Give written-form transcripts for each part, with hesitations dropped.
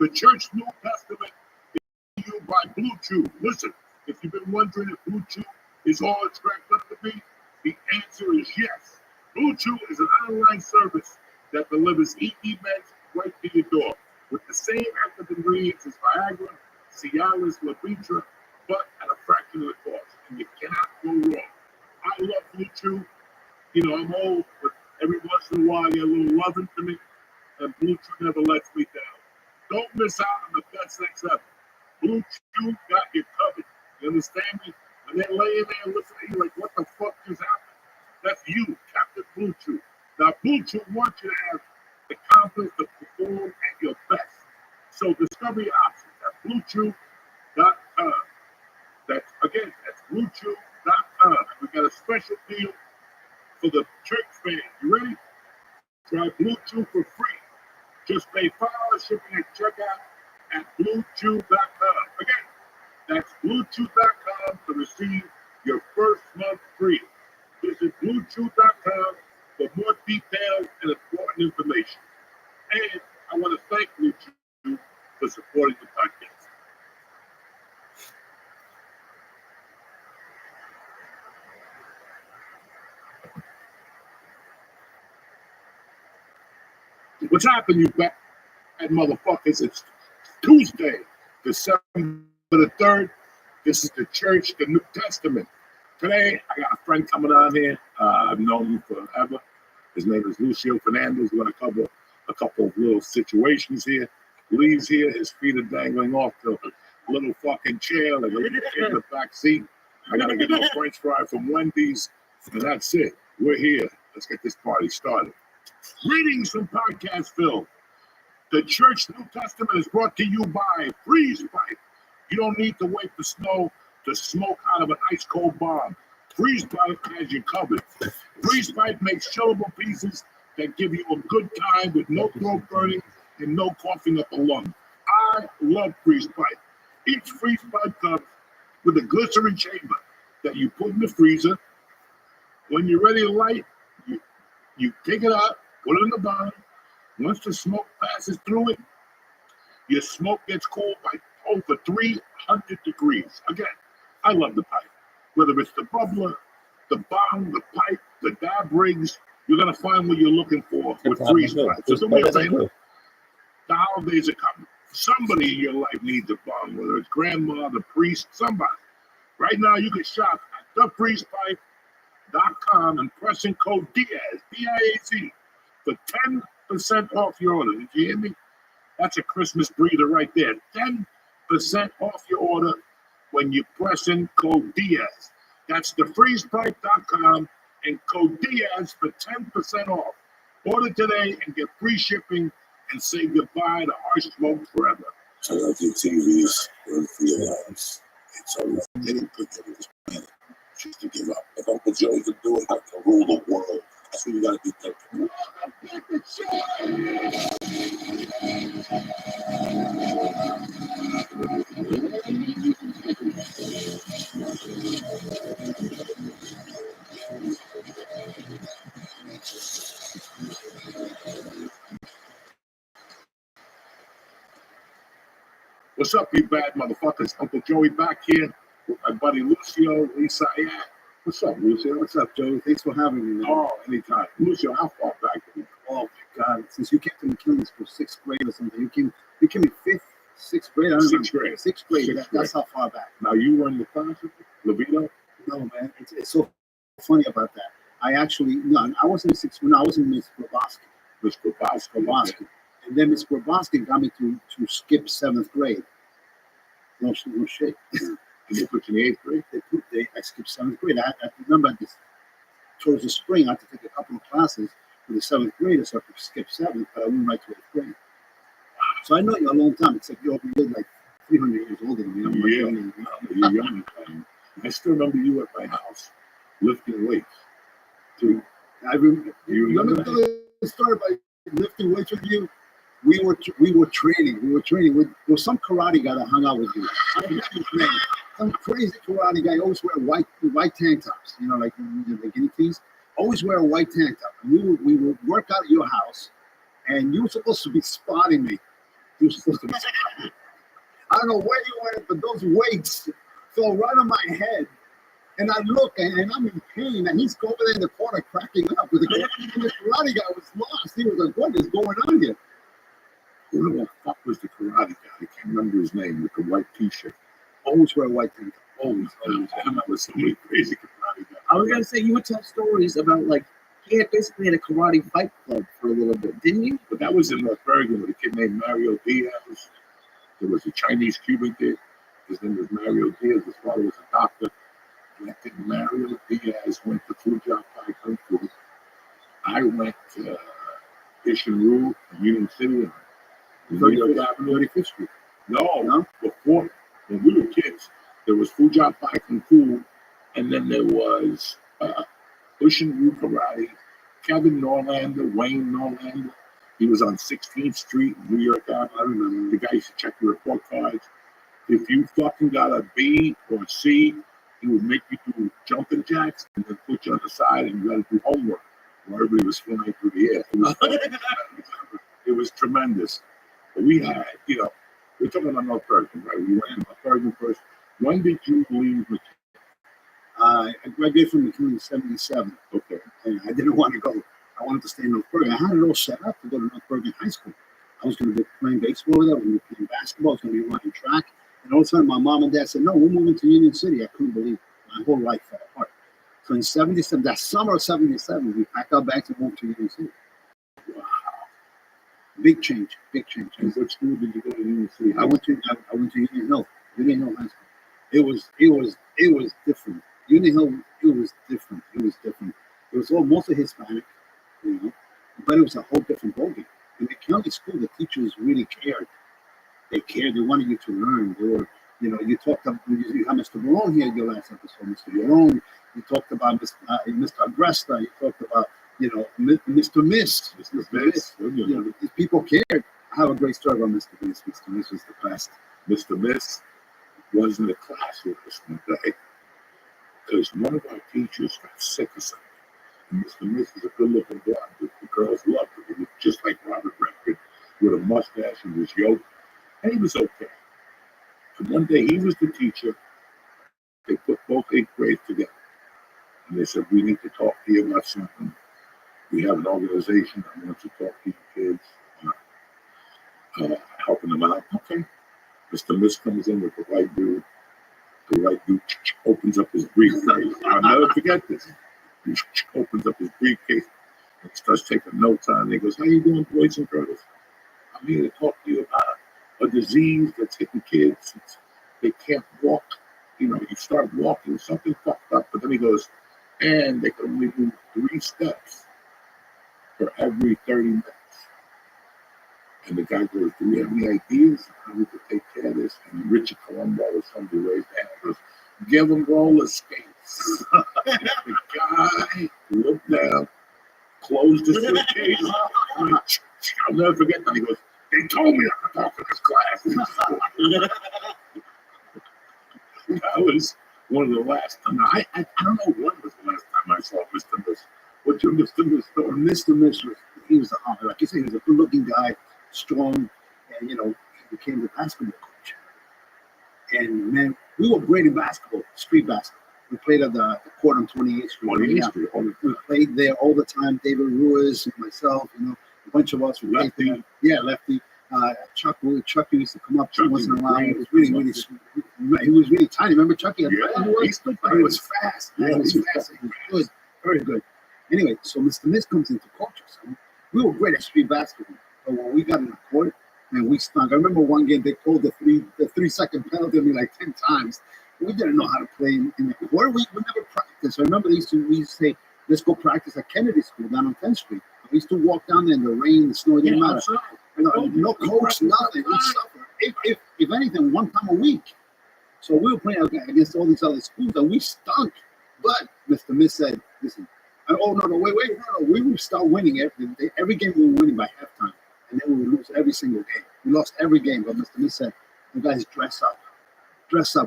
The Church New Testament is to you by Blue Chew. Listen, if you've been wondering if Blue Chew is all it's cracked up to be, the answer is yes. Blue Chew is an online service that delivers ED meds right to your door with the same active ingredients as Viagra, Cialis, Levitra, but at a fraction of the cost. And you cannot go wrong. I love Blue Chew. You know, I'm old, but every once in a while I get a little loving to me, and Blue Chew never lets me down. Don't miss out on the best sex ever. Blue Chew got you covered. You understand me? And they're laying there and listening to you like, what the fuck just happened? That's you, Captain Blue Chew. Now, Blue Chew wants you to have the confidence to perform at your best. So discover your options at BlueChew.com. That's BlueChew.com. We got a special deal for the church fans. You ready? Try Blue Chew for free. Just pay $5 shipping at checkout at BlueChew.com. Again, that's BlueChew.com to receive your first month free. Visit BlueChew.com for more details and important information. And I want to thank Blue Chew for supporting the podcast. What's happening, you back at motherfuckers? It's Tuesday, December the 3rd. This is the church, the New Testament. Today, I got a friend coming on here. I've known him forever. His name is Lucio Fernandez. We're going to cover a couple of little situations here. Lee's here. His feet are dangling off the little fucking chair, like a little kid in the back seat. I got to get my French fry from Wendy's, and that's it. We're here. Let's get this party started. Greetings from Podcastville. The Church New Testament is brought to you by Freeze Pipe. You don't need to wait for snow to smoke out of an ice cold bomb. Freeze Pipe has you covered. Freeze Pipe makes chillable pieces that give you a good time with no throat burning and no coughing up a lung. I love Freeze Pipe. Each Freeze Pipe comes with a glycerin chamber that you put in the freezer. When you're ready to light, you take it out, put it in the bottom. Once the smoke passes through it, your smoke gets cooled by over 300 degrees. Again, I love the pipe. Whether it's the bubbler, the bong, the pipe, the dab rigs, you're going to find what you're looking for with Freeze Pipe. So do me a favor. The holidays are coming. Somebody in your life needs a bong, whether it's grandma, the priest, somebody. Right now, you can shop at thefreezepipe.com and press in code DIAZ, D-I-A-Z, for 10% off your order. Did you hear me? That's a Christmas breather right there. 10% off your order when you press in code DIAZ. That's thefreezepipe.com and code DIAZ for 10% off. Order today and get free shipping and say goodbye to harsh smoke forever. Turn off your TVs, run for your lives. It's always getting good on this planet. Just to give up. If Uncle Joe can do it, I can rule the world. That's what you gotta be thinking. What's up, you bad motherfuckers? Uncle Joey back here with my buddy Lucio, Lisa. What's up, Lucio? What's up, Joey? Thanks for having me, man. Oh, anytime. Lucio, how far back are you? Oh my God! Since you came to McKinley's for 6th grade or something, you came in 5th, 6th grade. I don't know. 6th grade. 6th grade. That's how far back. Now you run the class, Levito? No, man. It's so funny about that. I wasn't in 6th grade. No, I was in Miss Grabowski. Miss Grabowski. And then Miss Grabowski got me to skip 7th grade. No shit. They put you in 8th grade? I skipped 7th grade. I remember towards the spring, I had to take a couple of classes for the 7th graders, so I could skip 7th, but I went right to 8th grade. So I know you a long time, except you're like 300 years older than me. I'm much younger than you. You're young. I still remember you at my house lifting weights. Dude, you remember the story about lifting weights with you? We were training. There was some karate guy that hung out with you. I don't know his name. Some crazy karate guy, always wear white tank tops. You know, like the guinea pigs. Always wear a white tank top. And we would work out at your house, and you were supposed to be spotting me. He was supposed to be. I don't know where he went, but those weights fell right on my head. And I look, and I'm in pain, and he's over there in the corner cracking up. With the karate guy was lost. He was like, "What is going on here?" Who the fuck was the karate guy? I can't remember his name with the white T-shirt. Always wear a white tank. Always. I remember so many crazy karate guys. I was gonna say you would tell stories about like he had basically had a karate fight club for a little bit, didn't you? But that was in North Bergen with a kid named Mario Diaz. There was a Chinese Cuban kid. His name was Mario Diaz. His father was a doctor. And I think Mario Diaz went to Fujian Pai Kung Fu. I went to Ishin Rue in Union City on 35th Street. No, before, when we were kids, there was Fujian Pai Kung Fu, and then there was Ishin Rue Karate, Kevin Norlander, Wayne Norlander. He was on 16th Street, New York Avenue. I remember the guy used to check your report cards. If you fucking got a B or a C, he would make you do jumping jacks and then put you on the side and you got to do homework while everybody was flying through the air. It was tremendous. But we had, we're talking about North Bergen, right? We went to North Bergen first. When did you leave McKinney? I graduated from McKinney in 77. Okay. And I didn't want to go. I wanted to stay in North Bergen. I had it all set up to go to North Bergen High School. I was going to be playing baseball there. I was going to be playing basketball. I was going to be running track. And all of a sudden, my mom and dad said, "No, we're moving to Union City." I couldn't believe it. My whole life fell apart. So in 77, that summer of 77, we packed our bags and moved to Union City. Wow. Big change, big change. And what school did you go to Union City? I went to Union Hill High School. It was different. Union Hill, it was different. It was all mostly Hispanic, but it was a whole different ballgame. In the county school, the teachers really cared. They cared. They wanted you to learn. They were, you talked about, you had Mr. Barone here in your last episode, Mr. Barone. You talked about Mr. Agresta. You talked about, Mr. Mist. These people cared. I have a great story about Mr. Mist. Mr. Mist was the best. Mr. Mist was in the class with us one day because one of our teachers got sick or something. And Mr. Mist is a good-looking guy. The girls loved him. He was just like Robert Redford with a mustache and was yoked. And he was okay. And one day he was the teacher. They put both 8th grades together. And they said, "We need to talk to you about something. We have an organization that wants to talk to you kids, helping them out." Okay. Mr. Mist comes in with the white dude. The white dude opens up his briefcase. I'll never forget this. He opens up his briefcase and starts taking notes on it. He goes, "How you doing, boys and girls? I'm here to talk to you about a disease that's hitting kids. They can't walk. You start walking, something fucked up." But then he goes, "And they can only do 3 steps for every 30 minutes. And the guy goes, "Do we have any ideas how we could take care of this?" And Richie Colombo or somebody raised their hand and goes, "Give them roller skates." The guy looked down, closed his suitcase. I'll never forget that. He goes, "They told me not to talk to this class." That was one of the last times. I don't know when was the last time I saw Mr. Mist. What's your Mr. Mist story? Mr. Mist, he was like you said, he was a good-looking guy, strong, and he became the basketball coach. And man, we were great in basketball, street basketball. We played at the court on 28th Street. We played there all the time. David Ruiz and myself, a bunch of us. Lefty. Yeah, Lefty. Chuck used to come up once in a while. He was really he was really tiny. Remember Chucky? Yeah, he was fast. Yeah, he was fast. He was good, very good. Anyway, so Mr. Mist comes into coach us. We were great at street basketball, but when we got in the court, man, we stunk. I remember one game they called the 3-second penalty on me like 10 times. We didn't know how to play in the court. We never practiced. I remember we used to say, "Let's go practice at Kennedy School down on 10th Street." We used to walk down there in the rain, the snow, it didn't matter. No coach, nothing. We suffered. If anything, one time a week. So we were playing against all these other schools, and we stunk. But Mr. Mist said, "Listen, wait, we would start winning every game. We were winning by halftime, and then we would lose every single game. We lost every game, but Mr. Mist said, 'You guys dress up.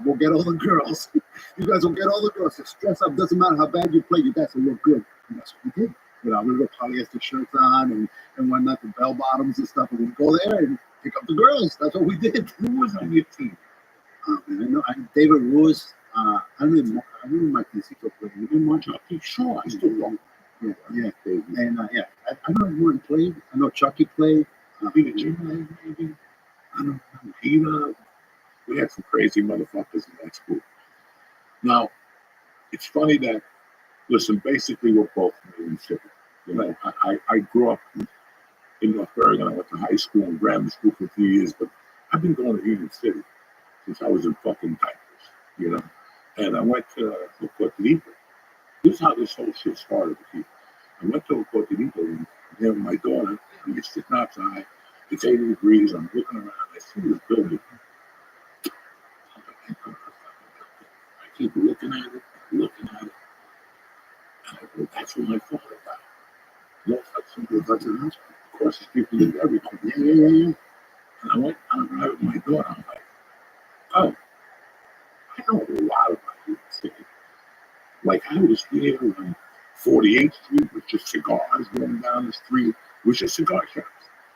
We'll get all the girls. You guys will get all the girls. Just dress up. Doesn't matter how bad you play. You guys will look good.'" And that's what we did. With our little polyester shirts on and whatnot, the bell bottoms and stuff. And we'd go there and pick up the girls. That's what we did. Who was on your team? David Rose. I don't know. I don't know my Martincito played. You didn't watch Chucky Shaw. I still don't. Yeah. And I don't know who played. I know Chucky played. Peter Jim, maybe. I don't know. Peter. We had some crazy motherfuckers in that school. Now, it's funny that, listen, basically we're both from Union City. You know, I grew up in North Bergen. I went to high school and grammar school for a few years, but I've been going to Union City since I was in fucking diapers, you know. And I went to the Cortadito. This is how this whole shit started with you. I went to a Cortadito and there with my daughter, and we're sitting outside. It's 80 degrees. I'm looking around. I see this building. I keep looking at it, and I go, that's what my father got. North Hudson, Hospital, across the street from the everything. Yeah. And I went out with my daughter. I'm like, oh, I know a lot about Union City. Like, I was here on 48th Street with just cigars going down the street. It was just cigar shops.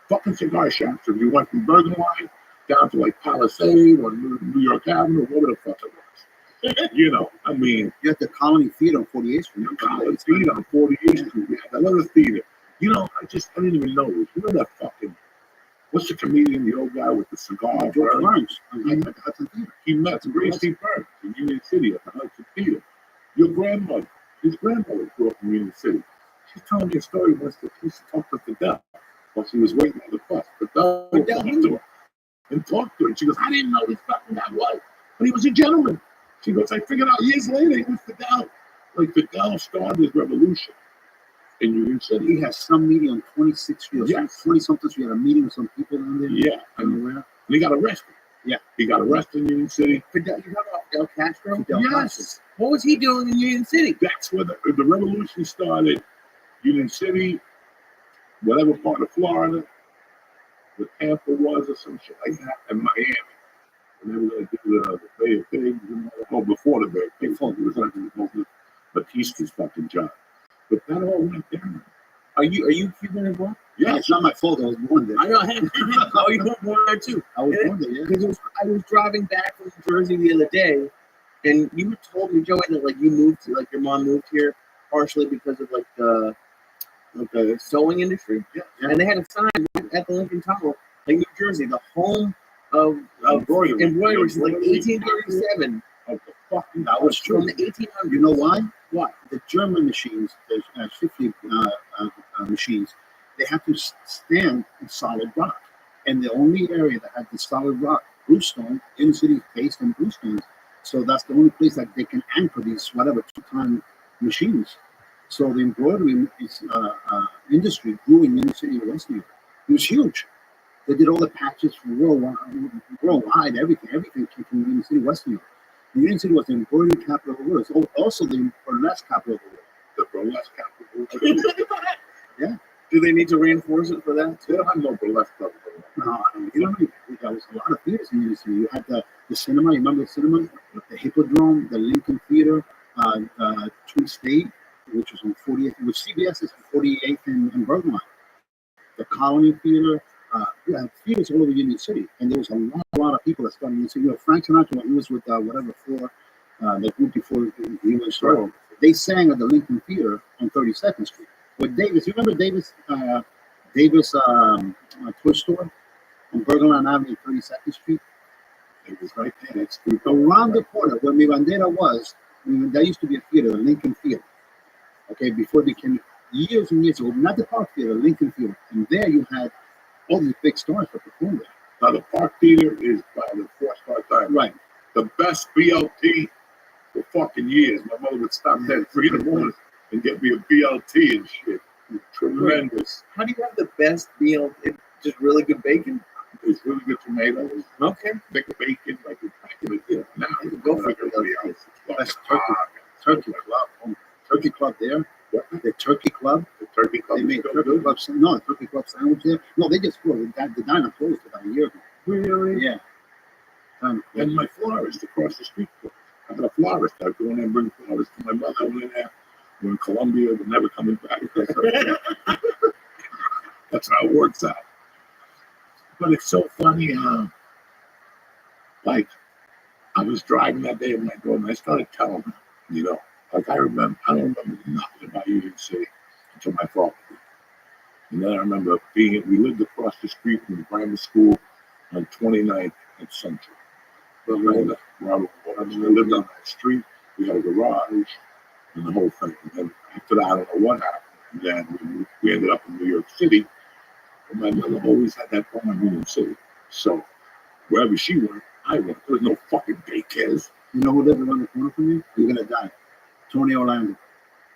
Fucking cigar shops. And we went from Bergen Line down to like Palisade or New York Avenue, whatever the fuck it was. You know, I mean, you had the Colony Theater on 48th Street. The Colony Theater on 48th Street. We had that other theater. You know, I didn't even know this. You know that fucking, what's the comedian, the old guy with the cigar? George Burns. He met Gracie Burns in Union City at the Hudson Theater. Your grandmother, his grandmother grew up in Union City. She's telling me a story once that she used to talk to Fidel while she was waiting on the bus. Fidel came to her and talked to her. And she goes, I didn't know this fucking guy was, but he was a gentleman. She goes, I figured out years later he was Fidel. Like Fidel started his revolution in Union City. He has some meeting on 26th Street. Yes. 20-something Street. He had a meeting with some people in there. Yeah. And he got arrested. Yeah. He got arrested in Union City. Fidel, you talking about Fidel Castro? Fidel Yes. Castro. What was he doing in Union City? That's where the revolution started. Union City, whatever part of Florida, where Tampa was or some shit like that, and Miami. And they were going to do the Bay of Pigs, before the Bay of Pigs. It was like Batista's fucking job. But that all went down. Are you Cuban as well? Yeah, It's not my fault. I was born there. I know. Oh, you were born there too. I was born there, yeah. Because I was driving back from New Jersey the other day, and you had told me, Joey, that like you moved to, like your mom moved here partially because of like the sewing industry. Yeah. And they had a sign at the Lincoln Tunnel, like New Jersey, the home of embroidery, since like 1837. Of the fucking, That was true. From the 1800s. You know why? What? The German machines, the 50 machines, they have to stand in solid rock. And the only area that has the solid rock, bluestone, in the city is based on bluestones. So that's the only place that they can anchor these, whatever, 2-ton machines. So the embroidery industry grew in Union City, West New York. It was huge. They did all the patches for worldwide, everything came from Union City, West New York. The Union City was the embroidery capital of the world. It's also the burlesque capital of the world. The burlesque capital of the world. Yeah. Do they need to reinforce it for that? They don't have no burlesque club. No, you know, there was a lot of theaters in Union City. You had the cinema, you remember the cinema? The Hippodrome, the Lincoln Theater, Twin State, which was on 48th, which CBS is 48th and Bergen Line. The Colony Theater, theaters all over Union City. And there was a lot of people that started in Union City. You know, Frank Sinatra, he was with the group before he was started. They sang at the Lincoln Theater on 32nd Street. With Davis, you remember Davis toy store on Bergen Line Avenue, 32nd Street? It was right there. That's the Around the corner where Mi Bandera was, that used to be a theater, the Lincoln Theater. Okay, before it became years and years ago, not the Park Theater, Lincoln Theater. And there you had all these big stars that performed there. Now the Park Theater is by the 4-star time. Right. The best BLT for fucking years. My mother would stop there at 3 in the morning and get me a BLT and shit. Tremendous. How do you have the best meal? Just really good bacon? It's really good tomatoes. Okay. Thick bacon, like it's back in the day. Now You can go for like it. everybody else. That's Turkey Club. Turkey Club there. The Turkey Club. The turkey club. They made Turkey Club. No, Turkey Club sandwich there. No, they just closed. The diner closed about a year ago. Really? Yeah. And my florist across the street. I got a florist. I go in there and bring flowers to my mother. I went in there. We're in Colombia. We're never coming back. That's how it works out. But it's so funny how, like, I was driving that day with my daughter, and I started telling her, you know, like I don't remember nothing about Union City until my father did. And then I remember we lived across the street from the grammar school on 29th and Central. Behind the Robert, I lived on that street. We had a garage and the whole thing. And then after that, I don't know what happened. And then we ended up in New York City. And my mother always had that farm in Union City. So wherever she went, I went. There was no fucking daycares. You know who lived around the corner from you? You're gonna die. Tony Orlando.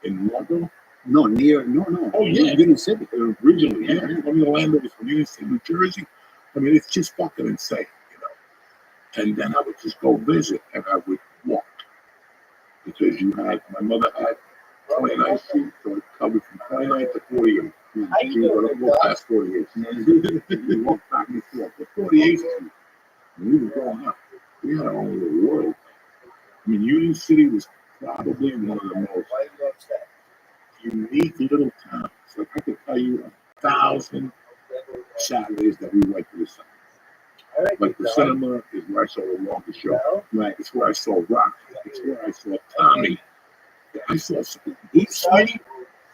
In Marlboro? No, no. Oh, yeah. Union City. Originally, yeah. Tony Orlando was from Union City, New Jersey. I mean, it's just fucking insane, you know. And then I would just go visit, and I would walk. Because my mother had 29th Street, so it covered from 29th to 48th. She was going to walk past 48th. We walked back and forth. But 48th Street, when we were growing up, we had our own little world. I mean, Union City was probably one of the most unique little towns. Like, I could tell you 1,000 Saturdays that we went to the cinema. Like, the cinema is where I saw the longest show. Right. It's where I saw Rock. It's where I saw Tommy. I saw Bruce Lee.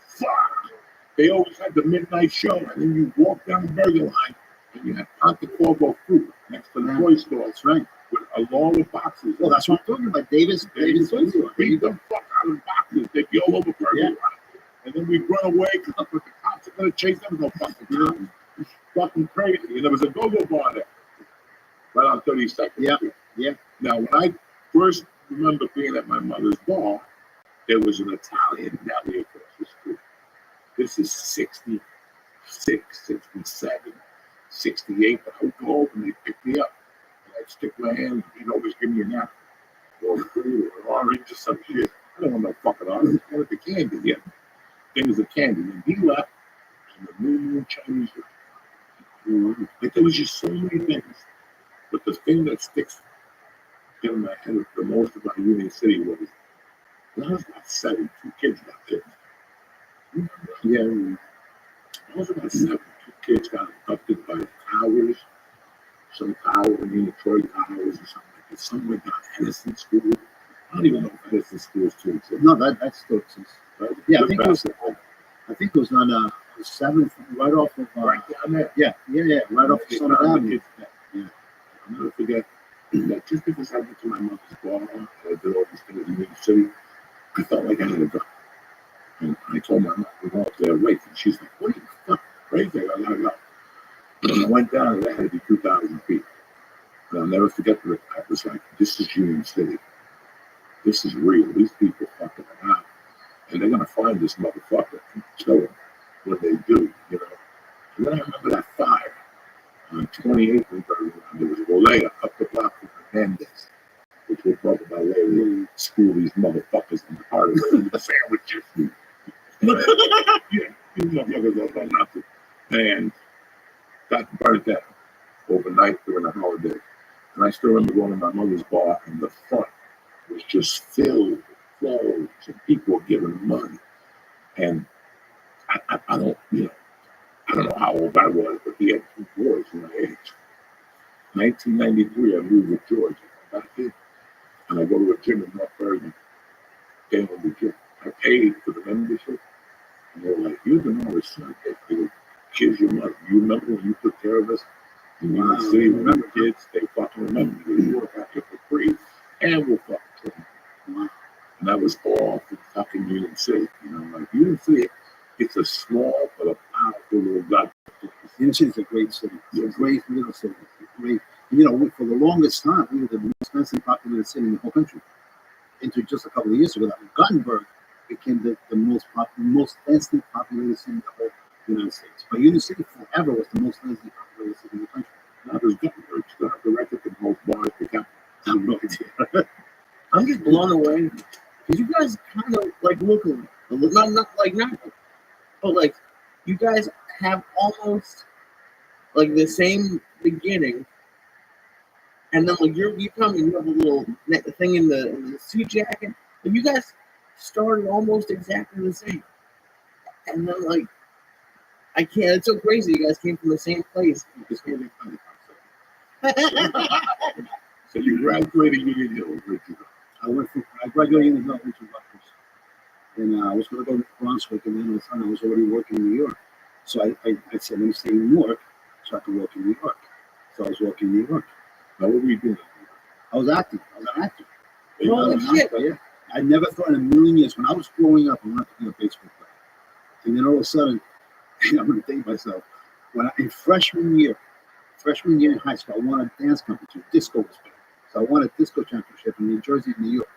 Fuck. They always had the midnight show, and then you walk down the burger line, and you had Ponte Corvo fruit next to the toy store. That's right. With a long of boxes. Well, that's what I'm talking about. Davis toy store. Beat the fuck out of the boxes. They'd be all over burger line. And then we'd run away because the cops are going to chase them. No fucking time. It's fucking crazy. And there was a go-go bar there. Right on 32nd Street. Yeah. Now, when I first remember being at my mother's bar, there was an Italian deli across the street. This is 66, 67, 68. But I would go over and they'd pick me up. And I'd stick my hand and he'd always give me a napkin or fruit or an orange or some shit. I don't want no fucking orange. I wanted the candy. Yeah. Things of candy. And he left and the Moon Chinese restaurant. Like, there was just so many things. But the thing that sticks in my head the most about Union City was when I was about 7, 2 kids got killed. Yeah, I was about 7, 2 kids got abducted by towers, some tower in Detroit towers or something like that. Something like that. Edison School. I don't even know if Edison School is still exists. No, that still exists. Yeah, I think it was on the 7th, right off of right down there. Yeah, right off of Summit Avenue. Yeah. I'll never forget that just because I went to my mother's bar and I did all these things in New York City, I felt like I had a gun. And I told my mom, we're going up there race. And she's like, what are you fucking crazy? I gotta go. And when I went down, it had to be 2,000 feet. And I'll never forget that I was like, this is Union City. This is real. These people fucking around. And they're going to find this motherfucker and kill him when they do, you know. And then I remember that fire. On 28th and 31, there was a bodega up the block from Hernandez, which we'll talk about later. They school these motherfuckers in the heart of the sandwiches. Yeah, these motherfuckers don't know nothing. And got burnt down overnight during the holiday. And I still remember going to my mother's bar, and the front was just filled with clothes, and people were giving money. And I don't, you know, I don't know how old I was, but he had 2 boys my age. 1993, I moved with George. I got here, and I go to a gym in North Bergen. Came on the gym. I paid for the membership. And they were like, you're the Norris son. They go, kids, your mother. You remember when you took care of us? In New York City, remember kids? They fucking remember. You work out here for free, and we'll fucking train you. And that was all for fucking Union City. You know, like Union City, it's a small but a powerful little god. Union City is a great city. It's a great little city. Great. You know, for the longest time, we were the most densely populated city in the whole country. Until just a couple of years ago, that Gothenburg became the most densely populated city in the whole United States. But Union City forever was the most densely populated city in the country. Now there's Gothenburg still have the record for the most bars per capita. I have no idea. I'm just blown away because you guys kind of like look not but like you guys have almost like the same beginning, and then like you come and you have a little thing in the suit jacket, and you guys started almost exactly the same, and then like I can't. It's so crazy. You guys came from the same place. It's really funny. So you graduated Union Hill. Where'd you go? I graduated Union Hill, went to Rutgers. And I was going to go to Brunswick, and then all of a sudden I was already working in New York. So I said, let me stay in New York so I can work in New York. So I was working in New York. Now, what were you doing? I was acting. I was an actor. Holy shit. Yeah. I never thought in a million years, when I was growing up, I wanted to be a baseball player. And then all of a sudden, I'm going to date myself. In freshman year in high school, I won a dance competition. Disco was big. So I won a disco championship in New Jersey and New York.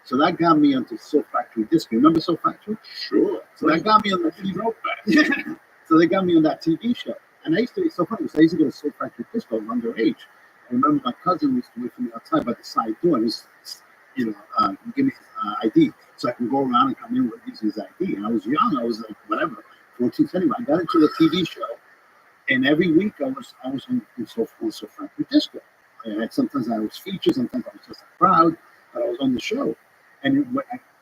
So that got me onto Soul Factory Disco. Remember Soul Factory? Sure. So that got me on the TV. Yeah. So they got me on that TV show. And I used to be so funny because I used to go to Soul Factory Disco underage. I remember my cousin used to wait for me outside by the side door and he's, give me his ID so I can go around and come in with his ID. And I was young. I was like, whatever, 14. Anyway, I got into the TV show. And every week I was on Soul Factory Disco. And sometimes I was featured, sometimes I was just a crowd, but I was on the show. And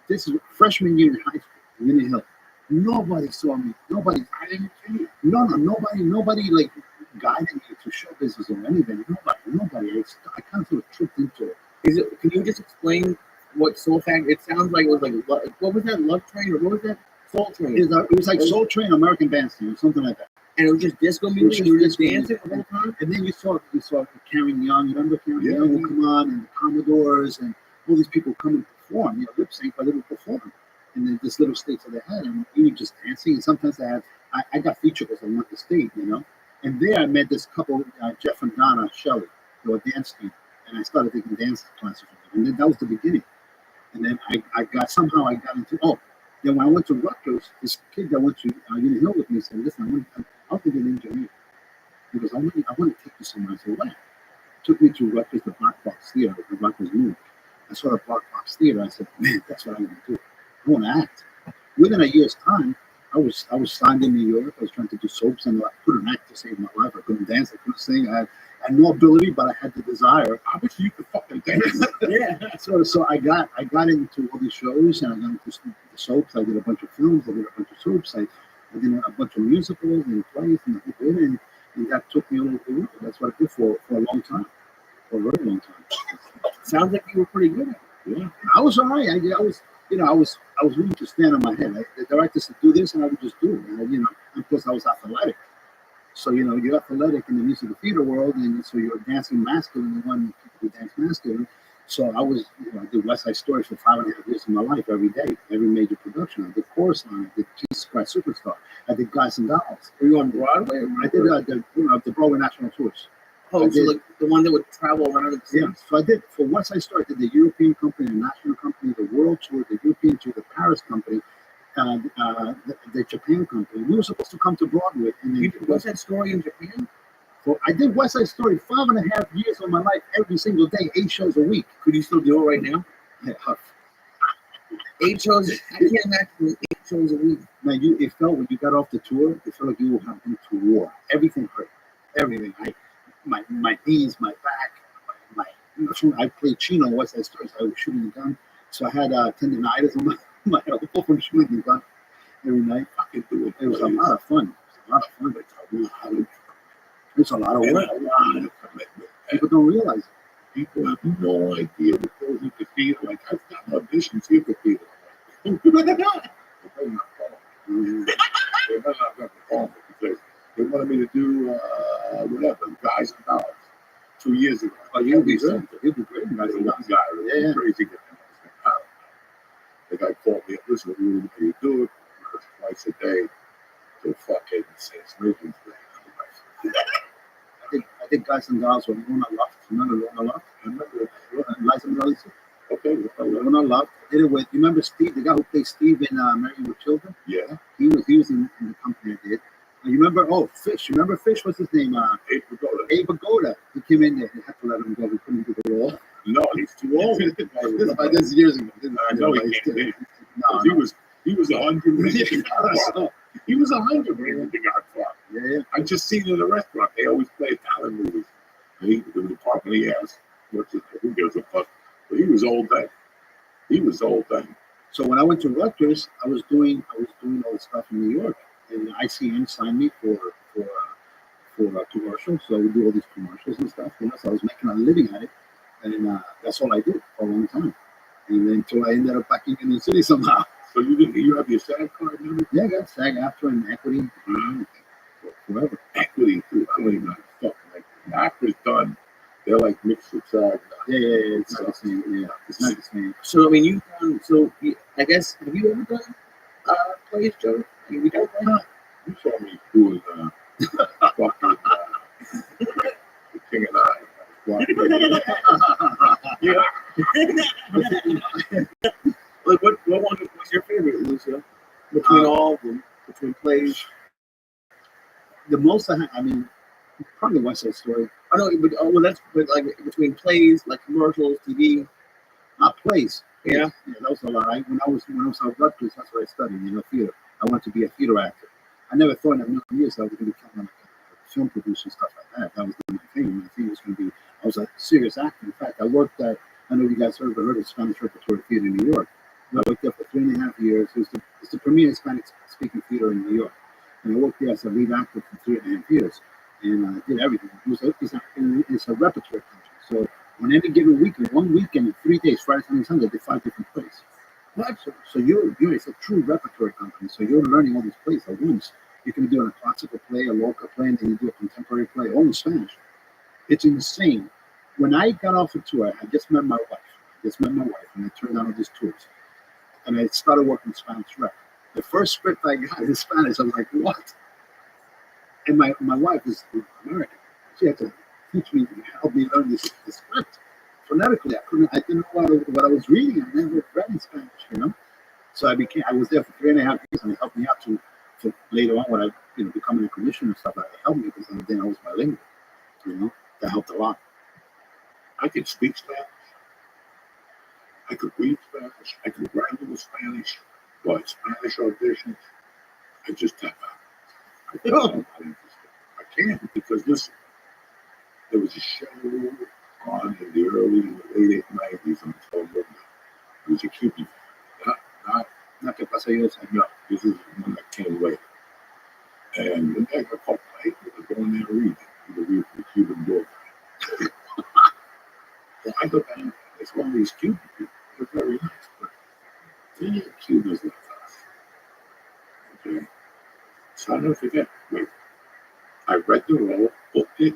this is freshman year in high school, Union Hill. Nobody saw me. Nobody. I didn't see it. Nobody like guided me to show business or anything. Nobody. I kind of sort of tripped into it. Can you just explain what Soul Factory? It sounds like it was like what was that, Love Train, or what was that, Soul Train? It was like Soul Train, American Bandstand, or something like that. And it was just disco music. You were just dancing the whole time. And then you saw Karen Young. You remember Karen Young would come on, and the Commodores, and all these people come and perform. Lip sync, but they would perform. And then this little stage that they had, and you were just dancing. And sometimes I got featured because I went to state, And there I met this couple, Jeff and Donna Shelley. They were dance team, and I started taking dance classes with them. And then that was the beginning. And then I got into. Then when I went to Rutgers, this kid that went to Union Hill with me said, "Listen, I'll be an engineer because I want to take you somewhere." I said, "What?" Took me to Rutgers, the Black Box Theater, the Rutgers movie. I saw the Black Box Theater. I said, "Man, that's what I want to do. I want to act." Within a year's time, I was signed in New York. I was trying to do soaps, and I couldn't act to save my life. I couldn't dance. I couldn't sing. I had no ability, but I had the desire. Obviously, you could fucking dance. Yeah. So I got into all these shows, and I got into the soaps. I did a bunch of films. I did a bunch of soaps. I did a bunch of musicals and plays, and that took me all over the world. That's what I did for a long time, for a very long time. Sounds like you were pretty good at it. Yeah, I was all right. I was willing to stand on my head. The director said, "Do this," and I would just do it. And plus I was athletic. So you're athletic in the music and theater world, and so you're dancing masculine. You want people to dance masculine. So I did West Side Story for 5.5 years of my life, every day, every major production. I did Chorus Line, I did Jesus Christ Superstar, I did Guys and Dolls. Were you on Broadway? I did the Broadway National Tours. Oh, so like the one that would travel around the city? Yeah, so I did, for West Side Story, I did the European company, the national company, the world tour, the European tour, the Paris company, the Japan company. We were supposed to come to Broadway. And you did West Side Story in Japan? So I did West Side Story 5.5 years of my life, every single day, 8 shows a week. Could you still do it right now? Yeah. 8 shows? I can't imagine doing 8 shows a week. Man, it felt when you got off the tour, it felt like you were having to war. Everything hurt. Everything. My knees, my back, I played Chino in West Side Story, so I was shooting the gun. So I had tendonitis on my elbow from shooting the gun every night. Fucking do it. It was a lot of fun. It's a lot of work. People don't realize it. People have no idea what goes into theater. Like, I've got auditions here for theater. They're not going to perform because they wanted me to do whatever, Guys and Dolls, 2 years ago. Oh, you'll be good. You'll be great. Yeah. Crazy guy. The guy called me up. Listen, we want you to do it twice a day. So fucking says moving. I think Guys and Dolls were Luna Loft. Remember Luna Loft? Remember Liza Minnelli? Okay, Luna Loft. Did it with, you remember Steve, the guy who played Steve in Married with Children? Yeah. He was in the company I did. You remember, Fish. You remember Fish? What's his name? Abe Pagoda. He came in there. They had to let him go. We couldn't do the role. No, he's too old. This is years ago. I know he can't do it. No. He was 100. He was 100 when he went to Godfather. Yeah. I just seen in a restaurant. They always play Italian movies. And he was in the department. He asked, who gives a fuck? But he was old then. So when I went to Rutgers, I was doing all the stuff in New York. And ICN signed me for a commercial, so we do all these commercials and stuff. So I was making a living at it, and that's all I did for a long time. And then until I ended up back in Union City somehow. So you have your SAG card and everything? Yeah, I got SAG after and equity, forever. Equity too. I don't even know fucking like after's done. They're like mixed with SAG. Yeah, it's not the same. Yeah, it's not the same. So I mean, you've done. So I guess have you ever done plays, Joe? Have you done plays? You saw me doing fucking the King and I. Yeah. Like what one was your favorite, Lucio? Between all of them, between plays. The most I mean, probably West Side Story. I know, but that's like between plays, like commercials, TV. Plays. Yeah. That was a lot. When I was at Rutgers, that's what I studied, theater. I wanted to be a theater actor. I never thought in a million years I was going to become like a film producer and stuff like that. That was my thing. My thing was going to be, I was a serious actor. In fact, I worked at, I know you guys heard of Spanish Repertory Theater in New York. I worked there for 3.5 years. It's the premier Hispanic speaking theater in New York. And I worked there as a lead actor for 3.5 years. And I did everything. It's a repertory country. So on any given weekend, 1 weekend, in 3 days, Friday, Saturday, Sunday, they 5 different plays. Right? So you're it's a true repertory company. So you're learning all these plays at once. You can do a classical play, a local play, and then you do a contemporary play, all in Spanish. It's insane. When I got off the tour, I just met my wife. And I turned down all these tours. And I started working Spanish rep. The first script I got in Spanish, I was like, what? And my wife is American. She had to teach me, help me learn this script. Phonetically, I didn't know what I was reading. I never read in Spanish, So I was there for 3.5 years, and it helped me out to later on when I, becoming a commissioner and stuff. It helped me because then I was bilingual, That helped a lot. I could speak Spanish. I could read Spanish. I could write a little Spanish, but Spanish auditions, I just tap out. I can't because listen, there was a show on in the late 90s on television. It was a Cuban. Not que pasa yo. No, this is one that came later. And the guy got called late. They were going there reading. He would read the Cuban door. Well, I go down. It's one of these Cuban people. They're very nice, but they're Cubans like us. Okay. So I'll never forget. Wait. I read the role, booked it,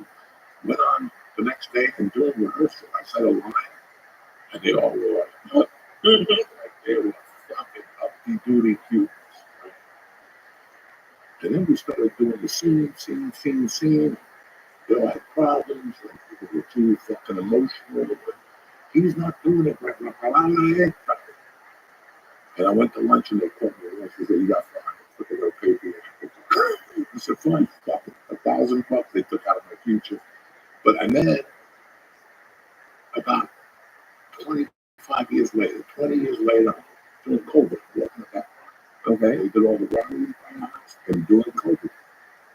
went on the next day and during rehearsal, I said a line, and they all were like, oh. Like they were fucking uppity-duty Cubans. Right? And then we started doing the scene. They all had problems, like people were too fucking emotional, but he's not doing it right. And I went to lunch and they called me and she said, you got fired. But they're going to pay for you. I said, fine, fucking $1,000 they took out of my future. But and then about 25 years later, 20 years later, during COVID, walking at that park, okay, they did all the running and during COVID,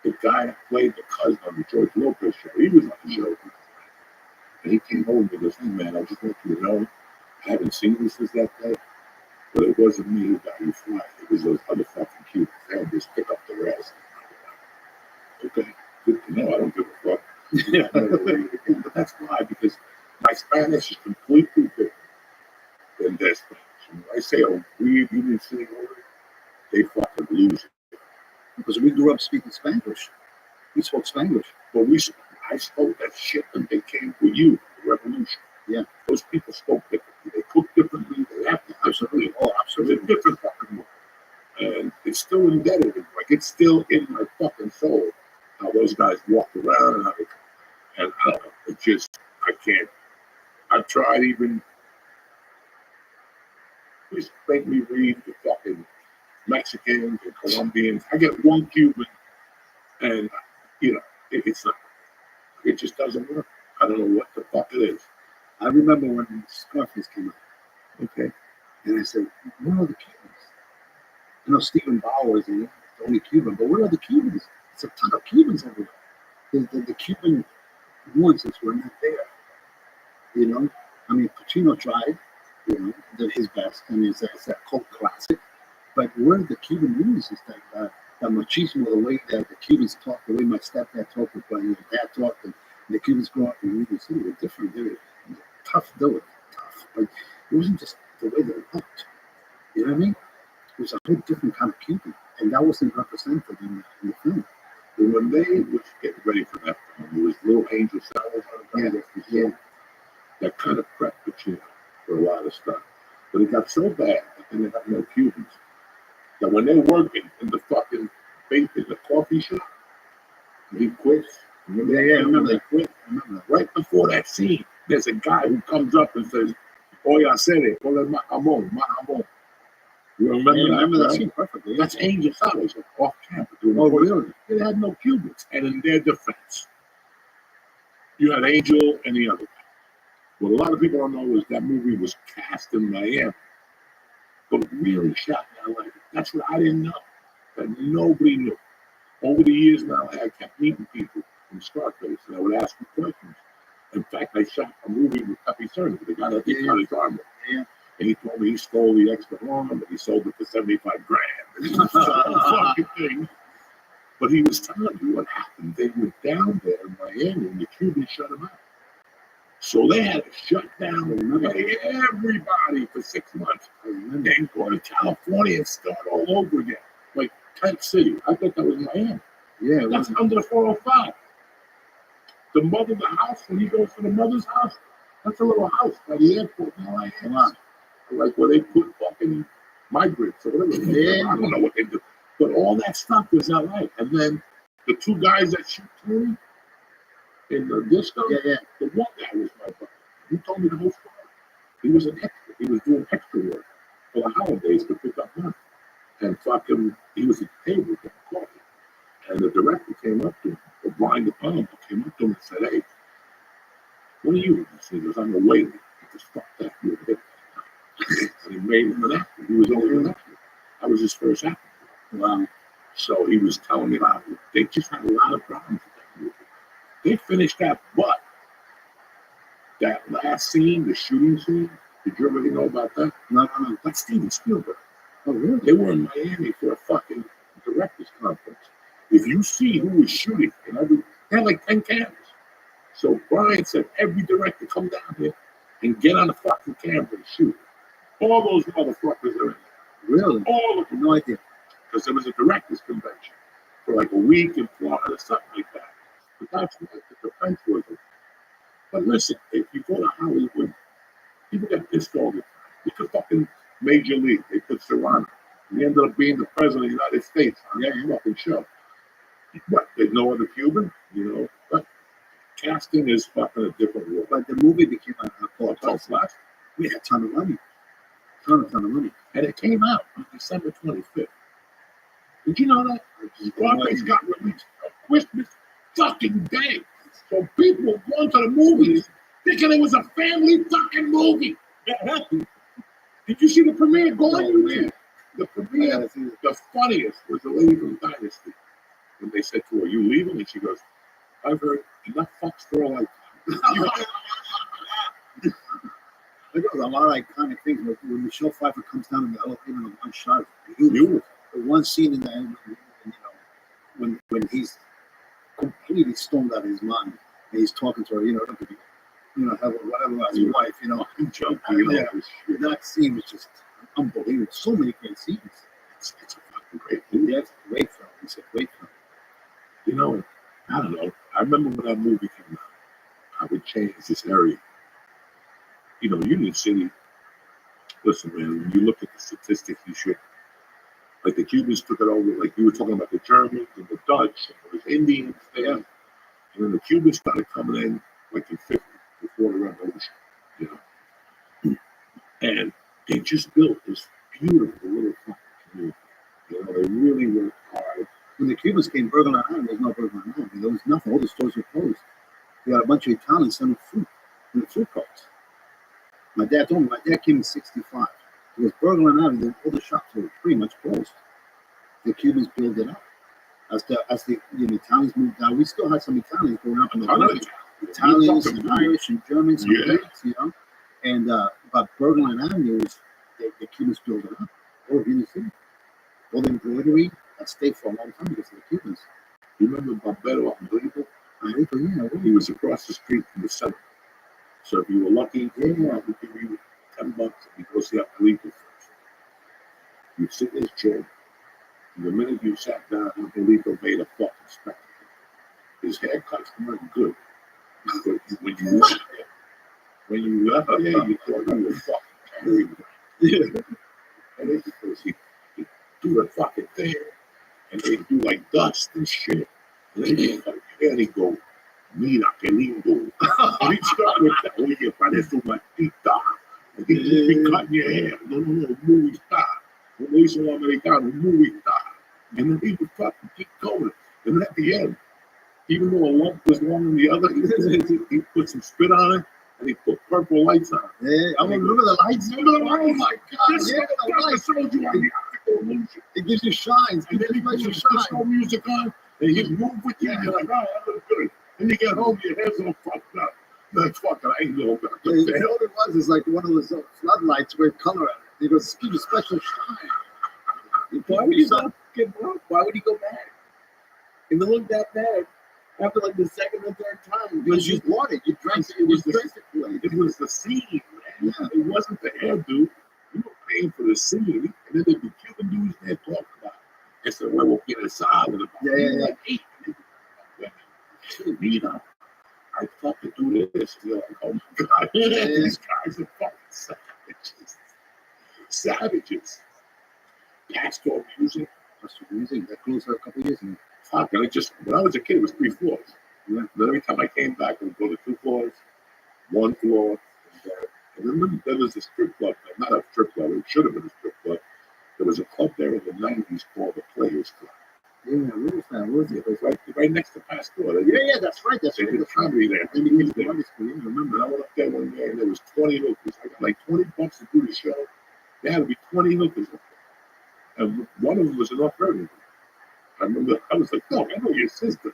the guy that played the cousin on the George Lopez show, he was on the show. And he came home and goes, hey man, I just want you to know, I haven't seen you since that day, but it wasn't me who got you fired. It was those other fucking Cubans. They had this pick up the rest. Okay, good to know. I don't give a fuck. Yeah. But that's why, because my Spanish is completely different than their Spanish. And when I say a weird Union City word, they fucking lose it. Because we grew up speaking Spanish. We spoke Spanish. But I spoke that shit when they came for you, the revolution. Yeah. Those people spoke differently. They cooked differently. They acted differently. Oh, absolutely. It's a different fucking world. And it's still embedded in me. Like, it's still in my fucking soul how those guys walk around and how they, and I don't know. It just, I can't. I've tried even, please make me read the fucking Mexicans and Colombians. I get one Cuban and, it's not, it just doesn't work. I don't know what the fuck it is. I remember when Scarface came out. Okay. And I said, where are the Cubans? Stephen Bauer is the only Cuban, but where are the Cubans? It's a ton of Cubans over there. The Cuban nuances were not there. I mean, Pacino tried, did his best, and it's a cult classic. But where are the Cuban nuances that machismo, the way that the Cubans talk, the way my stepdad talked with my dad talked, and the Cubans grew up in New York City were different. They were tough, they were tough, but it wasn't just the way they looked. You know what I mean? It was a whole different kind of Cuban, and that wasn't represented in the film. And when they was getting ready for that film, there was little angel salads on the Yeah. that kind of prepped the channel for a lot of stuff. But it got so bad that they didn't have no Cubans. That when they're working in the fucking in the coffee shop, he quits. Remember that? Yeah, I remember They quit. Right before that scene, there's a guy who comes up and says, "Oye, hacer, ponle más jamón, más jamón." You remember Yeah, I that? remember that right? scene perfectly. That's Angel Salads off camera doing Oh, the voice. really? They had no Cubans. And in their defense, you had Angel and the other guy. What a lot of people don't know is that movie was cast in Miami, but really shot in LA. That's what I didn't know. That nobody knew. Over the years now, I kept meeting people from Scarface, and I would ask them questions. In fact, I shot a movie with Pepe Cerny, the guy that got his armor. Yeah. And he told me he stole the extra arm, but he sold it for $75,000. Fucking thing. But he was telling me what happened. They were down there in Miami, and the Cubans shut them out. So they had to shut down and pay everybody for 6 months. And then go to California and start all over again. Like Tent City. I thought that was Miami. Yeah, That's under the 405. The mother, the house, when he goes to the mother's house, that's a little house by the airport in LA. wow. Like where they put fucking migrants or whatever. Yeah. I don't know what they do. But all that stuff was LA. And then the two guys that shoot Tony in the disco, Yeah. the one guy was my brother. He told me the whole story. He was an extra. He was doing extra work for the holidays to pick up money. And fucking, he was at the table getting coffee. And the director came up to him, or Brian De Palma came up to him and said, "Hey, what are you?" He goes, "I'm a waiter." He goes, "Fuck that, you're a hit." And he made him an actor. He was only an actor. That was his first actor. Wow. So he was telling me about it. They just had a lot of problems with that movie. They finished that, but that last scene, the shooting scene, did you already know about that? No. That's Steven Spielberg. Oh, really? They were in Miami for a fucking director's conference. If you see who was shooting, they had like 10 cameras. So Brian said, every director come down here and get on the fucking camera and shoot. All those motherfuckers are in there. Really? All of them. No idea. Because there was a director's convention for like a week in Florida, something like that. But that's what the defense was. But listen, if you go to Hollywood, people get pissed all the time. Look at fucking Major League. They put Serrano. He ended up being the president of the United States on that fucking show. What? There's no other Cuban, you know? But casting is fucking a different world. But the movie became a cult. Flash. We had a ton of money. Ton of money. And it came out on December 25th. Did you know that? Scarface got released on Christmas fucking Day. So people were going to the movies thinking it was a family fucking movie. Did you see the premiere? Go on YouTube. The premiere, the funniest was the lady from Dynasty. When they said to her, "You leaving?" And she goes, "I've heard enough fucks for a lifetime." There was a lot of iconic things. When Michelle Pfeiffer comes down in the elevator in the one shot, beautiful. The one scene in the end, when he's completely stoned out of his mind and he's talking to her, look at me, have whatever as your wife, I'm joking. That scene was just unbelievable. So many great scenes. It's a fucking great movie. Yeah, it's a great film. It's a great film. I don't know. I remember when that movie came out, I would change this area. Union City, listen, man, when you look at the statistics, you should. Like the Cubans took it over, like you were talking about the Germans and the Dutch, and there was Indians there. And then the Cubans started coming in like in 50, before the revolution, And they just built this beautiful little fucking community. They really worked hard. When the Cubans came, Burger Island, there was no Burger Island. There was nothing. All the stores were closed. We had a bunch of Italians selling fruit in the fruit carts. My dad told me, my dad came in 65. It was Burger Island, all the shops were pretty much closed. The Cubans built it up. As the Italians moved down, we still had some Italians going up in the village. Italians and Irish and Germans, Greeks, And but Bergland Avenue was the Cubans built it up. All of Union City. All the embroidery, I'd stay for a long time because of the Cubans. You remember Barbero up in Greenville? Yeah, He was across the street from the center. So if you were lucky, Yeah. we give you $10 if you go see Unbelievable first. You sit in his chair, and the minute you sat down, Unbelievable made a fucking spectacle. His haircuts weren't good. But when you left there, you thought you were fucking carried. Yeah. And they, because he do the fucking thing, and they do like dust and shit. And then he go, mira que lindo. And he start with that, oye, parece una tita. And he be cutting your hair. No, movie star. Como hizo un americano, movie star. And then he would fucking keep going. And at the end, even though a lump was long on the other, he put some spit on it, and he put purple lights on it. Yeah, I remember the lights. Oh my God! This Yeah, the lights. showed you on the optical illusion. It gives you shines. And then he puts your disco music on, and he move with you, and you're like, oh, that looks good. Then you get home, your hair's all fucked up. That's fucking, I ain't know about What it was is like one of those floodlights with color. It goes, give you special shine. Why would you not get broke? Why would he go back? If it looked that bad, after like the second or third time, Because you bought it, you drank it, It was the scene, man. Yeah. It wasn't the hairdo. You were paying for the scene, and then the Cuban dudes there talking about it. It's the huevo quiere sal, and Yeah. like, hey, Mira, I fucking do this. You're like, oh my God, these guys are fucking savages. Savages. Pastor music. That closed a couple of years ago. Fuck, and when I was a kid, it was 3 floors. Yeah. But every time I came back, I would go to 2 floors, 1 floor. And then there was a strip club, not a strip club, it should have been a strip club. There was a club there in the 90s called the Players Club. Yeah, where was that? Where was it? It was right next to Pastor. Yeah, that's right. They did comedy there. And you went to high school, yeah, remember? And I went up there one day, and there was 20 hookers. I got like $20 to do the show. There had to be 20 hookers up there. And one of them was enough for everyone. I remember, I was like, no, I know your sister.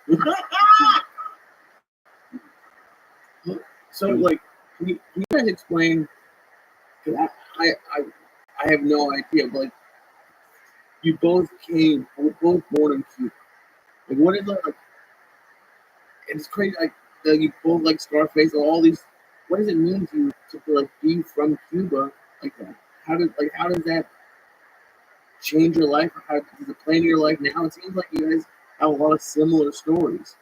So, like, can you guys explain? Because I have no idea. But like, you both were both born in Cuba. Like, what is it like? It's crazy. Like, you both like Scarface. All these. What does it mean to you to like be from Cuba like that? How does that change your life? How does it play into your life now? It seems like you guys have a lot of similar stories.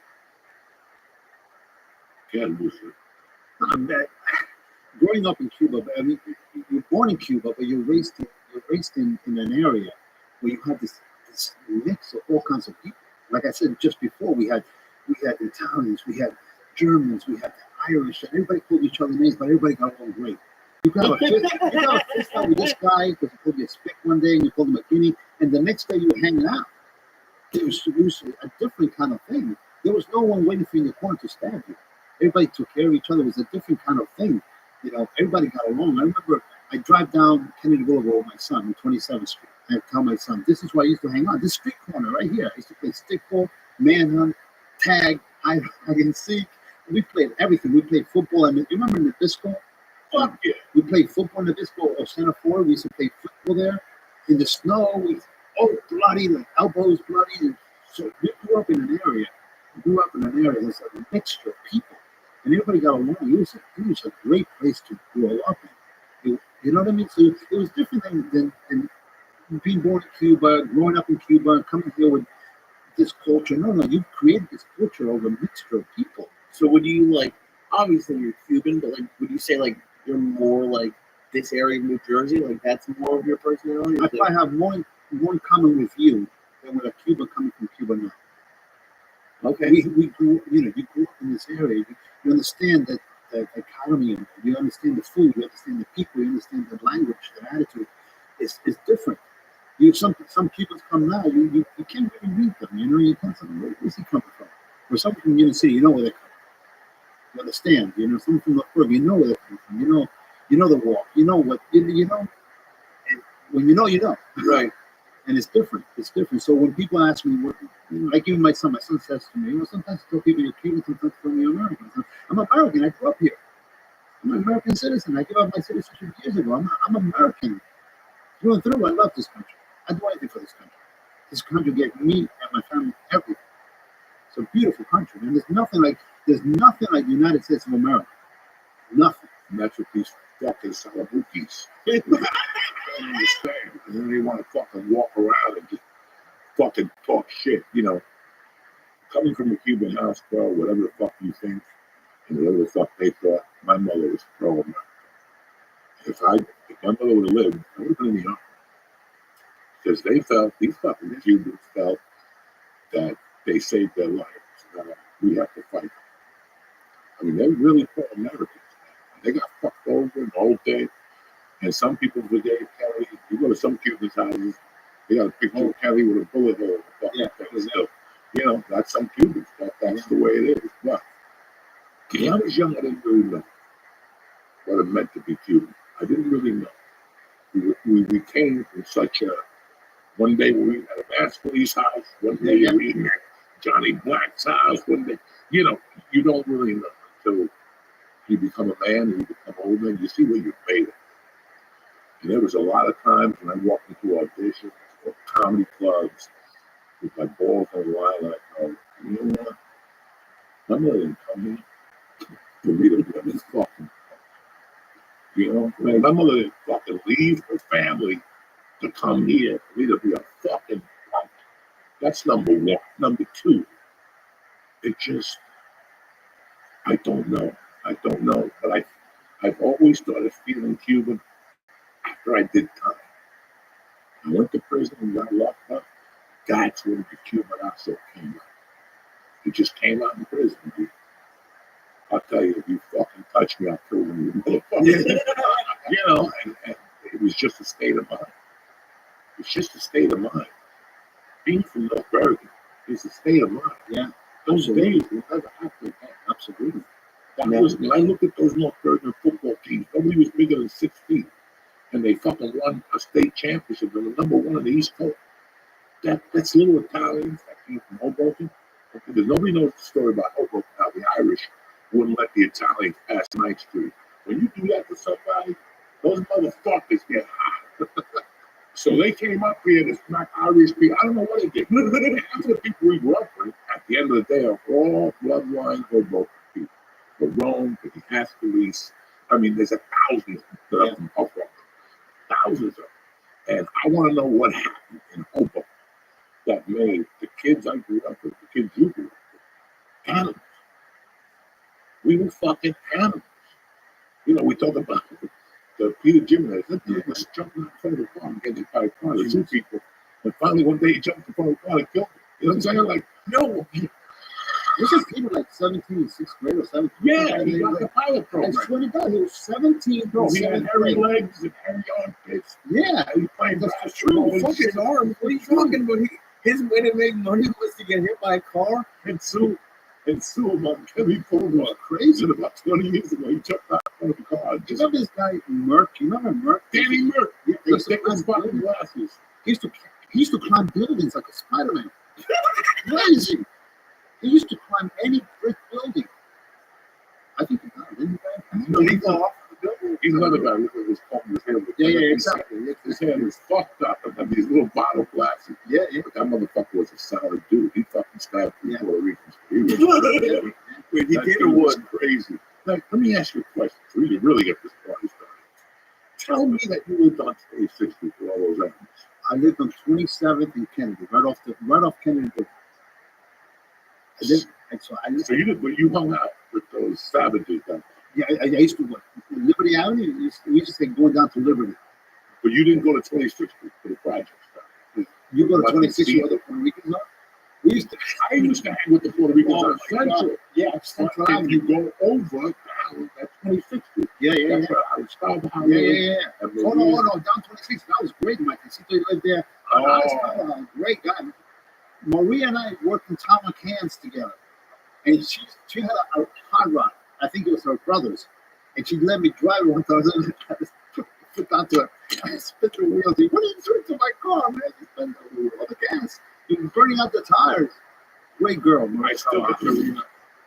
Growing up in Cuba, I mean, you're born in Cuba, but you're raised in an area where you have this mix of all kinds of people. Like I said just before, we had Italians, we had Germans, we had the Irish, and everybody called each other names, but everybody got along great. You got a fist fight with this guy because he called you a spick one day, and you called him a guinea, and the next day you were hanging out. It was a different kind of thing. There was no one waiting for you in the corner to stab you. Everybody took care of each other. It was a different kind of thing. You know, everybody got along. I remember I drive down Kennedy Boulevard with my son on 27th Street. I tell my son, this is where I used to hang out. This street corner right here. I used to play stickball, manhunt, tag, hide and seek. We played everything. We played football. I mean, you remember in the disco? Fuck yeah. We played football in the disco or Center Ford. We used to play football there. In the snow, bloody, the elbows bloody. And so we grew up in an area. There's a mixture of people. And everybody got along. It was a great place to grow up in. You know what I mean? So it was different than being born in Cuba, growing up in Cuba, and coming here with this culture. No, you created this culture of a mixture of people. So would you like, obviously you're Cuban, but like, would you say like you're more like this area of New Jersey? Like that's more of your personality? I probably have more in common with you than with a Cuban coming from Cuba now. Okay. We grew, you grew up in this area. You understand that the economy, you understand the food, you understand the people, you understand the language, the attitude. It's different. Some Cubans come now, you can't really read them. You can't say, where's he coming from? Or someone from Union City, you know where they're coming from. You understand? Someone from the Burg, you know where they're coming from. You know the walk. You know what, you know. And when you know. Right. And it's different. So when people ask me, like even my son says to me, sometimes I tell people you're Cuban, sometimes I tell me you're American. I'm American. I grew up here. I'm an American citizen. I gave up my citizenship years ago. I'm American. Through and through, I love this country. I'd do anything for this country. This country gave me and my family everything. It's a beautiful country, man. There's nothing like the United States of America. Nothing. And that's what these fucking salabukis don't understand. And then they want to fucking walk around and just fucking talk shit, you know. Coming from a Cuban house, bro, whatever the fuck you think, and whatever the fuck they thought, my mother was pro-America. If my mother would have lived, I would have been in the army. Because these fucking Cubans felt that they saved their lives. We have to fight. I mean, they really pro-Americans. They got fucked over the whole day. And some people forgave Kelly. You go to some Cubans' houses, they got a picture of Kelly with a bullet hole in the fucking face. So, you know, that's some Cubans. That's the way it is. But when I was young, I didn't really know what it meant to be Cuban. I didn't really know. We came from such a, one day we were at a mass police house, one day we were at Johnny Black's house, one day, you know, you don't really know until you become a man and you become older and you see what you're made of. And there was a lot of times when I walked into auditions or comedy clubs with my balls on the line, and I go, you know what? I'm not even coming for me to be on this fucking, you know, man, my mother didn't fucking leave her family to come here for me to be a fucking punk. That's number one. Number two, it just, I don't know, but I've always started feeling Cuban after I did time. I went to prison and got locked up. That's when the Cuban accent came out. It just came out in prison, dude. I'll tell you, if you fucking touch me, I'll kill you. You know, and it was just a state of mind. It's just a state of mind. Being from North Bergen is a state of mind. Yeah. Those days will never happen again. Absolutely. That was, when I look at those North Bergen football teams, nobody was bigger than 6 feet. And they fucking won a state championship. They were number one on the East Coast. That's little Italians that came from Hoboken. Because nobody knows the story about Hoboken, how the Irish wouldn't let the Italians pass 9th Street. When you do that to somebody, those motherfuckers get hot. So they came up here to smack Irish people. I don't know what they did. Half of the people we grew up with, at the end of the day, are all bloodline Hoboken people. The Rome, the Ascalese. I mean, there's 1,000 that are from Hoboken. Thousands of them. And I want to know what happened in Hoboken that made the kids I grew up with, the kids you grew up with, animals. We were fucking animals. You know, we talk about the Peter Jimenez. That dude was jumping in front of the car and getting hit by a car. There's 2 people. And finally, one day, he jumped in front of the car and killed him. You know what I'm saying? Like, no. This is people like 17 in 6th grade or 17. Yeah, he got the pilot program. I swear to God, he was 17, bro. He had hairy legs and hairy armpits. Yeah. He played That's true. Fuck his arms. What are you talking about? His way to make money was to get hit by a car and sue him on Kevin Coleman. Crazy. And about 20 years ago, he jumped out of the car. You remember this guy, Merck? You remember Merck? Danny Merck. Yeah, The thickest fucking glasses. He used to climb buildings like a Spider-Man. Crazy. He used to climb any brick building. I think he died, didn't he? No, he fell off the building. He's another guy with his hair. Yeah, exactly. His hair was fucked up and had these little bottle glasses. Yeah. But that motherfucker was a solid dude. He fucking stabbed 3 Puerto Ricans. He did it was crazy. Like, let me ask you a question so we can really get this party started. Tell me that you lived on 26th Street with all those animals. I lived on 27th and Kennedy, right off Kennedy. So you did, but you hung out with those savages then. Yeah, I used to work Liberty Avenue. We used to say going down to Liberty. But you didn't go to 26th Street for the project stuff. You go to 26th where the Puerto Ricans are? I used to hang with the Puerto Ricans on Central. Yeah, Central If Avenue. you go over down at 26th Street. Yeah. That's where I was starting to Yeah. Oh, no, down 26th. That was great, Mike. I see they lived there. Great guy. Maria and I worked in Tama cans together. And she had a hot rod. I think it was her brother's. And she let me drive it one time. I put down to her. I spit the wheels. What are you doing to my car, man? You spent all the gas. You're burning out the tires. Great girl, Maria. I still get to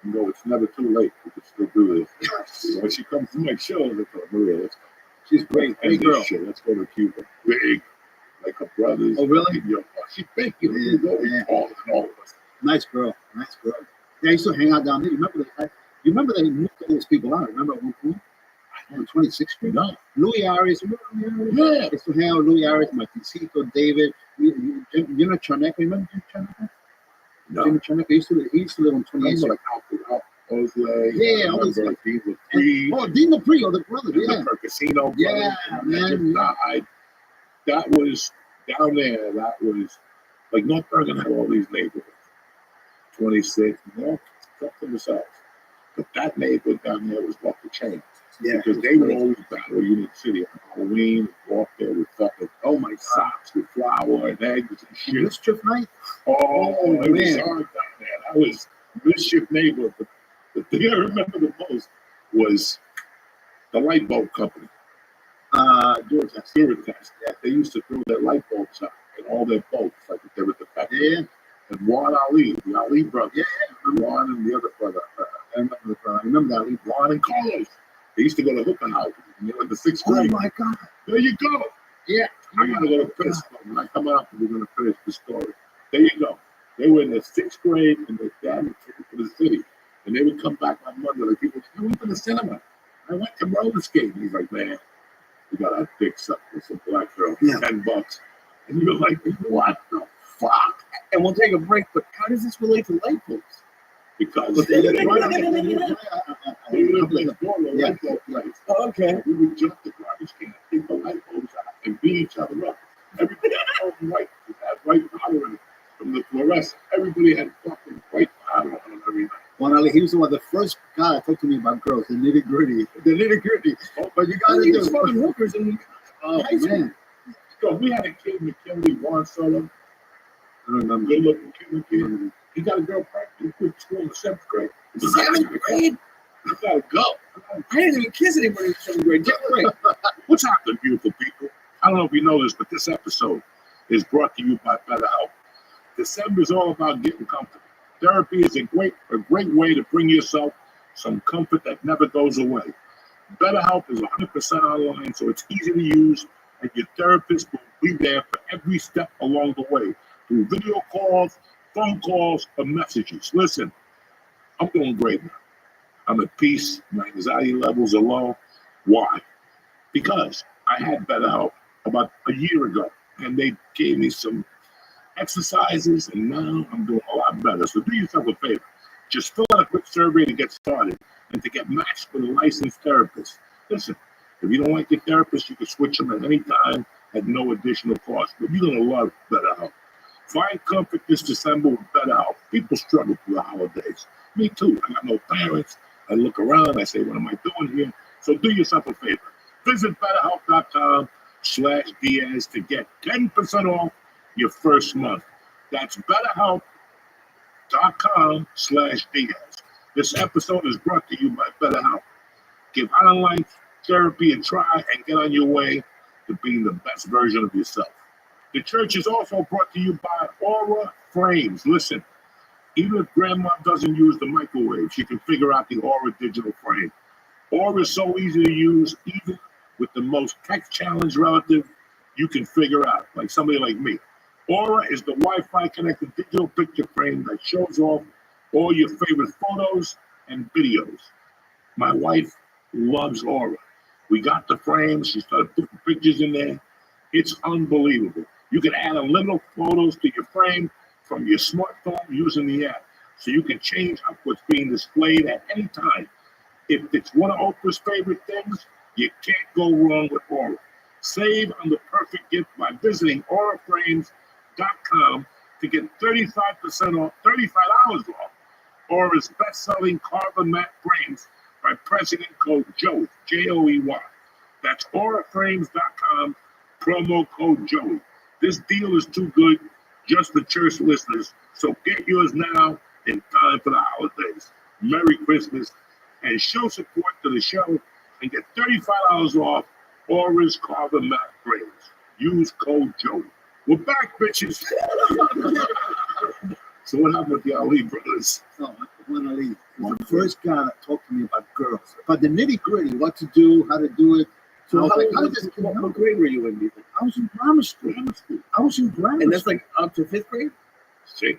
no, it's never too late. We can still do this. When she comes to my show, I go, Maria, let's go. She's great. Great girl. Shit. Let's go to Cuba. Big. like her brothers. Oh, really? She big, you know, she's always taller than all of us. Nice girl. Yeah, I used to hang out down there. You remember they moved all those people out? Remember at one point? On 26th Street? No. Louis Arias. Remember Louis Arias? Yeah. I used to hang out with Louis Arias, Martincito, David. You know Charneca? Remember Jim Charneca? No. Jimmy Charneca. He used to live on 28th Remember Street. like Osley. Yeah, all these Dean Laprie. Oh, Dean Laprie, the brother. Yeah. The Casino. Yeah, man. That was down there. That was like North Bergen had all these neighborhoods. 26, something besides. But that neighborhood down there was off the chain. Yeah. Because they would always battle Union City on Halloween, walk there with fucking socks with flour and eggs and shit. Mischief night? Oh, it was man. hard down there. That was mischief neighborhood. But the thing I remember the most was the light bulb company. Duritex. Yeah, they used to throw their light bulbs out in all their boats, like if they were defective. Yeah. And Juan Ali, the Ali brothers. Yeah. Juan and the other brother. I remember that. Juan and Carlos. They used to go to hookah houses. And they were in the 6th grade. Oh my God. There you go. Yeah. I gotta go to piss. When I come out, we're gonna finish the story. There you go. They were in the 6th grade, and their dad would take them to the city, and they would come back on Monday. Like people, I went to the cinema. I went to roller skating. He's like, man, we got our dicks up with some black girl, $10, and you're like, what the fuck? And we'll take a break. But how does this relate to light bulbs? Because they lived next door to the light bulb place. Oh, okay. We would jump the garbage can, take the light bulbs out, and beat each other up. Everybody had white. It had white powder in it from the fluorescent. Everybody had fucking white powder on them every night. Juan Ali, he was the first guy that talked to me about girls, the nitty gritty. Oh, but you gotta These do fucking hookers in Oh, high school. man. So we had a kid, McKinley, Juan Solo, I don't remember. good looking kid. He got a girl pregnant. He quit school in the 7th grade. 7th grade? You gotta go. I didn't even kiss anybody in 7th grade. Get right. What's happening, beautiful people? I don't know if you know this, but this episode is brought to you by BetterHelp. December is all about getting comfortable. Therapy is a great way to bring yourself some comfort that never goes away. BetterHelp is 100% online, so it's easy to use, and your therapist will be there for every step along the way through video calls, phone calls, or messages. Listen, I'm doing great now. I'm at peace. My anxiety levels are low. Why? Because I had BetterHelp about a year ago, and they gave me some exercises, and now I'm doing a lot better. So do yourself a favor. Just fill out a quick survey to get started and to get matched with a licensed therapist. Listen, if you don't like your therapist, you can switch them at any time at no additional cost. But you're going to love BetterHelp. Find comfort this December with BetterHelp. People struggle through the holidays. Me too. I got no parents. I look around. I say, what am I doing here? So do yourself a favor. Visit BetterHelp.com/Diaz to get 10% off your first month. That's BetterHelp.com/Diaz. This episode is brought to you by BetterHelp. Give online therapy a try and get on your way to being the best version of yourself. The church is also brought to you by Aura Frames. Listen, even if grandma doesn't use the microwave, she can figure out the Aura digital frame. Aura is so easy to use, even with the most tech-challenged relative you can figure out, like somebody like me. Aura is the Wi-Fi connected digital picture frame that shows off all your favorite photos and videos. My wife loves Aura. We got the frame. She started putting pictures in there. It's unbelievable. You can add unlimited photos to your frame from your smartphone using the app, so you can change up what's being displayed at any time. If it's one of Oprah's favorite things, you can't go wrong with Aura. Save on the perfect gift by visiting auraframes.com to get 35% off, $35 off Aura's best-selling carbon matte frames by pressing in code Joey, Joey. That's auraframes.com, promo code Joey. This deal is too good just for church listeners, so get yours now in time for the holidays. Merry Christmas, and show support to the show and get $35 off Aura's carbon matte frames. Use code Joey. We're back, bitches. So what happened with the Ali brothers? Oh, Juan Ali. He was the first guy that talked to me about girls, about the nitty gritty, what to do, how to do it. So I was like, how how was does this kid what know? grade were you in? Do you think? I was in grammar school. I was in grammar And that's school. like up to 5th grade. 6th.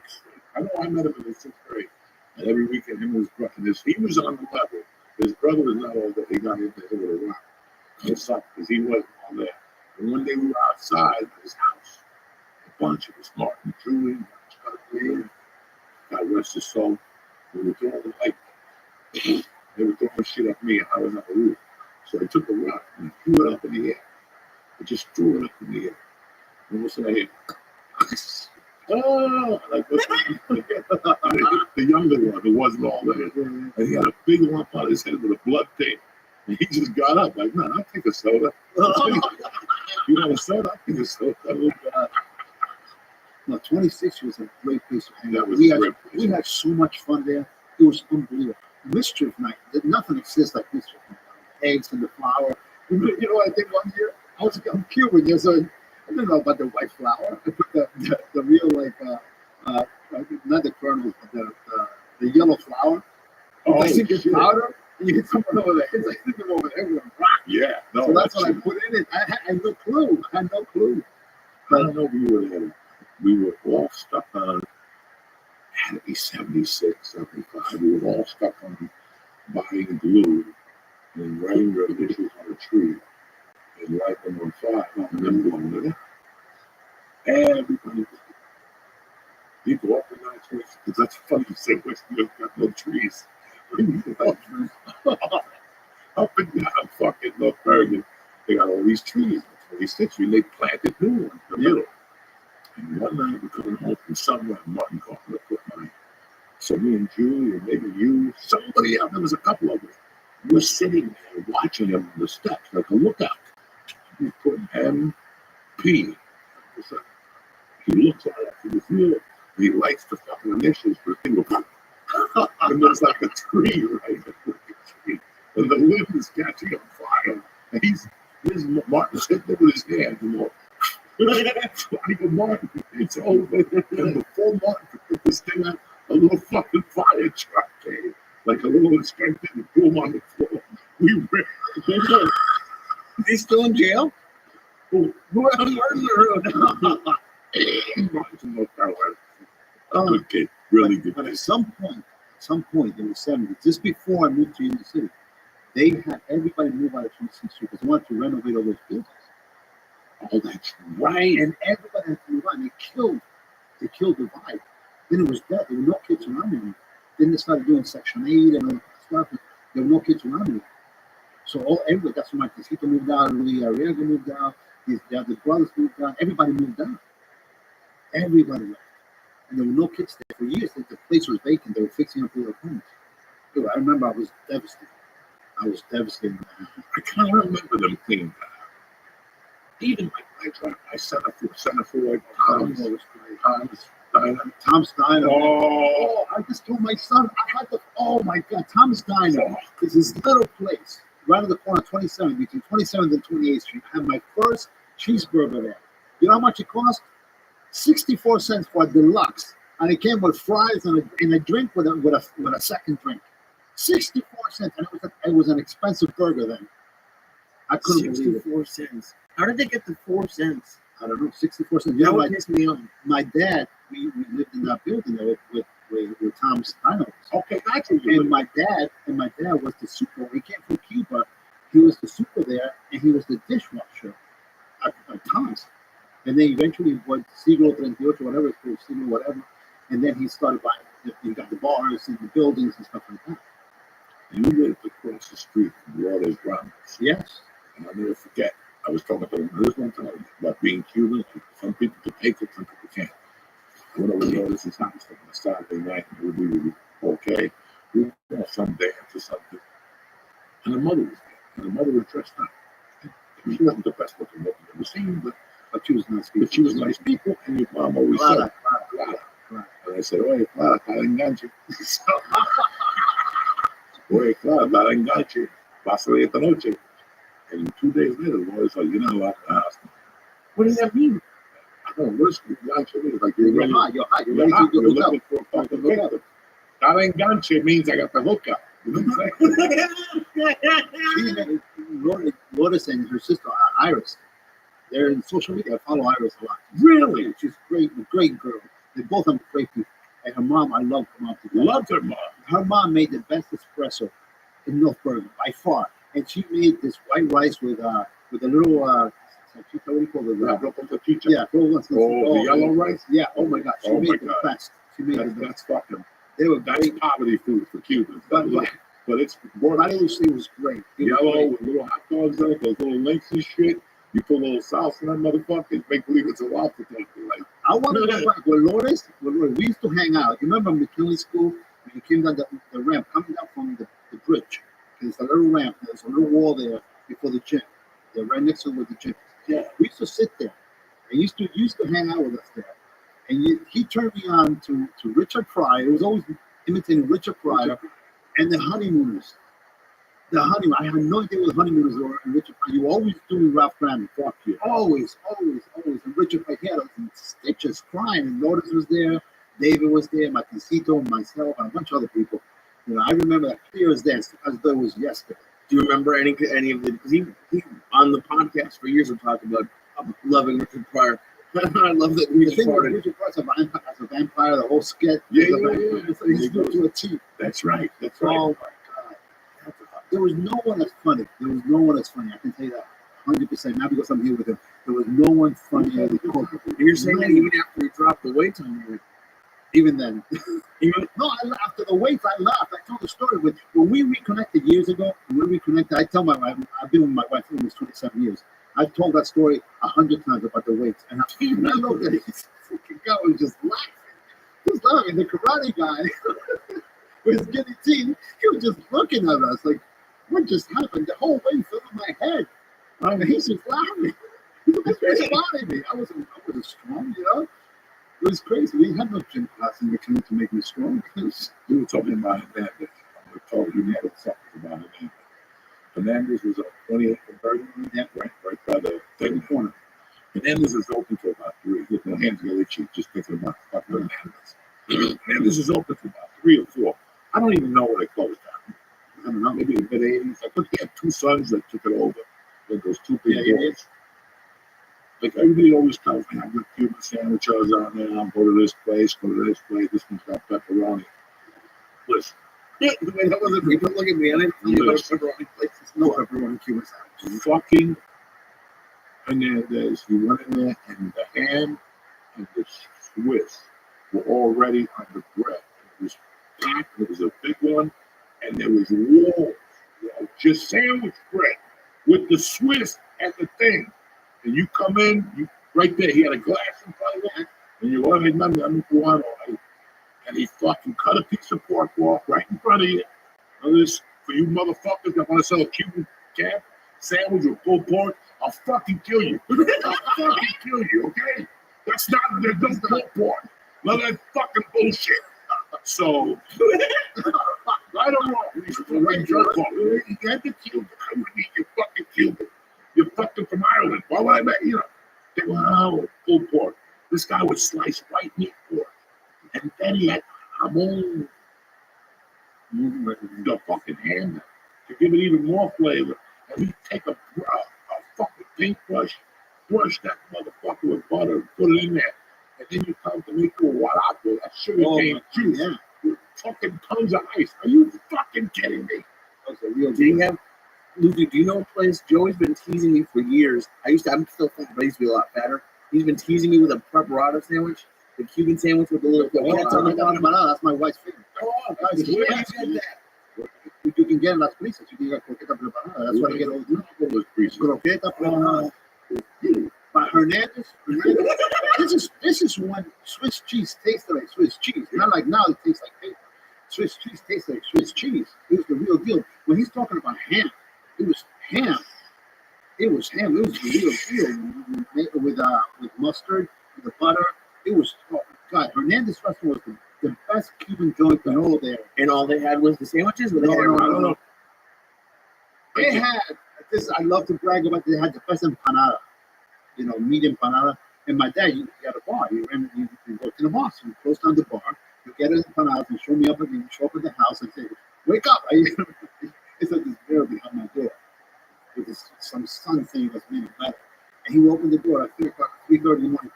I know I met him in the 6th grade. And every weekend, him and his brother, he was on the level. His brother was not all that. He got into it with a rock. It sucked because he wasn't all there. And one day we were outside his house. A bunch of us, Martin, Julie, God rest his soul. We were throwing like, they were throwing shit at me and I was on the roof. So I took a rock and threw it up in the air. I just threw it up in the air. And what's I hear? Oh, like the younger one who wasn't all there. And he had a big lump on his head with a blood stain. And he just got up like, man, I'll take a soda. You want a soda? I'll take a soda. No, 26 was a great place to hang That out. was We a had, great place. we had so much fun there. It was unbelievable. Mischief night. Nothing exists like mischief night. Eggs and the flour. You know what I think one year? I'm Cuban. There's a, I don't know about the white flour. I put the real, like, not the kernels, but the yellow flour. Oh, I think it's shit. powder. And you hit someone over the head. I think them over there with a rock. Yeah, no, So that's what I shit. put in it. I had no clue. I had no clue. I don't know if you were there. We were all stuck on, had to be 76, 75. We were all stuck on buying glue and writing your initials on a tree and light them on fire and then blowing it up. Everybody, you go up the night, because that's funny you say Westfield got no trees. Up and down fucking North Bergen, they got all these trees. 26, and they planted new ones in the middle. And one night we're coming home from somewhere, Martin called me to put mine. So me and Julie, or maybe you, somebody else, there was a couple of us. We're sitting there watching him on the steps like a lookout. We put MP. He looks at us, he was here. He lights the fucking initials for the thing. And there's like a tree right at the tree. And the limb is catching on fire. And here's Martin's hitting it with his hand, you know. Martin, it's over. And before Martin could put this thing out, a little fucking fire truck came. Like a little inspector and threw him on the floor. We ran. He's still in jail? Who else murdered her? Martin's in North Carolina. Good kid. Really good But kid. at some point in the 70s, just before I moved to New York City, they had everybody move out of 26th Street because they wanted to renovate all those buildings. Oh, that's right. And everybody had to move out. And they killed the vibe. Then it was dead. There were no kids around anymore. Then they started doing Section 8 and all that stuff. There were no kids around anymore. So everybody, that's when my Casito moved out, Louis Arriaga moved out, the other brothers moved out, everybody moved out. Everybody left. And there were no kids there for years. The place was vacant. They were fixing up all their homes. Dude, I remember I was devastated. I can't remember them cleaning that out. Even like I sent for Tom's Diner. Oh, I just told my son, oh my God, Tom's Diner is this little place right on the corner of 27th, between 27th and 28th Street. I had my first cheeseburger there. You know how much it cost? 64 cents for a deluxe. And it came with fries and a drink with a second drink. 64 cents. And it was an expensive burger then. I couldn't believe it. 64 cents. How did they get the 4 cents? I don't know, 64 cents. That would piss me off. My dad, we lived in that building there with Tom's Diner. okay, that's what And my dad was the super. He came from Cuba. He was the super there, and he was the dishwasher at Tom's. And then eventually went Siglo 38, whatever it's called, Siglo whatever. And then he started buying. He got the bars and the buildings and stuff like that. You lived across the street from where there's grounds. Yes. And I'll never forget. I was talking to him this one time about being Cuban. Some people can take it, some people can't. I went over to Notice's house on a Saturday night, and we were okay. We were on some dance or something. And the mother was there. And the mother was dressed up. And she wasn't the best looking woman I've ever seen, but she was nice people. But she was nice people, and your mom always said, Clara. And I said, oye, Clara, para enganche. Oye, Clara, para enganche. Pásale esta noche. And 2 days later, the lawyer said, you're not allowed to ask me. What does that mean? I don't know, what's enganche means? Like you're ready. You're hot. You're You're ready hot. to You're go looking for a fucking victim. Para enganche means I got the hookup. You know what I'm saying? Lourdes and her sister Iris. They're in social media. I follow Iris a lot. Really? She's great, a great girl. They both are great people. And her mom, I love her mom. Loved her mom. Her mom made the best espresso in North Bergen by far, and she made this white rice with a little salchicha, what do you call it? Yeah, the yellow rice. Yeah. Oh my God, she made the best. She made the best. That's fucking. They were That's great. poverty food for Cubans. But it's I always say it was great. It was yellow great. with little hot dogs on it, those little links and shit. You put a little sauce in that motherfucker, make believe it's a lobster taco. Like, I want to go back with Lourdes. We used to hang out. You remember McKinley School? When you came down the ramp, coming down from the bridge. There's a little ramp. There's a little wall there before the gym. They're right next to where the gym. yeah. We used to sit there. And used to hang out with us there. And he turned me on to Richard Pryor. It was always imitating Richard Pryor and the Honeymooners. I had no idea what the Honeymooners were. And Richard Pryor, you were always doing Ralph Graham. Fuck you. Always. And Richard Pryor, he had stitches crying. And Lourdes was there. David was there. Martincito, myself, and a bunch of other people. You know, I remember that clear as day, as though it was yesterday. Do you remember any of the? Because he on the podcast for years would talk about loving Richard Pryor. I love that we The thing with started. Richard Pryor as a vampire, the whole sketch. Yeah. He's good to a T. That's right. Oh my God. There was no one that's funny. I can tell you that 100%. Not because I'm here with him. There was no one funny as the Cobra. And you're saying that even after he dropped the weight on you. Even then. After the weights, I laughed. I told the story when we reconnected years ago. I tell my wife, I've been with my wife for almost 27 years. I've told that story 100 times about the weights. And I looked at this fucking guy was just laughing. The karate guy with his skinny teeth, he was just looking at us like, what just happened? The whole weight filled in my head. And he's just laughing. He was responding me. I wasn't strong, you know? It was crazy. We had no gym class in McLean to make me strong. We were talking about Hernandez. I'm going to you never talked about Hernandez. Hernandez was on 28th and Bergen, right by the second corner. Hernandez is open for about 3. With my hands really cheap, just thinking about fucking Hernandez. Hernandez is open for about 3 or 4. I don't even know where they closed down. I don't know, maybe the mid-80s. I think he had 2 sons that took it over. Like those 2 big boys. Like everybody always tells me, I get Cuban sandwiches on there. I'll go to this place, This one's got pepperoni. Listen. That wasn't me. Don't look at me. I didn't tell you about pepperoni places. No pepperoni Cuban sandwich. Fucking Hernandez. He went in there and the ham and the Swiss were already on the bread. It was packed. It was a big one. And there was walls. Just sandwich bread with the Swiss and the thing. And you come in, right there, he had a glass in front of him, and you go, hey, I'm Cubano, and he fucking cut a piece of pork off right in front of you. Now this, for you motherfuckers that want to sell a Cuban camp sandwich with pulled pork, I'll fucking kill you. I'll fucking kill you, okay? There's no pulled pork. None of that fucking bullshit. So, right or wrong, he's right drunk off. You had the Cuban, I would eat your fucking Cuban. You're fucking from Ireland. Why would I bet? You know, they went, oh, pulled pork. This guy would slice white meat pork. And then he had jamon, the fucking ham to give it even more flavor. And he'd take a fucking paintbrush, brush that motherfucker with butter, put it in there. And then you come to me to a guarapo, that sugar cane juice, with fucking tons of ice. Are you fucking kidding me? That's a real deal. Luffy, do you know a place? Joey's been teasing me for years. I'm still thin, but I used to be a lot fatter. He's been teasing me with a preparado sandwich, the Cuban sandwich with the little croquettes on the bottom. That's my wife's favorite. Oh, guys, where did you get that? You can get in Las Prisas. You can get croqueta preparada. That's what I get all the time. Croqueta preparada. But Hernandez, this is when Swiss cheese tasted like Swiss cheese. Not like now it tastes like paper. Swiss cheese tastes like Swiss cheese. It was the real deal. When he's talking about ham, it was ham. It was ham. It was the real deal with mustard, with the butter. It was, oh God, Hernandez restaurant was the best Cuban joint in all there. And all they had was the sandwiches? No, I don't know. They had this. I love to brag about. They had the best empanada. You know, meat empanada. And my dad, you got a bar. You go to the bar. So you close down the bar. You get an empanada and show me up at the house and say, "Wake up!" It's like this bear behind my door. It because some sun thing was made it better. And he would open the door at 3 o'clock, 3:30 in the morning.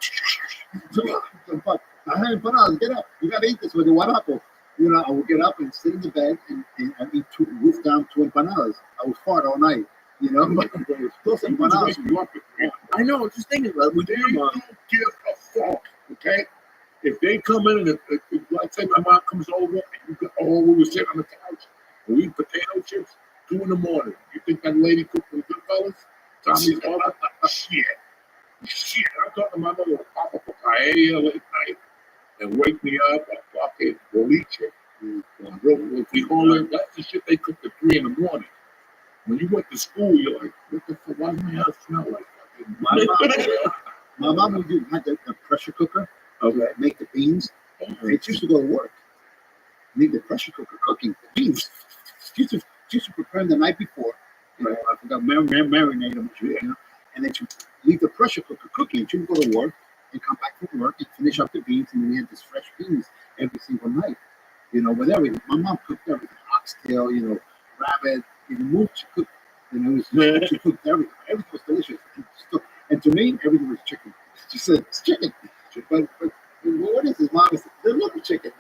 Jump up. I had empanadas. Get up. You got to eat this with the guarapo. You know, I would get up and sit in the bed and I'd eat roof down 2 empanadas. I would fart all night. You know, those empanadas. I know. I was just thinking about it. They don't give a fuck, okay? If they come in and let's say my mom comes over and you go, we were sitting on the couch and we eat potato chips, 2 in the morning. You think that lady cooked for the good fellas? Tommy's all that shit. I'm talking to my mother would pop up a paella late night and wake me up at fucking boliche. That's the shit they cooked at 3 in the morning. When you went to school, you're like, what the fuck? Why does my house smell like fucking? My mom would had the pressure cooker. Okay, make the beans. It used to go to work. Leave the pressure cooker cooking the beans. She used to prepare them the night before. You know, I forgot marinate them, you know, and then she leave the pressure cooker cooking. She would go to work and come back from work and finish up the beans, and we had this fresh beans every single night. You know, with everything. My mom cooked everything: oxtail, you know, rabbit, even moose. She cooked. You know, she cooked everything. Everything was delicious. And to me, everything was chicken. She said, "It's chicken." But what is this, Mom? It's a little chicken.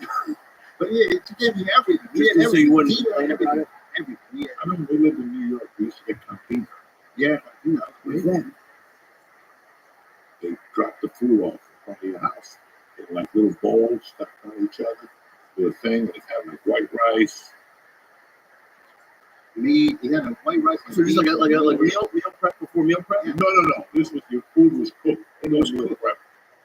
But yeah, she gave me everything. Just so you wouldn't complain about it. Everything. Yeah. I remember we lived in New York. We used to get cantina. Yeah, you know. What is that? They dropped the food off in front of your house in like little bowls stuck on each other with a thing. It had like white rice. Meat. You had a white rice. So just like meal prep before meal prep? Yeah. No. This was your food was cooked. It was meal prep.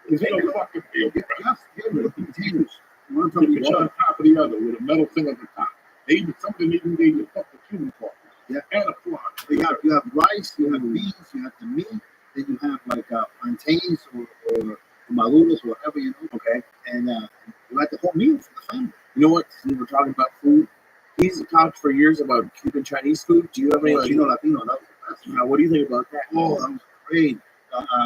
There's no fucking meal prep. You have containers. One on top of the other with a metal thing on the top. They even something even gave you fucking cumin coffee. Yeah. And a fly. You have rice, you have beans, you have the meat, then you have like plantains or maduros or whatever, you know. Okay. And you have the whole meal for the family. You know what? We were talking about food. He's talked for years about Cuban Chinese food. Do you have any Latino? That was the best. Now, what do you think about that? Oh, that was great.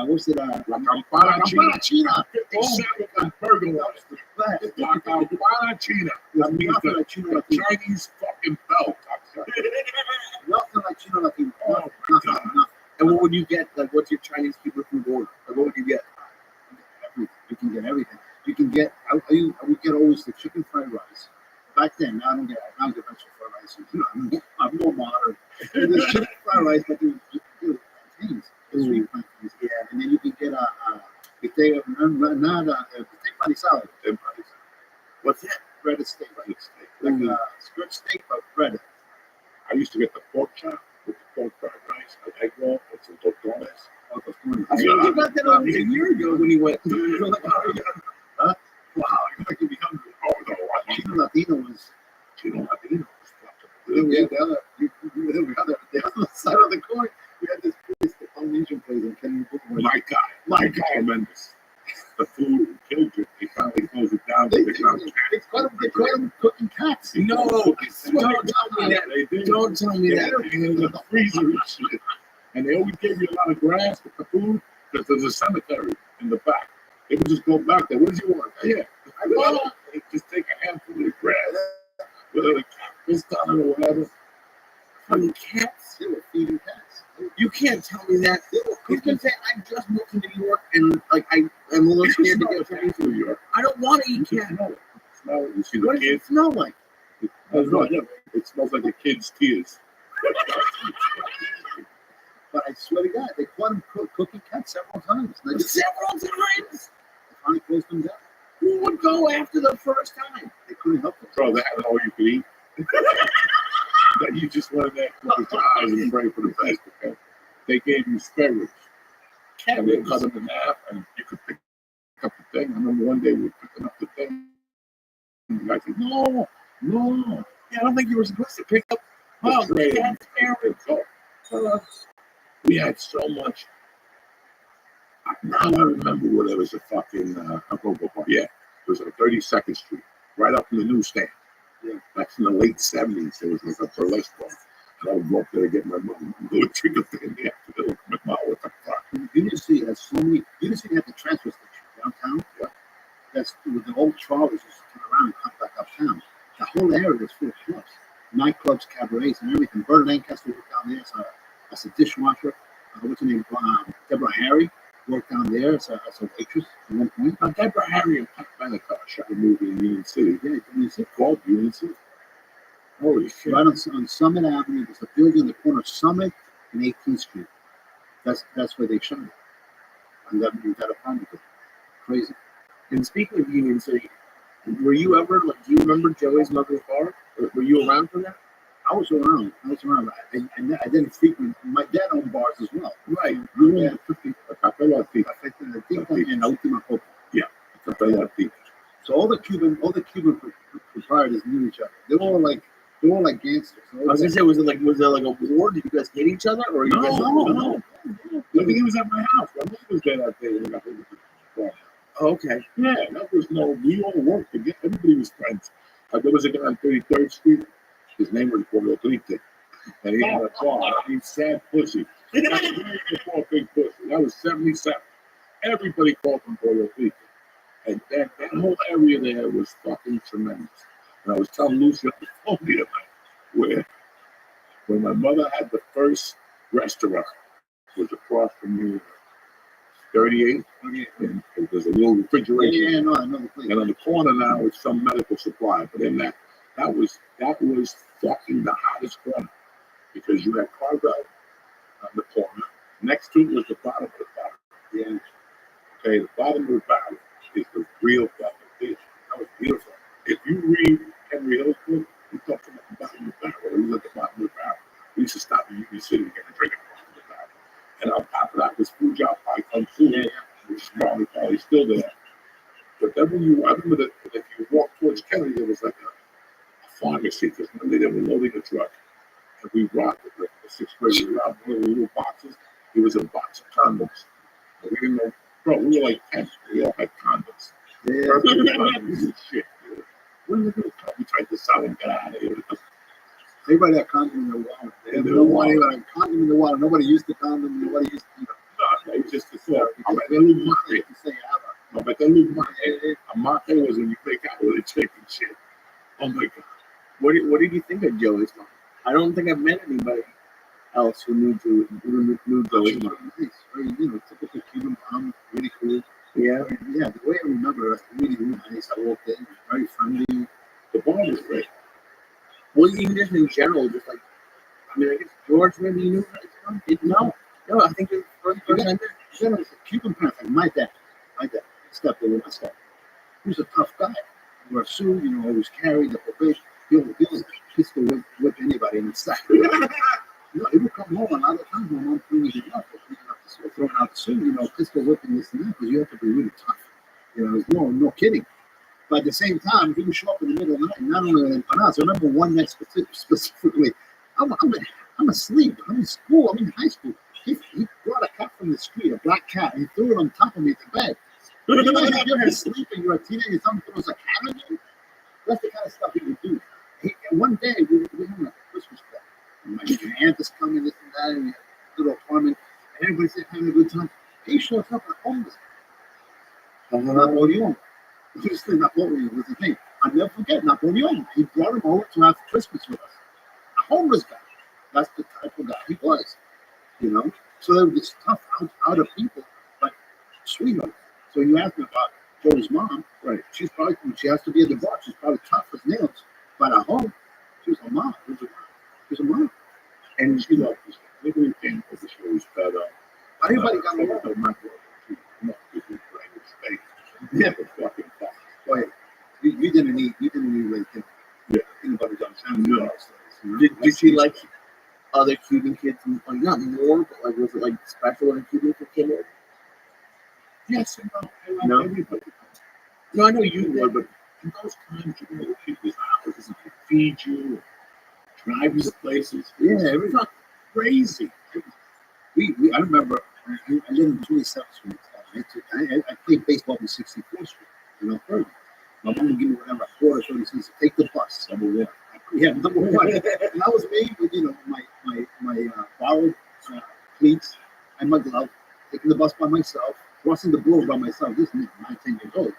What's it? La Campana China. 57 burger was the best. La Campana China. That means the Chinese fucking belt. Nothing like Chino Latino. Nothing. And what would you get? Like, what's your Chinese Cuban food order? Like, what would you get? Everything. You can get everything. You can get. I would get always the chicken fried rice. Back then, now I don't get vegetable fried rice. You know, I'm more modern. There's chicken fried rice, but there's plantains. Sweet plantains. Yeah, and then you can get steak panisado. What's that? Breaded steak. Like a skirt steak, but breaded. I used to get the pork chop with the pork fried rice, an egg roll, with some tostones. I think you got that a year ago when you went. Huh? Wow, you're making me hungry. Oh no, Chino Latino was fucking. then we had the other side of the coin. We had this place, the Polynesian place in Kennedy. My guy, tremendous. The food killed you. They finally closed it down. They caught him cooking cats. No, don't tell me that. Don't tell me that. In the freezer and shit. And they always gave you a lot of grass with the food because there's a cemetery in the back. They would just go back there. What does he want? Yeah, I want it. They just take a handful of the grass, whether the cat is done or whatever. Funny cats. They were feeding cats. You can't tell me that. You can say I just moved to New York and like I'm a little scared to get Chinese to New York. I don't want to eat cat. Smell it. You see the What does kids. it smell like? It smells like a kid's tears. But I swear to God, they caught him cooking cats several times. Like, Several times. They finally closed them down. Who would go after the first time? They couldn't help it. Bro, they had all you could eat. That you just went in there, close your eyes and pray for the best, okay? They gave you spare ribs. And they cut them in half, and you could pick up the thing. I remember one day we were picking up the thing. And the guy said, no. Yeah, I don't think you were supposed to pick up. Oh, cat's spare ribs. We had so much. Now I remember where there was a fucking yeah, it was on 32nd Street, right up from the newsstand. Yeah, back in the late 70s, there was like a burlesque bar. And I would go up there to get my mom and go and drink a thing in the afternoon. My mom, what the fuck? Unity has so many. Unity had the transfer station downtown. Yeah, that's with the old trolleys used to turn around and come back uptown. The whole area was full of clubs, nightclubs, cabarets, and everything. Burt Lancaster was down there. So as a dishwasher. What's her name? Deborah Harry worked down there as a waitress at one point. Deborah Harry and Pat Benatar shot a movie in Union City. Yeah, Union City. Called Union City. Holy shit. Right on Summit Avenue. There's a building on the corner of Summit and 18th Street. That's where they shot it. And that you got to find it. Crazy. And speaking of Union City, were you ever like? Do you remember Joey's mother's bar? Were you around for that? I was around. I didn't frequent. My dad owned bars as well. Right. You were 50. Capella Tica. And La Última Copa. Yeah. Capella Tica. So all the Cuban proprietors knew each other. They were like gangsters. I was gonna say, was there like a war? Did you guys hate each other, or you guys? No. I think he was at my house. My mom was there that day when I got home. Oh, okay. Yeah, that was we all worked together. Everybody was friends. There was a guy on 33rd Street. His name was Pollo Triste. And he had a bar. He's sad pussy. That's before big pussy. That was 77. Everybody called him Pollo Triste. And that whole area there was fucking tremendous. And I was telling Lucy on the phone the other night when my mother had the first restaurant, it was across from me, 38, and there's a little refrigeration. Yeah, no, I know the place. And on the corner now is some medical supply. But in that was fucking the hottest corner because you had Carvel on the corner. Next to it was the bottom of the barrel. Yeah. Okay, the bottom of the barrel is the real fucking fish. That was beautiful. If you read Henry Hill's book, he talks about the bottom of the barrel. He was at the bottom of the barrel. We used to stop in Union City and get a drink at the bottom of the barrel. And on top of that was food job by Kung Fu, which is probably still there. But then I remember that if you walk towards Kennedy, there was like a pharmacy, because one day they were loading a truck, and we rocked it, like the sixth grade, we robbed one of the little boxes. It was a box of condoms. And we didn't know, bro, we were like 10, we all had condoms. Yeah. Shit, dude. When we tried to sell them, get out of here. Everybody had condom in their wallet. They had no money, but a condom in the wallet. Nobody used the condom. Nobody used No, it was just a thought. I'm like, they look mate. I'm like, they look mate. A mate was when you make out with a chick and shit. Oh my God. What did you think of Joey's mom? I don't think I've met anybody else who knew Joey's mom. Nice, very, typical Cuban mom, really cool. Yeah. Yeah, the way I remember her, really, really nice. I walked in, very friendly. The bar was great. Well, even just in general, just like, I mean, I guess George maybe you knew her. No, I think it was the first time I met. Cuban parents, like my dad, stepbrother, my step. He was a tough guy. He wore a suit, always carried the probation. He'll pistol whip anybody in the sack. He would come home a lot of times. My mom cleaning him up, throwing out the suit, pistol whipping this and that, because you have to be really tough. There's no kidding. But at the same time, he would show up in the middle of the night. Not only on us. I remember one night specifically. I'm asleep. I'm in school. I'm in high school. He brought a cat from the street, a black cat. And he threw it on top of me to bed. You're sleeping. You're a teenager. Someone throws a cat on you. That's the kind of stuff he would do. One day we were having a Christmas party. My aunt is coming, this and that, and we had a little apartment, and everybody's having a good time. He shows up a homeless guy. Napoleon. Napoleon was the thing. I'll never forget Napoleon. He brought him over to have Christmas with us. A homeless guy. That's the type of guy he was. So there was this tough out of people, but sweetheart. So you asked me about Joey's mom, right? She has to be at the bar. She's probably tough as nails. But at home, she was a mom. She was a mom. And she loved us. Nobody came for the show was better. Everybody got along. Yeah, fucking fuck. Oh, yeah. You didn't need like anybody's understanding. Did she like other Cuban kids? Like not more, but like was it like special when a Cuban kid came over? Yes, I love everybody. No, I know you would, but in those times, people's houses and feed you, drive you to places. Yeah, it was not crazy. I remember I lived in 27th Street. I played baseball in 64th Street. First. My mom would give me whatever quarter, so he says, take the bus, number one. Yeah, number one. And I was made with, my borrowed cleats and my glove, taking the bus by myself, crossing the board by myself. This is 9, 10 years old.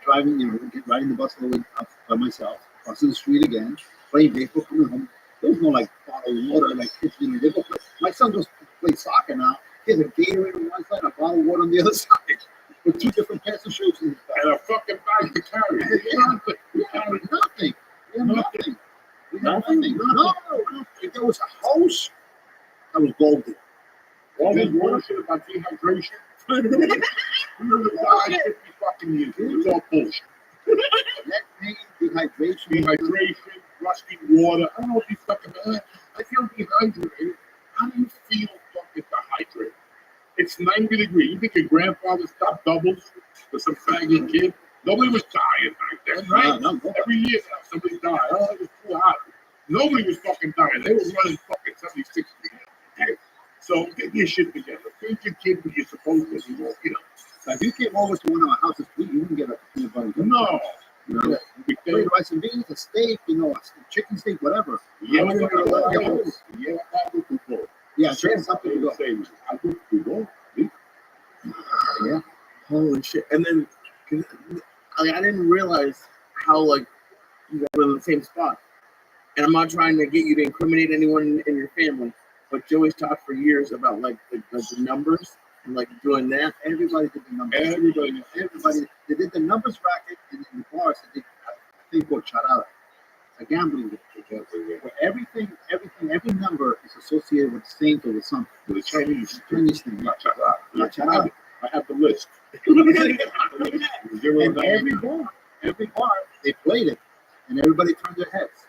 Driving, riding the bus all the way up by myself, crossing the street again, playing baseball, coming home. There was no bottled water, kids, they go play. My son goes play soccer now. He has a Gatorade on one side, a bottle of water on the other side, with two different pairs of shoes in his bag. And a fucking bag to carry. We carried nothing. We had nothing. We had nothing. No. If there was a hose, that was golden. All this bullshit about dehydration. We were the guys 50 fucking years. It's all bullshit. Neck pain, Dehydration, rusty water. I don't know what these fucking I feel dehydrated. How do you feel fucking dehydrated? It's 90 degrees. You think your grandfather stopped doubles for some faggot kid? Nobody was dying back then, right? No. Every year somebody died. Oh, it was too hot. Nobody was fucking dying. They were running fucking 76 degrees. Okay? So get your shit together. Feed your kid when you're supposed to. You know. Now, if you came over to one of our houses, you wouldn't get a peanut butter. No. You know, we played rice and beans, a steak, you know, a chicken steak, whatever. Yeah, I wouldn't get a those. Yeah, sure, something to go. I go to go. Yeah. Holy shit! And then, 'cause, like, I didn't realize how like you guys were in the same spot. And I'm not trying to get you to incriminate anyone in your family, but Joey's talked for years about like the numbers and like doing that. Everybody did the numbers. Everybody. They did the numbers racket in the bars. They did a thing called charada, a gambling game. Where every number is associated with saint or with something. The Chinese thing. La charada. I have the list. And every bar, they played it, and everybody turned their heads.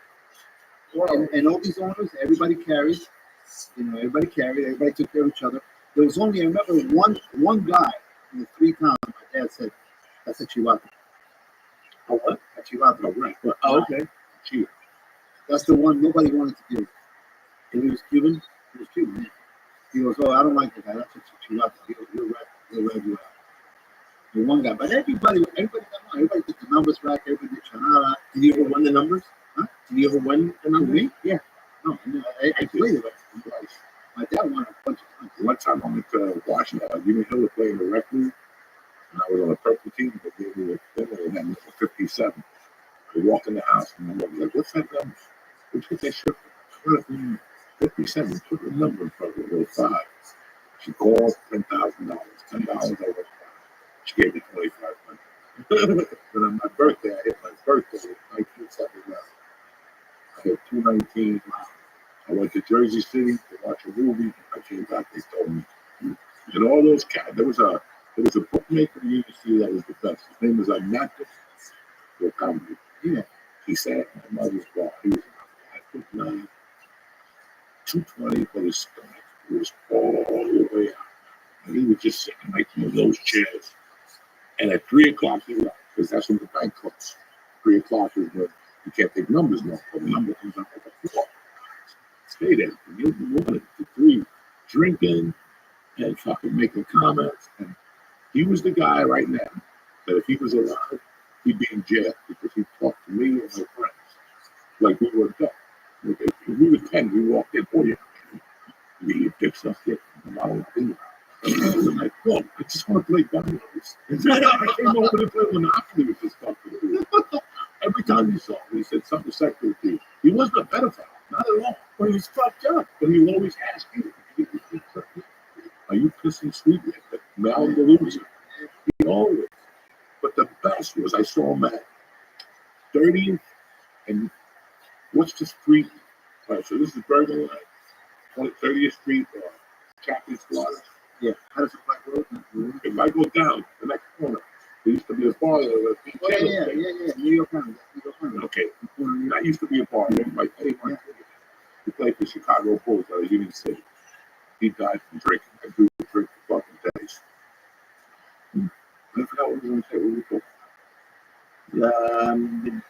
And all these owners, everybody carried. You know, everybody took care of each other. There was only, I remember, one guy in the 3 towns. My dad said, "That's a chivata." A what? A chivata, right? Oh, okay. Chiva. That's the one nobody wanted to do. And he was Cuban. He was Cuban. Yeah. He goes, "Oh, I don't like the guy. That's a chivata. He'll rev you out." The one guy, but everybody got on. Everybody did the numbers rack. Everybody did chanada. Did you ever win the numbers? Huh? Did you ever win the numbers? Me? Yeah. No, I played it twice. My dad won a bunch of times. One time I went to Washington. Jimmy Hill was playing the rec league, and I was on a purple team. They gave me a thing, and then 57. I walk in the house, and my mother was like, "What's that number? What's that shit for?" 57. Put the number in front of it. It was 5. She called $10,000. $10 over 5. She gave me $2,500. Then on my birthday, I hit my birthday in 1979. I hit 219. I went to Jersey City to watch a movie. I came back. They told me, and all those cats. There was a bookmaker in Union City that was the best. His name was Matt. Yeah. He said my mother's bar. He was about 5'9", 220 for his stomach. It was all the way out, and he was just sitting like in those chairs. And at 3 o'clock he left because that's when the bank closed. 3 o'clock is when you can't take numbers now. The number comes out at the 4. Stay there from 8 in the morning to 3, drinking and fucking making comments. And he was the guy right now that if he was alive, he'd be in jail because he talked to me and my friends like we were adults. If we were 10, we walked in, "Oh yeah, you pick stuff here." I'm like, "Well, I just want to play dominoes." I came over to play Monopoly with this fucking. Every time he saw me, he said something sexual to you. He wasn't a pedophile, not at all. But he was fucked up. But he would always ask you, "Are you pissing sweet yet?" But Mal the loser. He always. But the best was I saw him at 30th and what's the street? All right, so this is Bergen Line, 30th Street, Chaplain's Quarters. Yeah. How does it Black Road? If I go down the next corner, there used to be a bar there. Yeah. New York County. Okay. That used to be a bar. He played for Chicago Bulls out of Union City. He died from drinking. I do drink for fucking days. I forgot what we were going to say. What were we talking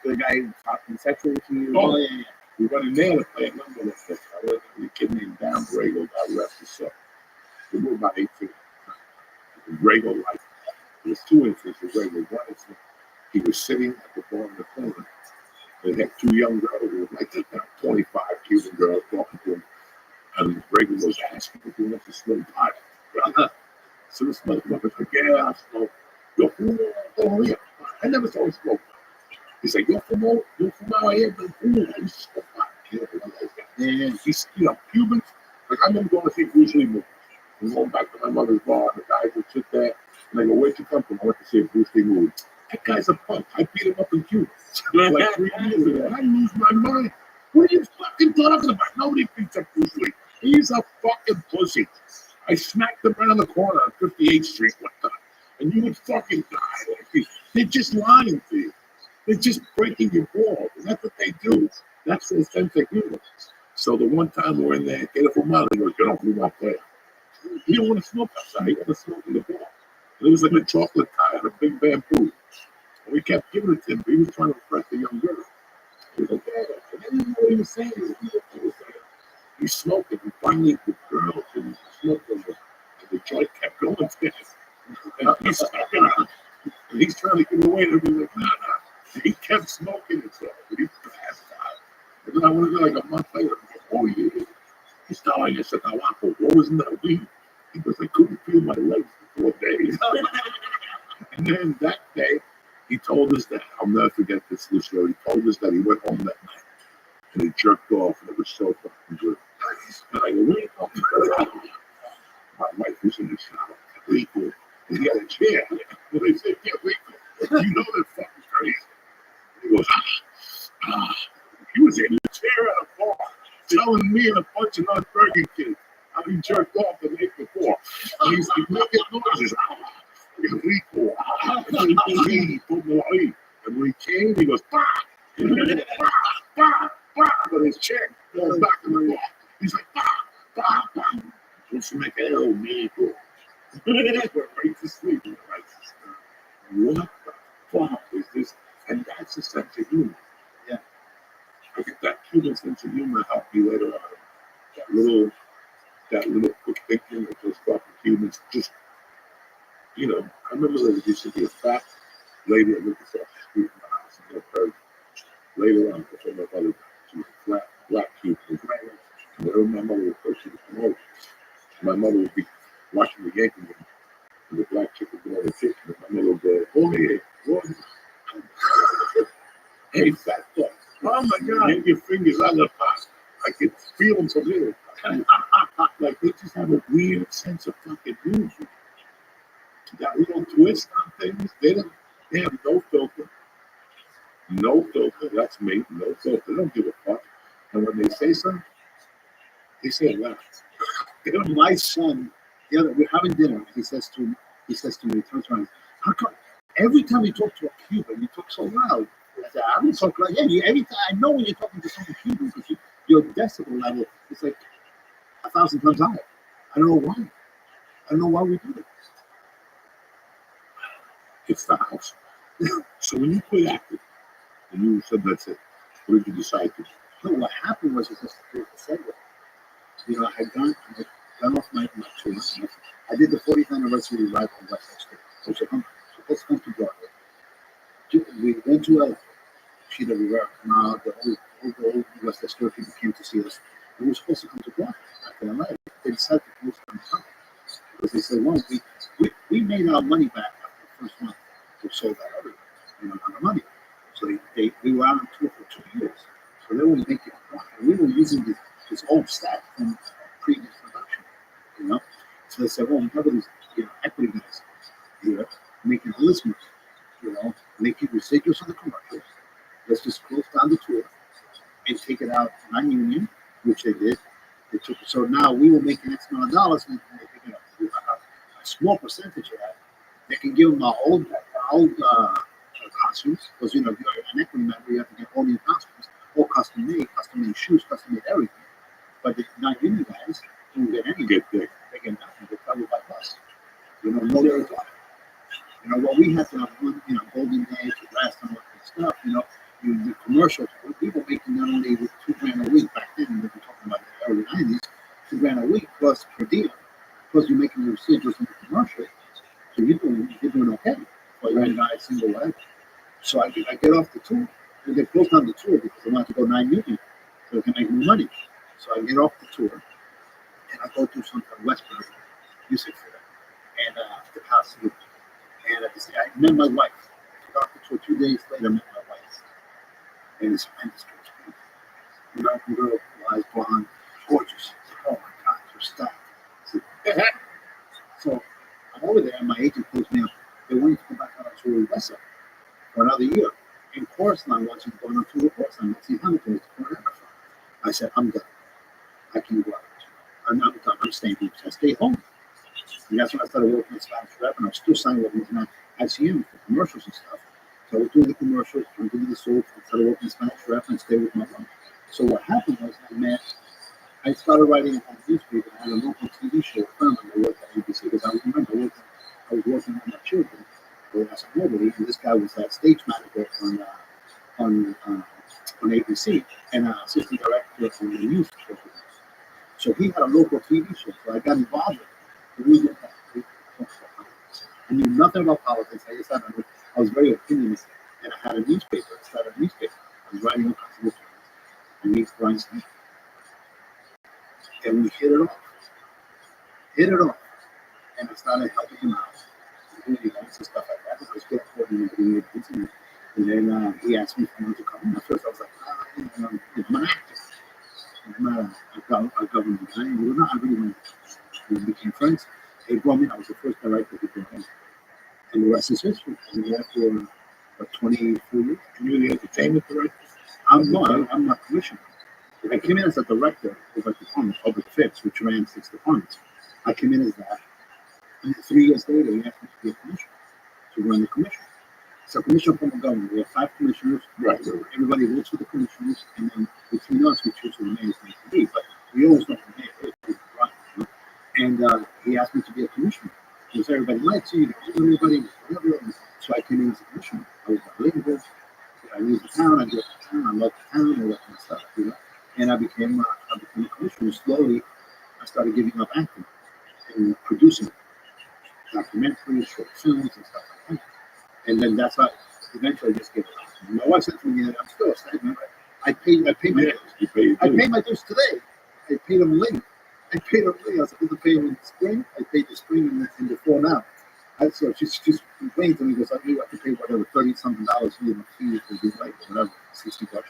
The guy talking sexually to you. Oh, yeah. We went in there to play a number like this. I went to a kid named Dan Brago, God rest his soul. We were about 18. Brago, like, there was 2 instances. Brago, 1 instance, he was sitting at the bar in the corner. They had 2 young girls who were like 25 Cuban girls talking to him. And Brago was asking if he wants to smoke pot. So this motherfucker's like, "Yeah, I smoke." Yo, oh, yeah. I never saw him smoke. He's like, "Yo, fumó here, but I used to smoke pot." Yeah, he's, Cubans. Like, I remember going to see Bruce Lee movies. I'm going back to my mother's bar. The guys would sit there, and I go, "Where'd you come from?" I went to see a Bruce Lee movie. That guy's a punk. I beat him up in Cuba like 3 years ago. I lose my mind. What are you fucking talking about? Nobody beats up Bruce Lee. He's a fucking pussy. I smacked him right on the corner on 58th Street one time, and you would fucking die. They're just lying to you. They're just breaking your balls. And that's what they do. That's their sense of humor. So the one time we're in there, get it from out, he goes, "Get off me, out there." He don't want to smoke outside. He want to smoke in the bar. And it was like a chocolate tie on a big bamboo. And we kept giving it to him, but he was trying to impress the young girl. He was like, "Yeah." And I didn't know what he was saying. He was saying. He smoked it, and finally the girls and smoked them. And the joint kept going fast. And he's stuck it out. And he's trying to give away, and he's like, "Nah." He kept smoking it, so he passed out. And then I went there like a month later. "Oh, yeah. Estaba en ese tabaco. What was in that weed?" He goes, "I couldn't feel my legs for 4 days." And then that day, he told us that, I'll never forget this story. He told us that he went home that night and he jerked off, and it was so fucking good. And I go, "Where you talking about?" My wife was in the shower. Rico. And he had a chair. When they said, "Get Rico," you know they're fucking crazy. He goes, he was in the chair at a bar telling me and a bunch of non-Bergen kids how he jerked off the night before. And he's like, making noises. Rico. And when he came, he goes, "Bah!" And he goes, "Bah! Bah! Bah!" But his chair goes back in the bar. He's like, "Bah! Bah! Bah!" Just make a hell Rico. Went right to sleep. Right to sleep. What the fuck is this? And that's the sense of humor. Yeah. I think that Cuban sense of humor helped me later on. That little quick thinking that those fucking Cubans just, I remember there used to be a fat lady that lived across the street from my house in North. Later on, I told my mother she was a flat black Cuban. And whenever my mother would go, she would come over. My mother would be watching the Yankee game, and the black chick would go in the kitchen, and my mother would go, "Oh, yeah, hey, fat fuck. Oh my God, get your fingers out of the pot. I can feel them from here." Like they just have a weird sense of fucking humor. That little twist on things, they have no filter. No filter, that's me, no filter. They don't give a fuck. And when they say something, they say it loud. My son, we're having dinner. He says to me, he turns around, "How come every time you talk to a Cuban, you talk so loud?" I said, "I don't talk like that. Every time I know when you're talking to someone Cuban because your decibel level is like 1,000 times higher. I don't know why. I don't know why we do it." It's the house. So when you quit acting, and you said that's it, what did you decide to do? No, what happened was it's just a segue. I had gone off my tour. I did the 40th anniversary ride on West Coast. So supposed to come to Broadway. We went to LA. Sheila Rivera, the old West Coast people came to see us. We were supposed to come to Broadway after LA. They decided to postpone the summer because they said, "Well, we made our money back after the first month. We sold out everything, on the money." So we were out on tour for 2 years. So they were making it. And we were using this old staff from previous production, So they said, "Well, we have all these equity guys here making all this money, making residuals on the commercials. Let's just close down the tour and take it out non-union," which they did. They took it. So now we were making X amount of dollars, and they pick up a small percentage of that. They can give them our old costumes because if you're an equity member, you have to get all new costumes, all custom made shoes, custom made everything. But the non-union guys don't get any. They get nothing. They're covered by us. No other. What we had to have one, Golden Days, last time, stuff. The commercials. People making not only $2,000 a week back then. We're talking about the early '90s, $2,000 a week plus per diem, plus you're making the residuals in the commercial. So you're doing okay. But you're not a single leg. So I get off the tour, and they closed down the tour because I wanted to go non-union so I can make more money. So I get off the tour, and I go to some Westbury music fair, and the house. And I met my wife. I got off the tour 2 days later. I met my wife, and it's American girl, eyes blonde, gorgeous. Oh my God, her style. So I'm over there, and my agent calls me up. They want you to come back out to West Side for another year. And Chorus Line wants you to go on to the Chorus Line. That's the Hamilton. I said, I'm done. I can go out. I'm done. I'm staying home. So I stayed home. And that's when I started working in Spanish rap, and I was still signing with ICM for commercials and stuff. So I was doing the commercials, trying to do the soap, I started working in Spanish rap, and stayed with my mom. So what happened was, I started writing on the newspaper. I had a local TV show, and I worked at ABC, because I remember I was working on my children as a nobody, and this guy was that stage manager on ABC, and assistant director on the news show. So he had a local TV show, so I got involved with it. I knew nothing about politics. I was very opinionated, and I had a newspaper. I started a newspaper. I was writing all kinds of things. I meet Brian Smith, and we hit it off, and I started helping him out, doing events and stuff like that. I was good at coordinating events, and then he asked me if I wanted to come in. At first, I was like, I'm an actor. I'm not a government guy. And we were not. I really went. We became friends. They brought me. I was the first director to bring him. And the rest is history. And we have for 24 years. And you're the entertainment director? I'm not commissioner. I came in as a director of a department, public affairs, which ran 6 departments. I came in as that. And 3 years later, he asked me to be a commissioner, to run the commission. So commission from the government. We have 5 commissioners. Right. Everybody votes for the commissioners, and then between us, we choose who the mayor is going to be. But we always know the mayor is right. You know? And he asked me to be a commissioner. Because everybody likes you, everybody, whatever. So I came in as a commissioner. I was bilingual. I knew the town. I grew up in the town. I loved the town. All that kind of stuff, you know. And I became a commissioner. Slowly, I started giving up acting and producing documentaries, short films, and stuff like that. And then that's how eventually I just gave it up. My wife said to me, I'm still a statement. I paid my dues. I paid my dues today. I paid them late. I was supposed to pay them in the spring. I paid the spring and the fall now. So she's complained to me because I knew I have to pay whatever $30-something fees for being late, whatever, $60.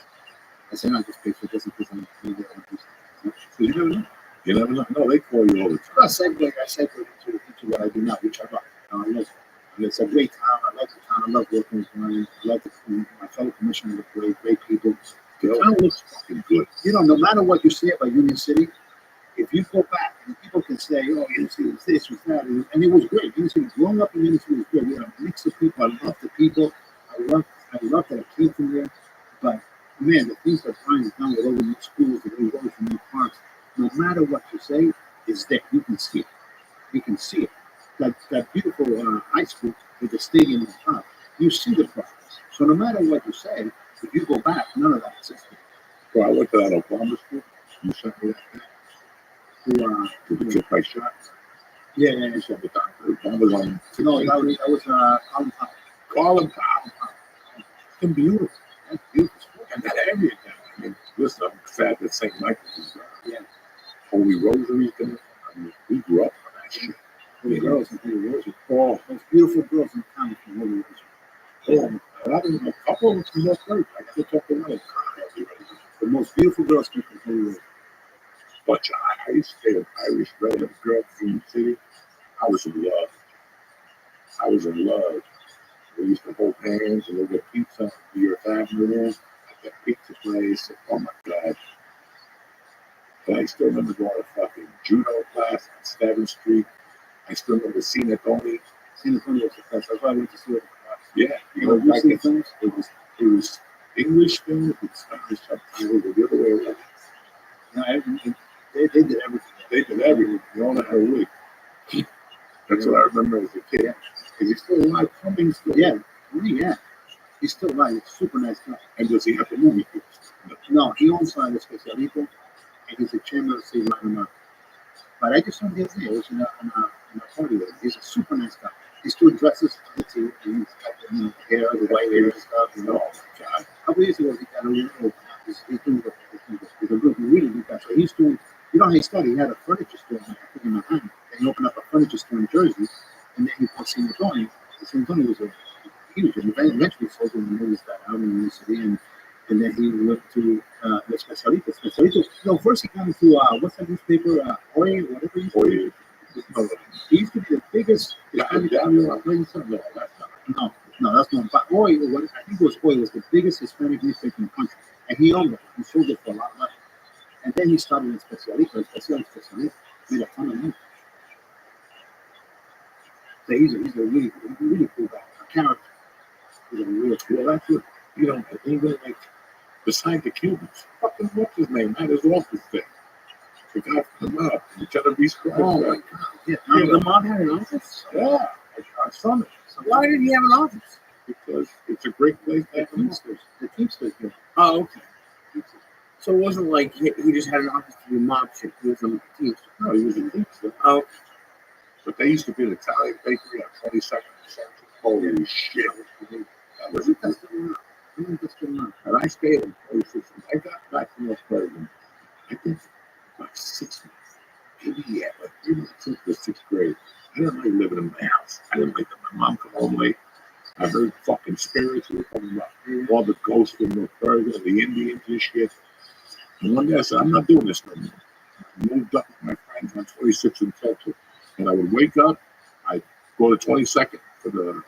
I said, I just pay for this because I'm paying it. So you never know. You never know. No, they call you all the time. I segue into what I do now, which I love. I love. And it's a great town. I like the town. I love working with Brian. I like my fellow commissioners are great people. The town looks fucking good. You know, no matter what you say about Union City, if you go back and people can say, oh, Union City was this, was that, and it was great. Union City, growing up in Union City was good. We had a mix of people. I love the people. I love that I came from there. But man, the things that Brian's done with all the new schools, the new roads, the new parks, no matter what you say, is there. You can see it. You can see it. That beautiful high school with the stadium on top. You see the progress. So no matter what you say, if you go back, none of that existed. Well, I went to that Obama school. You sent me that. To the kid by shot. Yeah. You said the doctor. Obama's on. No, that was Colin Powell. Colin Powell. It's beautiful. That's beautiful. And that area down. I mean, listen, I'm sad that St. Michael's is there. Yeah. Holy Rosary there. I mean, we grew up on that shit. Holy girls and Holy Rosary. Oh, those beautiful girls in town from Holy Rosary. A couple of them from North Lake. I got to talk to one of them. The most beautiful girls came from Holy Rosary. Bunch of Irish redhead girls in the city. I was in love. We used to hold hands and we'll get pizza at your Avenue at that pizza place. Oh my God. And I still remember going to fucking judo class on 7th Street. I still remember seeing it only. San Antonio was the best. That's why I went to see it. Yeah, you know, back in films, it was English films with Spanish subtitles, the other way around. No, they did everything. They did everything. You know, had a week. That's what I remember as a kid. Yeah. Is he still alive? Cummings still Yeah, he's still alive. He's a super nice guy. And does he have the movie theaters? No, he owns the Specialito, and he's a chairman of the state of Latin America. But I just saw him the other day. I was in a party with him. He's a super nice guy. He still dresses fancy, and he's got the hair, the white hair and stuff. You know, a couple years ago, he got a little. He's doing good. He's a really good guy. So he's doing. You know how he started? He had a furniture store in Manhattan. Then he opened up a furniture store in Jersey, and then he bought San Antonio. San Antonio was a huge. And eventually sold him the movies that out in the city, and then he went to the Specialito. No, first he got into what's that newspaper? Oye, whatever. Oye. He used to be the biggest Yeah, Hispanic. I'll tell you something. No, that's not. No, that's not. But Oi, I think it was Oi, was the biggest Hispanic newspaper in the country, and he owned it. He sold it for a lot of money, and then he started in Especialista. Especialista made a ton of money. So he's a really cool guy, a character. He's a real cool. Well, that's what, you know, even like, besides the Cubans, fucking what's his name? That is office thing. The guy from the mob, the Genovese guy. Oh my God! Yeah, The mob had an office? Yeah, I saw it. So why did he have an office? Because it's a great place to the have them. Teamsters. Yeah. Oh, okay. So it wasn't like he just had an office to do mob shit. He was a teamster. No, he was a teamster. Oh, But they used to be an Italian bakery on 22nd Central. Holy shit. That was it. And I stayed in 26. I got back from Australia, I think, like 6 months. Maybe, yeah, like 3 months into the 6th grade. I didn't like living in my house. I didn't like that my mom come home late. I heard fucking spirits were coming about. All the ghosts from the burger, the Indians and shit. And one day I said, I'm not doing this no more. I moved up with my friends on 26th and Central. And I would wake up, I'd go to 22nd for the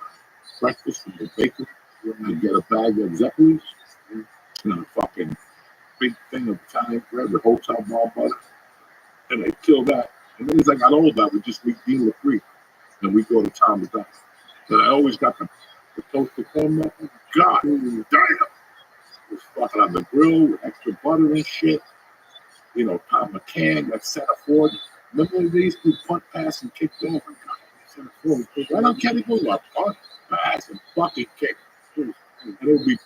breakfast from the bakery. I'd get a bag of Zeppelin's and a fucking big thing of Italian bread with hotel bar butter. And I'd kill that. And then as I got older, I would just eat Dealer Creek. And we'd go to Tom and Duck. And I always got the toasted corn muffin. God damn. It was fucking on the grill with extra butter and shit. You know, Tom McCann, like Center Ford. Remember they used to punt, pass, and kick off and Center Ford. Right on Kenny Boulevard. Punt, pass, and fucking kick. And it would be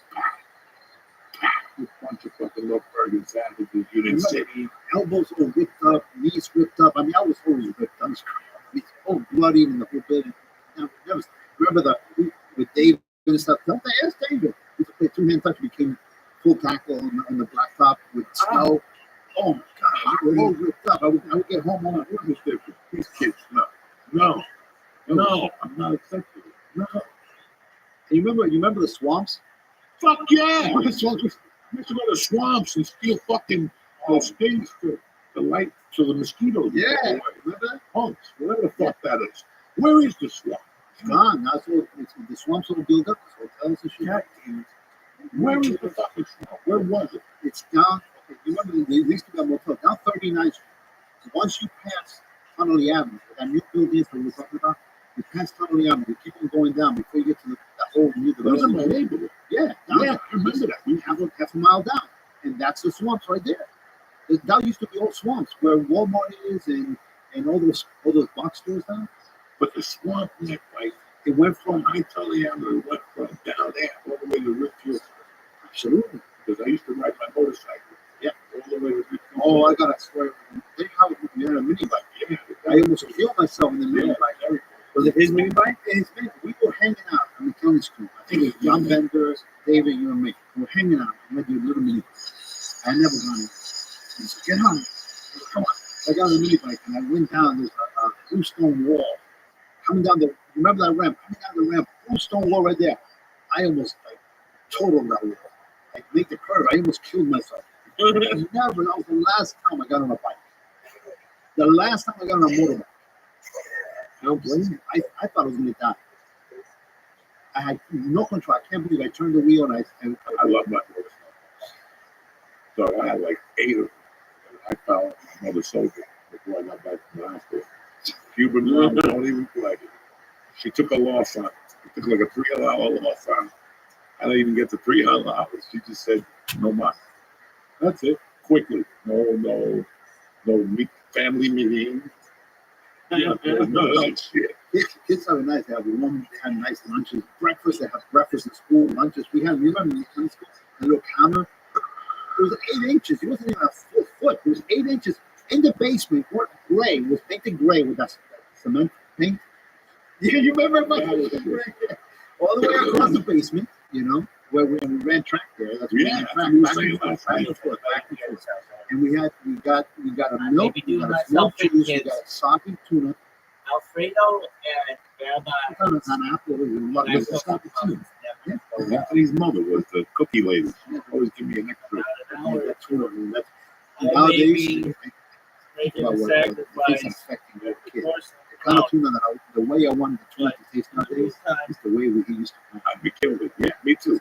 with a bunch of fucking little burgers, sandwiches, Union City. Elbows all ripped up, knees ripped up. I mean, I was always ripped up. I mean, all bloody in the whole building. Remember with David and stuff? Don't they ask David? We used to play two-hand touch, became full tackle on the blacktop with snow. Oh my God, we were all ripped up. I would get home on These kids, no, I'm not accepting it. No. You remember the swamps? Fuck yeah! The swamps. I used to go to swamps and steal fucking those things for the light, so the mosquitoes. Yeah, would go away. remember that? Punks, whatever the fuck that is. Where is the swamp? It's gone. That's what the swamps all built up. It's hotels and shit. Where is the fucking swamp? Where was it? It's down. Okay, you remember they used to be a motel down 39th Street. Once you pass Tunnelly Avenue, that new building that we were talking about, you pass Tunnelly Avenue, you keep on going down before you get to the whole new Those are my development. neighborhood. Yeah, Yeah, I remember that. We have half a mile down, and that's the swamps right there. That used to be all swamps where Walmart is and all those box stores down. But the swamp went like, It went from from I tell you, it went from down there all the way to Richfield. absolutely. Because I used to ride my motorcycle. Yeah. All the way to Richfield. Oh, I gotta swear. They had a mini bike. Yeah. I almost killed myself in the mini bike. was it his mini bike? We were hanging out in the county school. I think it was John Bender, David, you and me. We were hanging out. I had your little mini bike. I had never done it. He said, get on it. I said, come on. I got on the mini bike and I went down. There's a blue stone wall. Coming down remember that ramp? Coming down the ramp, blue stone wall right there. I almost totaled that wall. I make the curve. I almost killed myself. Never. That was the last time I got on a bike. The last time I got on a motorbike. I don't blame you. I thought I was going to die. I had no control. I can't believe I turned the wheel and I love my motorcycle. So I had like 8 of them. And I found my mother sold it before I got back from the hospital. Cuban mom don't even play. She took a loss on it. She took like a $300 loss on it. I didn't even get the $300. She just said, no more. That's it. Quickly. No family meeting. Yeah, none of that shit. Kids are nice. They have nice lunches. Breakfast. They have breakfast in school. Lunches. We remember in high school, a little counter. It was 8 inches. It wasn't even a full foot. It was 8 inches in the basement. Gray. It was painted gray with that cement paint. Yeah, you remember about all the way across the basement, where we ran track there. That's where we ran track back and forth. And we got a milk, we got a milk juice, we got a sake tuna. Alfredo and An apple, with a sake tuna. Yeah. Anthony's mother was the cookie lady. She always give me an extra. That tuna. and Nowadays, maybe making about a what sacrifice. it's affecting their Of kids. course, The kind of tuna that way I wanted to try to taste nowadays is the way he used to. McKinley. Yeah, me too.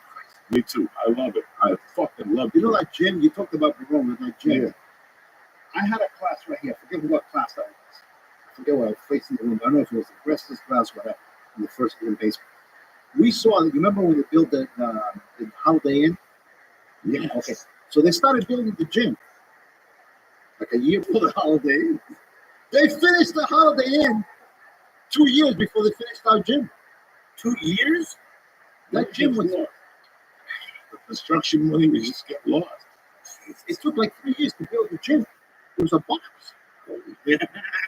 Me too. I love it. I fucking love it. You know, like Jim, you talked about Verona, like Jim. Yeah. I had a class right here. I forget what class that was. I forget what I was facing the room. I don't know if it was the wrestler's class or whatever in the first year in baseball. We saw, you remember when they built the Holiday Inn? Yeah. Okay. So they started building the gym like a year before the Holiday Inn. They finished the Holiday Inn 2 years before they finished our gym. 2 years? That gym was lost. The construction money was just get lost. It took like 3 years to build the gym. It was a box. In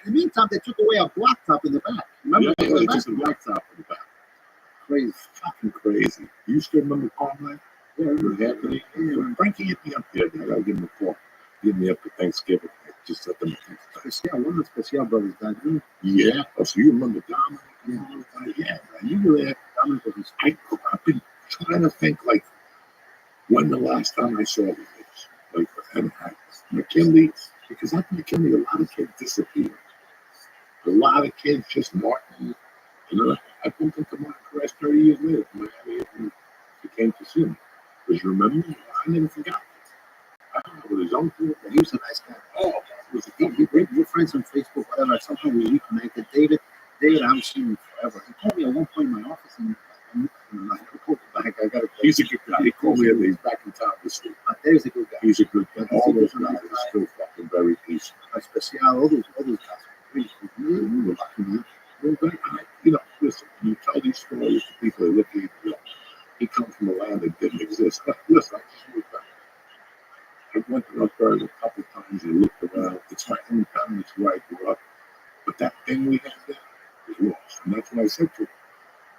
the meantime, they took away our blacktop in the back. Remember? Yeah, the just a blacktop in the back. Crazy. Fucking crazy. You still remember Parkland? Yeah, happening. Frankie hit me up there. I gotta give him a call. Give me up for Thanksgiving. Just let them Special, one of the Special brothers died. Yeah. Oh, so you remember Dominic? Yeah, man. You were there. Dominic was. I've been trying to think like when the last time I saw these kids. Like, and McKinley, because after McKinley, a lot of kids disappeared. A lot of kids just Martin. You know, I bumped into Martin Caress 30 years later from Miami, and he came to see me. Because you remember, I never forgot. I don't know, with his uncle, He was a nice guy. oh, He was we're friends on Facebook, whatever. Somehow we reconnected. David, I haven't seen him forever. He called me at one point in my office, and I got he's a good guy. He called me, he's back in town this week. David's a good guy. He's a good guy. All those guys are still fucking very decent. Special, all those guys. Really cool. We were lucky, man. You know, listen, you tell these stories to people that look at you, he comes from a land that didn't exist. Listen, I just moved back. I went to Rothschild a couple of times and looked around. It's my hometown, it's where I grew up. But that thing we had there was lost. And that's what I said to him.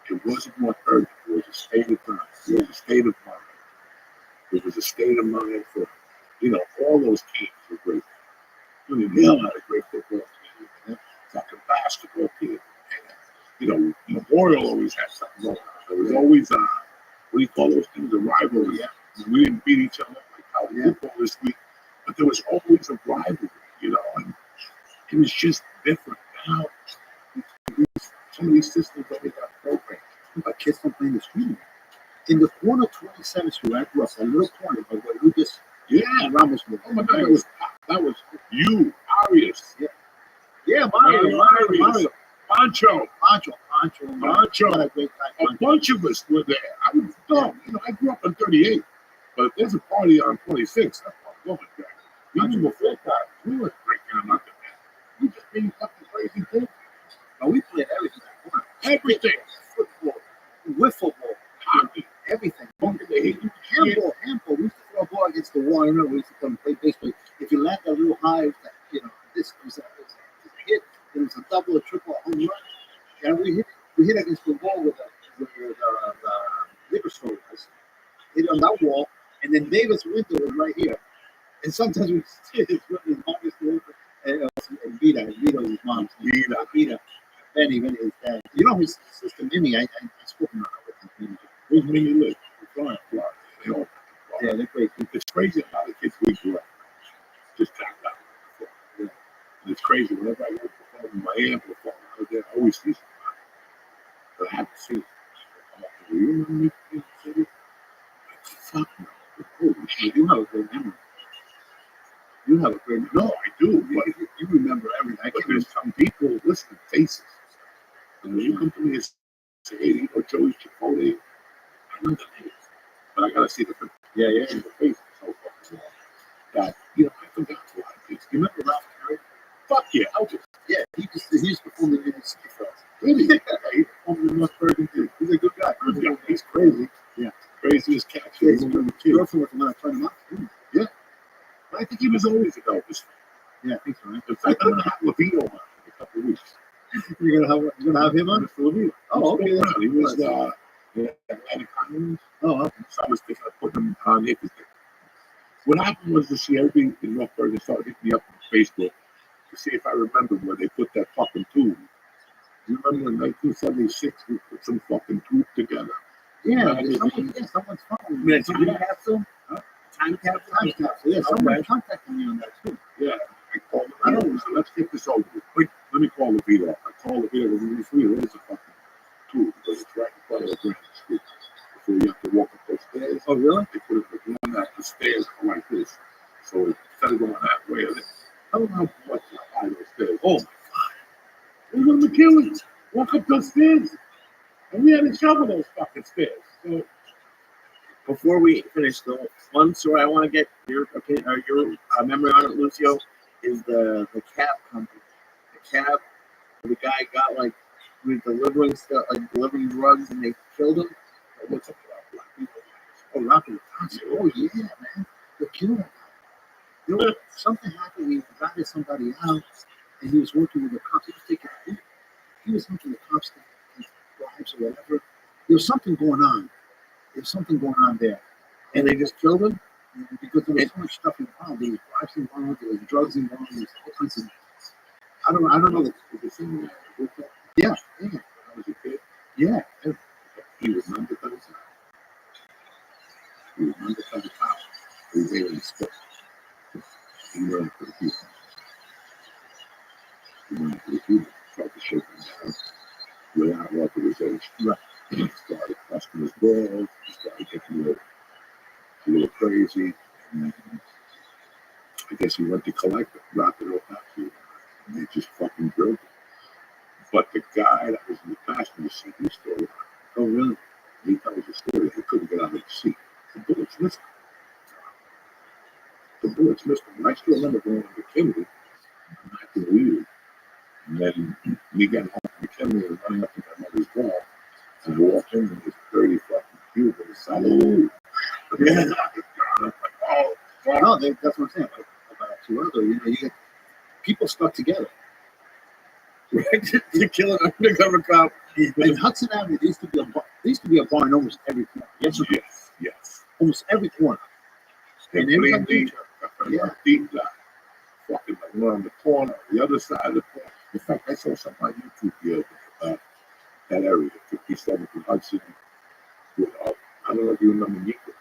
It wasn't Rothschild, it was a state of time. It was a state of mind. It was a state of mind for, you know, all those teams were great. Hill had a great football team, fucking basketball team. And, you know, Memorial always had something going on. There was always, what do you call those things, a rivalry. Yeah. We didn't beat each other like how football this week, but there was always a rivalry, you know, and it was just different. Now, some of these systems always got programs. But kids don't play in the street. In the corner of 27th Street, I grew up, a little corner, but where Lucas and Ramos lived. Oh my God, that was you, Arias. Yeah, Mario. Pancho. What a great guy. A bunch of us were there. I was dumb. You know, I grew up on 38, but if there's a party on 26, that's what I'm going to. Even before that, we were breaking them up. We just being fucking crazy kids. But we played everything. Everything. Football, wiffle ball, Hockey. everything. Handball. We used to throw a ball against the wall. I remember we used to come play baseball. If you land a little high, you know, this was a hit. It was a double, a triple, a home run. And we hit against the wall with the liquor store. Hit on that wall, and then David's window was right here. And sometimes we see his mom used to open, and Vita was his mom's name. Vita. Benny is dad. You know his sister Mimi. I spoke about her with him. Where's Mimi live? Florida. They all Yeah, they're great. It's crazy how the kids we grew up just tapped out. Yeah. And it's crazy. Whenever I go perform, my aunt perform out there, I always see somebody. But I haven't seen it. I'm like, do you remember me in the city? Like, fuck no. Oh, you have a great memory. You have a great memory. No, I do. But You remember everything. but there's some people, listen, faces. And when you come to me and say, hey, you know, Joey's Chipotle, I know the names. But I gotta see the picture. Yeah. The face is so fucking long. That, you know, I forgot a lot of things. You remember Ralph Carey? Fuck yeah, Elvis. Yeah, he used to perform in the city for us. Really? Yeah, he performed in North Bergen too. He's a good guy. He's crazy. Yeah. Craziest cat. Yeah, his girlfriend was the one that turned him out. Yeah. But I think he was always an Elvis. Yeah, I think so. Right? In fact, I'm gonna have Levito on in a couple of weeks. You're gonna have him on? Mr. Levito. Oh, okay. He was Atlantic Islands. Oh, okay. So I was thinking of putting him on here. What happened was this year, everybody in North Bergen started hitting me up on Facebook to see if I remember where they put that fucking tube. You remember in 1976 we put some fucking tube together? Yeah, someone's phone. Yeah, time capsule? Time capsule? Yeah, someone contacted me on that too. Yeah, I called him. I don't know. Let's get this over with. Quick, Let me call Levito. I call Levito. Levito is a fucking tool because it's right in front of the Grand Street. Before you have to walk up those stairs. Oh, really? They put one that the stairs are like this. So instead of going that way, I don't know how much high those stairs. Oh my God. We're going to kill you. Walk up those stairs. And we had to shovel those fucking stairs. So Before we finish, the one story I want to get your opinion or your memory on it, Lucio, is the cab company. The cab, the guy got like he was delivering stuff, like delivering drugs, and they killed him. what's up with our black people? Oh, Rocky. Oh, yeah, man. They killed him. You know, something happened. He invited somebody out, and he was working with the cops. He was helping the cops get bribes or whatever. There was something going on. There's something going on there. And they just killed him? Because there was so much stuff involved. There was bribes involved, there was drugs involved, there was all kinds of I don't know. Is it similar? Yeah. I was a kid. Yeah. He was an undercover cop. He was an undercover cop. He was able to spit. He learned for the people. He learned for the people. Tried to shake them down without authorization. Right. He started busting his balls. He started getting a little crazy. And I guess he went to collect it, wrapped it up after, and they just fucking drilled it. But the guy that was in the passenger seat, he still alive. Oh, really? He tells the story. He couldn't get out of the seat. The bullets missed him. And I still remember going to McKinley and acting weird. And then me getting home from McKinley and running up to my mother's car. And I walked in and there's 30 fucking Cubans. Salute. Yeah. I'm like, oh, fuck. No, that's what I'm saying. Like, about 2 hours ago, you get people stuck together. Right? To kill an undercover cop. In Hudson Avenue, there used to be a bar in almost every corner. Yes. Almost every corner. And And everybody knew deep, each other. deep down. Fucking like one on the corner, the other side of the corner. In fact, I saw something on YouTube here about that area, 57th and Hudson. With, I don't know if you remember Nico.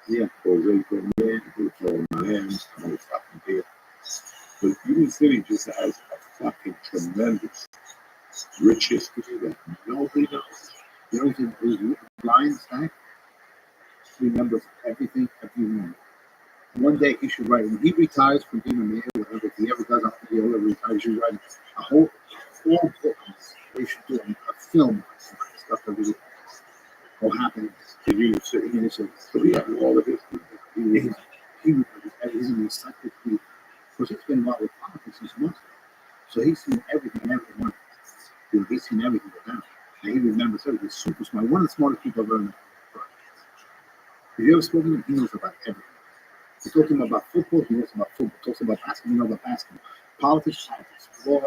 Yeah. Jose from there, who was throwing my hands, I was fucking there. But Union City just has a fucking tremendous, rich history that nobody knows. You know, who's Brian Stack remembers everything, everyone. One day he should write, when he retires from being a mayor, whatever, if he ever does after he ever retires, he should write a whole book. They should do a film on stuff that really all happened In Union City. in this. So we have all of history. He remembers everything. He's an encyclopedia. Because he's been involved with politics since months. So he's seen everything and everyone. He's seen everything go down. And he remembers everything. He's super smart. One of the smartest people I've ever met. If you ever spoken to him, he knows about everything. He talks to him about football, he knows about football. Talks about basketball, he knows about basketball. Politics, law.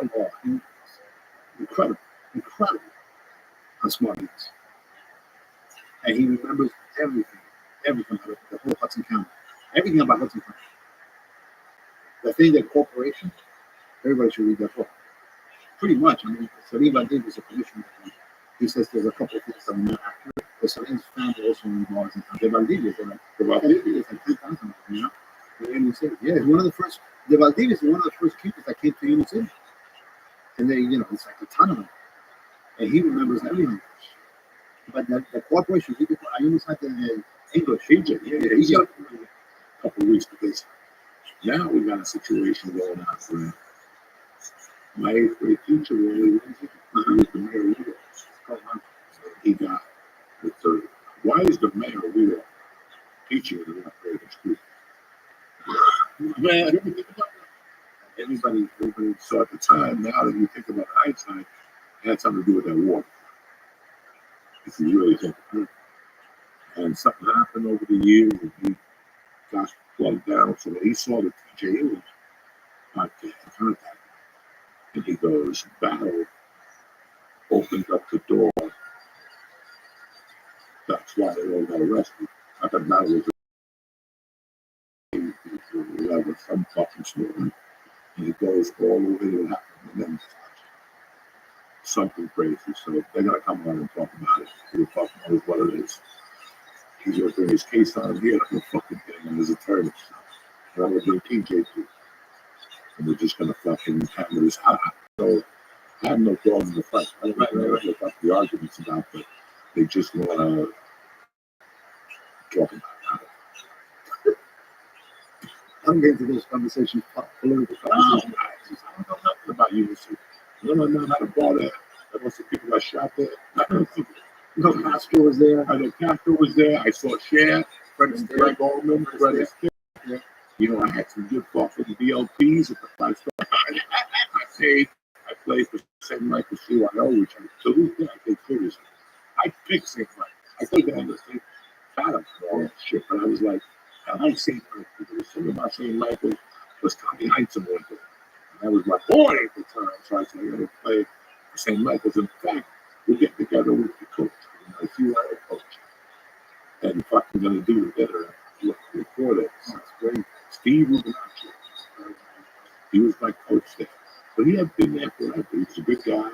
Incredible how smart he is. And he remembers everything about the whole Hudson County. Everything about Hudson County. The thing that corporation, everybody should read that book. Pretty much. I mean, Salim Badin was a commissioner. He says there's a couple of things that are not accurate. But Salim's family also involved in the Valdivias. The Valdivias like 10,000, you know? In Union City. Yeah, it's one of the first. The Valdivias is one of the first Cubans that came to Union City. And they, it's like a ton of them. And he remembers everything. But the corporation, I almost had the English. Egypt, he's got a couple of weeks because now we got a situation going on where my 8th grade teacher really was the mayor of New York. He got the third. Why is the mayor of New York teaching in the 8th grade school? Man, everybody. So at the time, now that you think about Einstein, it had something to do with that war. If you really think about it. And something happened over the years, and he got plugged down. So when he saw the TJ was not getting contact, and he goes, battle opened up the door. That's why they all got arrested. I thought battle was 11, some fucking story. And he goes all the way to what happened, and then something crazy. So they gotta come on and talk about it. We'll talk about what it is. He's gonna bring his case on here, I'm gonna fucking get him his attorney. And I'm gonna bring TJ too. And we're just gonna fucking hammer this out. So I have no dog in the fight. I don't know what the arguments about, but they just want to talk about it. I'm getting to those conversations, political conversations. I don't know nothing about unity. I don't know nothing about that. I don't see people that shot there. No, Castro was there. I know Castro was there. I saw Cher, Greg Goldman, Fred Astaire. Yeah. You know, I had some good fucking DLPs at the 5-star. I paid. I played for St. Michael's CYO, which I'm to this day I take seriously. I picked St. Michael. I thought they had the same fathom for all that shit, but I was like, I like St. Michael. There was something about St. Michael was Tommy Heinsohn went there. And that was my boy at the time. So I said, I'm going to play for St. Michael's. In fact, we'll get together with the coach, my CYO coach, and fucking going to do together before that. That's great. Steve Rubinacci. He was my coach there. But he had been there forever. He was a good guy.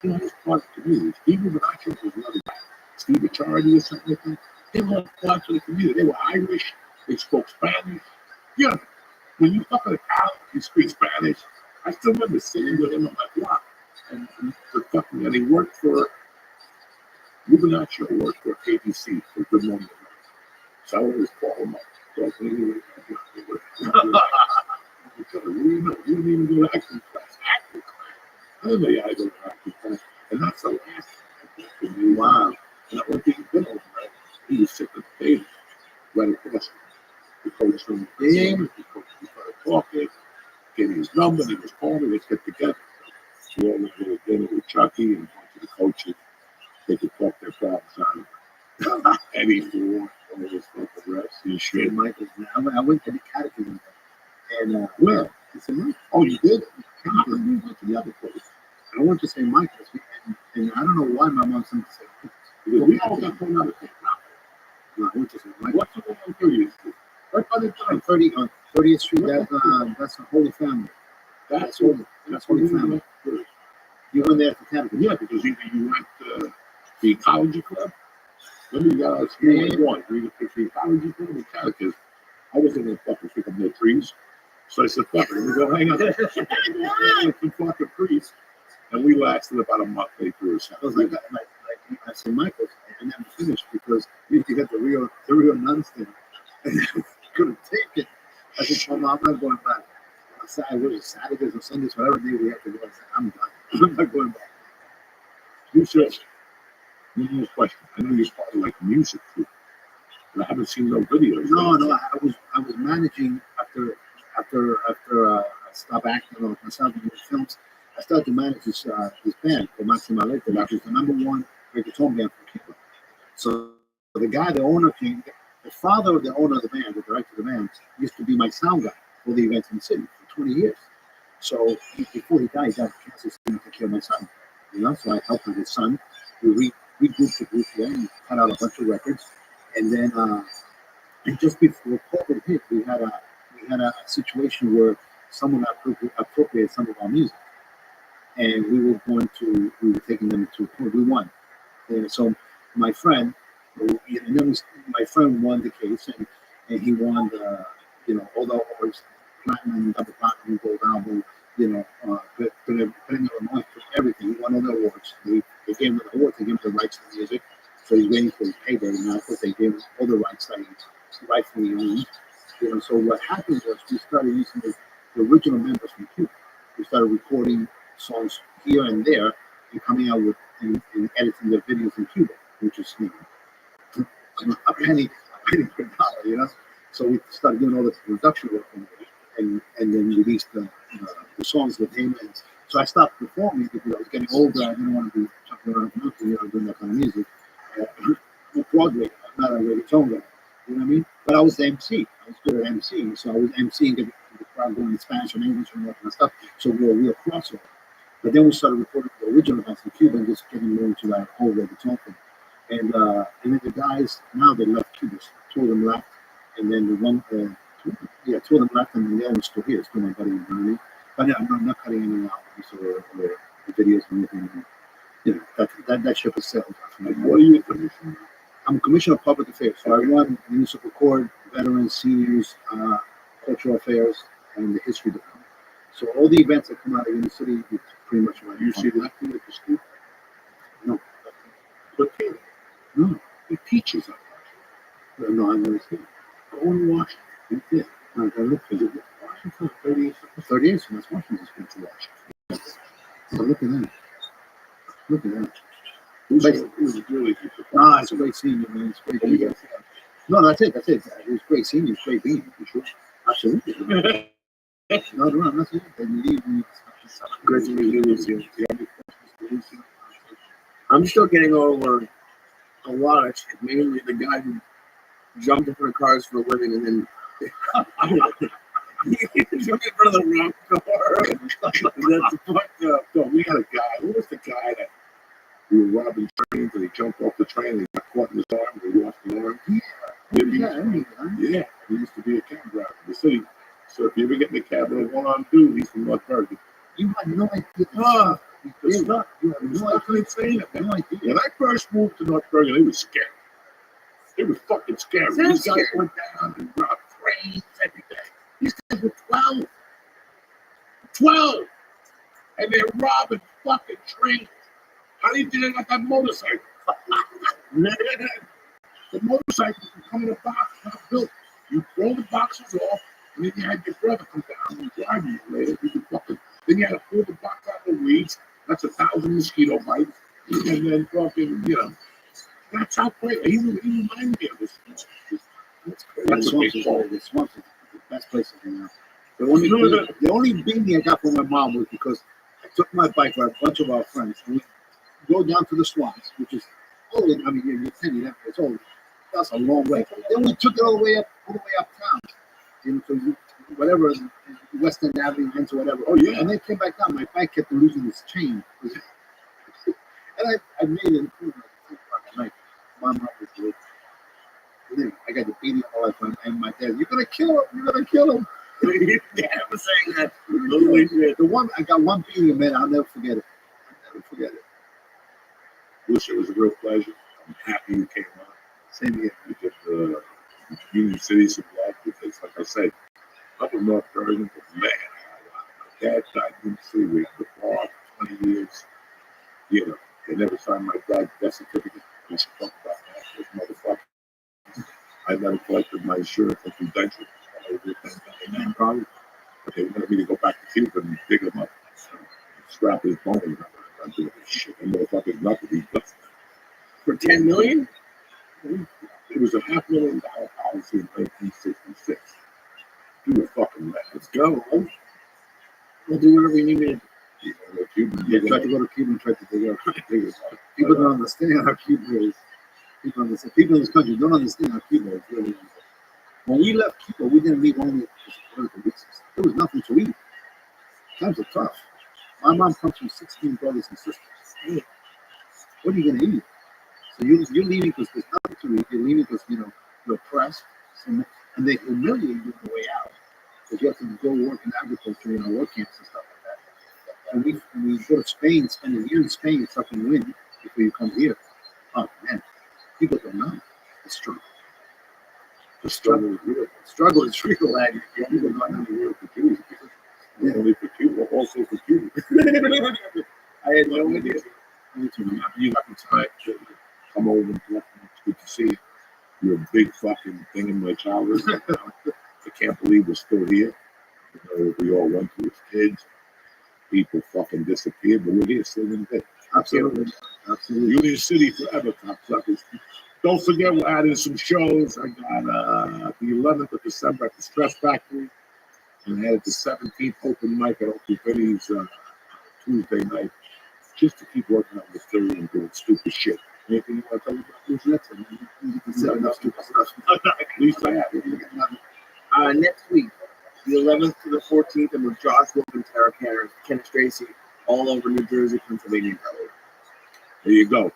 You know, he was part of the community. Steve Rubinacci was another guy. Steve Achardi or something like that. They were part of the community. They were Irish. They spoke Spanish. Yeah. When you fucking out, you speak Spanish. I still remember sitting with him on my block. And he worked for Rubinacci, worked for ABC for Good Morning. So I always call him up. So anyway, you didn't even go to acting class. I didn't know you had to go to acting class. And that's the last time. Wow. And I went to the middle, right? He was sitting at the table right across the coach from the game. The coach started talking, gave me his number, he was calling, let's get together. We all went to dinner with Chucky and went to the coaches. They could talk their problems out. Eddie Ford, all this fucking rest. You sure? Michael. I went to the catechism. And where? It's in Michael. Oh, you did? How did we went to the other place? I went to St. Michael's, and I don't know why my mom sent me to St. Michael's. Because we all got thrown out of St. No, I went to St. Michael's. What's the one on 30th Street? Right by the On time. 30th Street, that's the Holy Family. That's Holy Family. You went there for catechism? Yeah, because either you went to the ecology club. Let me guys one. We either pick the ecology club or catechism. I wasn't going to fucking pick up no trees. So I said, fuck it, we go hang out with some fucking priests. And we lasted about a month later or something. I was like at St. Michael's, and never finished because you had the real nuns there. And I couldn't take it. I said, oh, no, I'm not going back. I was Saturdays or Sundays, whatever day we have to go. I said, I'm done. I'm not going back. You said, one more question. I know you're part of like music too. But I haven't seen no videos. No, I was managing after I stopped acting or I started doing films. I started to manage this band called Maxima Letra, which is the #1 reggaeton band from Cuba. So the guy, the father of the owner of the band, the director of the band, used to be my sound guy for the events in the city for 20 years. So before he died, he got cancer to take care of my son. You know, so I helped with his son. We regrouped the group there and cut out a bunch of records. And then and just before COVID hit, we had a situation where someone appropriated some of our music, and we were taking them to court. We won, and so my friend, my friend won the case, and he won all the awards, platinum, double platinum, gold album, Premio Illinois for everything. He won all the awards. They gave him the awards. They gave him the rights to the music, so he's waiting for his payday now because they gave him all the rights that he rightfully owned. So what happened was we started using the original members from Cuba. We started recording songs here and there and coming out with and editing their videos in Cuba, which is a penny per dollar, So we started doing all the production work and then released the songs with him. And so I stopped performing because I was getting older. I didn't want to be jumping around doing that kind of music. I'm a Broadway. I'm not a reggaeton guy. You know what I mean? But I was the MC. I was good at MCing. So I was MCing, getting the crowd going in Spanish and English and all that kind of stuff. So we were a real crossover. But then we started recording the original bands in Cuba and just getting more into that whole reggaeton thing. And then the guys, now they left Cuba. Two of them left. And then two of them left, and then the other one's still here. Still my buddy, you know what I mean? But yeah, I'm not cutting any albums or videos or anything. That ship has sailed. What are you commissioning? I'm Commissioner of Public Affairs, so I run municipal court, veterans, seniors, cultural affairs, and the history department. So all the events that come out of the city, pretty much right. You see Lefty at the school? No. But kid, No, he teaches up no, I never seen it. there. Go in Washington. Yeah, I look for Is it. it Washington? 38. 38, so that's Washington. Been to Washington. So look at that. Look at that. It was really good. Nah, it's a great senior, man. It's great We being. got No, that's it. That's it. It was great senior. It's great being. You sure? Absolutely. No, I'm not saying that. Believe me. great to meet you, Lucy. Do you have any questions for Lucy? I'm still getting over a lot of shit. Mainly the guy who jumped in front of cars for a living and then he jumped in front of the wrong car. That's fucked up. No, we had a guy. Who was the guy that we were robbing trains and he jumped off the train and he got caught in his arm and he lost an arm? Yeah, he used to be a cab driver in the city. So if you ever get in the cab with a one-armed dude, he's from North Bergen. You had no idea. It's not. You had no Not insane. No idea. When I first moved to North Bergen, it was scary. It was fucking scary. Sounds These guys scary. went down and robbed trains every day. These guys were 12. 12! And they're robbing fucking trains. How do you think they got that motorcycle? The motorcycles were coming in a box, not built. You throw the boxes off, and then you had your brother come down and drive you later. Then you had to pull the box out of the weeds. That's 1,000 mosquito bites. And then fucking, that's how crazy. He reminded me of this. That's a big fault. The swamps is the best place to hang out. The only beating I got from my mom was because I took my bike with a bunch of our friends and we go down to the swamps, which is you're 10, it's old. That's a long way. Then we took it all the way uptown. To whatever West End Avenue into whatever. Oh yeah. And then came back down. My bike kept losing its chain. And I made it at 2 o'clock at night. My mom was good. And then I got the beating all the time. And my dad, you're gonna kill him. You're gonna kill him. Dad was saying that. The one I got one beating, man. I'll never forget it. I'll never forget it. Wish it was a real pleasure. I'm happy you came on. Same here. You get Union City some love because, like I said, up in North Bergen, but man, my dad died in the city. We had the bar for 20 years. They never signed my dad's death certificate. We should talk about that. This motherfucker. I never collected my insurance and credentials. Probably. But they wanted me to go back to Cuba and dig him up. Scrap his bones. I'm doing this shit. That motherfucker's nothing. He's nothing. For $10 million? It was a $500,000 policy in 1966. You were fucking mad. Let's go. We'll do whatever we need to do. Tried to go to Cuba and tried to dig up. People don't understand how Cuba is. People in this country don't understand how Cuba is really. When we left Cuba, we didn't leave only for political reasons. There was nothing to eat. Times are tough. My mom comes from 16 brothers and sisters. What are you gonna eat? So you're leaving because there's nothing to eat. You're leaving because you're oppressed, and they humiliate you on the way out because you have to go work in agriculture, work camps and stuff like that. And we go to Spain, spend a year in Spain, fucking win before you come here. Oh man, people don't know. It's true. The struggle is real. Struggle is real, lad. People don't know the real for Cuba. Not only for Cuba, also for Cuba. I had no idea. I'm happy tonight to come over and talk. It's good to see you. You're a big fucking thing in my childhood. I can't believe we're still here. We all went through as kids. People fucking disappeared, but we're here still in bed. Absolutely. Union City forever, cocksuckers. Don't forget, we're adding some shows. I got the 11th of December at the Stress Factory. And I had the 17th open mic at Uncle Vinny's Tuesday night. Just to keep working on the theory and doing stupid shit. Anything you want to tell me about? Who's next? You can say enough stupid stuff. At least I have. Next week, the 11th to the 14th, I'm with Josh Wilson, Tara Canner, Ken Tracy, all over New Jersey, Pennsylvania, and Delaware. There you go.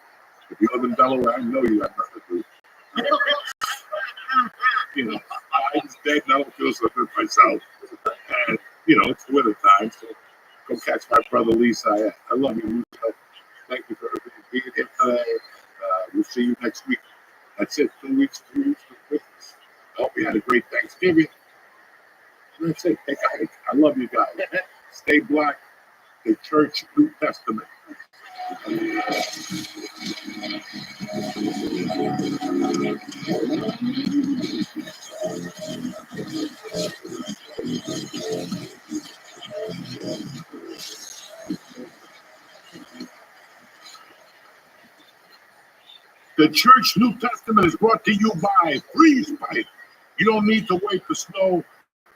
If you live in Delaware, I know you have nothing to do. I'm dead and I don't feel so good myself. And, it's winter time, so go catch my brother Lisa. I love you, Lisa. Thank you for being here today. We'll see you next week. That's it. 2 weeks for Christmas. I hope you had a great Thanksgiving. And that's it. I love you guys. Stay black, the Church New Testament. The Church New Testament is brought to you by Freeze Pipe. You don't need to wait for snow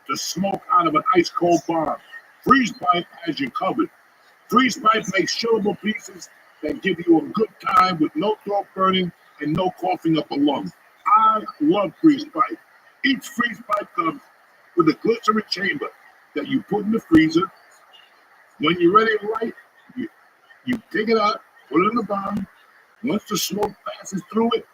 to smoke out of an ice cold bomb. Freeze Pipe has you covered. Freeze Pipe makes chillable pieces that give you a good time with no throat burning and no coughing up a lung. I love Freeze Pipe. Each Freeze Pipe comes with a glycerin chamber that you put in the freezer. When you're ready to light, you take it out, put it in the bomb. Once the smoke passes through it,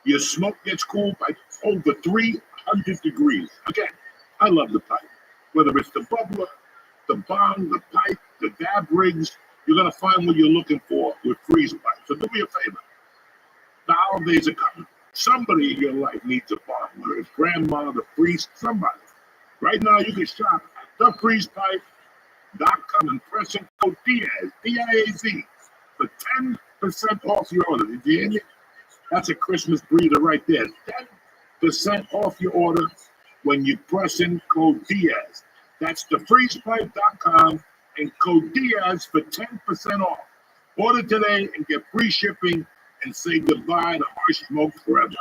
your smoke gets cooled by over 300 degrees. Again, I love the pipe. Whether it's the bubbler, the bong, the pipe, the dab rigs, you're going to find what you're looking for with Freeze Pipe. So do me a favor. The holidays are coming. Somebody in your life needs a bomb, whether it's grandma, the priest, somebody. Right now, you can shop at thefreezepipes.com and press in code Diaz, D-I-A-Z, for 10% off your order. Did you hear me? That's a Christmas breather right there. 10% off your order when you press in code Diaz. That's thefreezepipe.com and code Diaz for 10% off. Order today and get free shipping and say goodbye to harsh smoke forever.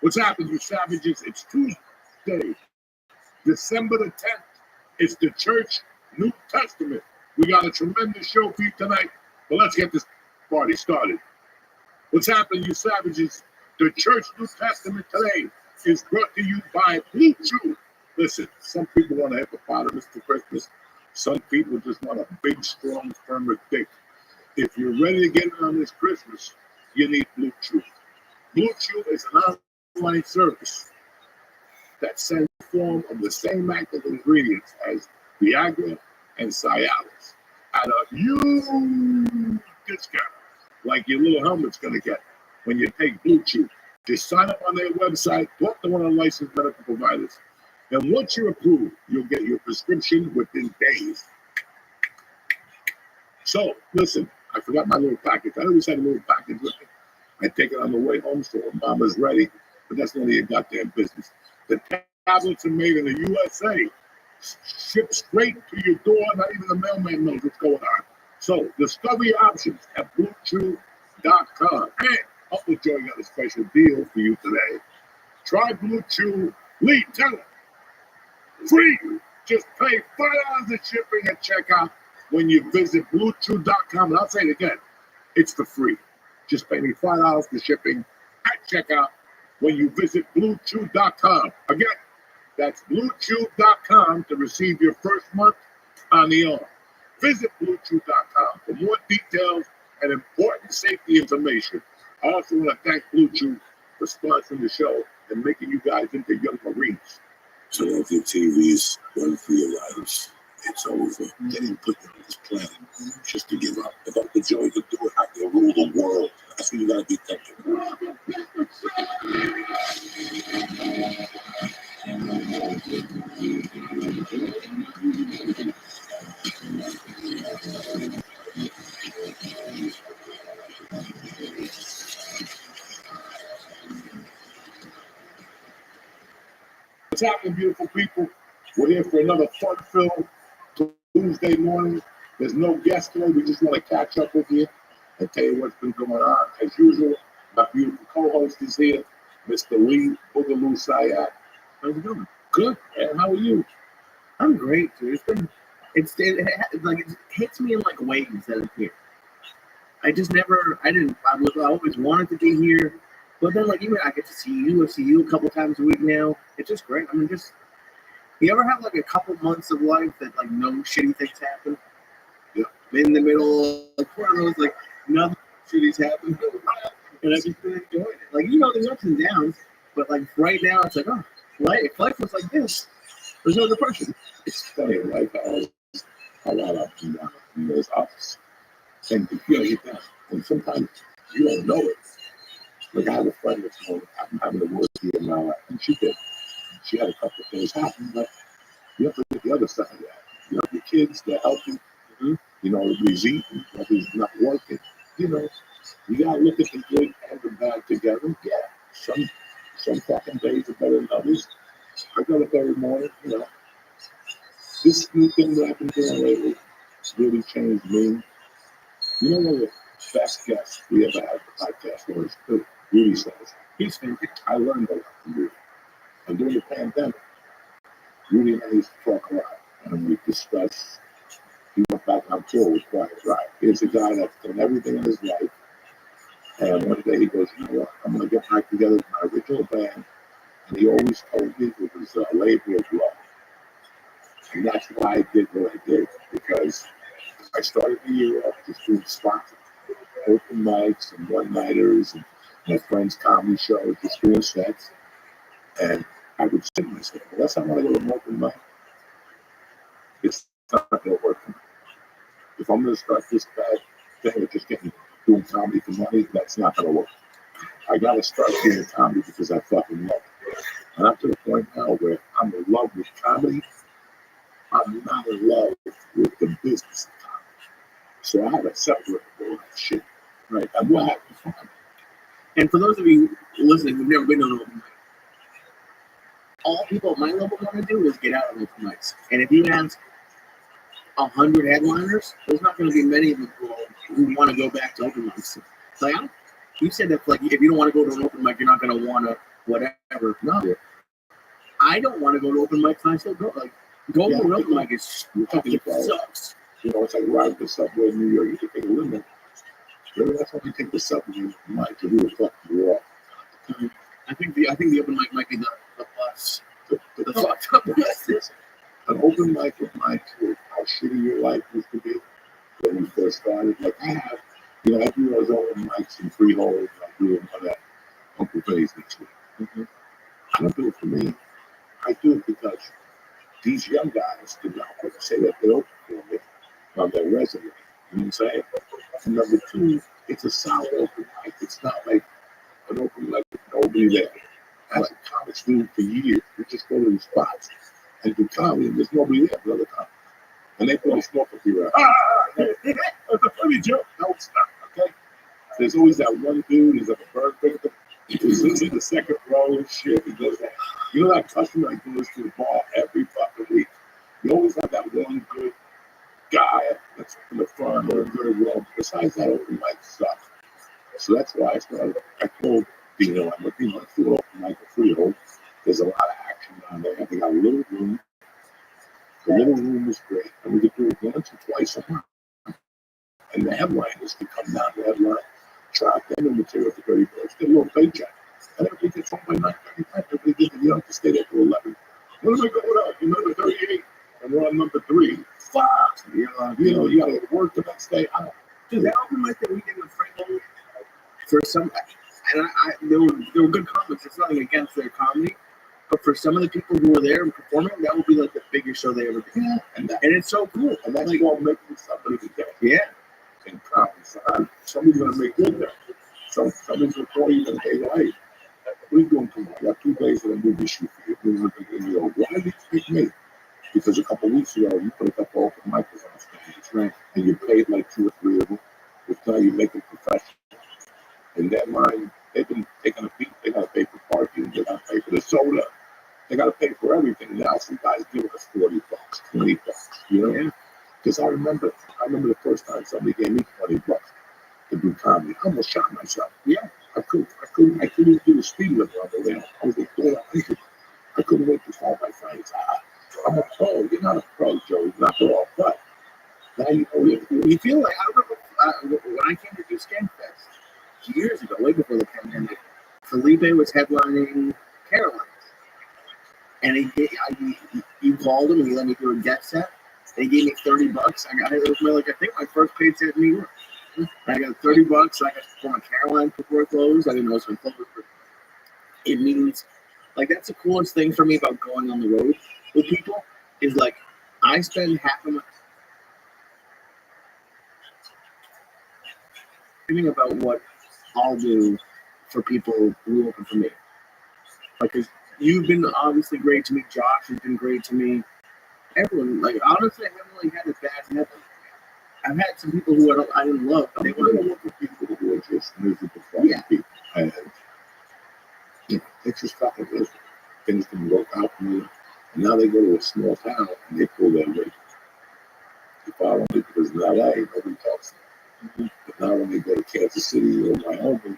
What's happened, you savages? It's Tuesday, December the 10th. It's the Church New Testament. We got a tremendous show for you tonight, but let's get this party started. What's happened, you savages? The Church New Testament today is brought to you by Blue Chew. Listen, some people want a hippopotamus for Christmas. Some people just want a big, strong, firmer dick. If you're ready to get it on this Christmas, you need Blue Chew. Blue Chew is an online service that sends a form of the same active ingredients as Viagra and Cialis at a huge discount, like your little helmet's going to get when you take Blue Chew. Just sign up on their website, talk to one of the licensed medical providers, and once you're approved, you'll get your prescription within days. So, listen, I forgot my little package. I always had a little package with me. I take it on the way home so when mama's ready, but that's none of your goddamn business. The tablets are made in the USA, shipped straight to your door. Not even the mailman knows what's going on. So, discover your options at BlueChew.com. And Uncle Joe got a special deal for you today. Try Blue Chew. Lee, tell them. Free. Just pay $5 of shipping at checkout when you visit BlueChew.com. And I'll say it again. It's for free. Just pay me $5 for shipping at checkout when you visit BlueChew.com. Again, that's BlueChew.com to receive your first month on the arm. Visit BlueChew.com for more details and important safety information. I also want to thank Blue Chew for sponsoring the show and making you guys into young Marines. So if your TVs run for your lives, it's over. They didn't put you on this planet just to give up. If Uncle Joey could do it, I can rule the world. That's what you gotta be thinking. What's happening, beautiful people? We're here for another fun-filled Tuesday morning. There's no guest today. We just want to catch up with you and tell you what's been going on. As usual, my beautiful co-host is here, Mr. Lee Boogaloo Sayat. How's it going? Good. And how are you? I'm great, dude. It hits me in like waves that I'm here. I always wanted to be here, but then like even I get to see you. I see you a couple times a week now. It's just great. I mean, you ever have like a couple months of life that like no shitty things happen? Yeah. In the middle of one of those like nothing shitty's happened, and I just been enjoying it. Like there's ups and downs, but like right now it's like if life was like this, there's no depression. It's funny, life has a lot of ups and downs, and those ups and you feel like that. And sometimes you don't know it. Like I have a friend that's going, I'm having the worst year of my life, and she did. She had a couple of things happen, but you have to look at the other side of that. You know, your kids, they're healthy. You know, everybody's eating, nobody's not working. You know, you gotta look at the good and the bad together. Yeah, some fucking days are better than others. I got up every morning, you know. This new thing that I've been doing lately really changed me. You know, one of the best guests we ever had on the podcast was Rudy says. He's fantastic. I learned a lot from Rudy. And during the pandemic, Rudy and I used to talk a lot. And we discussed, he went back on tour with Quiet Riot. Here's a guy that's done everything in his life. And one day he goes, you know what, I'm going to get back together with my original band. And he always told me it was a labor of love. And that's why I did what I did. Because I started the year off just doing spots, open mics and one-nighters and my friends' comedy shows, just doing sets. And I would sit and say, unless I want to go to an open mic, it's not going to work for me. If I'm going to start this bad thing of just doing comedy for money, that's not going to work. I got to start doing comedy because I fucking love it. And I'm to the point now where I'm in love with comedy. I'm not in love with the business of comedy. So I had to separate all that shit. Right. And what happened? And for those of you listening who've never been to an open mic, all people at my level want to do is get out of open mics. And if you ask 100 headliners, there's not going to be many of them who want to go back to open mics. So you said that like if you don't want to go to an open mic, you're not going to want to whatever. No, I don't want to go to open mics. I still go. Like go to an open mic is fucking sucks. You know, it's like riding the subway in New York. You can take a limo. Really, that's why you take the subway mic to do a fucking walk. I think the open mic might be the bus. The fucked up bus. An open mic with my kid, how shitty your life used to be when we first started. Like I have, you know, I do those open mics in Freehold. I do them on that Uncle Faye's next week. I don't do it for me. I do it because these young guys do not want to say that they open for me on their resume. You know what I'm saying? And number two, it's a solid open mic. It's not like an open mic with nobody there. As a comic student for years, we just go to these spots and do comedy, and there's nobody there but other comics. And they throw smoke up your ass. That's a funny joke. No, it's not, okay? There's always that one dude who's like a bird victim. He's in the second row and shit. He goes that. You know that customer that goes to the bar every fucking week? You always have that one good guy that's in the front or good row. Besides that, open mic sucks. So that's why I told Dino, I'm like, Dino, let's do an open mic at Freehold. There's a lot of action down there. They got a little room. The little room was great. And we could do it once or twice a month. And the headliners could come down to the headline, try them in material for 30 bucks, get a little paycheck. And everybody gets home by 9:35. Everybody gets, you don't have to stay there till 11. What am I going up? You're number 38, and we're on number 3. Fuck! You know, you gotta work the next day. Dude, that open mic that we did with Franco, for some, and they were good comics. It's nothing against their comedy, but for some of the people who were there and performing, that would be like the biggest show they ever did. Yeah, and it's so cool. And that's like, what makes somebody today. Yeah. And comedy. Somebody's gonna make good there. Somebody's gonna call you and say, hey, what are you doing tomorrow? I got 2 days of a movie shoot for you. And you go, why did you pick me? Because a couple weeks ago, you put a couple open microphones on stage, right? And you paid like 2 or 3 of them. It's now you make it professional. In their mind, they've been taking a beat. They got to pay for parking. They got to pay for the soda. They got to pay for everything. Now some guys giving us $40, $20, you know? Because I remember the first time somebody gave me $20 to do comedy. I almost shot myself. Yeah, I couldn't even do the speed limit on the way. I was like, I couldn't wait to call my friends. I'm a pro. You're not a pro, Joe. You're not pro. But now you feel like, I remember when I came to do ScanFest years ago, way before the pandemic, Felipe was headlining Caroline. And he called him and he let me do a guest set. They gave me $30. I got it. It was I think my first paid set in New York. I got $30. I got to perform on Caroline before it closed. I didn't know it was going to close. It means, like, that's the coolest thing for me about going on the road with people is, like, I spend half of my thinking about what I'll do for people who are looking for me. Like, 'cause you've been obviously great to me. Josh has been great to me. Everyone, like, honestly, I haven't really had a bad net. I've had some people who I didn't love, but they I want were to work with people who are just miserable fucking people. And it's just fucking miserable. Things can work out for you. And now they go to a small town and they pull their weight. You follow me? Because in LA, nobody talks to them. But now when they go to Kansas City or Wyoming,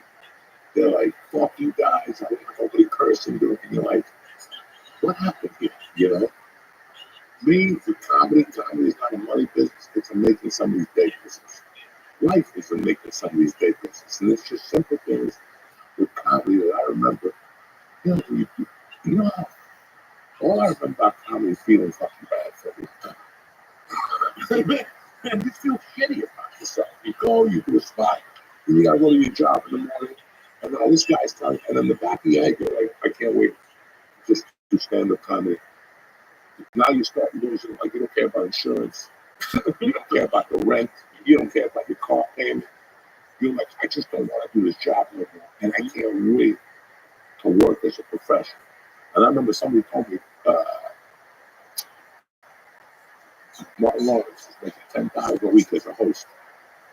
they're like, fuck you guys. I don't have nobody cursing. And you're like, what happened here? You know? Me, the comedy is not a money business. It's a making somebody's day business. Life is a making somebody's day business. And it's just simple things with comedy that I remember. You know, you know how all I remember about comedy is feeling fucking bad for every time. And you feel shitty about yourself. You go, you do a spot, and you gotta go to your job in the morning. And now this guy's telling, and in the back of your head, you're like, I can't wait just to stand up comedy. Now you start losing, like, you don't care about insurance. You don't care about the rent. You don't care about your car payment. You're like, I just don't want to do this job anymore. And I can't wait to work as a professional. And I remember somebody told me, Martin Lawrence is making $10,000 a week as a host.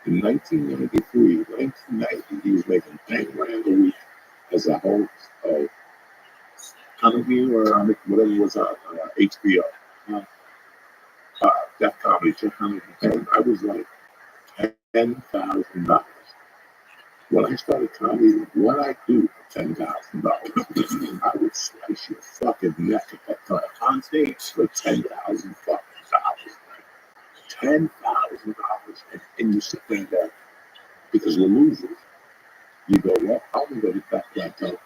In 1990, he was making $10,000 a week as a host of comedy or whatever was on HBO. That comedy show. And I was like, $10,000. When I started comedy, what I do for $10,000, I would slice your fucking neck at that time on stage for $10,000 fucking dollars. $10,000, and you sit there and go, because we're losers. You go, well, I'm gonna go get that plateau.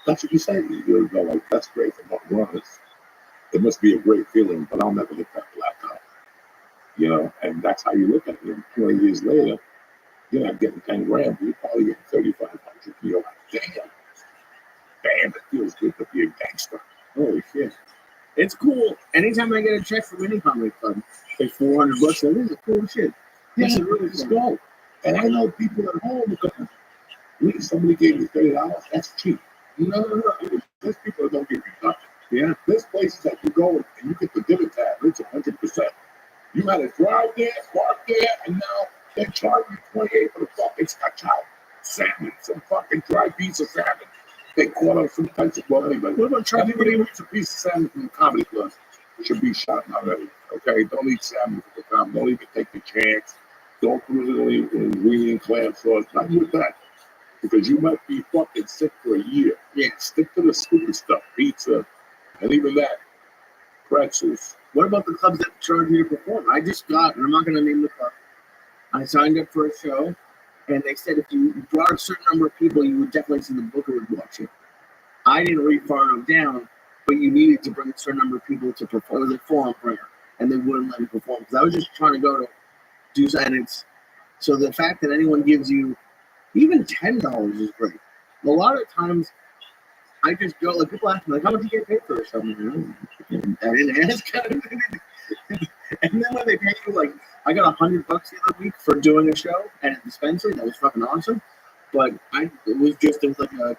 That's what you say. You go like, that's great for Martin Lawrence. It must be a great feeling, but I'll never hit that plateau. You know, and that's how you look at it. And 20 years later, you're not getting 10 grand, but you're probably getting 3,500. You're like, damn, it feels good to be a gangster. Holy shit. It's cool. Anytime I get a check from any comedy club, like $400, that is cool shit. Yes, it really is go. And I know people at home go, somebody gave me $30, that's cheap. No. There's people that don't give you nothing. Yeah. There's places that you go and you get the dinner tab, it's 100%. You had to drive there, park there, and now they charge you $28 for the fucking scotch out salmon, some fucking dry piece of salmon. They caught on some pencil. Well, anyway, what about trying to eat a piece of salmon from the comedy club? It should be shot already. Okay, don't eat salmon from the comedy. Don't even take the chance. Don't put it in green and clam sauce. Not with that, because you might be fucking sick for a year. Yeah, stick to the stupid stuff, pizza, and even that, pretzels. What about the clubs that charge you to perform? I just got, and I'm not going to name the club. I signed up for a show, and they said if you brought a certain number of people, you would definitely see the booker would watch you. I didn't read far enough down, but you needed to bring a certain number of people to perform. It was a forum prayer, and they wouldn't let me perform because I was just trying to go to do something. So the fact that anyone gives you even $10 is great. A lot of times, I just go, like, people ask me, like, how much do you get paid for or something? I didn't ask. And then when they pay you, like, I got $100 the other week for doing a show at a dispensary. That was fucking awesome. But it was like a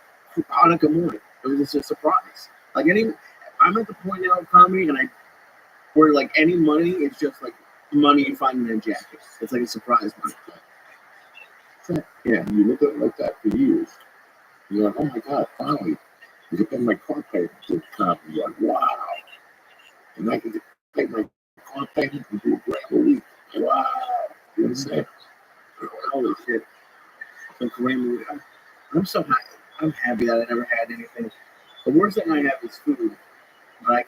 Hanukkah morning. It was just a surprise. Like, I'm at the point now of comedy, where, like, any money is just, like, money you find in a jacket. It's like a surprise money. Yeah, you look at it like that for years. You're like, oh my God, finally. You get my car payment to comedy. You're like, wow. And I can take my car payment and do $1,000 a week. Wow. You understand? Holy shit. So Kareem, I'm so happy. I'm happy that I never had anything. The worst thing I have is food. But I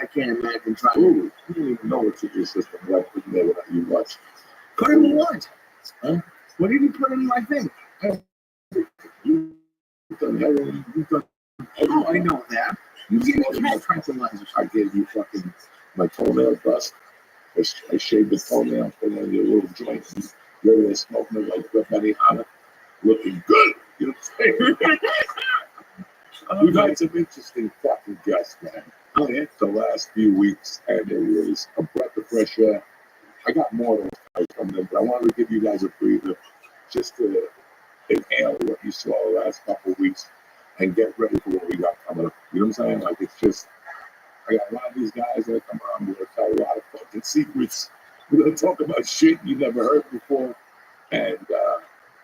can't imagine trying Food. You don't even know what's in your system. What put in there without you watch. Put in what? Huh? What did you put in my thing? You've done heroin. You've done Oh, I know that. You gave me cat tranquilizers. I gave you fucking my toenail dust. I shaved the toenail, put on your little joint. You're there smoking like Benihana, looking good. You know what I'm saying? We've had some interesting fucking guests, man. Oh, yeah. The last few weeks, and it was a breath of fresh air. I got more of those guys coming in, but I wanted to give you guys a breather just to inhale what you saw the last couple of weeks and get ready for what we got coming up. You know what I'm saying? Like, it's just, I got a lot of these guys that come on. We're going to tell a lot of fucking secrets. We're going to talk about shit you never heard before. And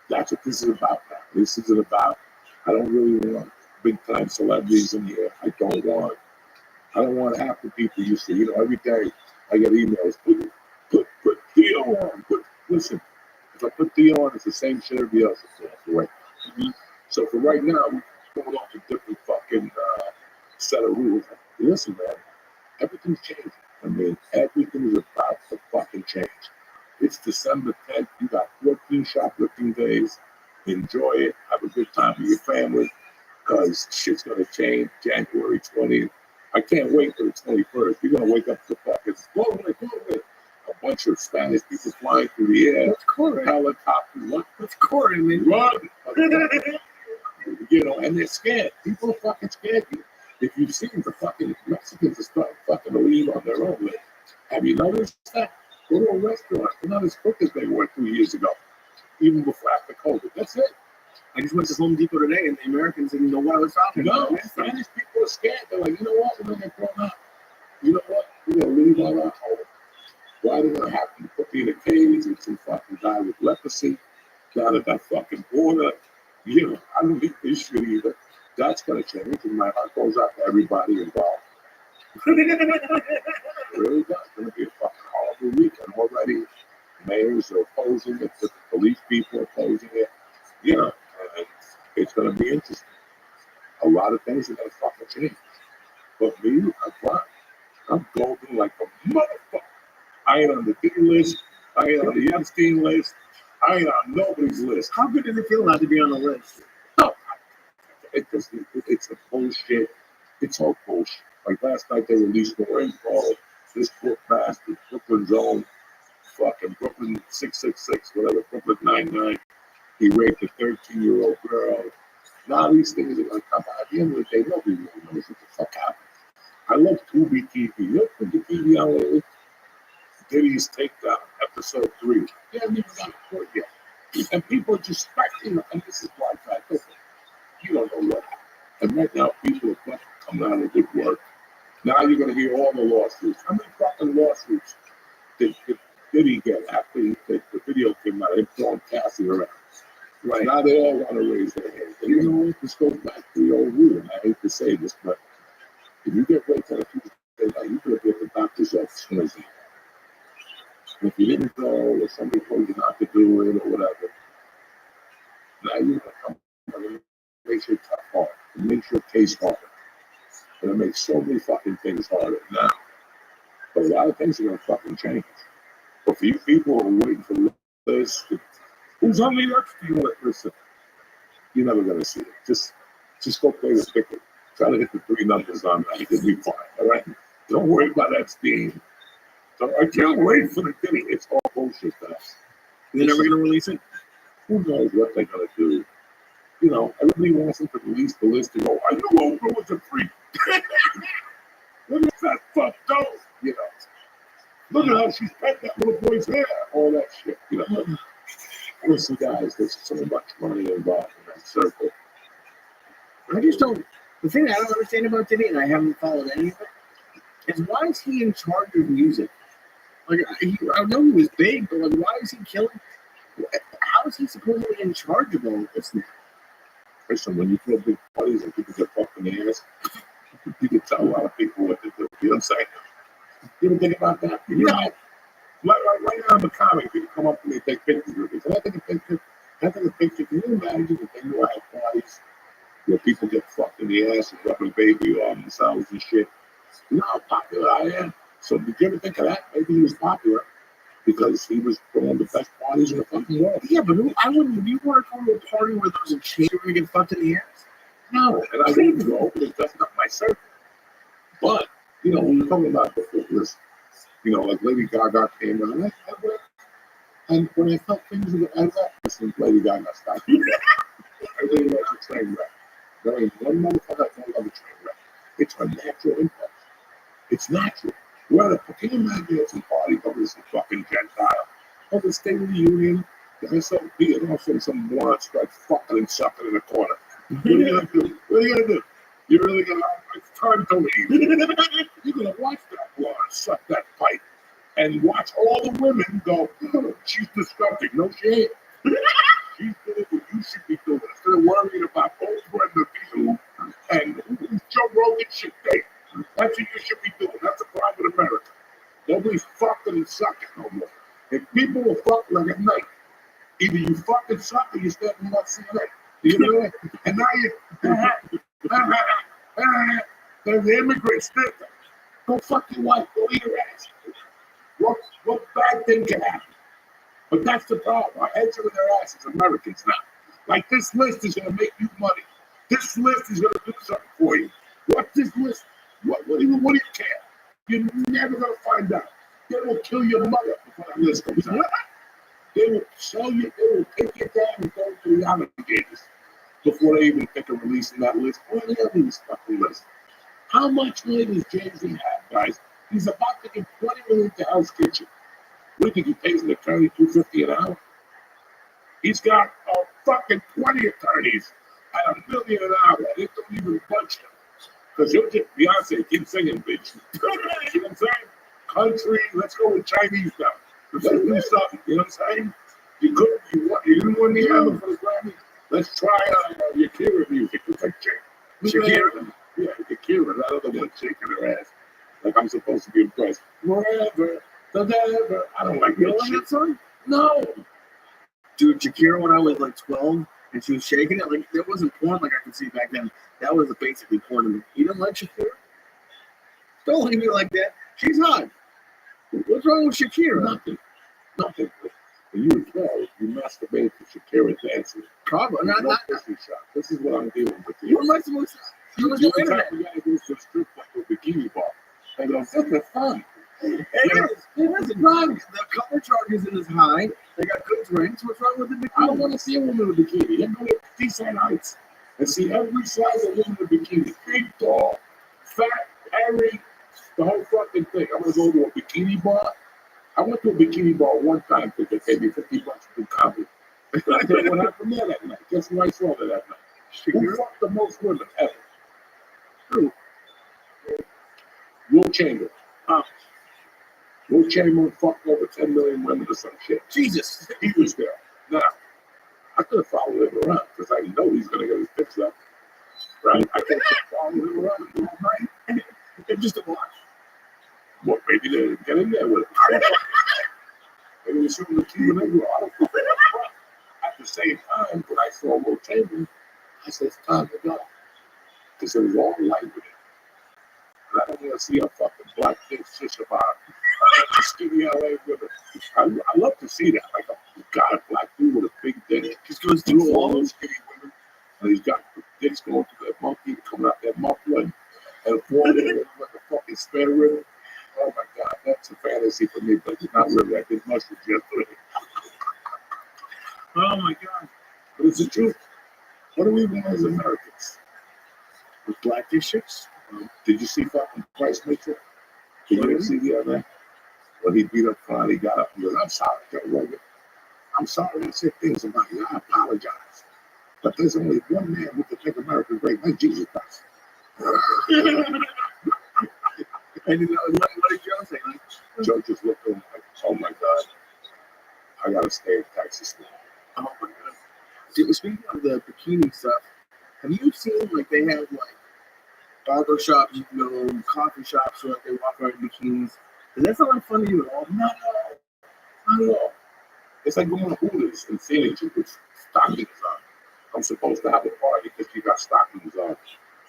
that's what this is about now. This isn't about, I don't really want big time celebrities in here. I don't want half the people you see. You know, every day I get emails. Put Theo on. Listen, if I put Theo on, it's the same shit everybody else is doing. Right? So for right now, we're going off a different fucking set of rules. Listen, man, everything's changing. I mean, everything is about to fucking change. It's December 10th. You got 14 shoplifting days. Enjoy it. Have a good time with your family, because shit's going to change January 20th. I can't wait for the 21st. You're going to wake up to fucking a bunch of Spanish people flying through the air. What's Corey? Helicopters. What's Corey, man? Run. You know, and they're scared. People are fucking scared. If you've seen the fucking Mexicans are starting fucking to leave on their own, like, have you noticed that? Go to a restaurant. They're not as quick as they were 2 years ago, even before after COVID. That's it. I just went to Home Depot today, and the Americans didn't know what I was talking about. No, Spanish people are scared. They're like, you know what? We're going to get thrown out. You know what? We're going to leave on our home. Why are they going to have to put me in a cage and some fucking guy with leprosy down at that fucking border? You know, I don't think this shit either. That's going to change, and my heart goes out to everybody involved. It really does. It's going to be a fucking horrible weekend already. Mayors are opposing it. The police people are opposing it. You know, and it's going to be interesting. A lot of things are going to fucking change. But me, I'm fine. I'm golden like a motherfucker. I ain't on the D list. I ain't on the Epstein list. I ain't on nobody's list. How good does it feel not to be on the list? No, it's a bullshit. It's all bullshit. Like last night, they released more info. This poor bastard, Brooklyn Zone, fucking Brooklyn 666, whatever, Brooklyn 99. He raped a 13-year-old girl. Now these things are going to come out. At the end of the day, nobody really knows what the fuck happened. I love Tubi TV. You put the TV on lately? Diddy's Takedown, episode 3. They haven't even got a court yet. And people are just speculating, and this is why I thought, you don't know what happened. And right now, people are fucking coming out of good work. Now you're going to hear all the lawsuits. How many fucking lawsuits did Diddy get after the video came out? They throwing Cassie around. Right now, they all want to raise their hands. And you know what? This goes back to the old rule. And I hate to say this, but if you get raped on a Tuesday night, you're going to be at the doctor's office Wednesday. If you didn't go, or somebody told you not to do it, or whatever, now you're going to come and it makes your tough hard. It makes your case harder. And it makes so many fucking things harder now. But a lot of things are going to fucking change. But for you people who are waiting for this, who's on the Epstein list? Listen, you're never going to see it. Just go play the ticket. Try to hit the 3 numbers on that. You'll be fine, all right? Don't worry about Epstein. So I can't wait for the Diddy. It's all bullshit stuff. They're never going to release it? Who knows what they're going to do? You know, everybody wants them to release the list and go, I knew Oprah was a freak. Look at that fucked up, you know. Look at how she's pet that little boy's hair. All that shit, you know. Listen, guys, there's so much money involved in that circle. I just don't. The thing I don't understand about Diddy, and I haven't followed any of it, is why is he in charge of music? Like, I know he was big, but like, why is he killing? How is he supposedly in charge of all this now? Listen, when you throw big parties and people get fucked in the ass, you can tell a lot of people what to do. You know what I'm saying? You ever think about that? You know, right now I'm a comic. People come up to me and take pictures with me. Can I take a picture? Can I take a picture? Can you imagine if they knew I had parties where people get fucked in the ass and rubbing baby on themselves and shit? You know how popular I am? So did you ever think of that? Maybe he was popular because he was throwing the best parties in the fucking world. Yeah, but I wouldn't. You want to go to a party where there's a chain and get fucked in the ass? No, and I didn't go because that's not my circle. But, you know, when you're talking about the fitness, you know, like Lady Gaga came on, and when I felt things were going to listen, Lady Gaga stopped. I really like a train wreck. There ain't one motherfucker I don't love a train wreck. It's a natural impulse. It's natural. Can you imagine at some party, go to some fucking Gentile, go to the State of the Union, There's some being also some blondes like fucking and sucking in the corner. What are you gonna do? What are you gonna do? You're really gonna it's time to leave. You're gonna watch that blonde suck that pipe and watch all the women go, oh, she's disgusting. No, she ain't. She's doing what you should be doing. Instead of worrying about Oprah and the View and who's Joe Rogan should date. That's what you should be doing. That's the problem with America. Nobody's fucking and sucking no more. If people will fuck like at night, either you fucking suck or you stand and watch CNN. You know what? And now you, there's the immigrants there. Go fuck your wife. Go eat her ass. What bad thing can happen? But that's the problem. Our heads are in their asses, Americans now. Like this list is going to make you money. This list is going to do something for you. What's this list? What do you care? You're never going to find out. They will kill your mother before that list comes out. They will sell you. They will take you down and go to the alligators before they even think of releasing that list. What the hell is this fucking list? How much money does Jay-Z have, guys? He's about to give $20 million to Hell's Kitchen. What do you think he pays an attorney $250 an hour? He's got fucking 20 attorneys at $1 million an hour. They don't even budge him. Because you'll get Beyonce, keep singing, bitch. You know what I'm saying? Country, let's go with Chinese now. Let's do something. You know what I'm saying? You didn't win the album for the Grammy. Let's try Yakira music. It's like Shakira. Yeah, Yakira, that other one shaking her ass. Like I'm supposed to be impressed. Forever, forever. I don't like that song. No. Dude, Shakira, when I was like 12 and she was shaking it, like there wasn't porn like I could see back then. That was basically porn to me. You don't like Shakira? Don't look at me like that. She's hot. What's wrong with Shakira? Nothing. When you were 12, you masturbated to Shakira dancing. Probably. This is what I'm dealing with. What am I supposed to? You gotta go to a strip club or bikini bar. And go, this is fun. It is a crime. The color charges in is high. They got good drinks. What's wrong with the bikini? I don't want to see a woman in a bikini. I go to decent heights and see every size of woman in a bikini. Big, tall, fat, hairy, the whole fucking thing. I'm going to go to a bikini bar. I went to a bikini bar one time because they paid me $50 to do comedy. What happened there that night? Guess who I saw there that night? Who fucked the most women ever? Who? Will Chamberlain. Will Chamberlain fucked over 10 million women or some shit. Jesus. He was there. Now, I could have followed him around because I know he's going to get his picks up. Right? I could have followed him around and right? And just to watch. Well, maybe they get in there with him. Maybe they shoot him the Cuban Negro. I don't know. At the same time, when I saw Will Chamberlain, I said, it's time to go. Because it was all light with it. And I don't want to see a fucking black dick shish about a skinny LA women. I love to see that. Like a guy, black dude with a big dick. Just goes through all those skinny women. And he's got the dicks going through that monkey, coming out that muffler and falling in like a fucking spare rib. Oh my God, that's a fantasy for me, but it's not really. I did mustard yesterday. Oh my God. But it's the truth. What do we want as Americans? With black chicks? Did you see fucking Price Mitchell? Did you see the other? When he beat up Klein, he got up and goes, I'm sorry, Joe Rogan. I'm sorry I said things about you. I apologize. But there's only one man who can make America great, like Jesus Christ. And you know, what did Joe say? Joe just looked at him like, oh my God, I gotta stay in Texas now. Oh my God. Dude, speaking of the bikini stuff, have you seen like they have like barber shops, you can go coffee shops where like, they walk around in bikinis? Does that sound like fun to you at all? No, not at all. It's like going to Hooters and seeing you with stockings on. I'm supposed to have a party because she got stockings on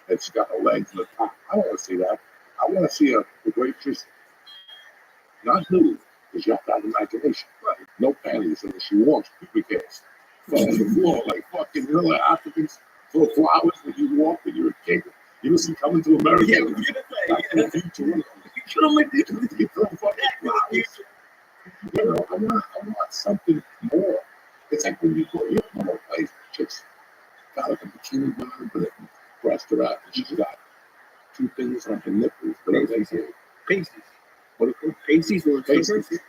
and she got her legs in the top. I don't want to see that. I want to see a waitress not nude, because you have to have imagination. Right. No panties, and she walks, people can't fall on the floor like fucking like Africans throw flowers when you walk and you're a king. You know, see coming to America. Yeah, we're gonna say, You throw fucking flowers. You know, I want something more. It's like when you go, you know, a place, chicks got like a bikini bottom, but it breast her out, and she's got two things on her nipples. But they say pasties. What are they called? Pasties or Pasties.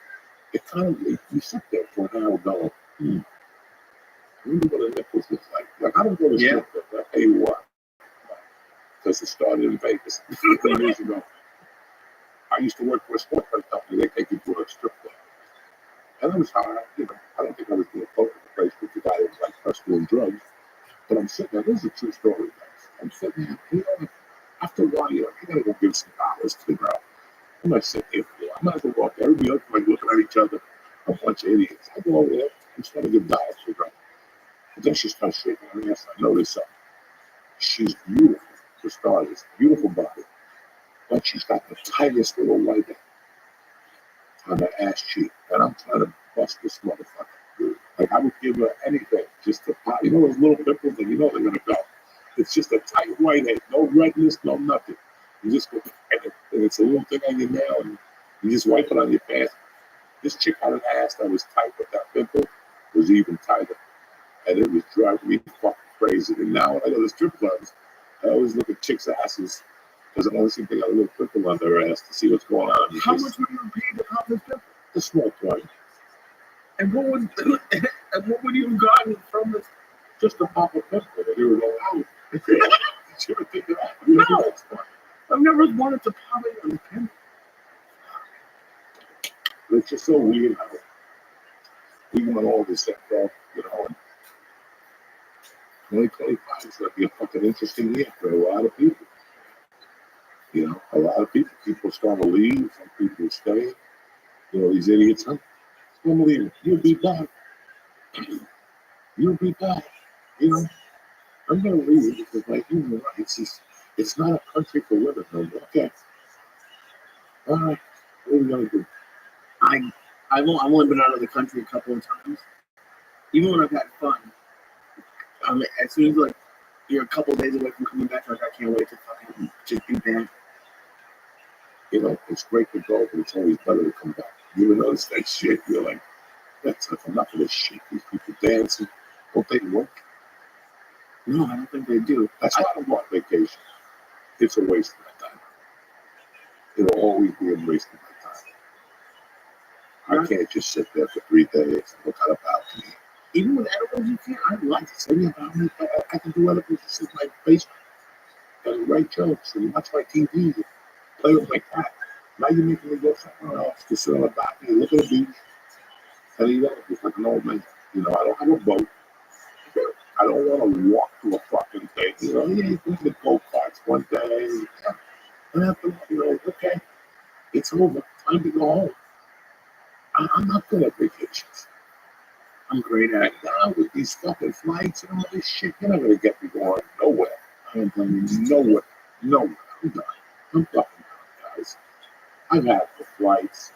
It kind of, you sit there for an hour going, Remember what a nipples look like? Like, I don't go to strip club. I tell you what. Because it started in Vegas 15 years ago. I used to work for a sports company. They take you to a strip club. And I was hard. I don't think I was doing poker the place with the guy that was like us doing drugs. But I'm sitting there. This is a true story, guys. I'm sitting there. After a while, I gotta go give some dollars to the girl. I'm not sitting here. I might as well walk there. Everybody else like looking at each other. A bunch of idiots. I go over there. I'm trying to give dollars to the girl. And then she starts shaking her ass. I notice something. She's beautiful. For starters, beautiful body. But she's got the tightest little white on her ass cheek. And I'm trying to bust this motherfucker. Like, I would give her anything just to pop. You know those little pimples, and you know they're going to go. It's just a tight white head. No redness, no nothing. You just go, and it's a little thing on your nail, and you just wipe it on your pants. This chick had an ass that was tight, but that pimple was even tighter. And it was driving me fucking crazy. And now when I go to strip clubs, I always look at chicks' asses because I always think they got a little pimple on their ass to see what's going on. How much would you pay to pop this pimple? A small point. And what would you have gotten from this? Just to pop a pimple and it was all out. Did you ever think of that? No. I've never wanted to pop it on the pimple. It's just so weird how we want all this stuff, and 2025 is going to be a fucking interesting year for a lot of people. A lot of people starting to leave, some people stay. These idiots, huh? Don't believe it. You'll be back. You'll be back. I'm going to leave because my human rights it's not a country for women no more. Okay. All right. What are we going to do? I've only been out of the country a couple of times. Even when I've had fun, as soon as you're a couple of days away from coming back, I can't wait to fucking just be back. It's great to go, but it's always better to come back. You ever notice that shit? You're like, that's enough of this shit. These people dancing. Don't they work? No, I don't think they do. That's why I don't go on vacation. It's a waste of my time. It'll always be a waste of my time. I can't just sit there for 3 days and look at a balcony. Even with edibles, you can't. I like to say about me. I can do edibles just sit in my basement and write jokes and watch my TV, play with my cat. Now you're making me go somewhere else to sit on a balcony, look at the beach, and eat edibles like an old man. I don't have a boat. I don't want to walk to a fucking thing. You can get go-karts one day. And after, okay, it's over. Time to go home. I'm not good at vacations. I'm great at it. Now with these fucking flights and all this shit, you're not going to get me going nowhere. I ain't going nowhere. Nowhere. I'm done. I'm fucking done, guys. I've had the flights.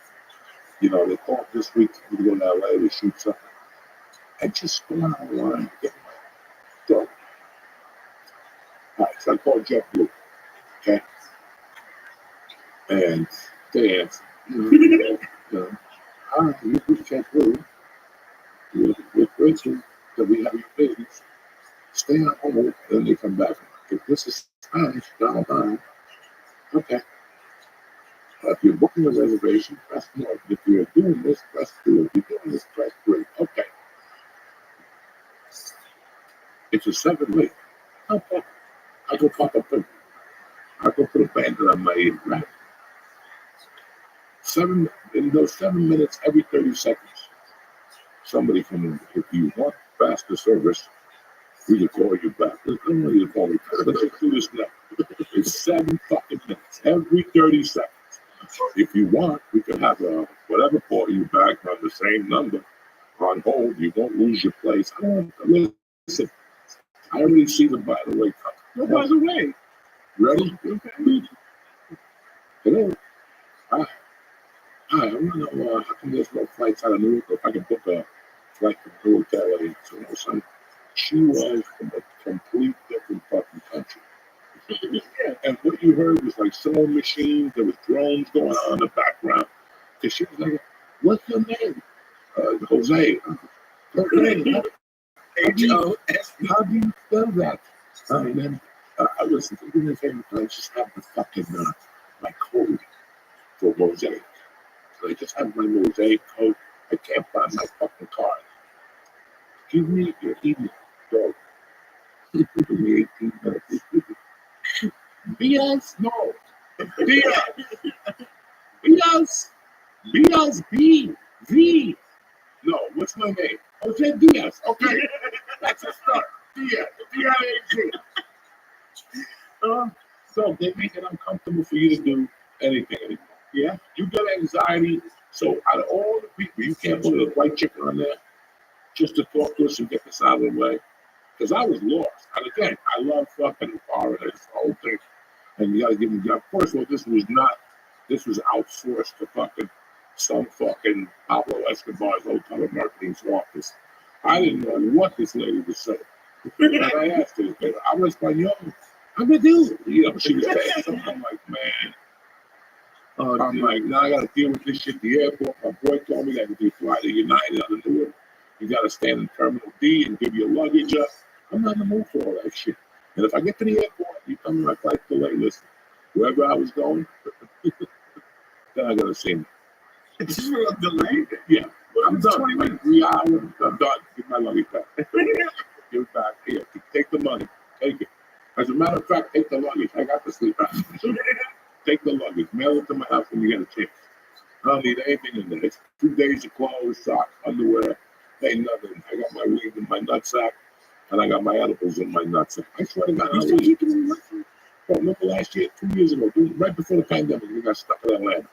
They called this week to go to LA to shoot something. And just go online, get my dough. All right, so I called JetBlue, okay? And they answered, all right, you put JetBlue. We're grateful that we have your babies. Stay on hold, and then they come back. If this is Spanish, dial 9. Okay. If you're booking a reservation, press 1. If you're doing this, press 2. If you're doing this, press 3. Okay. It's a 7 week. Okay. I go pop a pimple. I go put a bandit on my ear, right? In those 7 minutes, every 30 seconds, somebody come in. If you want faster service, we can call you back. I don't want you to call me back. Let's just do this now. It's 7 fucking minutes, every 30 seconds. If you want, we can have whatever call you back on the same number on hold. You won't lose your place. I don't listen. I already see the by the way. No, by the way. Ready? Okay. Hello. Hi. I want to know how come there's no flights out of Newark? If I can book a flight from Newark to LA. So she was from a complete different fucking country. Yeah, and what you heard was like sewing machines. There was drones going on in the background. Because she was like, "What's your name?" Jose. Okay. H-O-S. How do you spell that? And then I listen to me favor. I just have the fucking my code for Mosaic. So I just have my Mosaic code. I can't find my fucking card. Give me your email, dog. Give me 18 minutes. BS, no. BS. BS. BS, B. V. No, what's my name? Jose Diaz. Okay. That's a start. Diaz. D-I-A-Z. So they make it uncomfortable for you to do anything anymore. Yeah? You get anxiety. So out of all the people, you can't put a white chicken on there just to talk to us and get this out of the way. Because I was lost. And again, I love fucking foreigners, the whole thing. And you gotta give them job. First of all, this was outsourced to fucking some fucking Pablo Escobar's hotel and marketing's office. I didn't know what this lady was saying. And I asked her, I was español. I'm gonna do. You know, she was saying something. I'm like, man. I'm like, now I gotta deal with this shit at the airport. My boy told me that if you fly to United on the Newark, you gotta stand in Terminal D and give your luggage up. I'm not in the mood for all that shit. And if I get to the airport, you tell me my flight delay, listen, wherever I was going, then I gotta see me. It's just a delay. Yeah, I'm done. Like 3 hours, I'm done. Give my luggage back. Give it back. Here, take the money. Take it. As a matter of fact, take the luggage. I got to sleep out. Take the luggage. Mail it to my house when you get a chance. I don't need anything in there. It's 2 days of clothes, socks, underwear. Ain't nothing. I got my weed in my nutsack, and I got my edibles in my nutsack. I swear to God, I still keep it in my nutsack. Remember last year, 2 years ago, right before the pandemic, we got stuck in Atlanta.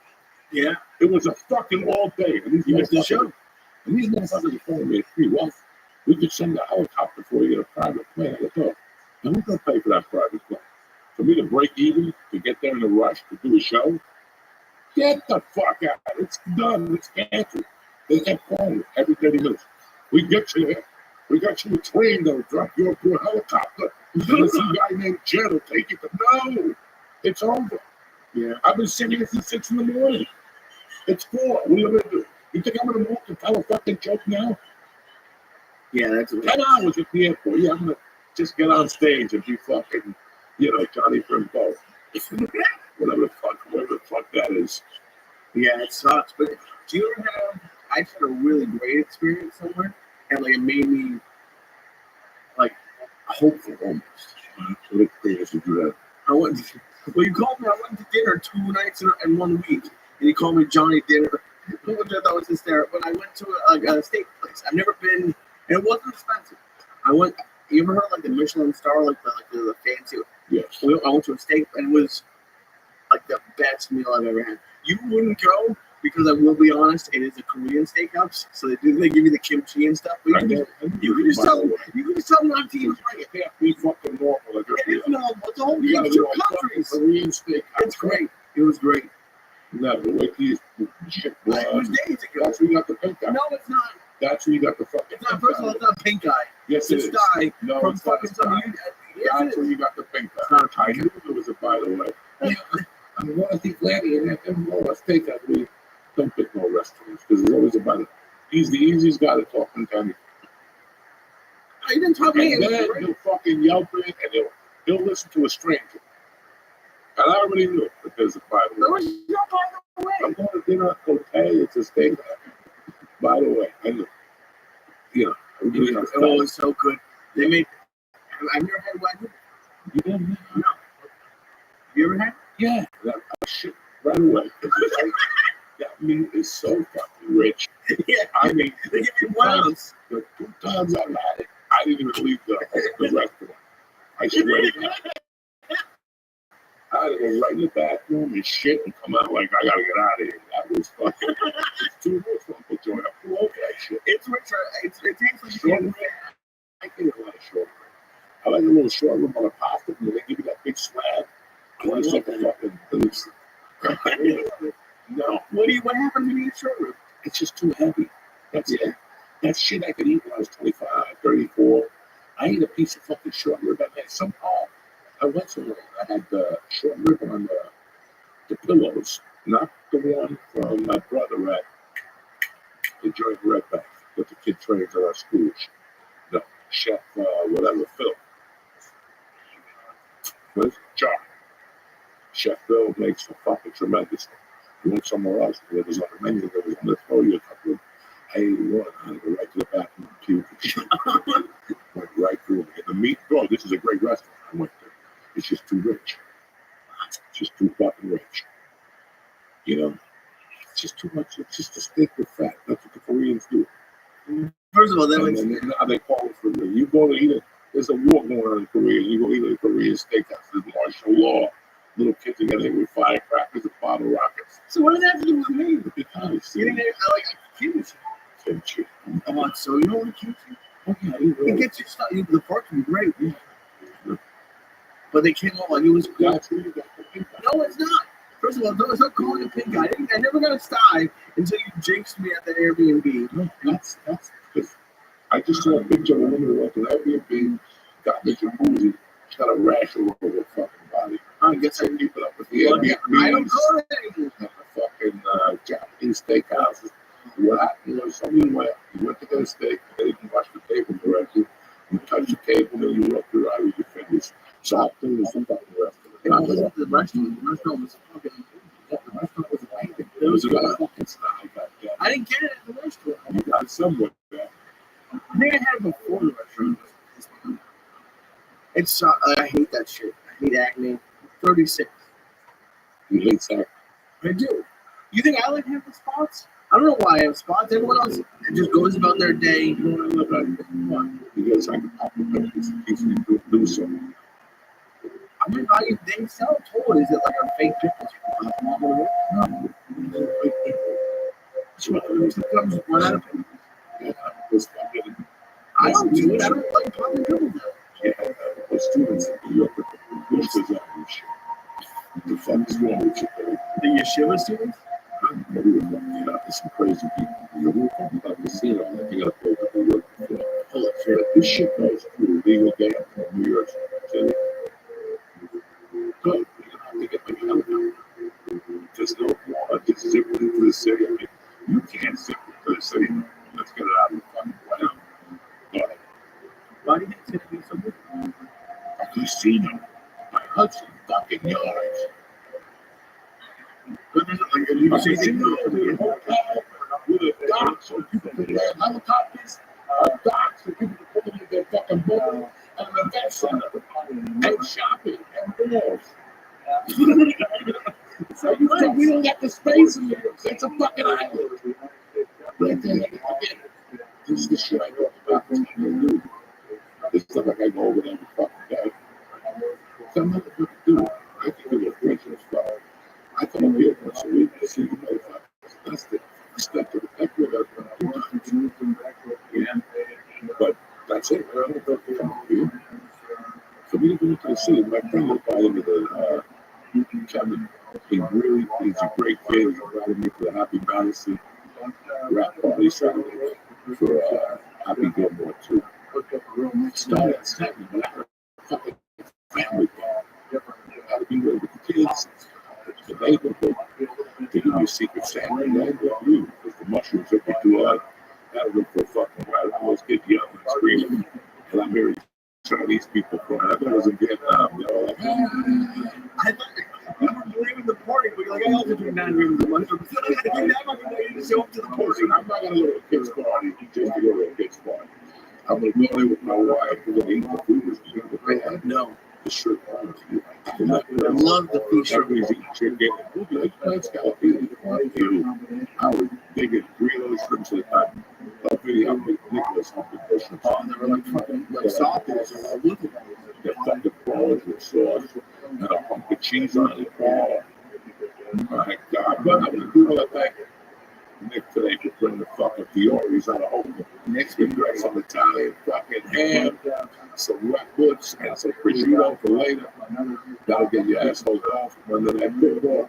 Yeah. It was a fucking all day. And these motherfuckers are calling me free. Well, we could send a helicopter for you, a private plane. I go, and we're going to pay for that private plane. For me to break even, to get there in a rush, to do a show, get the fuck out. It's done. It's canceled. They kept calling every 30 minutes. We get you there. We got you a train that'll drop you off to a helicopter. And some guy named Jed will take you to. No, it's over. Yeah. I've been sitting here since 6 in the morning. It's 4. What are you going to do? You think I'm going to move to tell a fucking joke now? Yeah, that's 10 hours at the airport. Yeah, I'm going to just get on stage and be fucking, Johnny Brimbo. whatever the fuck that is. Yeah, it sucks. But do you ever have? I had a really great experience somewhere, and like it made me like hopeful almost. What experience did you have? I went. Well, you called me. I went to dinner 2 nights in 1 week, and you called me Johnny Dinner, which I thought was hysterical. But I went to a steak place. I've never been, and it wasn't expensive. I went. You ever heard like the Michelin star, like the fancy? Yes. I went to a steak, and it was like the best meal I've ever had. You wouldn't go because I will be honest, it is a Korean steakhouse, so they give you the kimchi and stuff. But you can just tell them not to eat it. It can't be fucking normal. It is normal. It's a whole two countries. Korean steak. It's great. It was great. Never. Wait till you shit. It was days ago. That's where you got the pink eye. No, it's not. That's where you got the fucking. It's not. First of all, it's not pink eye. Yes, it's it is. Dye No, from it's not. fucking some. That's where you got the pink eye. It's not I knew it was a by the way. I mean, I think Gladys and more steakhouse. We don't pick no restaurants because there's always about it. He's the easiest guy to talk to anything. I didn't talk to me. And then he'll fucking yelp it and he'll listen to a stranger. And I already knew it because of by the way. I'm going to dinner at Cote. It's a steakhouse. By the way, I knew. It was so good. They made. I've never had wagyu. You didn't? No. You ever had? Yeah. That shit right away. That meat is so fucking rich. Yeah. I mean, They give you 1 ounce. The 2 times I've had it, I didn't even leave the restaurant. I swear to God. I had to go right in the bathroom and shit and come out like I gotta get out of here. That was fucking. It's too rich for Uncle Joy. I flew over that shit. It's richer. It tastes like Short rib. I eat a lot of short rib. I like a little short rib on a pasta, and they give you that big slab. It's like a fucking boost. No. What happened to me in short rib? It's just too heavy. That's it. That shit I could eat when I was 25, 34. I ate a piece of fucking short rib. I had somehow, I went somewhere and I had the short rib on the pillows, not the one from my brother at the joint Redback that the kid trains at our school. No, Chef, whatever, Phil. What is it? John. Chef Phil makes a fucking tremendous. You went somewhere else, there was on the menu, there was on the throw you a couple of, I ate one, I had to go right to the bathroom and Went right through it. The meat, bro, this is a great restaurant I went to. It's just too rich. It's just too fucking rich. You know, it's just too much. It's just a steak with fat. That's what the Koreans do. First of all, that And makes then now they call it for me. You go to eat it. There's a war going on in Korea. You go eat at a Korean steakhouse. There's martial law. Little kids together with firecrackers and bottle rockets. So what does that have to do with me? Because You think I like kimchi? kimchi. Come on, so you don't want kimchi? Okay, It gets your stuff. The pork can be great. But they came out like it was cool. That's where you got the pink eye. No, it's not. First of all, no, it's not calling it pink eye. I never got a sty until you jinxed me at the Airbnb. No, that's because I just saw a picture of a woman who went to Airbnb, got the jacuzzi, she's got a rash all over her fucking body. I guess I Keep it up with the Well, Airbnb. yeah, I don't go there anymore. At the fucking Japanese steakhouses. What happened was somebody went, you went to get a steak, they didn't wash the table correctly. You touch the table, then you rub your eye with your fingers. So I think it's something the rest of And I was at the restaurant. The restaurant was fucking. the restaurant was amazing. It was a fucking style. I didn't get it at the restaurant. You got it somewhere. I think I had it before the restaurant. It's I hate that shit. I hate acne. 36. You hate sack. I do. You think I like having spots? I don't know why I have spots. Everyone else just goes about their day. You know what I look like? Because I can piece of do something. I mean, they sell toys that like are fake pickles. No. Sometimes run out of pickles. Yeah, it's fucking. I don't do it. I don't like popping pickles. Yeah, the students in New York with the boosters out and shit. The fuck is wrong with you, baby? The yeshiva students? Maybe we're fucking it up. There's some crazy people. We're talking about casino. I think I'll go to New York before. Holy shit. This shit goes through legal game from New York City. Good. You have to get the helicopter. There's no law. This is it into the city. I mean, you can't zip into the city. Let's get it out of the fucking way. But Why do you think it's going to be so good? a casino by Hudson fucking yards. But there's like you A say casino with a hotel, with a dock so people can land helicopters, a dock so people can put them in their fucking boat, and an event center, and shopping, and malls. So you think we don't got the space in here? It's a fucking island. Right there, again, this is the shit I talk about. This stuff like I go over there every fucking day. So I'm not going to do it. I can do it French as well. I come up here once a week to see you motherfuckers. That's the step to the neck with us. Yeah. But that's it. I don't know if they come up here. For me to go into the city, my friend invited me to Kevin. He's a great kid. He invited me to the Happy Madison rap party Saturday for Happy Gilmore too. Started at 7, but I heard fucking family bar. How to be with the kids, the neighborhood, to give you a secret Santa and then with you, because the mushrooms took me too hard. That'll look for a fucking while. I always get yelling and screaming, and I'm hearing Chinese people crying. I thought it was in Vietnam. They're all like, I thought you were leaving the party, but you're like, I also do 9 rooms a month. You're never going to show up to the party. I'm not going to go to a kid's party just to go to a kid's party. I'm going to go there with my wife. We're going to eat the food. We're going to pay. No. The shrimp barbecue. I love the fish. Everybody's eating chicken. It's got to be barbecue. I was digging 3 of those shrimps at a time. I'll video of Nicholas on the shrimps. Oh, and they were like fucking like soft. They're fucking prawns with sauce and a hunk of cheese on it. Oh, my God. But I'm going to do all that. Nick today could bring the fucking Fioris out of home. Nick's been doing some Italian fucking ham, some redwoods, and some prosciutto for later. That'll get your asshole off from under that football.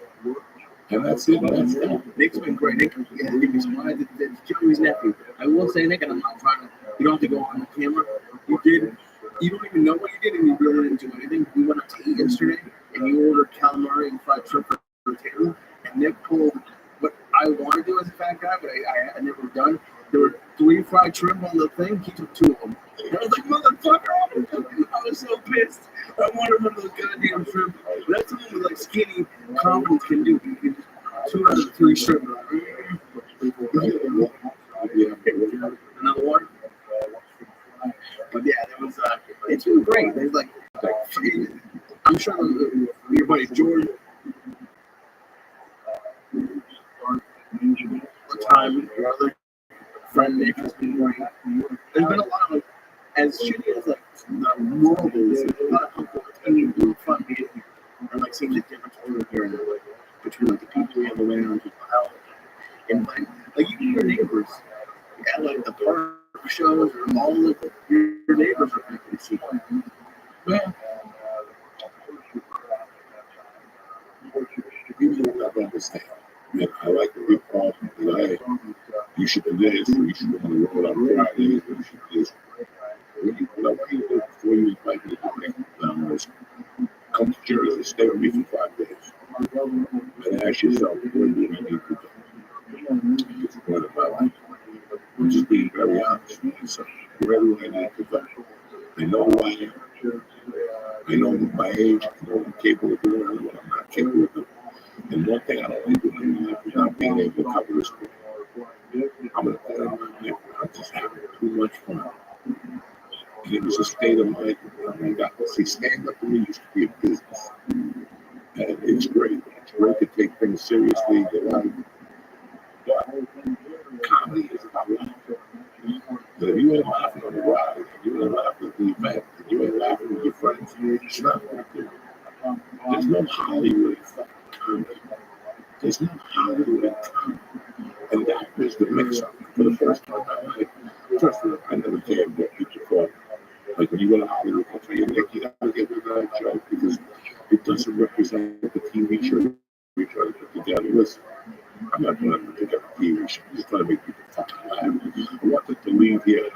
And that's it. That's it. Nick's been great. Nick, yeah, give me some money. It's Joey's nephew. I will say, Nick, and I'm not trying to, you don't have to go on the camera. You don't even know what you did, and you really didn't do anything. We went out to eat yesterday, and you ordered calamari and fried shrimp for Taylor, and Nick pulled what I want to do as a fat guy, but I had never done. There were 3 fried shrimp on the thing. He took 2 of them. And I was like, motherfucker! I was so pissed. I wanted one of those goddamn shrimp. That's something with like skinny confidence can do. You can just 2 out of the 3 shrimp. Another one? it's been great. There's like I'm sure your buddy George. Time your other friend Nick has been great. There's been a lot of as shitty as like the world is. There's a lot of people attending real fun meetings, and like seeing the difference between like the people we have around, people health, and like even your neighbors at like the park shows or all of your neighbors are people to see. Man, people don't understand. Man, I like the big problem. Like, you should do this, or you should go on the road on Fridays, or you should do this. What do you do before you invite me to come to Jersey, stay with me for 5 days, and ask yourself, what do I need to do? It's the point of my life. I'm just being very honest with myself. Where do I need to go? I know who I am. I know my age. I know what I'm capable of doing. I know what I'm not capable of doing. And one thing I don't like doing in life is not being able to cover this book. I'm going to put it on my life. I'm just having too much fun. And it was a state of mind. Oh my God. See, stand up to me used to be a business. And it's great. It's great to take things seriously. But comedy is about life. But if you ain't laughing on the ride, if you ain't laughing at the event, if you ain't laughing with your friends, it's not going to do. There's no Hollywood in fucking comedy. There's no Hollywood in comedy. And that was the mix-up for the first time in my life. First of all, I never cared what people thought. Like when you go to Hollywood, they'll tell you, Nick, you gotta get rid of that joke because it doesn't represent the TV show we try to put together. Listen, I'm not trying to put together a TV show. I'm just trying to make people fucking laugh. I want them to leave here,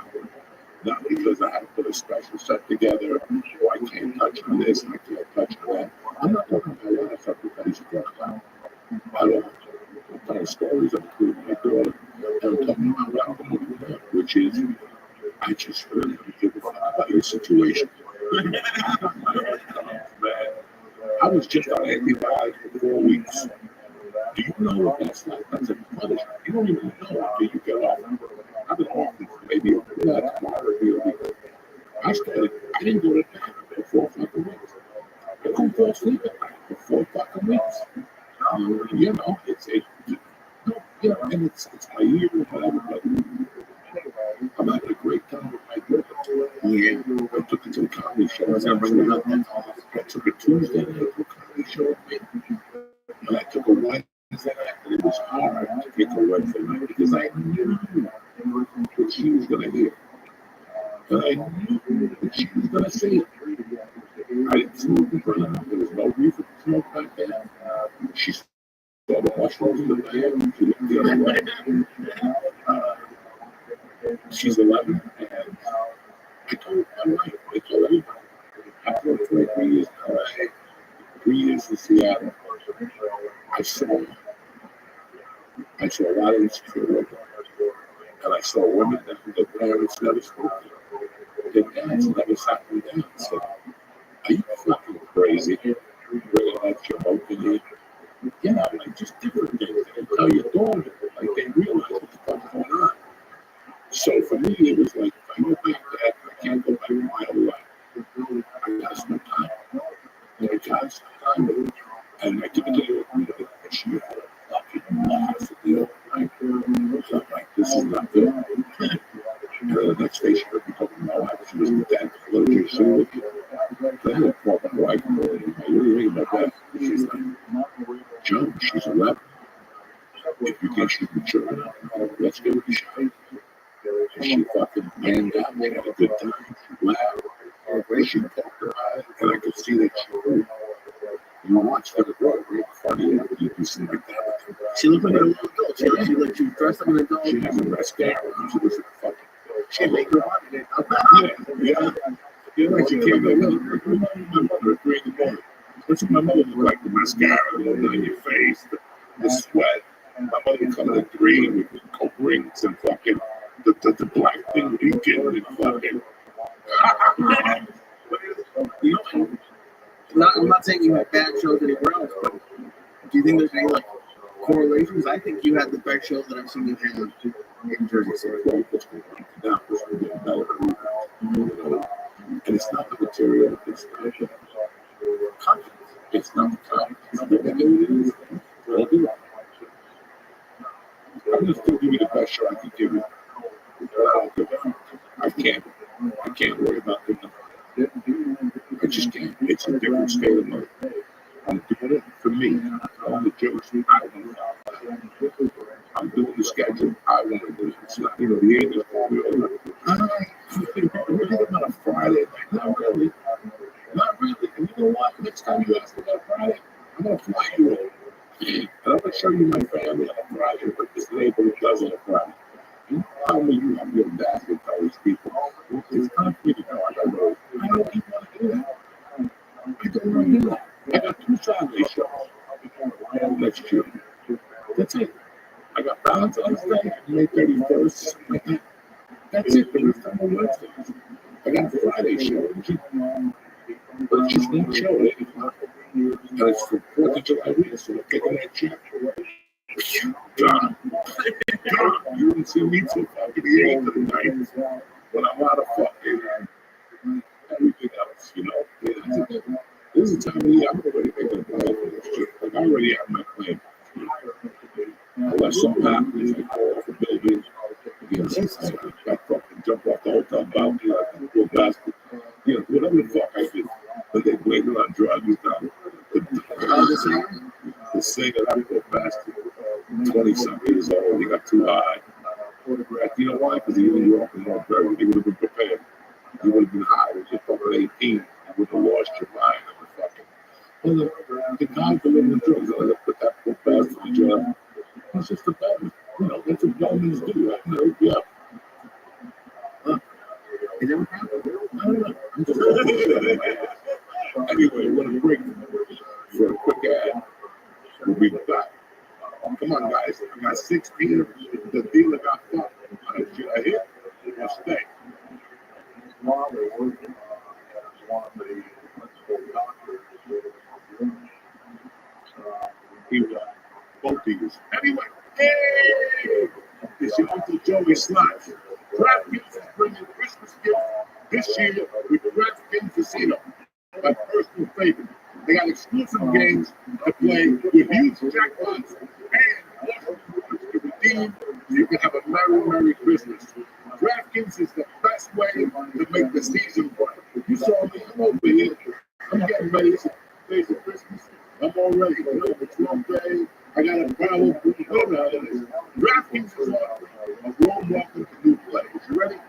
not because I have to put a special set together, or I can't touch on this, I can't touch on that. I'm not talking about what I thought everybody should talk about. I don't. I'm telling stories, I'm including my daughter, and I'm talking about what I'm going to do, which is, I just really don't give a fuck about your situation. Man, I was just on antibiotics for 4 weeks. Do you know what that's like? That's a punishment. You don't even know until you get off. I've been off for maybe tomorrow. I didn't go to bed for 4 fucking weeks. I couldn't fall asleep at night for 4 fucking weeks. You know, and it's my year or whatever, but I'm having a great time with my daughter. Yeah, I took it to the comedy show. I took a Tuesday night to a comedy show with me, and I took a Wednesday night, and it was hard to take a Wednesday night because I knew what she was going to hear. And I knew what she was going to say. I didn't smoke in front of her. There was no reason to smoke back then. She saw the mushrooms in the bag. She looked the other way. She's 11, and I told my wife, I told everybody, I've worked 23 years in LA, 3 years in Seattle. I saw a lot of insecure women, and I saw women that their parents never spoke to. Their dads never sat them down and said, are you fucking crazy? Bringing that shit out in here? You know, like just different things. They tell your daughter, like they realize what the fuck's going on. So for me, it was like, if I go back to that, I can't go back to my whole life. I gotta spend time. I gotta spend time with her. And I give it to her, and she had a fucking laugh at the old night. So I'm like, this is not good. And the next day, she heard me talking to my wife. She was with that little kid. She was with me. Then I would call my wife, and I'm like, what do you think about that? She's like, Joe, she's 11. If you think she's mature enough, let's give it a shot. And she fucking banged out. We had a good time. She laughed. She talked about it. And I could see that she grew. You watch her grow. It's funny after you do something like that. She looked like a little adult. She was dressed like an adult. She has a mascara. She was a fucking. She make her money. Yeah. You know, she came over. My mother agreed to go. That's what my mother looked like. The mascara going down your face, the sweat. My mother would come in a green with coke rings and fucking the black thing leaking and fucking. You know, I'm not saying you had bad shows anywhere else, but do you think there's any like correlations? I think you had the best shows that I've seen you have in Jersey City. And it's not the material, it's not the content. It's not the content. It's not what they do. They'll do it. I'm gonna still give you the best show I can give you. But I don't give a fuck. I can't worry about them. I just can't. It's a different state of mind. I'm doing it for me. All the jokes I want to. I'm doing the schedule I want to do. It's not, the end is for real. We're thinking about a Friday night. Not really. Not really. And you know what? Next time you ask about Friday, I'm going to fly you over. And I'm going to show you my family on a Friday, but this neighborhood does on a Friday. You tell me you have your dad to tell these people. It's time for me to go. I don't know. I don't even want to do that. I don't want to do that. I got 2 Saturday shows next year. That's it. I got Valentine's Day, May 31st, something like that. That's it. The rest of my Wednesdays. I got a Friday show. But it's just one show at 8 o'clock. And it's for 4th of July week, so I'm taking that check. God, you didn't see me till fucking the 8th of the 9th when I'm out of fucking everything else, This is the time of year I'm already making a plan for this shit. Like, I already have my plan. Unless something happens, I go off a building, I fucking jump off the hotel balcony, I go basket, whatever the fuck I do. But they blame it on drugs, the singer, I go basket. 20-something years old, he got too high. You know why? Because he didn't walk in North Berry. He would have been prepared. He would have been high. When you're fucking 18, you would have lost your mind. The guy delivering drugs, I had to put that poor bastard in jail. He's just a bum. That's what bums do. Yeah. It never happened. I don't know. Anyway, we're going to break for a quick ad. We'll be back. Come on, guys. I got 16. The dealer got fucked. Should I hit or stay? He won. Both dealers. Anyway, hey! It's your Uncle Joey Slash. DraftKings is bringing Christmas gifts this year with DraftKings Casino. My personal favorite. They got exclusive games to play with huge jackpots and awesome rewards to redeem so you can have a merry Christmas. DraftKings is the best way to make the season bright. You saw me, I'm over here. I'm getting ready. It's days of Christmas. I'm already, it's 12 days. I got a power boom. DraftKings is offering a warm welcome to new players. You ready?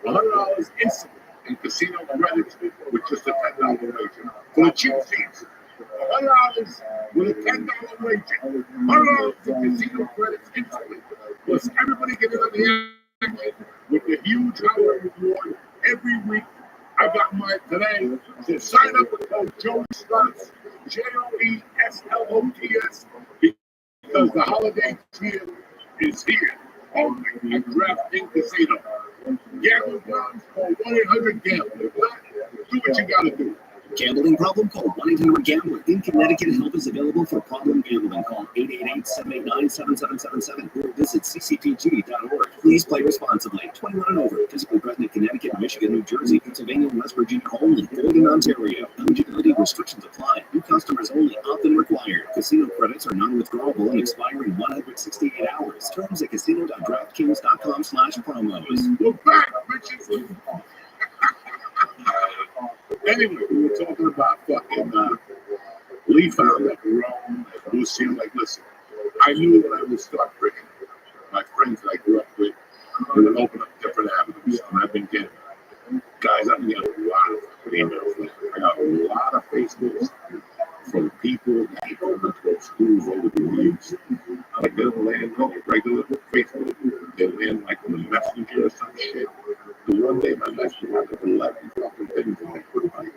$100 instantly in casino credits with just a $10 wager. For the cheap seats, $100 with a $10 wager. $100 in casino credits instantly. Plus, everybody getting on the action with the huge Halloween reward every week. I got mine today. So sign up with code Joey Slots, JOESLOTS, because the holiday cheer is here. Only at DraftKings Casino. Gambling problems, call 1-800-GAMBLER. If not, do what you gotta do. Gambling problem? Call 1-800-GAMBLER. In Connecticut, help is available for problem gambling. Call 888-789-7777 or visit ccpg.org. Please play responsibly. 21 and over. Physically present in Connecticut, Michigan, New Jersey, Pennsylvania, and West Virginia only. Void in Ontario. Eligibility restrictions apply. New customers only. Opt-in required. Casino credits are non-withdrawable and expire in 168 hours. Terms at casino.draftkings.com/promos. We're back, bitches. Anyway, we were talking about fucking Lee found that Rome, Lucy. I'm like, listen, I knew when I would start bringing my friends that I grew up with, it would open up different avenues. And I've been getting, guys, I've been getting a lot of emails. I got a lot of Facebooks from people that go to schools over the years. Like, they don't land on the regular Facebook, they land like on the Messenger or some shit. The one day my messenger had 11 fucking things and I put like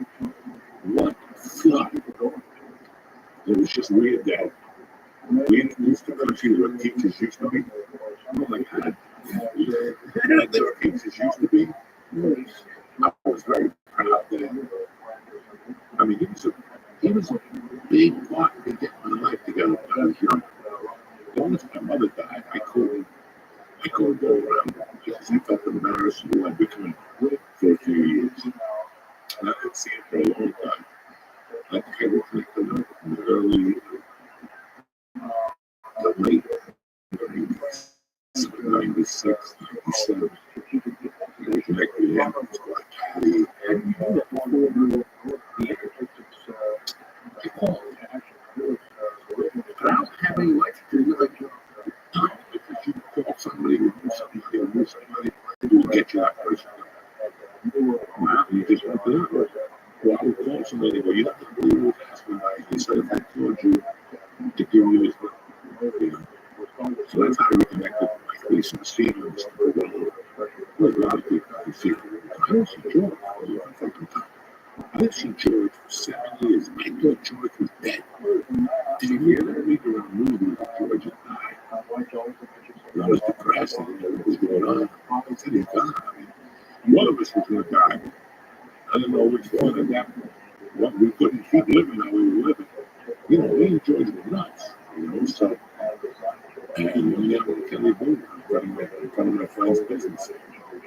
one fuck. It was just weird that we introduced the country where teachers used to be. Oh my God. Like there were teachers used to be. I was very proud that, I mean, he was a big part in getting my life together when I was young. Once my mother died, I couldn't go around because I felt embarrassed who I'd become for a few years. And I didn't see it for a long time. I think I was like in the early, the late 90s, 96, 97. They connected him to like Patty. And you know that before the I called. But I don't have any life to do. Like, because you call somebody, or do somebody, or do somebody, to get you that person. Now you just want to do it. Well, I would call somebody, well, you have to believe what asked me. He said, if I told you to give you this, you know. So that's how we connected. Like, we used to see him and stuff. Well, a lot of people I see. I didn't see George for a long fucking time. I didn't see George for 7 years. I thought George was dead. Did you hear that? We were in a movie that George had died. And I was depressed. I didn't know what was going on. I said, he's gone. I mean, one of us was going to die. I didn't know which one. And that, what, we couldn't keep living how we were living. You know, me and George were nuts. You know, so. And when we got with Kelly Boone, in front of my friend's business,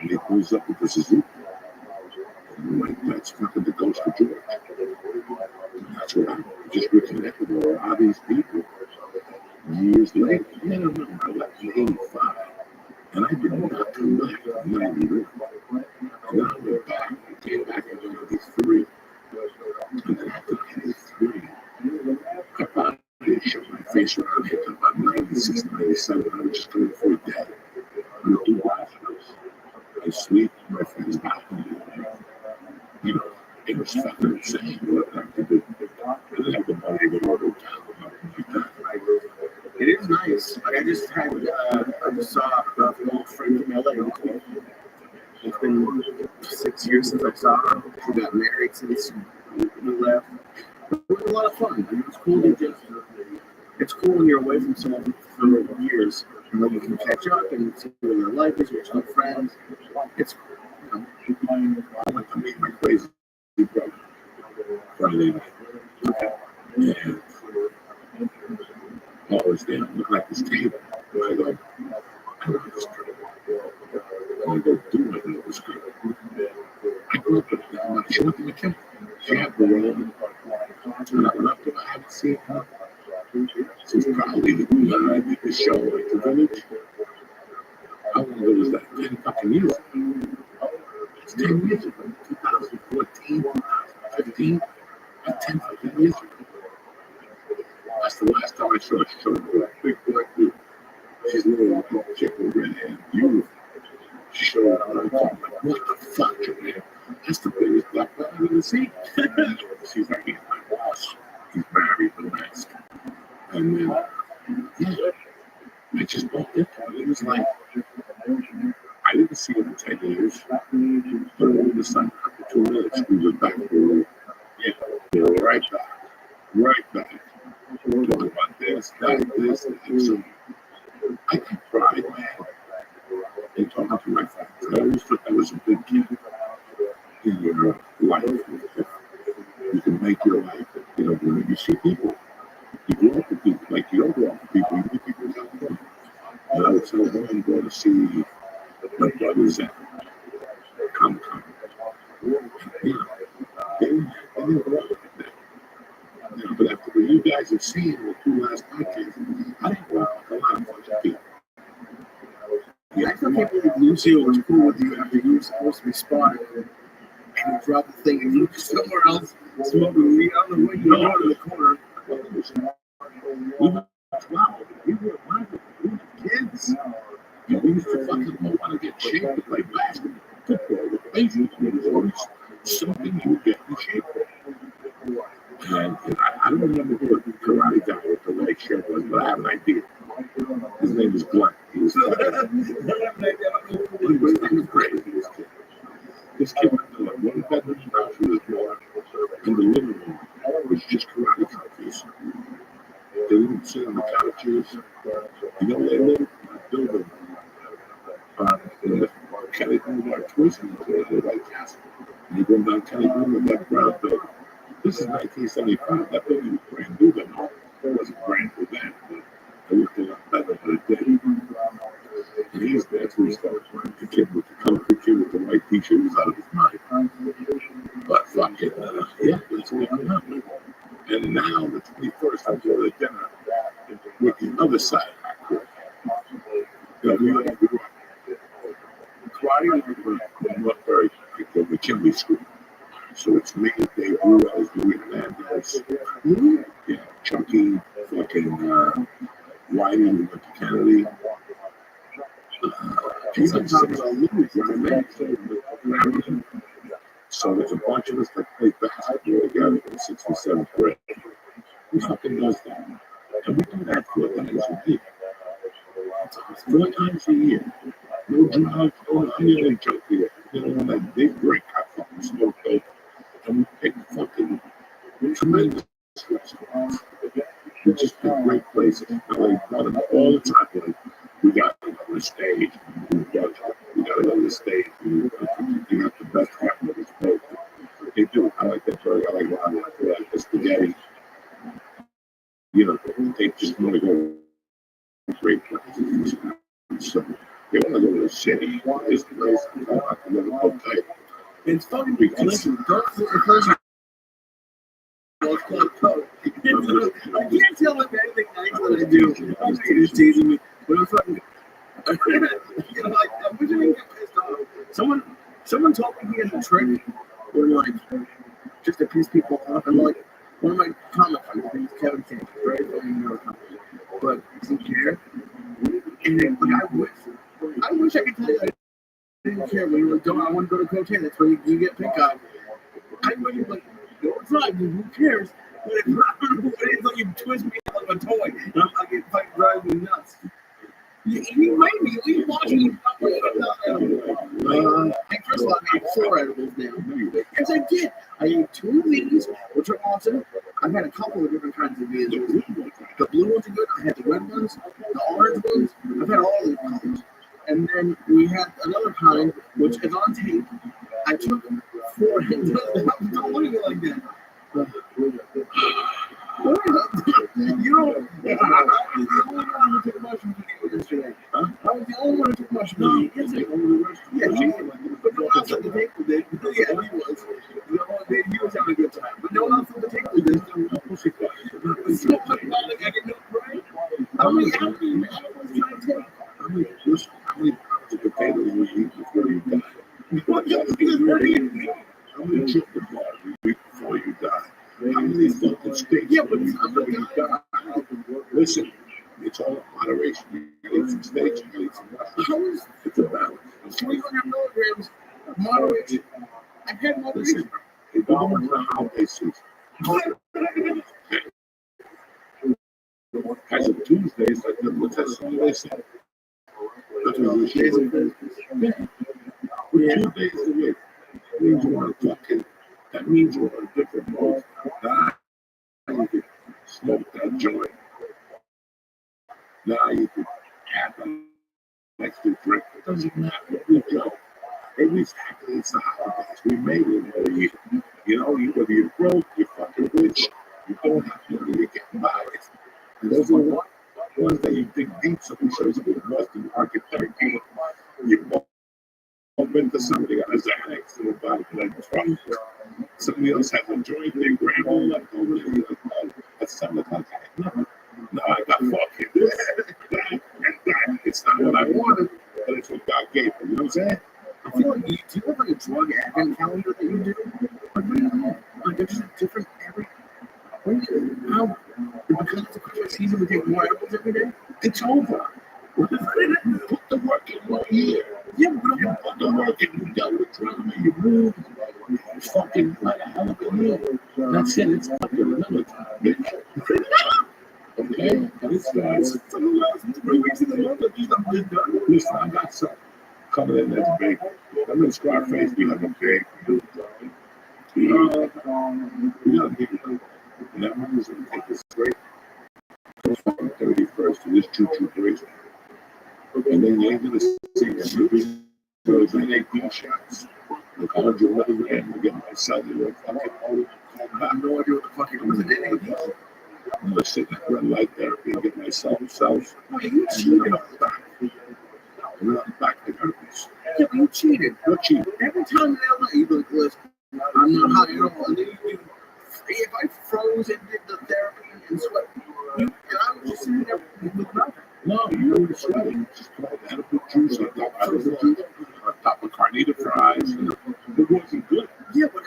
and he pulls up with the Suzuki. And I'm like, that's fucking the ghost of George. And that's what I just reconnected with a lot of these people years later. Yeah, I remember I left in 85, and I did not come back in 91. And then I went back, and came back in 93. And then after 93, I finally showed my face around here about 96, 97. I was just going for a day. I would do hospitals. I sleep in my friend's balcony. You know, it was fucking insane what I could do. I didn't have the money to go to a hotel or nothing like that. It is nice. Like I just had, I just saw an old friend from LA. It's been 6 years since I saw her. She got married since we left. It was a lot of fun. I mean, it's cool to just. It's cool when you're away from someone for years, and then you can catch up and see what their life is, with some friends. It's cool. You know, I went to meet my crazy brother Friday night. And I was there, looked like this table. And I go, I know this girl. And I go, do I know this girl? I grew up with her. She went to the camp. She had the role. And I went up to her. I haven't seen her since probably I did the show at the Village. How long ago was that? 10 fucking years ago. It's 10 years ago. 2014, 2015. 10 fucking years ago. That's the last time I saw a show with a big black dude. She's a little chick with red hair, beautiful. She showed up and I'm like, what the fuck, man? That's the biggest black guy I've ever seen. She's like, he's my boss. He's married, relaxed. And then, yeah, I just walked into it. It was like, I didn't see him in 10 years. But all of a sudden, after 2 minutes, we were back where we were right back. Right back. Talking about this, that, this, and so I can pride, man, in talking to my friends. I always thought that was a big key in your life. You can make your life, you know, when you see people, you grow up with people. Like, you don't grow up with people, you meet people down the road. And I would tell them, I'm going to see my brothers at Comic-Con. You know, they didn't grow up with that. You know, but after what you guys have seen in the 2 last podcasts, I didn't grow up with a lot of fucking people. I still can't believe Lucio was cool with you after you were supposed to be spotted. And you dropped the thing and you were somewhere else smoking weed. I don't know what you were doing in the corner. We were 12. We were 11. We were kids. And we used to fucking want to get shape to play basketball, football, with baseball. It was always something you would get in shape for. And I don't remember who the karate guy with the leg shirt was, but I have an idea. His name was Glenn. He was crazy, this kid. This kid went to like one bedroom house with his mother. In the living room was just karate couches. They didn't sit on the couches. You know where they lived? In that building. Kelly Boone are twisting to the White Castle. And you go down Kelly Boone with that brown building. This is 1975. That building was brand new then. It wasn't brand new then, but it looked a lot better than it did. And he's there, that's where he started playing. The kid with the colorful kid with the white t-shirt was out of his mind. But fuck, karate or what? in Northbury, I go to McKinley School. So it's me, Dave Ruels, Louis Hernandez, yeah, Chucky, fucking Whitey, who went to Kennedy. He's been talking about Louis, right? So there's a bunch of us that play basketball together in 6th and 7th grade. Who fucking does that? And we do that 4 times a year. 4 times a year. No drugs, no any other junk here. You know, like big break, I fucking smoke dope. And we pick fucking tremendous restaurants. We just pick great places. LA brought them all the time. Like, we got to go to the stage. We got to go to the stage. You got the best hamburgers. They do. I like that burger. I like ramen. I like the spaghetti. You know, they just want to go to great places. So they want to go to the city. This place, I like to go to Hotel. It's fucking because listen, don't the person was called Coke. I can't tell him anything nice that I do. I'm just teasing me. But I'm fucking you know, like I wish I didn't get pissed off. Someone told me he has a trick where like just to piss people off and like one of my comic friends, his name's Kevin King, very fucking newer company. But he doesn't care. And then like I wish I could tell you I didn't care when you were going, I want to go to Cocaine, that's where you get picked up. I wish you like go inside, who cares? But it's like you twist me like a toy and I'm like it fucking drives me nuts. You might be. We watching you. First of all, I ate 4 edibles now. Yes, I did. I ate 2 of these, which are awesome. I've had a couple of different kinds of these. The blue ones are good. I had the red ones, the orange ones. I've had all these colors. And then we had another kind, which is on tape. I took 4. Don't look at me like that. You know, I was the only one who took mushrooms with you yesterday. I was the only one who took mushrooms with you. Yeah, but no one else at the table did. Yeah, he was. He was having a good time. But no one else at the table did. So much like I didn't know, right? How many hours trying to take? How many pounds of potatoes you eat before you die? How many chicken bars you eat before you die? How many fucking steaks you eat before you die? Listen, it's all moderation. You eat some steaks, you eat some mushrooms. It's a balance. 300 milligrams moderation. I had moderation. They don't know how they see. As of Tuesdays, like what's that song they say? That's what we should do. Yeah. 2 days a week. That means you're on a fucking, that means you're on a different mode. Now you can smoke that joint. Now you can have an extra drink. It doesn't matter what we do. Exactly, it's the holidays. We made it every year. You know, whether you're broke, you're fucking rich, you don't have money, you're getting by it. And those are the ones that you dig deep, so we shows up in Boston Market 13. You bump into somebody on a Xanax to the body, like drunk. Somebody else has a joint, they grab all left over there. You're like, oh, at 7 o'clock. No, I got fucking this, that, and that. It's not what I wanted, but it's what God gave me. You know what I'm saying? I feel like do you have like a drug advent calendar that you do? Like, what do you mean? Like, there's just different every. How? Because it's a Christmas season, we take more edibles every day? It's over. Put the work in 1 year. Yeah, but we don't put the work in. You dealt with drama, you move, you fucking let a hell of a meal. That's it. It's fucking another time, bitch. Okay? And it's for the last 3 weeks of the month, I'm just done. Listen, I got something coming in that's big. I'm in Scarface, we have a big new drug. We gotta get it. And that one is going to take us straight. So fucking 31st to this choo-choo place. And then you're going to see the those NAP shots. Look, 100 milligrams to get myself to fucking I have no idea what the fuck it was in NAP. I'm going to sit in that red light therapy and get myself self. Wait, you cheated. And I'm back to herpes. Yeah, but you cheated. What cheated? Every time in LA, you look, listen, I'm not high at all. And then you, if I froze and did the therapy and sweat, and I was just sitting there with nothing. No, you were sweating. Just called edible juice on top of realize it wasn't good. Yeah, but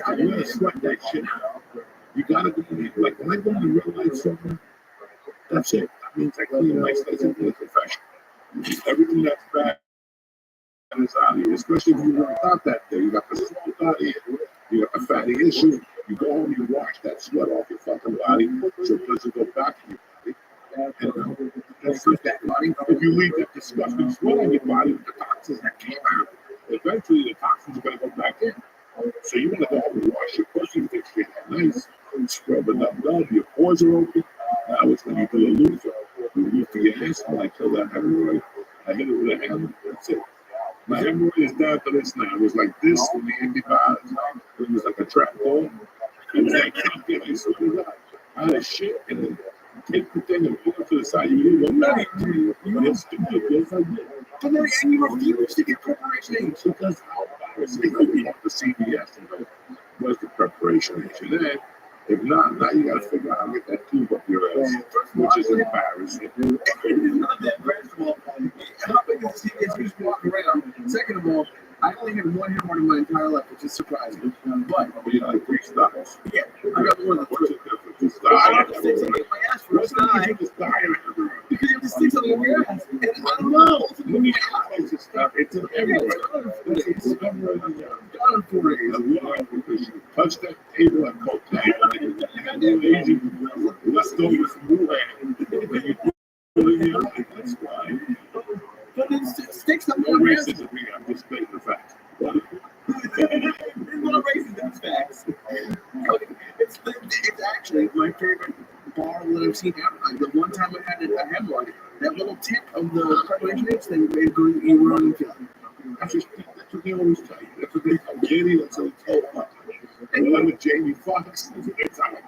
I You gotta sweat that shit out. You gotta be like when I go to realize something, that's it. That means I clean my slate and be a professional. Everything that's bad is out of you, especially if you work out that day. You got the salt out here, you got the fatty issue. You go home, you wash that sweat off your fucking body, so it doesn't go back to your body. And that's like that body. If you leave that disgusting sweat on your body with the toxins that came out, eventually the toxins are gonna go back in. So you want to go home and wash your pussy, fix it nice, scrub it up, blood. Your pores are open. Now it's when you do a loser. You look for your ass, and I kill that hemorrhoid. I hit it with a hammer. That's it. My hemorrhoid is down to this now. It was like this when the antibiotics. It was like a trap door. It was like I swear to God. I had a shit and then take the thing and put it to the side. You didn't want to. You it's stupid. Yes, I did. But then you refuse to get preparation age. Because how embarrassing it would be the CVS and go, where's the preparation age? And then, if not, now you got to figure out how to get that tube up your ass, which is embarrassing. It's not that first of all. How big is the CVS? You just walk around. Second of all, I only had one hemorrhoid in my entire life, which is surprising. But You know, like 3 stars. yeah, I got more than What's two. the difference? The I star. have to stick something in my ass for a What's the sky. difference? The star and a hemorrhoid. Because you have to stick something in your ass. And I don't know. When you analyze this stuff, it's an Yeah, hemorrhoid. it's gone in 4 days. It's an hemorrhoid on your Gone in 4 days. because you touched that table and cocaine. Leftovers from Wuhan. And you put it in your eye. That's why. But then stick something No in your ass. racism here. I'm just stating the facts. There's no racism, it's facts. It's actually my favorite bottle that I've seen ever. Like the one time I had a hemorrhoid, that little tip of the preparation X thing made you were on the That's what they always tell you. That's what they tell Jenny. That's what they tell Fox. And when I'm with Jamie Foxx, that's what they tell him.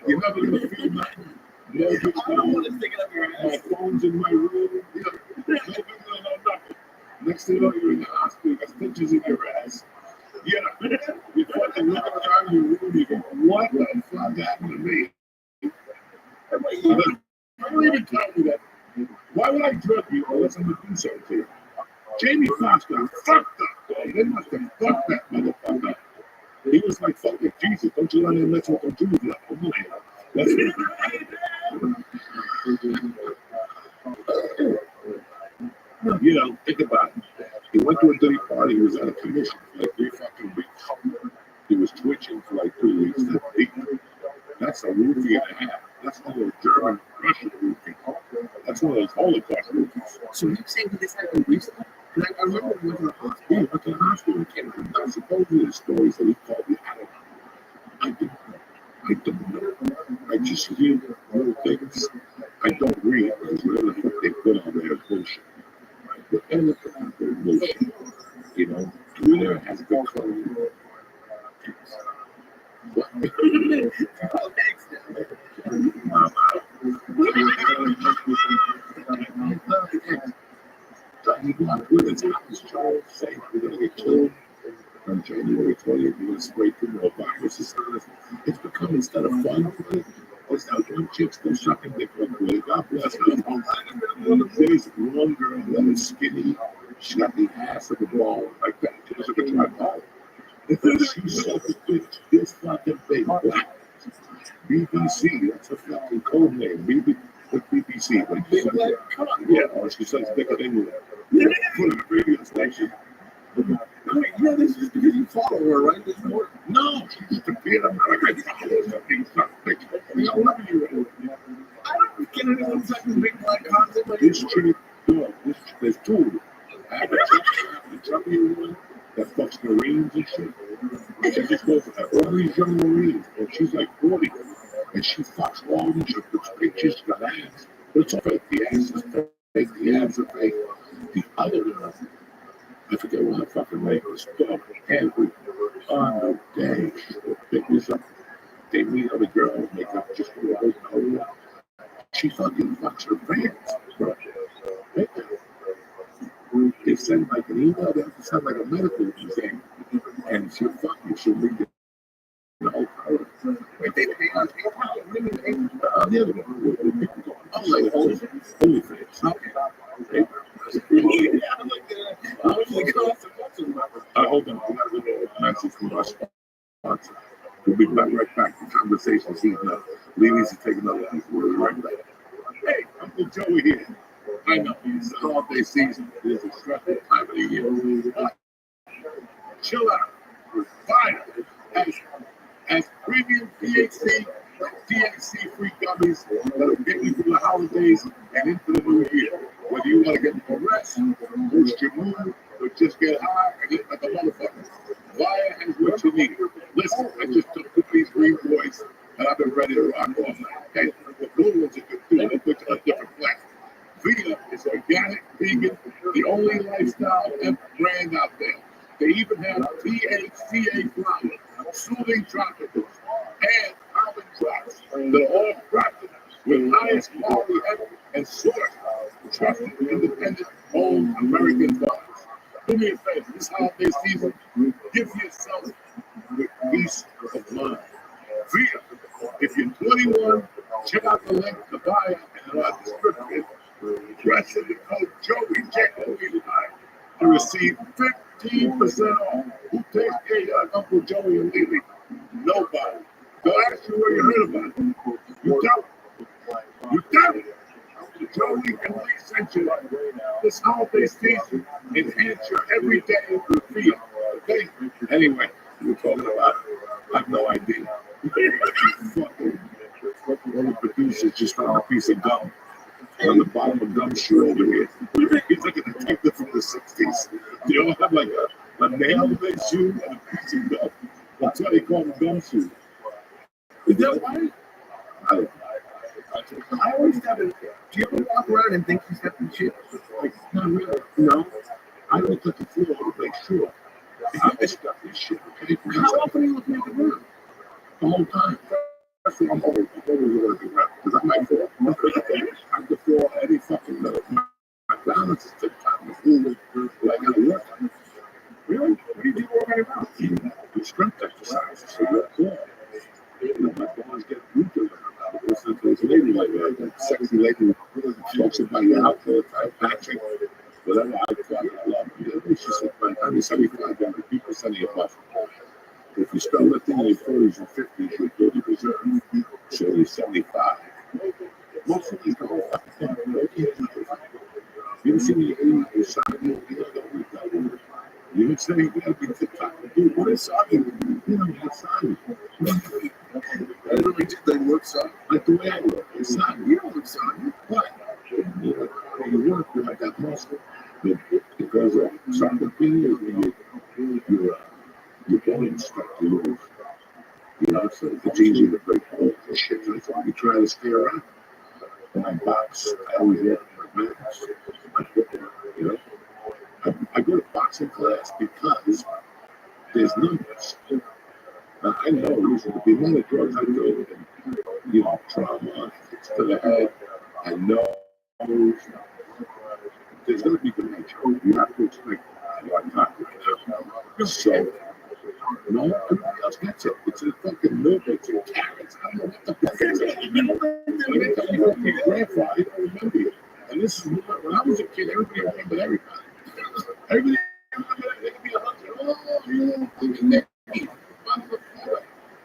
You're never going to feel nothing. No, I don't want to stick it up your my ass. phone's in my room. You know, nothing. Next thing you know, you're in the hospital. You got stitches in your ass. Yeah, you're fucking looking around your room. You go, what the fuck happened to me? I don't even tell you that. Why would I drug you unless I'm going to do something to you? Jamie Foxx got fucked up. They must have fucked that motherfucker up. He was like fucking Jesus. Don't you let him mess with the Jews left. Come on. That's it. You know, think about it. He went to a dirty party. He was out of commission for like 3 fucking weeks. He was twitching for like 3 weeks. That's a roofie and a half. That's one of those German Russian roofies. That's one of those Holocaust roofies. So you saying that this happened recently? Because I remember we went to the hospital. He went to the hospital and came out. Now, supposedly the stories that he told me, I don't know. I don't know. I just hear little things. I don't read because whatever the fuck they put on there is bullshit. Whatever the fuck they're bullshit. You know, Twitter has become. What? It's Charles saying we're going to get killed on January 20th. We're going to spray through more viruses. It's become, instead of fun, it's now one chick still sucking dick real quick. God bless her. There's one girl that is skinny. She got the ass of a ball like that. She's like a tripod. She's so thick, this fucking big black. BBC, that's a fucking code name. BBC. Like, Big black cock. yeah, or she says bigger than you. Put on the radio station. Wait, yeah, this is because you follow her, right? There's more. No, she just appeared. I'm like, I follow something. I love you. I don't get anyone sucking big black cocks. Like, This chick, no, there's 2 of them. I have a chubby one that fucks Marines and shit. And she just goes all these young Marines, and she's like 40. And she fucks all these, she puts pictures, she got ass. But it's all fake. The ass is fake, the abs are fake. The other one, I forget what her fucking name is, but every other day she will pick this up. They meet other girls, make up just for the whole. She fucking fucks her fans, bro. They send like an email, they have to send like a medical thing, and she'll fuck you, she'll read the whole code. wait, they pay on PayPal? What do you mean pay? The other one, Oh, like OnlyFans. Okay. Yeah, I'm like, how much they cost? Hold on. message from our sponsor. We'll be right back. The conversation's heating up. Lee needs to take another piece. We'll be right back. Hey, Uncle Joey here. I know it's the holiday season. It is a stressful time of the year. But chill out. Fire has premium THC and THC-free gummies that'll get you through the holidays and into the new year. Whether you want to get more rest, boost your mood, or just get high and get like a motherfucker, Fire has what you need. Listen, I just took these green boys and I've been ready to rock all night. Okay, the blue ones are good too. They put you on a different planet. Vita is organic, vegan, the only lifestyle brand out there. They even have THCA flower, soothing tropicals, and almond drops that are all crafted with highest quality and sourced, trusted, independent, owned American farms. Do me a favor, this holiday season, give yourself the peace of mind. Vita, if you're 21, check out the link to buy it in our description. Press in the code Joey, J-O-E-Y, to receive 15% off. Who takes care of Uncle Joey and Lily? Nobody. They'll ask you where you heard about it. You don't. You don't. Uncle Joey and Lee sent you this holiday season. Enhance your everyday feel. Okay? Anyway, we're talking about it. I have no idea. One of the producers just found a piece of gum on the bottom of Gum's shoe over here. He's like a detective from the 60s. They all have like a nail in their shoe and a piece of gum. That's why they call them gum shoes. Is that right? I always have it. Do you ever walk around and think you step in shit? Like, not really. No. I look at the floor to make sure. I stuff this shit. Okay? How often are you looking at the ground? The whole time. I'm always going to be around because I might fall. I could fall any fucking minute. My balance is tip top. Like I work. Really? What do you do all night long? Do strength exercises. So you're cool. You know, my bones get weaker. Listen to this lady like that sexy lady talks about your outfit, Patrick, whatever I love. You know, she said, by the time you're 75, you have 50% of your muscle. If you start lifting in your 40s and 50s, you're 30%. So you're 75. Most of these go fucking you ever seen the 80s beside you? You would say you gotta be tip-top. Dude, what is Simon? You know, you're Simon. I really do. They look so. Like the way I look. It's Simon. You don't look Simon. What? You work, you have that muscle. Because of sarcopenia, your bone structure moves. You know, so it's easy to break bones and shit. That's why you try to stay around. When I box, I always work my max. You know? I go to boxing class because there's numbers. Now, I know the amount of drugs I do, you know, trauma, it's to the head. I know there's going to be dementia. You have to expect a lot of time. So, no, everybody else gets it. It's a fucking milk, it's in carrots. I don't know what the fuck it is. You know, they tell you your grandfather, you don't remember it. And this is when I was a kid, everybody remembered everybody. Everybody remembered it. They could be 100. Oh, yeah,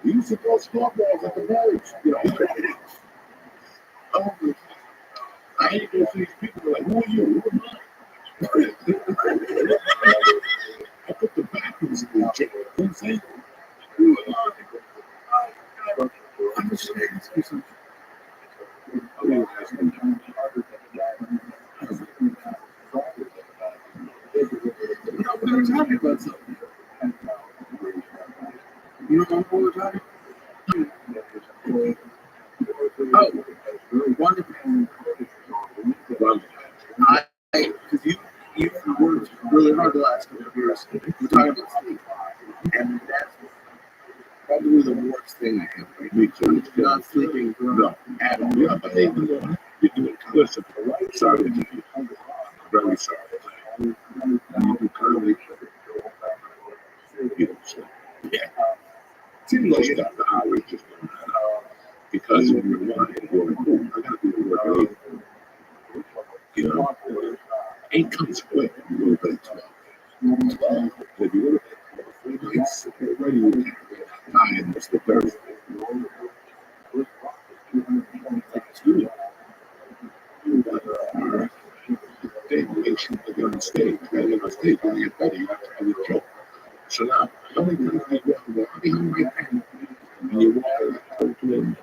we used to throw scoreboards at the birds, you know. Oh, I hate those these people like, who are you? Who am I? I put the bathrooms in the chicken. You know what I'm saying? I'm just saying this for something. We were talking about something. You know what we were talking about? Oh, wonderful. Because you worked really hard the last couple of years. We're talking about sleep. And that's probably the worst thing I can do. Me too. Not sleeping at all. Yeah, but even though you do it, listen, sorry, very sorry. You do currently, you don't sleep. Yeah. Seems like the hours just don't matter. Because of your mind, you're like, I gotta do the work at 8. You know, 8 comes quick. You go to bed at 12. If you go to bed at 12, it's already dying. It's the Thursday. They make sure to get on stage. They get on stage. When they get better, you have to have a joke. So now, how many times do you walk behind my pen and you walk out to him?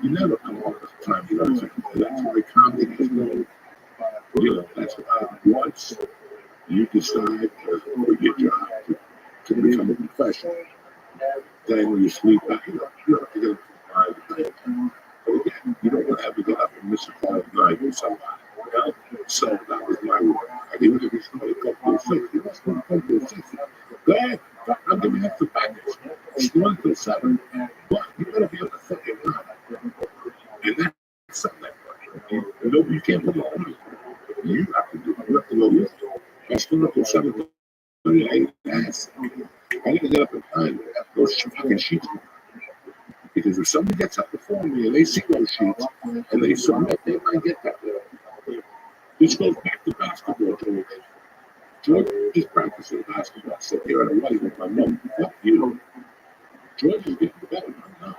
You never come off the time. You know, that's why comedy is known. You know, that's once you decide to quit your job to become a professional, then when you sleep back, you have to get up to 5 at night. But again, you don't want to ever get up and miss a call at night with somebody. You know? So that was my rule. Even if it's not a couple of 6, you must not come to 6. Go ahead, I'll give you extra package. It's 1 till 7, but you better be able to fucking run. And that's something that you can't put it on. You have to do it. You have to go with it. That's 1 till 7. That's I need to get up and find those fucking sheets. Because if somebody gets up before me and they see those sheets and they submit, they might get that. This goes back to basketball, George. George is practicing basketball. I sit here at a wedding with my mom. Fuck you. George is getting better. I'm not.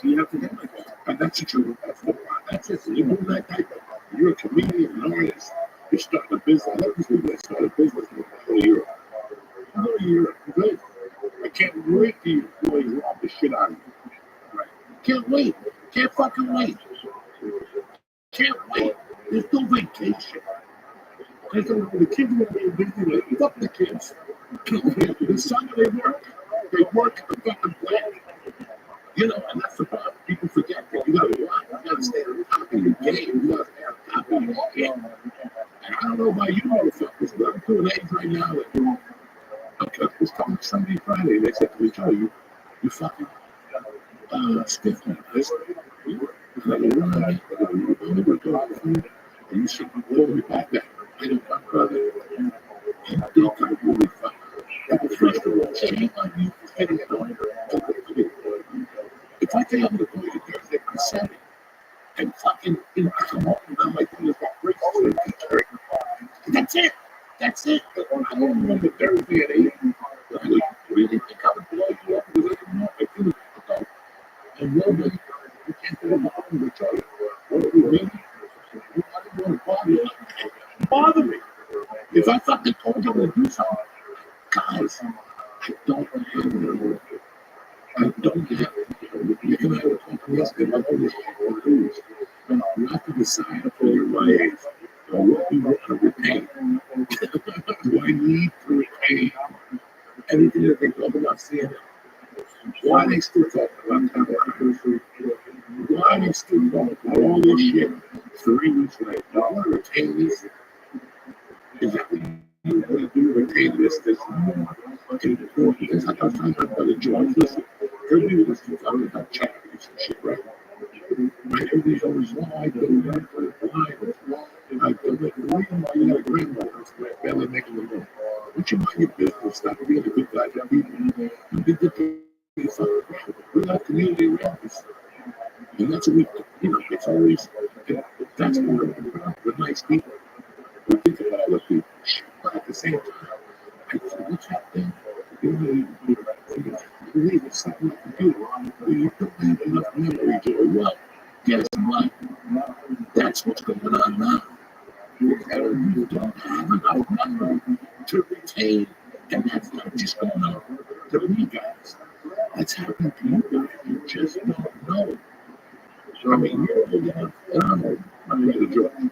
You have to get like that. And that's the truth. That's it. You're doing that type of. You're a comedian, an artist. You're starting a business. Let me do that. Start a business in Europe. Go to Europe. Good. I can't wait to you boys rob the shit out of you. Right. Can't wait. Can't fucking wait. Can't wait. There's no vacation. The kids will be busy. Like, fuck the kids. The summer they work. They work at the fucking plant. You know, and that's the problem. People forget that you gotta watch. You gotta stay on top of your game. You gotta stay on top of your game. And I don't know about you motherfuckers, but I'm to an age right now that okay, it's coming Sunday, Friday. They said to me, Joe, you fucking stiff man. It's like a run. And you should be calling me back that. I don't my brother. You think I'm really fucking. First of all, shame on you for getting it on. If I tell you I'm going to go to Thursday, I said it. And fucking, you know, I come home and I'm like, this is that's it. That's it. I don't remember Thursday at 8. I really think I would blow you up because I didn't know if I could have. And nobody, you can't do it home with Charlie. What are we really? I didn't want to bother you. Bother me. If I fucking told you I'm going to do something, guys, I don't have it. I don't have it. You can have a talk yesterday. I'm always confused. You have to decide for your my age on what you want to retain. Do I need to retain anything that they talk about seeing? Why are they still talking about that? Why are they still talking about all this shit 3 weeks later? Do I want to retain this? Is that what you want to do? Retain this? This more important. It's like I was talking about the George. Listen, everybody was talking about charities and shit, right? Everybody's always, I do that for the blind. I do it. The reason why you got a grandmother is my family making the money. Once you mind your business, stop being a good guy to people. You be good to yourself. We got community around us. And that's what we, you know, it's always, that's what we're nice people. We think about other people. But at the same time, I think what's happening? You believe it's something you can do. You don't have enough memory to it. Well, guess what? That's what's going on now. You don't have enough memory to retain, and that's not just going on to me, guys. That's happening to you guys. You just don't know. I mean, you're old enough, and I'm old. I'm ready to join.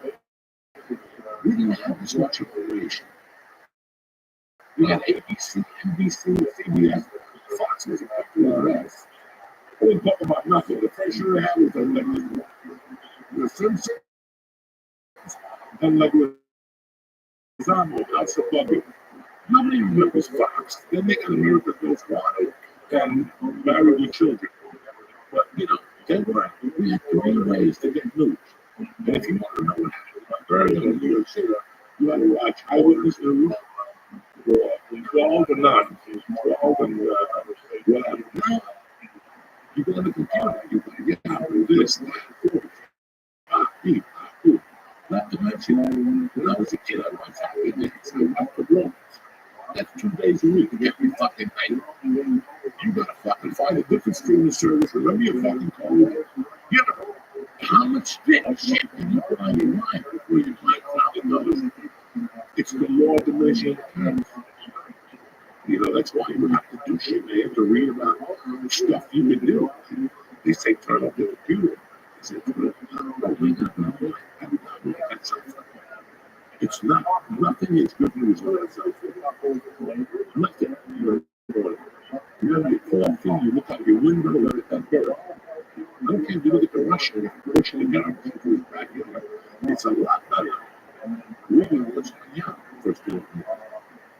We didn't have this much information. We had ABC, NBC, CBS, Fox was about us. We didn't talk about nothing. The first year we had was the Simpsons, and like with Zombie, House of Buggy. Nobody remembers Fox. Then they got America's Most Wanted and Married with Children. But, you know, we had 3 ways to get news. And if you want to know what happened about Bergen in New York City, you had to watch Eyewitness to the 12 and 9, 12 and whatever. Now, you go on the computer, you can get out of this, that, not to mention, when I was a kid, I watched Happy Days, I watched the Romans. That's 2 days a week, every fucking night. You gotta fucking find a different streaming service. Remember your fucking code. You know, how much shit can you put on your mind before you find $1,000? It's the law of diminishing returns. You know, that's why you have to do shit, man. You have to read about stuff you can do. They say turn off the computer. They say turn off the computer. It's not, nothing is good news on that cell phone. Nothing. You have your coffee, you look out your window, look at that bird. I don't care if you look at the Russian the garbage in his backyard. It's a lot better. Reading what's on out first of all.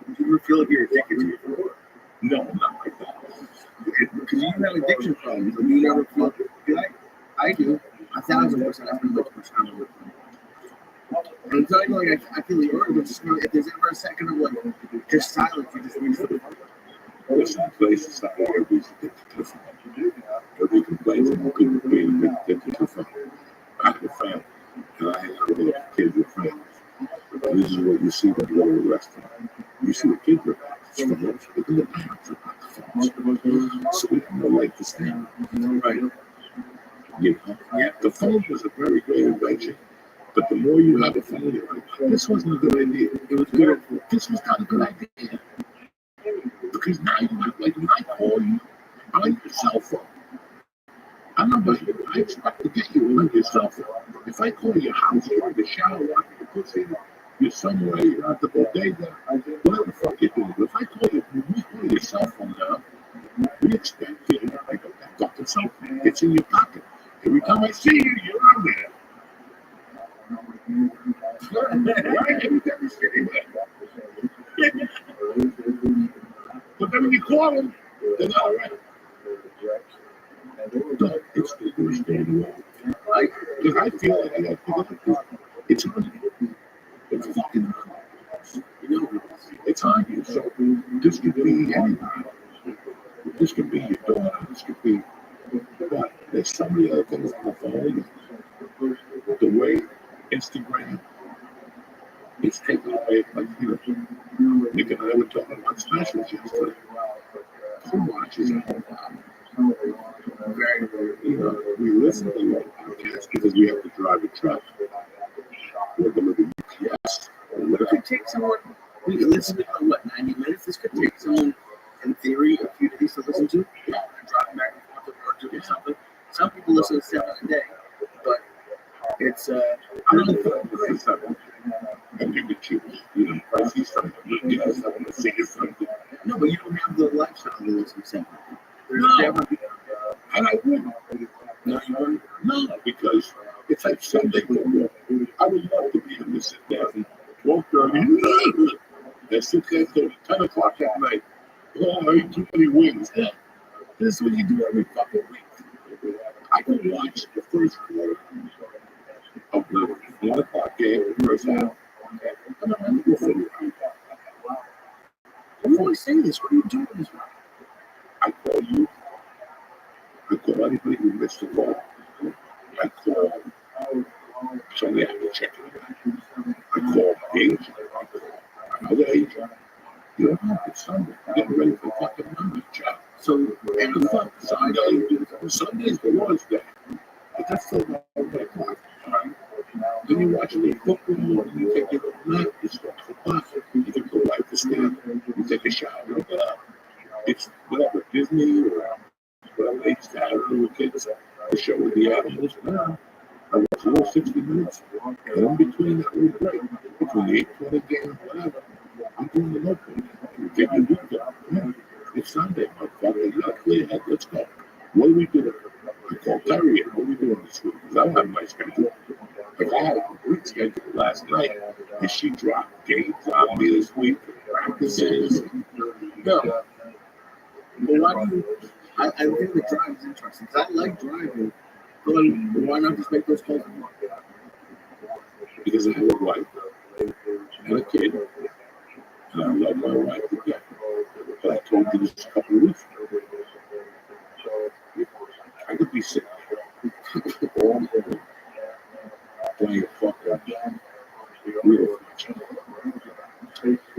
Do you ever feel like you're addicted to it? No, not like that. Because you have addiction problems, and you never feel I do. 1,000%. I feel like much time with it. And I'm telling you, like, I feel the urge, but just if there's ever a second of like just silence, you just reach for the phone. Listen, places not everybody's addicted to the phone. Everybody complains about people being addicted to the phone. I have a family, and I hang out with kids with friends. And this is what you see when you go to a restaurant. You see the kids with phones, but then the parents are on the phones. So we have no right to stand. Right? You know? Yeah, the phone was a very great invention. But the more you have a phone, you're like, this wasn't a good idea. It was good. This was not a good idea. Because now you have, like, when I call you on your cell phone, I'm not like, I expect to get you on your cell phone. If I call your house, you're in the shower, washing the pussy, you're somewhere, you're at the bodega, whatever the fuck you're doing. But if I call you, when we call your cell phone now, we expect you to pick up that fucking cell phone. It's in your pocket. Every time I see you, you're on there. Right? Every time you see anywhere. But then when you call them, they're not around. No, it's the worst day in the world. Right? Because I feel like I got to pick it up. It's on you. It's fucking on you. You know, it's on you. So this could be anybody. This could be your daughter. This could be what? There's so many other things on the phone. The way Instagram is taking away, like, you know, Nick and I were talking about specials yesterday. Who watches a whole lot? You know, we listen to a lot of podcasts because we have to drive a truck. We're going to UPS. What if it takes someone, we listen to what, 90 minutes? This could take someone, in theory, a few days to listen to. Yeah, driving back and forth to work doing something. Some people listen to 7 a day, but it's, I don't think it's something. And you could choose, you know, I see something, you know, something, see something. No, but you don't have the lifestyle to listen to 7. There's No. definitely, And I wouldn't. no, you wouldn't? No, because it's like Sunday football. I would love to be able to sit down and 12:30 and sit there till 10 o'clock at night. Oh, I eat too many wings. Yeah. This is what you do every fucking week. I can watch the first quarter of the 1 o'clock game, the first half. And I'm going to go for it. You always say this. What are you doing this for? I call you. I call anybody who missed the call. I call somebody I have to check it out. I call my agent. I call another agent. You don't have to Sunday. I'm getting ready for fucking Monday job. So, and the fuck, Sunday's the Lord's Day. But that's still not 1 o'clock. Then you watch a little football, and you take your little nap, you start the clock, you take the wife to stand, you take a shower, you get up. It's whatever, Disney or whatever they used to have when we were kids, the show with the animals. I watch a little 60 minutes, and in between that little break, between the 8:20 game, whatever, I'm doing the local. You get your week up. Yeah. It's Sunday, motherfucker. You got a clear head. Let's go. What are we doing? I call Terry. What are we doing this week? Because I don't have my schedule. Like I had a complete schedule last night, and she dropped games on me this week. Practices. No. But why do you, I think the drive is interesting, because I like driving, but why not just make those calls? Because I have a wife and a kid, and I love my wife to death. But I told you this a couple of weeks ago. I could be sick all day playing fucking real.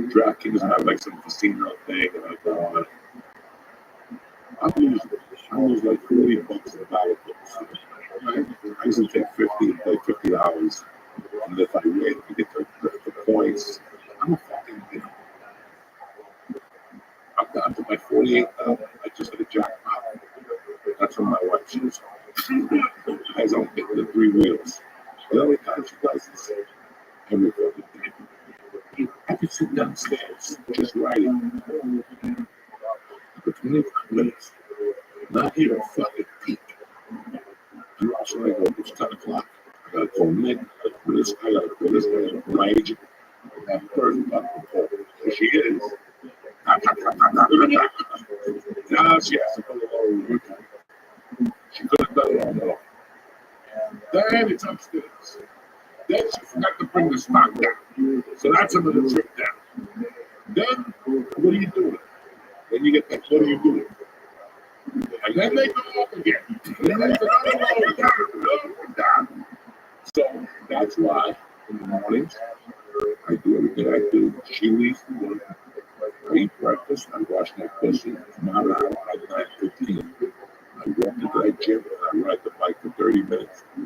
DraftKings have like some casino thing, and I go on. I lose like $40 in dollar books. Right? I usually take 50 and play $50. And if I win, I get the points. I'm a fucking, I'm down to my 48,000. I just hit a jackpot. That's what my wife says. I don't get the 3 wheels. The only time she does is every fucking day. I could sit downstairs just writing for 25 minutes, not hear a fucking peep. And also, I go, it's 10 o'clock. I gotta call Nick. I gotta call this guy, my agent. That first fucking call. Here she is. Now she has to go over. She could have done it all more. Then it's upstairs. Then she forgot to bring the stock down. So that's another trip down. Then, what are you doing? Then you get that, what are you doing? And then they go up again. And then they go down. So that's why in the mornings, I do everything I do. She leaves to work. I eat breakfast. I wash my pussy. Not an hour, like 9:15. I walk into that gym. I ride the bike for 30 minutes. I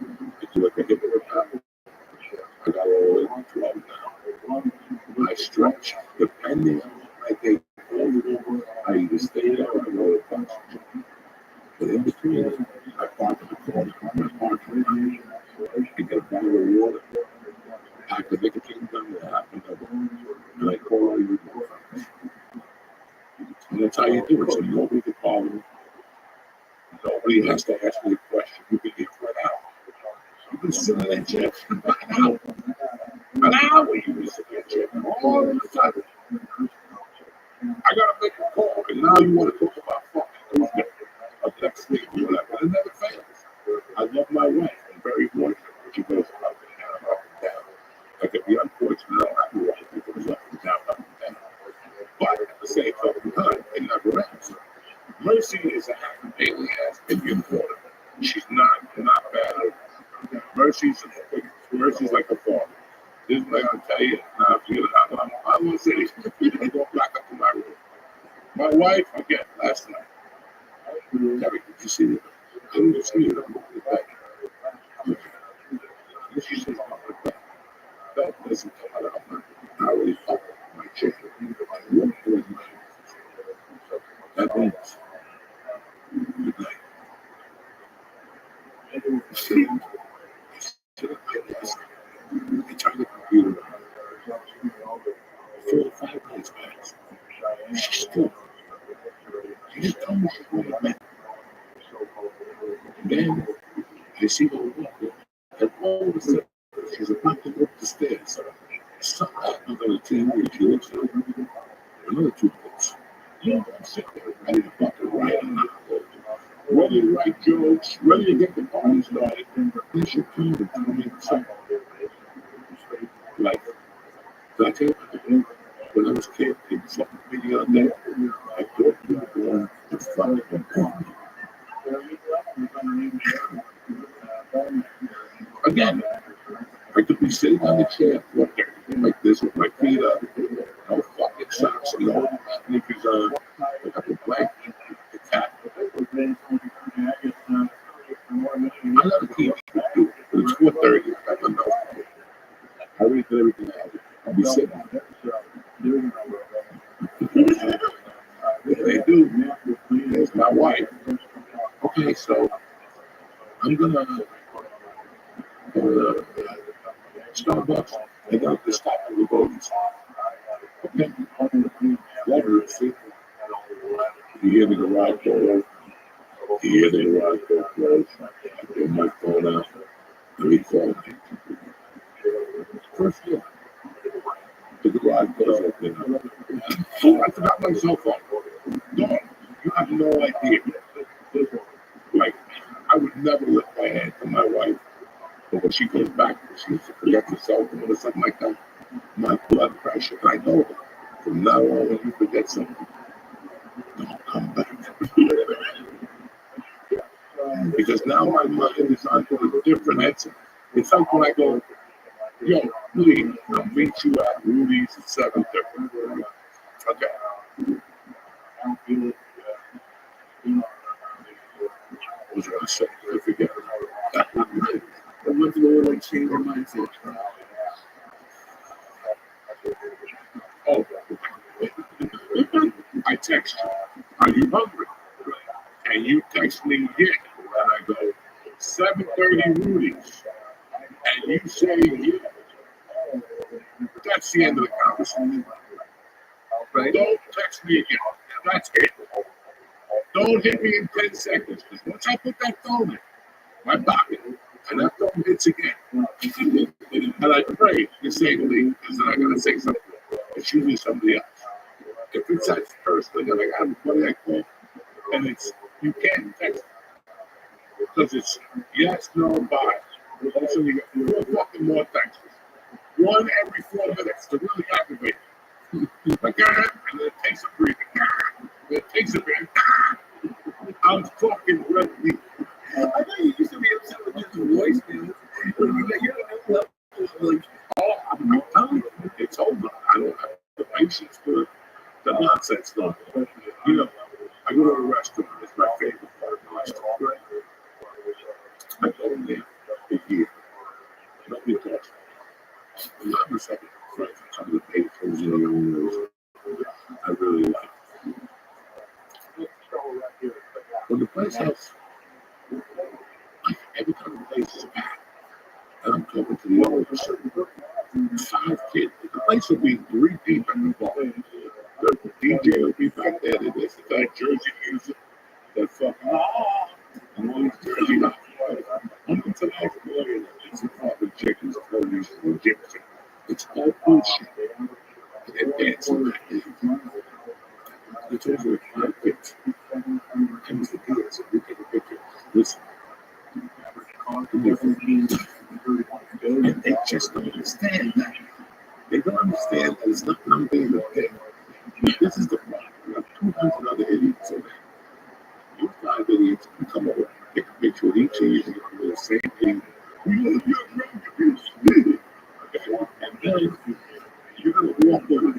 do like a hip workout. I got all the way to 12 now. I stretch. Depending on my day, I either stay there or I go to the bus. But in between, I park in the corner of my parking lot. I get a bottle of water. I can make a king down with half an hour. And I call all you motherfuckers. And that's how you do it. So nobody can call me. Nobody has to ask me a question. You can get right out. You can sit in that chair for an hour. An hour you can sit in that chair. All of a sudden, I gotta make a call. And now you want to talk about fucking Tuesday or next week or whatever. It never fails. I love my wife. I'm very fortunate. She goes up and down, up and down. I could be unfortunate. I don't have to watch it goes up and down, up and down. But at the same fucking time, it never ends. Mercy is a happy daily ass Indian daughter. She's not bad. Mercy's like a father. This is what I'm gonna tell you. Now, if you I won't say this. I go back up to my room. My wife, again, last night. Terry, did you see it? I didn't see it. I'm looking back. And she says, that doesn't come out of my already fucked my chicken. I walk towards my house. That means good night. I turned the computer on. 4 or 5 minutes passed. She's still. She just told me she's going to bed. Then I see her walk. And all of a sudden, she's about to go up the stairs. Something happened on the TV. She looks at another 2 books. You know, I'm sitting there ready to fucking write on that. Ready to write jokes, ready to get the party started. Then she comes and tell me something. Like, did I tell you when I was a kid, it was something video on there. I thought you were going to fucking party. Again, I could be sitting on the chair like this with my feet up, no fucking socks, no sneakers on. I got the blanket, the cat. I love the TV do it, but it's 4:30. I don't know. I already did everything I had. I'll be sitting there. They do. There's my wife. Okay, so I'm gonna Starbucks. I got to stop at the boats. Okay. Water, see? You hear the garage door open. You hear the garage door close. I put my phone out. And he called me. First year. The garage doors open. I forgot my cell phone. Dog, you have no idea. Like, I would never lift my hand to my wife. But when she comes back, she forgets her cell phone or something like that. My blood pressure, I know her. From now on, when you forget something, don't come back. Because now my mind is on to a different answer. It's like when I go, yo, Rudy, I'll meet you at Rudy's at 7:30. message. Oh, I text you. Are you hungry? And you text me, yeah. And I go, 7:30 Rudy's. And you say, yeah. That's the end of the conversation. Right? Don't text me again. That's it. Don't hit me in 10 seconds. Because once I put that phone in my pocket, and that phone hits again, and I pray you say to me, because then I got to say something. It's usually somebody else. If it's that first thing that I got before I call, and it's, you can't text because it's yes, no, bye. Also, you get 4 fucking more texts. One every 4 minutes to really aggravate. Like, and then it takes a breather. And it takes a breather. I'm fucking ready. I know you used to be upset with just voicemails. But you don't know like, Oh, I'm telling you, it's over. I don't have the patience for the nonsense stuff. You know, I go to a restaurant. It's my favorite part of the restaurant. Right? I go in there a year. Nobody talks. I'm not a second friend. Some of the patrons in the owners I really like. When the place has, like, every time the place is packed, and I'm talking to the owners, 5 kids. The place will be 3 deep at the bar. The DJ will be back there. There's that Jersey music, that fucking and all these Jersey knocks. I'm into that boy. It's a fucking chickens, produce, or Gibson. It's all bullshit. And they're dancing back there. It's over at 5 kids. Comes the kids. We take a picture. Listen. And they just don't understand that. They don't understand that it's not I'm being a dick. This is the problem. We have 200 other idiots in there. You 5 idiots can come over, take a picture with each of you, with the same thing. You're okay? And then you're going to walk over,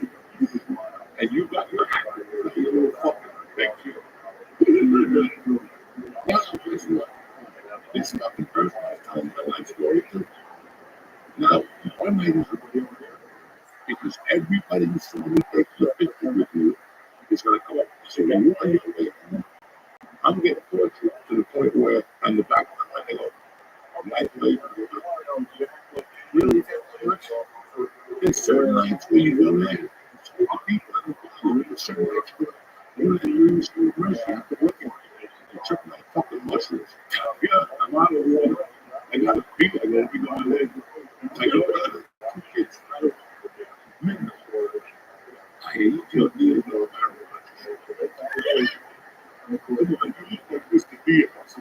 and you got your hat, your little fucking picture. Now, guess what? This fucking person is telling my life story too. Now, one night is recording because everybody who saw me take the picture with you is going to come up and say, "Well, you on your way home." I'm getting tortured to the point where on the back of my head, I'm like, really? There's certain nights where you go there, people in the bottom, there's certain nights where you're in the school rest, you have to work on it. You check my fucking mushrooms. Yeah, I'm out of water. I got a beat, I'm going to be going there. I got 2 kids. I hate your deal, no matter this to be us.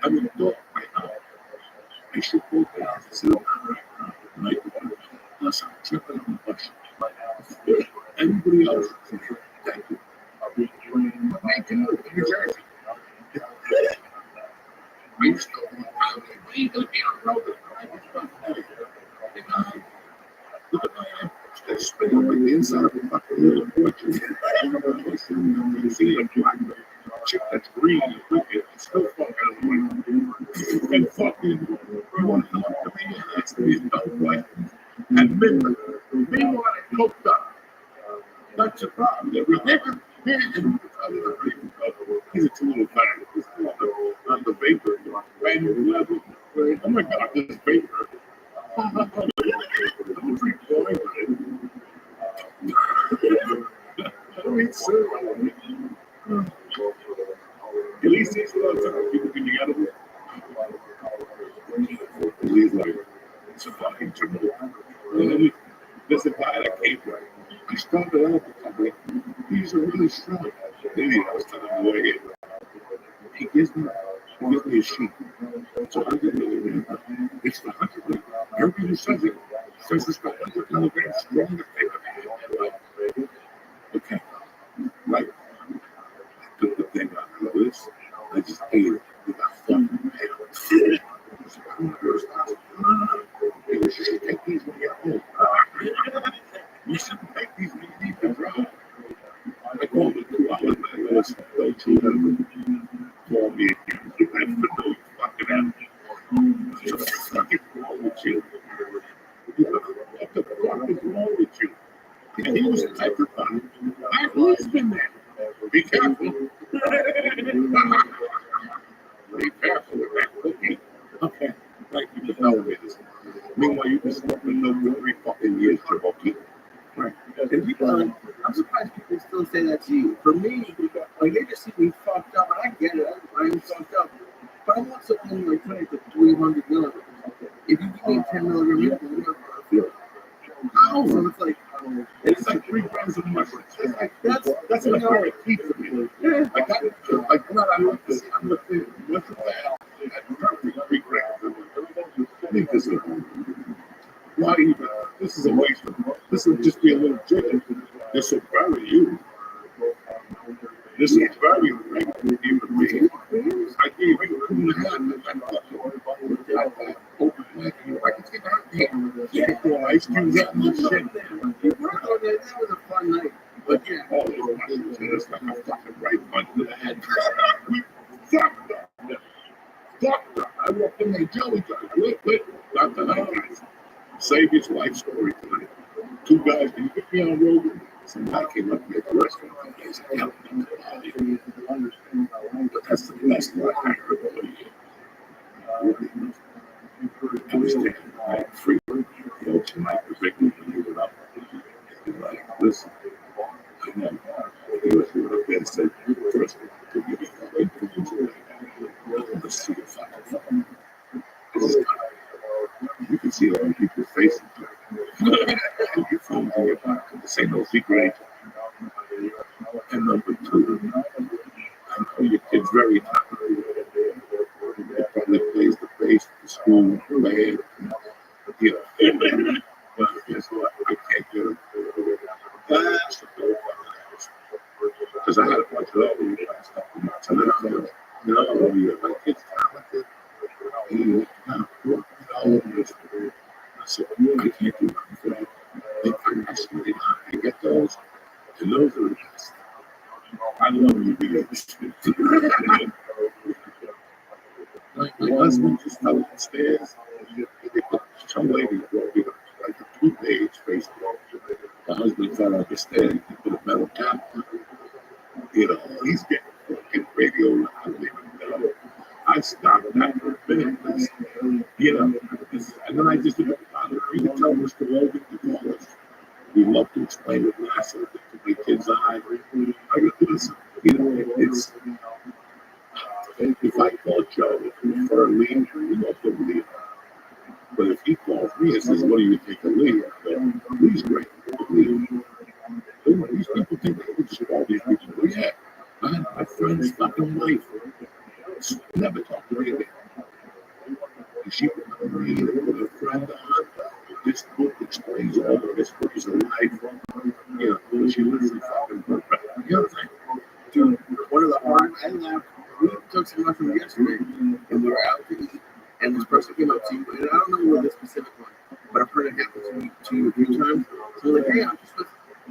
I mean, thought right now, I should go there and sit down right now. Plus, I'm tripping on the bus. Everybody else is tripping. Thank you. But man, can you New Jersey? I used to go, where you going to be on the road? Look at my head. They're spinning like the inside of a fucking little porch. You see a black chick that's green and wicked. It's still fucking annoying. And fucking, you want to know what the man has to be a dumb white. And midnight. Meanwhile, I coked up. That's a problem. They're ridiculous. He's a little fan. On the vapor. Brand new level. Oh my God, this vapor. I'm pretty boring with it. I mean, sir. At least takes a lot of time people get together with. He's like, it's a fucking trouble. There's a guy that came from. I started out the company. He's a really strong idiot. I was telling him where he gives me a sheet. So I get it. It's the 100. Everybody who says it says it's the 100 milligrams stronger thing. Okay. Right. I took the thing out of this. I just ate it. We got fucking hell. You should take these when you're home. You shouldn't take these when you need to drive. I called it 2 hours later. Listen, don't you ever call me again. I have to know you fucking have me. Fucking wrong with you. fucking wrong with you? And he was petrified. I've always been there. Be careful. Be careful with that cookie. Okay. Thank you for telling me this. Meanwhile, you've been smoking milk for 3 fucking years, Cherokee. Right. And people, I'm surprised people still say that to you. For me, like they just see me fucked up, and I get it. I'm fucked up. But I want someone like trying to 300 milligrams. If you give me 10 milligrams, you're not gonna feel it. Oh, so it's like 3 grams of mushrooms. It's like, that's an apparent peak for me. Yeah. Like that, like God, I love this. I'm looking at mushroom that perfect 3 grams. I think this is why even this is a waste of. This will just be a little chicken. This will bury you. This is very regular human being. I gave you 2.5 and open mic. I can take out there. Yeah, for ice cubes out and shit. That was a fun night. But yeah, all those mushrooms, it's like a fucking right punch to the head. We fucked up. Fucked up. I walked in there, Joey, quick, got the night guys. Save his life story tonight. 2 guys, can you put me on road? Somebody came up to me at the restaurant and they said, help me. But that's the best one I heard all year. I was there, like, free. You know, tonight, the big one, when you went up, he was like, listen, I know. He was up there and said, first, to give me fucking food. Let's see if I can you can see all the people's faces. Your phone's in your pocket. This ain't no secret. And number 2, I know your kid's very talented. He probably plays the bass, the school, band, you know. But guess what? I can't get him. Because I had a bunch of other last couple months. And then I'm like, you know, my kid's talented. He I said, I can't do nothing for that. I get those, and those are the best. I love you, big. My husband just fell upstairs. Some lady wrote me like a 2-page Facebook. My husband fell off the stairs. He put a metal cap on it. You know, he's getting fucking radio. I don't even know. I stopped that for a minute. You know, and then I just didn't bother. You can tell Mr. Logan to call us. We love to explain it massive to my kid's eye. I go, listen, you know, it's if I call Joe for a leave, we love to leave. But if he calls me and says, what do you think of Lee? Lee's great. Lee. These people think they can just call these people. Well, yeah, I had my friend's fucking wife. Never talked to me again. She read with a friend on. This book explains all of this book is a life. You know, she lives in fucking perfect. You know what I'm saying? Dude, one of the hard, I laughed. We took some mushrooms yesterday, and we were out to eat, and this person came up to you, and I don't know what the specific one, but I've heard it happen to me 2 or 3 times. So like, hey, I'm just with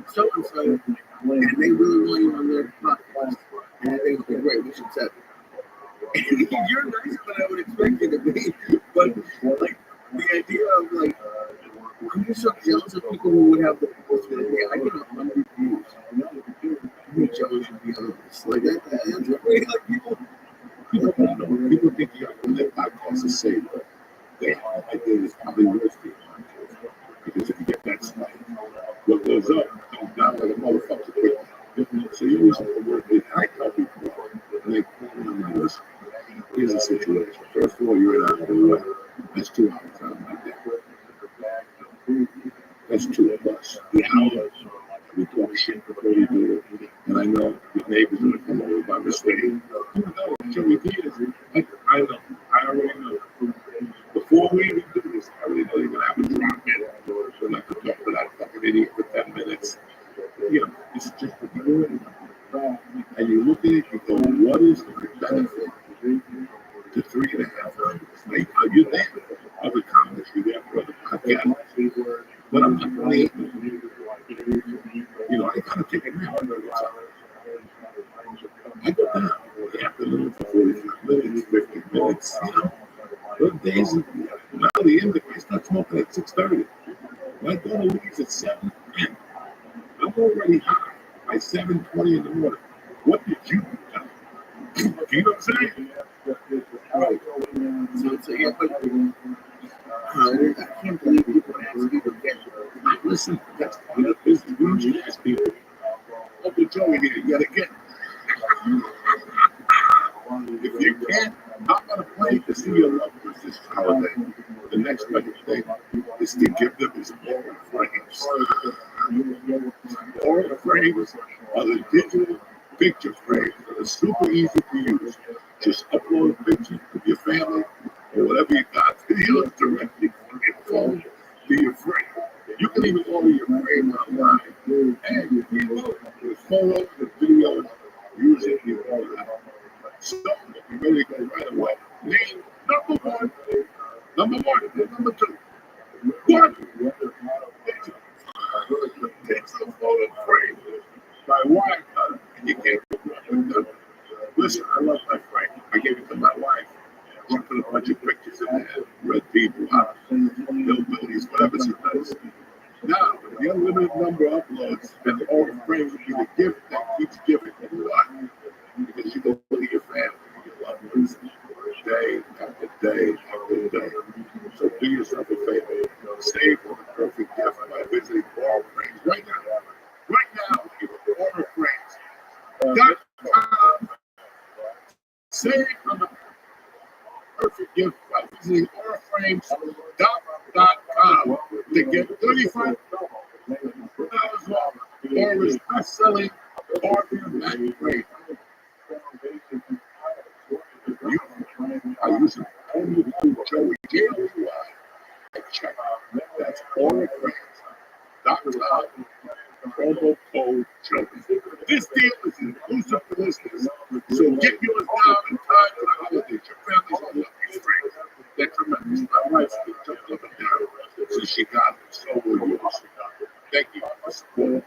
so-and-so, and they really want you on their podcast. And I think, okay, great, we should set it. You're nicer than I would expect you to be, but like the idea of like, I'm just so jealous of people who would have the possibility. I get 100 views. I'm jealous of the others. Like that's really like people don't know. People think you got to live podcasts to say, but the idea is probably worse for you. Because if you get that spike, what goes up comes down like a motherfucker quick. So you always have to work with. I tell people, like, listen. Here's the situation. First of all, you're in Iowa. That's 2 hours out of my day. That's 2 of us. The hours. We talk shit before we do it. And I know your neighbors are going to come over by mistake. You know, Joey Peters. I know. I already know. Before we even do this, I already know you're going to have a drop in. We're not going to talk to that fucking idiot for 10 minutes. You know, it's just what you're doing. And you look at it, you go, what is the benefit to 3.5 hours? Like, are you there? Other comments, you're there for other podcasts. But I'm not really, you know, I gotta take a nap. I go down in the afternoon for 45 minutes, 50 minutes, you know. Those days, now the end, I start smoking at 6:30. My daughter leaves at 7 p.m. I'm already high by 7:20 in the morning. What did you do? You know what I'm saying? Right. So yeah, but I can't believe people ask you to get. Listen, that's part of the business. We usually ask people. Uncle Joey here, yet again. If you can't hop on a plane to see your loved ones this holiday, the next best thing is to give them his oral frames. Oral frames are the digital picture frames that are super easy to use. Just upload a picture of your family or whatever you got videos directly from your phone to your frame. You can even order your frame online and you can load the photos, the videos, using your own app. So you're ready to go right away. Name number one, and number two. One, takes a photo frame by wire cutter, and you can't put one with them. Listen, I love my frame. I gave it to my wife. She put a bunch of pictures in there, red people, hillbillies, whatever she does. Now, the unlimited number of uploads, then all the frames will be the gift that keeps giving. Why? Because you go look at your family, your loved ones, day after day after day. So do yourself a favor. Save for the perfect gift by visiting Borrow Frames right now. Right now, Borrow Frames.com. Save on the perfect gift by visiting oriframes.com to get $35 off Aura's best-selling Orphan Matte Frame. You are using only Joey J-O-E-Y and check out. That's oriframes.com. Promo code Joey. This deal is inclusive for listeners, so get yours now in time for the holidays. Your family's on lucky frames. They're tremendous. My wife's been jumping up and down since she got them. So will yours. Thank you for supporting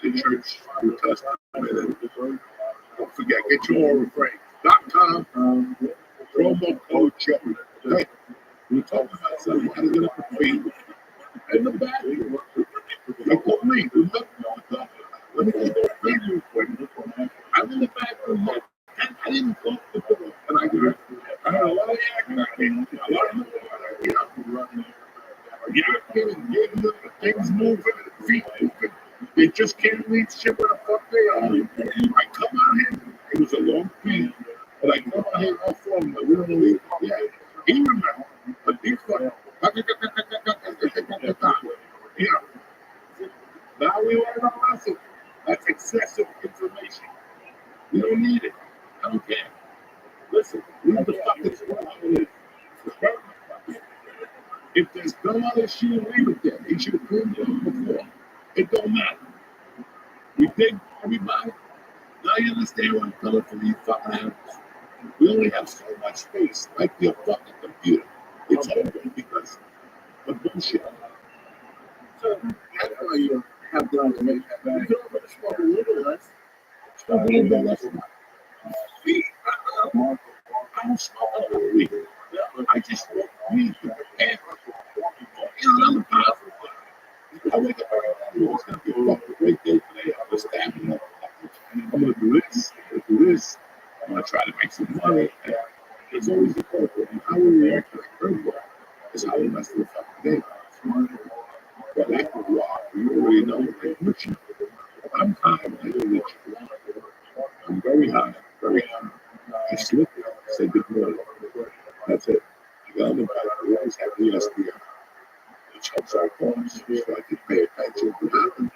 the church, New Testament. Don't forget, get your oriframes.com. Promo code Joey. Hey, we're talking about something how to get up the feet. In the back, they told me, let me get that video for you. I'm in the back room, I didn't talk to the and I heard a lot of acting. A lot of getting things moving, feet moving. They just can't leave shit where the fuck they are. I come out here, it was a long feed, but I come out here all for him, we don't believe. Yeah, he remember, but these fucking. Yeah. Now we learn a lesson. That's excessive information. We don't need it. I don't care. Listen, leave the fucking squad with it. If there's no other shoe, leave it there. He should have cleaned it up before. It don't matter. We dig everybody. Now you understand where I'm coming from, you fucking animals. We only have so much space, like your fucking computer. It's over because of bullshit. So that's why you have done to make that bad. You don't smoke a little less. Smoke a little bit less. I don't smoke a little weed. I just smoke weed to prepare for I'm a powerful guy. I wake up early. It's going to be a fucking great day today. I'm just stabbing up. I'm going to do this. I'm going to do this. I'm going to try to make some money. It's always the purpose. And how we react to the curveball is how we mess with the fucking day. But after a while, you already know like, what you. I'm high when I do what I'm very high, very high. I slip it, say good morning. That's it. I got on the back, I always have the SDR. Which helps our cause, so I can pay attention to what happened.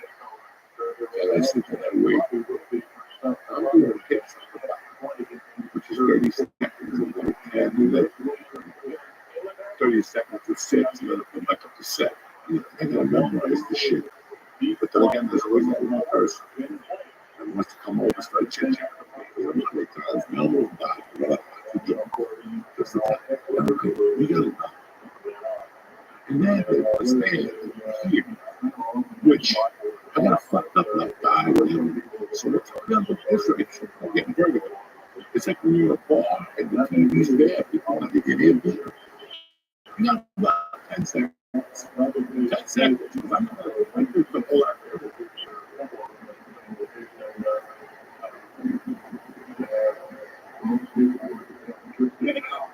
And I sit in that way. I'm doing a hit, which is 30 seconds. And do that. 30 seconds to 6, and then come back up to 7. I gotta memorize the shit. But then again, there's always that one person that wants to come over and start chit-chatting. You know, many times, we almost died. We got to jump just the time. We got to die. And then they understand here, which I got a fucked up left eye. So what's going on with this race? I'm getting vertigo. It's like when you're in a bar and the TV's there, people want to get in there. You got about 10 seconds. 10 seconds. I'm gonna the whole lot.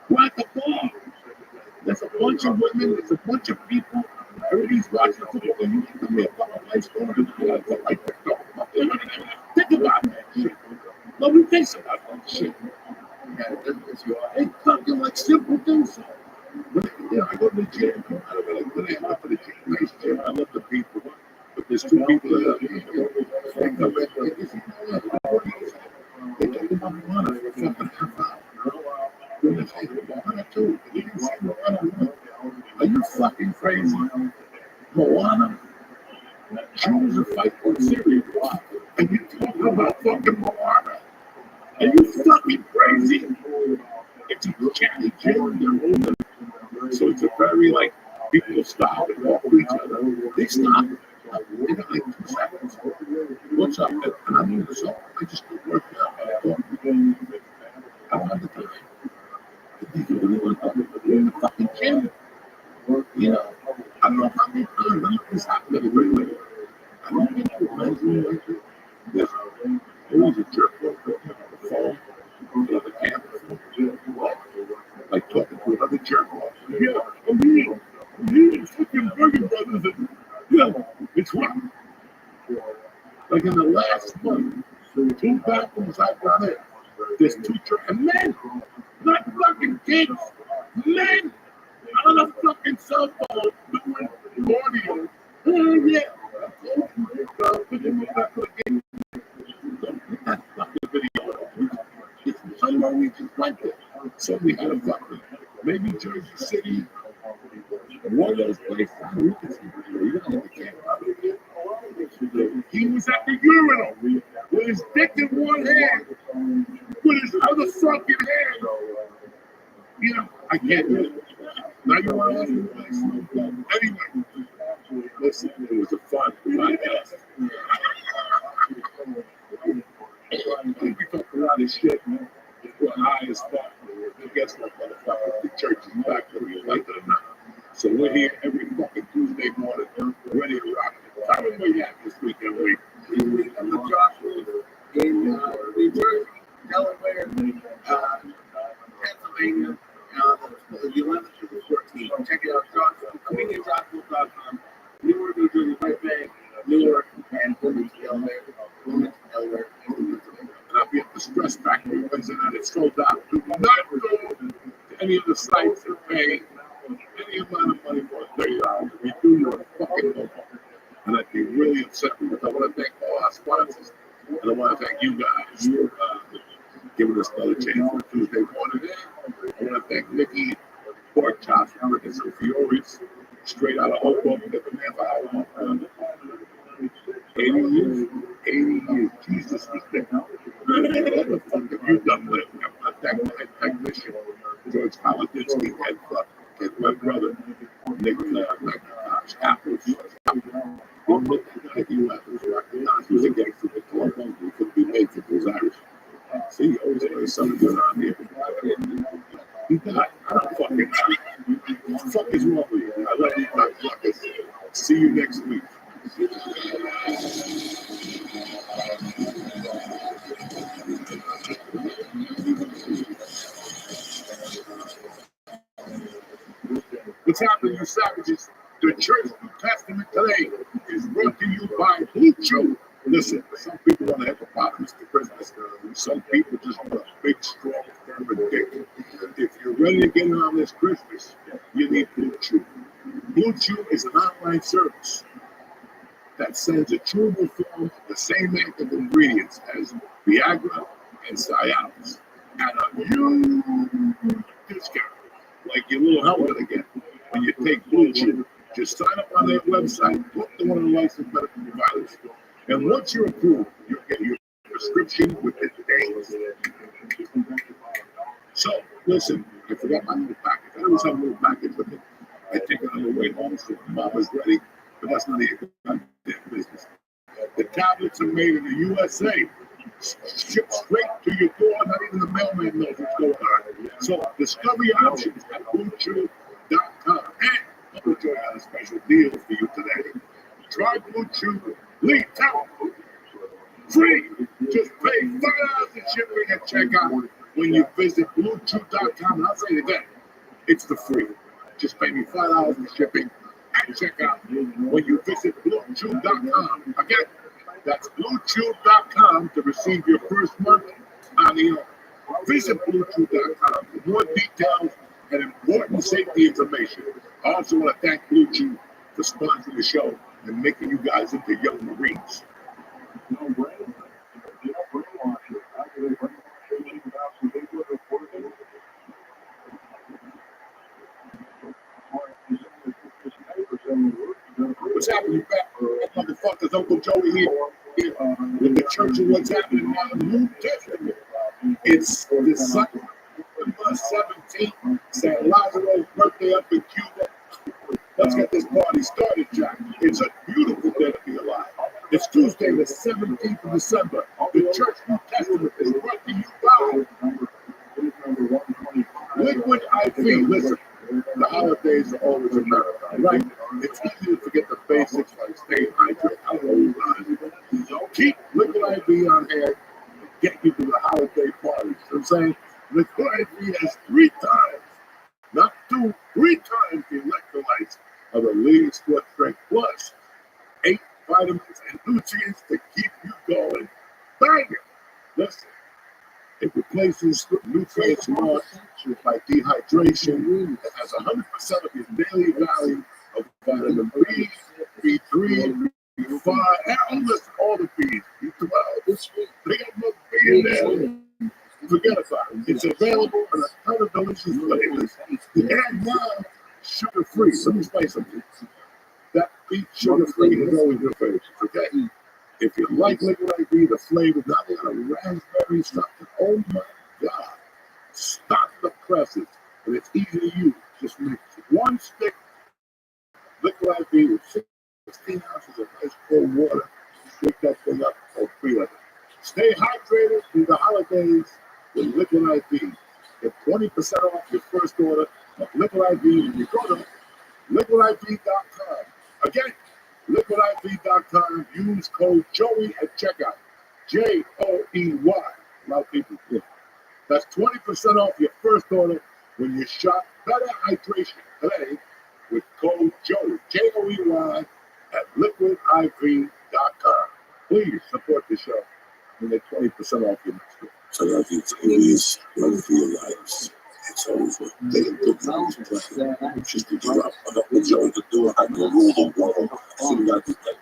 We're at the bar. There's a bunch of women, there's a bunch of people. Everybody's watching football. And you give me a fucking life story. Think about that shit. Nobody thinks about that shit. It's fucking like simple things. I go to the gym. I don't know, when I go to the gym, nice gym. I love the people. But there's two people that they come in. They talk about marijuana for a fucking half hour. When they say marijuana too, they didn't say marijuana. Are you fucking crazy? Marijuana? Choose a fight for Syria. And you talk about fucking marijuana. Are you fucking crazy? It's a county jail in their own. So it's a very like people stop and walk to each other. They stop. They got like 2 seconds. What's up? And I mean, so I just don't work out. I don't have the time. You really want to talk in the fucking gym? You know, I don't know how many times I know this happened everybody. I don't think it reminds me like it. There's always a jerk on the phone, another camera, like talking to another jerk off. Yeah, I'm here, fucking Burger Brothers. And, yeah, it's right. Like in the last month, 2 bathrooms I've gone in, there's 2 and men, not fucking kids, men on a fucking cell phone doing audio. Oh, yeah. That fucking video. It's somewhere we just went there. So we had a fucking, maybe Jersey City, one of those places. We can see the video. You don't have the camera. He was at the urinal with his dick in one hand, with his other fucking hand. You know, I can't do it. Now you want to ask me why I smoked that? Anyway, listen, it was a fun podcast. We talk a lot of shit, man. We're high as fuck. And guess what, motherfucker? The church is back, whether you like it or not. So we're here every fucking Tuesday morning, ready to rock. Tell me where you at this weekend, Lee. I'm the Joshua in New Jersey, Delaware, Pennsylvania, the 11th to the 14th. Check it out, Joshua. ComedianJoshua.com. Newark, New Jersey, right Bank, Newark, and Wilmington, Delaware. Wilmington, Delaware. And I'll be at the Stress Factory Wednesday night. It's sold out. Do not go to any of the sites and pay any amount of money for $30. If you do, you're a fucking homo. And I'd be really upset because I want to thank all our sponsors. And I want to thank you guys for giving us another chance for Tuesday morning. I want to thank Nikki Pork Chops for bringing some Fioris straight out of Hoboken. Get the man for how long? 80 years. 80 years. Jesus was there. What the fuck have you done with it? I want to thank my technician, George Holodinsky, and my brother, Nick McIntosh, Apples. Don't look like you Apples recognized. He was a gangster with 12 homes. He couldn't be made for those Irish. See, he always had something good on here. He died. I don't fucking know. What the fuck is wrong with you? I love you, motherfuckers. See you next week. What's happening, you savages? The Church New Testament today is brought to you by Blue Chew. Listen, some people want to have hippopotamus for Christmas. Some people just want a big, strong, firm dick. If you're ready to get it on this Christmas, you need Blue Chew. Blue Chew is an online service that sends a chewable form of the same active ingredients as Viagra and Cialis at a huge discount, like your little helmet again. When you take Blue Chew, just sign up on their website, book to one of the licensed medical providers, and once you're approved, you'll get your prescription within days. So, listen, I forgot my little package. I always have a little package with me. I take it on the way home so mama's ready, but that's not even goddamn business. The tablets are made in the USA, shipped straight to your door. Not even the mailman knows what's going on. So discover your options at BlueChew.com. And Joe got a special deal for you today. Try Blue Chew. Leave town. Free. Just pay $5 in shipping at checkout when you visit BlueChew.com. And I'll say it again. It's the free. Just pay me $5 in shipping at checkout when you visit BlueChew.com. Again, that's BlueChew.com to receive your first month on the offer. Visit BlueChew.com for more details and important safety information. I also want to thank Blue Chew for sponsoring the show and making you guys into young Marines. What's happening back? That motherfucker's Uncle Joey here with the church of what's happening now in the New Testament. It's December 17th, San Lazaro's birthday up in Cuba. Let's get this party started, Jack. It's a beautiful day to be alive. It's Tuesday, the 17th of December. The Church New Testament is brought to you by Liquid IV. Listen, the holidays are always a marathon, right? It's easy to forget the basics like stay hydrated. Keep Liquid IV on hand and get you to the holiday parties. You know what I'm saying? Liquid IV has 3 times, not 2, 3 times the electrolytes of the leading sports drink, plus 8 vitamins and nutrients to keep you going. Bang it! Listen, it replaces nutrients lost by dehydration. It has 100% of your daily value of vitamin B, B3, B5, and listen, all the B's, B12. They got enough B in there. Forget about it. It's available in a ton of delicious flavors. And now, sugar-free. Let me explain something. That beet sugar-free is always your favorite, okay? If you like Liquid IV, the flavor, now they got a raspberry something. Oh my God. Stop the presses. And it's easy to use. Just mix 1 stick Liquid IV with 16 ounces of ice cold water. Shake that thing up for 3 of it. Stay hydrated through the holidays with Liquid IV. Get 20% off your first order of Liquid IV when you go to liquidiv.com. Again, liquidiv.com. Use code Joey at checkout. Joey. A lot of people think. That's 20% off your first order when you shop Better Hydration today with code Joey. Joey at liquidiv.com. Please support the show and get 20% off your next order. So that these TVs run for your lives. It's over. They didn't put me on this plan just to give up. I don't enjoy the door. I can rule the world. So we got to do that.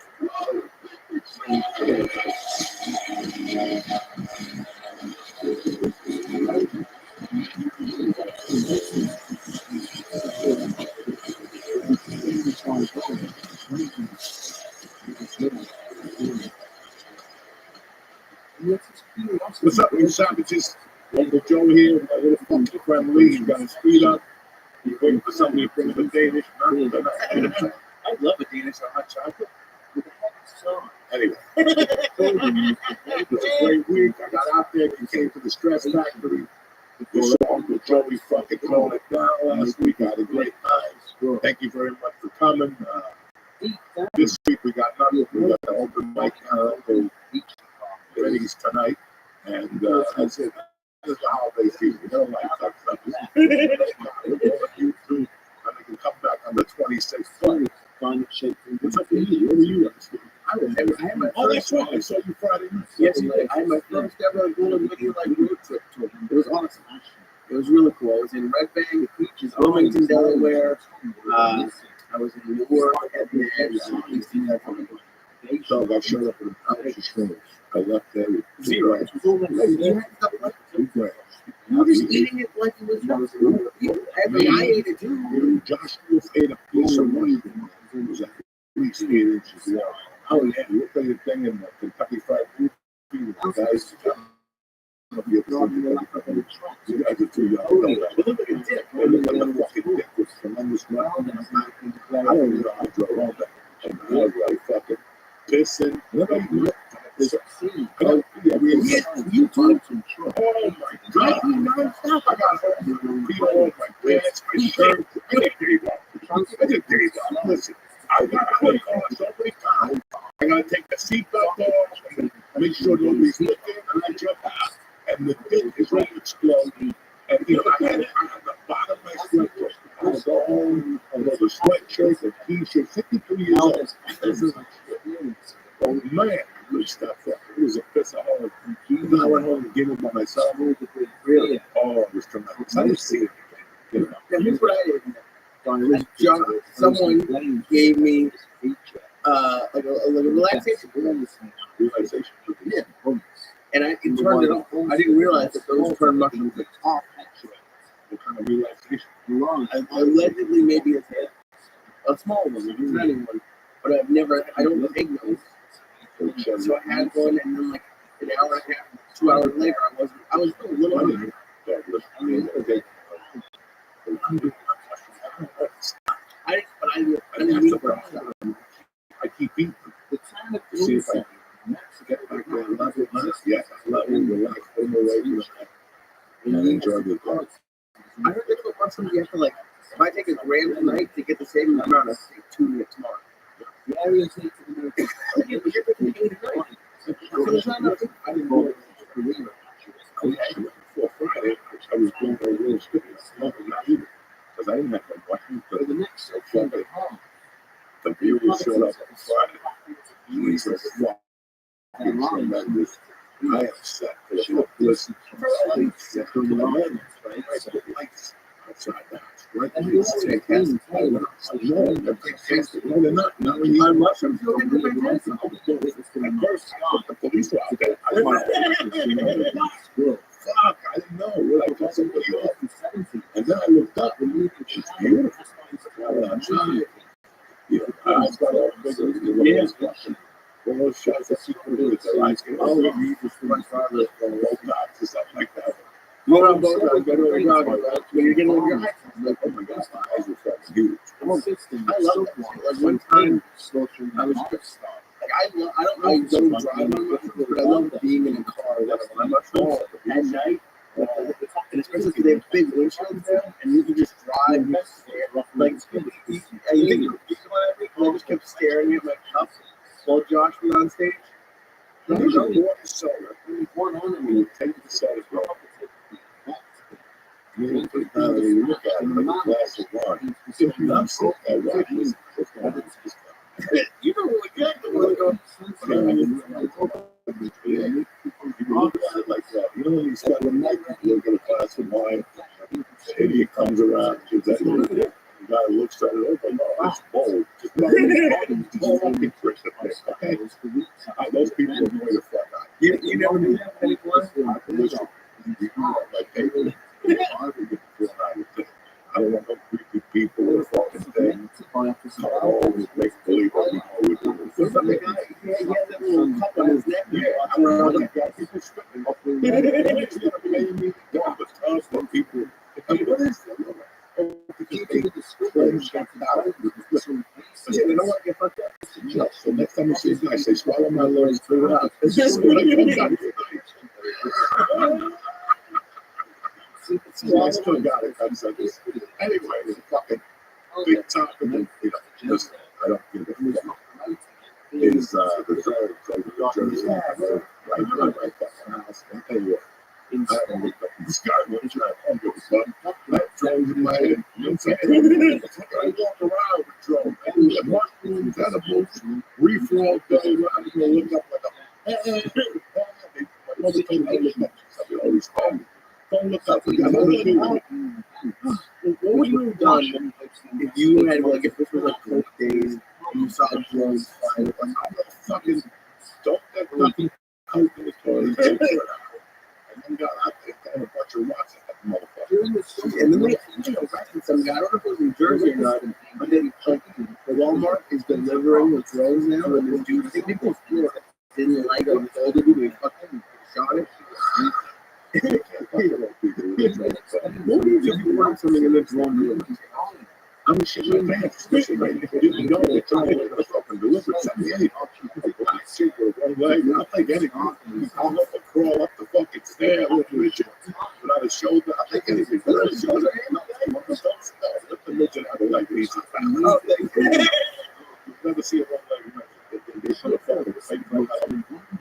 What's up, you savages? Uncle Joe here, my little funky friend Lee. You got to speed up. You're waiting for somebody to bring the Danish. I love a Danish or hot chocolate. Anyway, it was a great week. I got out there and came to the Stress Factory. We saw Uncle Joey fucking throwing it down last week. I had a great time. Thank you very much for coming. This week we got nothing. We got the open mic Uncle Benny's tonight. And that's it. This is the holiday season. We don't like that stuff. YouTube. I can come back on the 26th. What's up with you? What are you up to? I had my first one. I saw you Friday night. Yes, I had my first ever golden video like road trip tour. It was awesome. It was really cool. I was in Red Bank, Wilmington, Delaware. I was in Newark, at the edge. So I showed up in the house of I left there with 0. You were just eating it like it was nothing. I ate it too. Josh Wolf ate a piece of money. It was at least 8 inches long. Oh, yeah. You look at the thing in the Kentucky Fried Food. You guys, you guys are too young. Look at the dick. The fucking dick was tremendous. I don't even know how to draw all that. And I was like fucking pissing. You told some trouble. Oh my God. I got home. Beat all my pants, my shirt. I just gave up. the car so many times. I gotta take the seatbelt off, make sure nobody's looking, and I jump out, and the thing is ready to explode. And I had the bottom of my sweatshirt. I was all the sweatshirt, the t-shirt, 52 years old. Oh man, good stuff. It was a piss of home. Even I went home and gave it by myself. Really? Oh, it was tremendous. I didn't see it. Now, here's what I did. Someone gave me like a relaxation. Realization. Yeah. And I turned it off. I didn't realize that those turn mushrooms off. What kind of relaxation? Allegedly, maybe it's a small one, a tiny one, but I don't take those. So I had one, and then like an hour and a half, 2 hours later, I was still a little hungry. I didn't eat for I keep eating. See if I get back there and love it. Yes, I love it. Relax, put them away, and enjoy the car. I heard that the mushrooms you have to like. If I take a gram tonight to get the same amount as take 2 minutes tomorrow. The area takes I didn't know it was Okay. Before Friday, I was doing a real stupid smoking, not eating, because I didn't have no questions. But the next Friday, the viewers showed up on Friday. He said, "Wow, I am set for the hopeless lights from the land, right? I said, lights outside the house, right? And he was fantastic. No, they're fantastic. No, they're not. Not when you have mushrooms. At first, the police were out there. I didn't fuck, I didn't know. What I called somebody off. And then I looked up and it's beautiful. I'm telling you. Eyes got all bigger. One of those shots that people do with their eyes get all over you just from my father from low knots or something like that. When you're getting on your eyes, I'm like, oh my gosh, my eyes are fucking huge. I love that. Like one time, I was just like, I don't drive on mushrooms, but I love being in a car with my mushrooms at night. And especially because they have big windshields there, and you can just drive like, I just kept staring at my cup while Josh was on stage. When you pour the soda, when you pour it on and you take the soda, you look at it like a glass of wine. If you're not sick, that wine is you know exactly what I'm going you look at it like that. You know when you start with night, you get a glass of wine, and he comes around, gives that little dip. The guy looks at it, oh, no, it's bold. Just okay? Those people are going to fuck out. You never knew that before? Like, hey, I don't want no creepy people or fucking thing. I always make believe what we know we're doing. He had that little cup on his neck. Yeah, I remember that guy. People stripping off the people. What is that? You know what? Get fucked up. So next time you see a guy, say, swallow my lungs, throw it out. This is what I comes out. I still got it. Anyway, it's a fucking big topic. Listen, I don't give a fuck. Is the Jersey right fucking house. I'll tell you what. I don't look up in the sky. What is that? I don't give a fuck. I have drones in my head. You know what I'm saying? I walk around with drones. I do the mushrooms, edibles, reefer all day. I'm going to look up like my mother told me to look up. I always call me. Don't look up. What would you have done if you had, like, if this was like Coke days and you saw drones flying? I'm gonna fucking dump that fucking Coke in the toilet. And then got out there and a bunch of rocks at that motherfucker. And then they arrested some guy. I don't know if it was in Jersey or not, but then like the Walmart is delivering with drones now, and this dude, I think people in Florida didn't like it. All they do is fucking shot it. What if you want something in the drone? I mean, shit, my man, especially right now, didn't know they're trying to fucking deliver something. Like black shit with one leg. I'll take anything. I'll have to crawl up the fucking stair with Richard without a shoulder. I'll take anything. Without a shoulder, let the midget have a leg piece. Never see a They should have fucking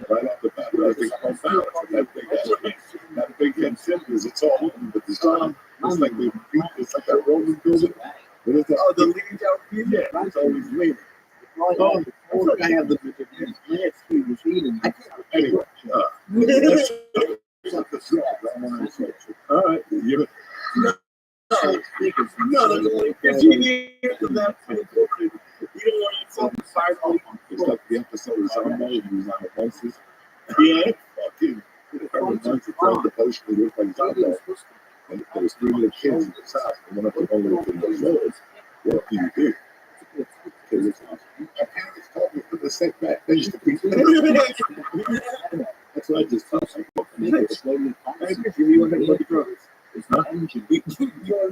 right off the bat. I think I'm found that big head symptoms. It's all over with the sun. It's like that Roman building. Oh, the leading tower view? Yeah, it's always leaning. Oh, I feel like I have the last few machine. I can't. Anyway, let's talk this up. All right, you no, 15 years of that. You don't want to talk fire on the episode is on there. He was on the buses. Yeah, fucking. Every bunch of friends, the post, they look like Zombo. And there was 3 little kids in the house. And one of them only looked in those roads. What do you do? Because my parents told me to put the set back. They used to be. That's what I just thought. You want to the drugs. It's not engine. You want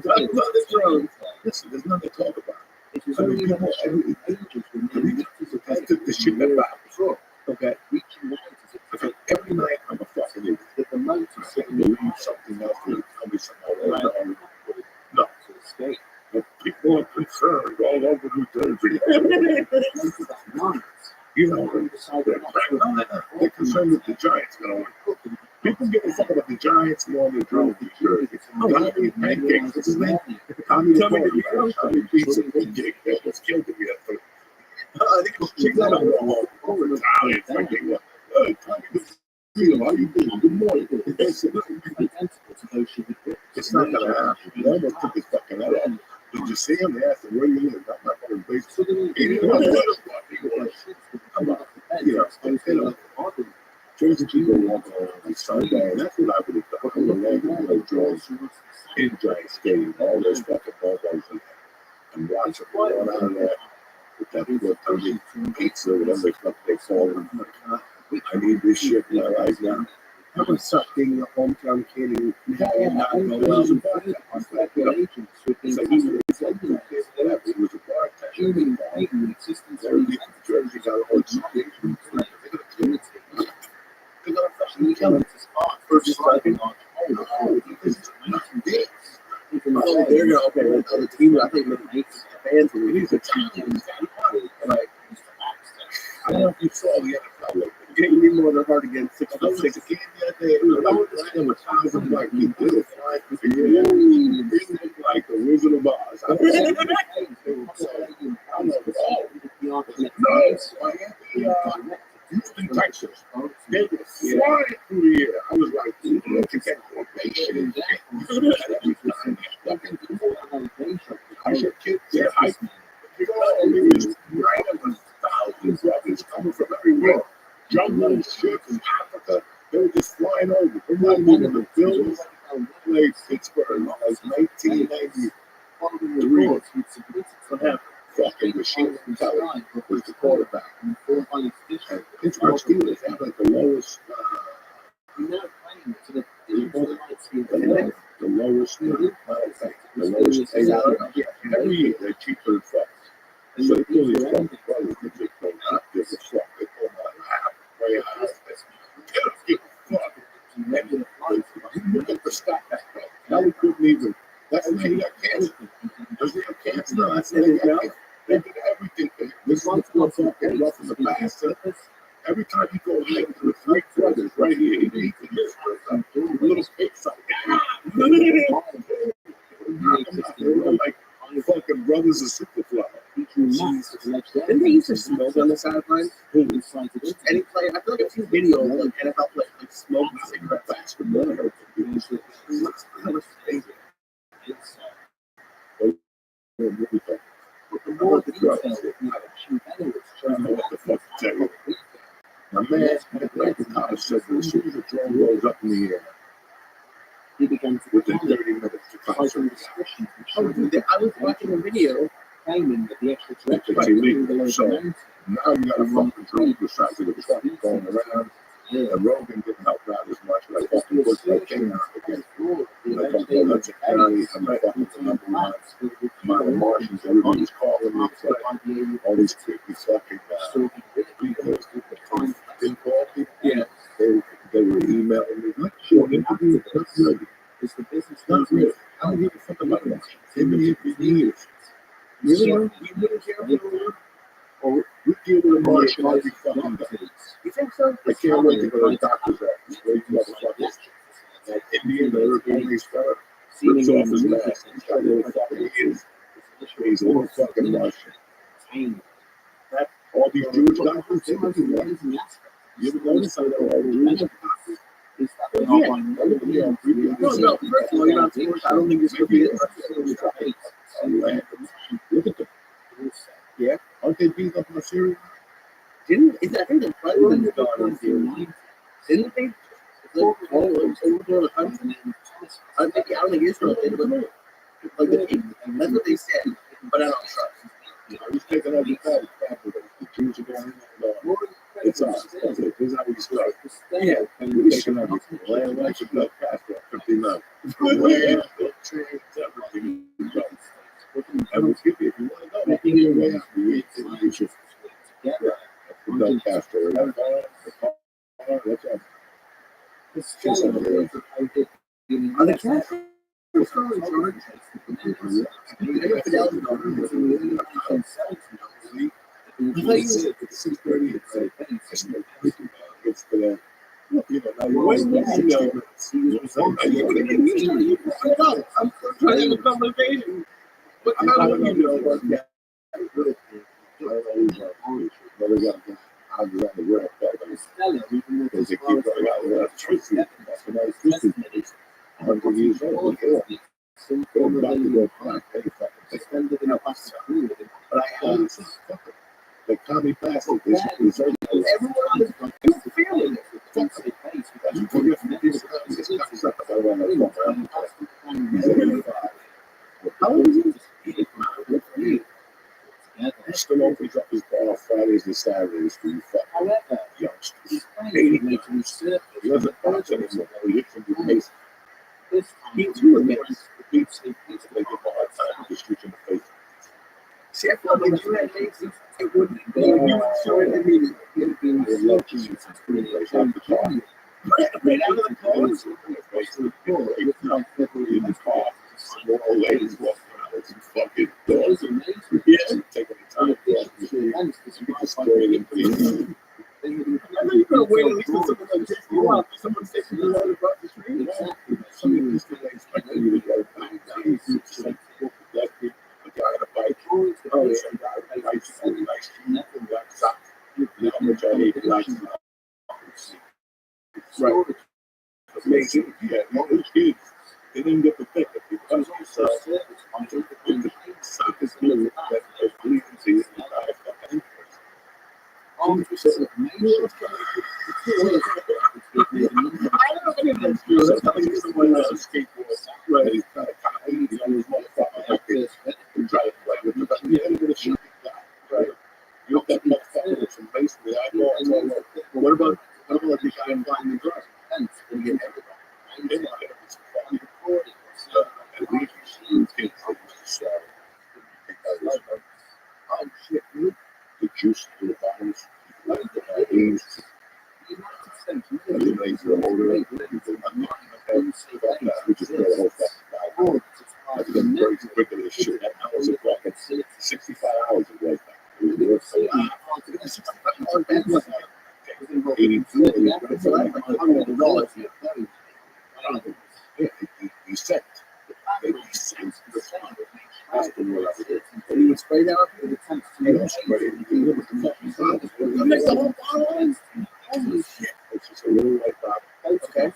to talk about the drugs. Listen, there's nothing to talk about. I mean, people, I took this shit back before. Okay. Every night I'm a fucking idiot. If the nights are sitting there, read something else to tell me something. No. But people are concerned all over New Jersey. You know, they're concerned with the Giants going to win. People give a fuck about the Giants more than drove New Jersey. Tommy Pancakes, what's his name? Tommy Pizza Pancake. That was killed me. I think it was kicked out of the Italian. Tommy, how you doing? Good morning. It's not going to happen. He almost took his fucking head off. Did you see him? They asked him, where you live? I'm not going to base. He didn't know what it was. Jersey people walk around on Sunday, and that's what I would have done. I would have like Jones in Giant Stadium, all those fucking ballboys and watch them run out of there with that good pizza, whatever the fuck they call it. I need this shit in my life now. I'm gonna stop being a hometown kid and not go well. He was a bartender. Jersey got a whole Oh, there you go. Okay, the team, I think, fans were these Italians. Like, I don't know if you saw the NFL. It gave me more than hard against 6 on 6 again that day. It was like 1,000 black people. It was like the Wizard of Oz. I don't know. Houston, Texas. They were flying through the air. I was like, you know, to get formation. I said, kids, they're hiking. You know, it was right up a 1,000 brothers coming from everywhere. Jungle, shit from Africa. They were just flying over. They were moving the Bills. Played Pittsburgh. Like 1993. What happened? Fucking machine Kelly was the quarterback. And Pittsburgh Steelers have like the lowest, the lowest every year they keep third place. So they really brothers they just don't give a fuck. They go out half, way high. They don't give a fuck. You look at the stat back then. Now we couldn't even. That's why he got cancer. Does he have cancer? No, that's why he got cancer. They did everything. This one's going to fucking rough in the past. Every time you go hiking with 3 brothers right here, he can just a little face like like fucking brothers of Superfly. Didn't they used to smoke on the sideline? Any player, I feel like a few videos of like NFL players like smoking cigarettes. Basketball. What the fuck to tell you? My man, like the cop said, as soon as the drone rolls up in the air, within 30 minutes, the cops are I was watching a video claiming that the extraterrestrials. So now you got a fucking drone besides the truck going around. And Rogan didn't help out as much. Like fucking push that thing out again. Like I'm going to County, I'm fucking the number one. My Martians, everybody's calling me. All these creepy fucking people didn't call people. Yeah. They were emailing me. Like, sure, that's good. It's the business. Not real. I don't give a fuck about that. They've been here for years. You wouldn't care or we deal to the Martian every fucking day. You think so? I can't wait to go to the doctor's office. Those motherfuckers. That Indian European race fella rips off his mask. He's got little fucking ears. He's a little fucking Russian. All these Jewish doctors, they must be one. You ever notice how they're all Jewish doctors? Yeah. No, first of all, you're not supposed. I don't think it's going to be it. Look at them. Yeah. Aren't they beat up in Syria? I think the president started here. Didn't they? I don't think Israel did, but like that's what they said. But I don't trust. Who's taking over the capital? The Jews are going in. It's us. That's it. This is how we start. Yeah. And we're taking everything. Land rights of Blood Castro, 59. Land, trans, everything. And we'll give you, if you want to know, you can way out the 18th. You should. Yeah. Blood Castro. That's it. Are the cats still in charge? It's 6:30. It's the I'm trying to have a conversation. But I don't know you know. The commie bastard is Everyone is feeling it. How old is he? He still opens up his bar Fridays and Saturdays for you fucking youngsters. 80 he doesn't box anymore. He hits him with mace. He too admits the beats they give him a hard time with the streets in the face. See, I feel like you had mace, it wouldn't be. You would show it immediately. They love to shoot some pretty place off the car. Right out of the clothes. In the car, small old ladies walking around with some fucking dogs. Yeah, taking the time to destroy them. I know you're gonna wait at least for someone to take you out. Someone takes you out across the street. Some of these things expect you to go back down. Some people, a guy on a bike. Oh, yeah. Some guy on a bike. Nice shoes, black socks. How much I hate black socks. Right. Amazing. Yeah, all those kids, they didn't get the pick of it. Because also, the soccer's blue that is bleeding to you. I don't know if it's true. That's how you someone else skateboards. Right. He's kind of copy. He's always motherfucker like this. You try to play with the you ain't gonna shoot the guy. Right. You know that motherfucker with some base with the eyeball. What about the guy in behind the glass? And get everybody. They want everything. At least you kids oh shit, dude. The juice to the bottles. We just throw the whole fucking I think I'm very quick at this shit. That was a fucking 65 hours of work. It was so 82. He sent. He sent the fun. That's the word I said. He would spray that up with the tent. He don't spray it. He look at the fucking bottles. You make the whole bottle? Holy shit. It's just a little white bottle. Okay.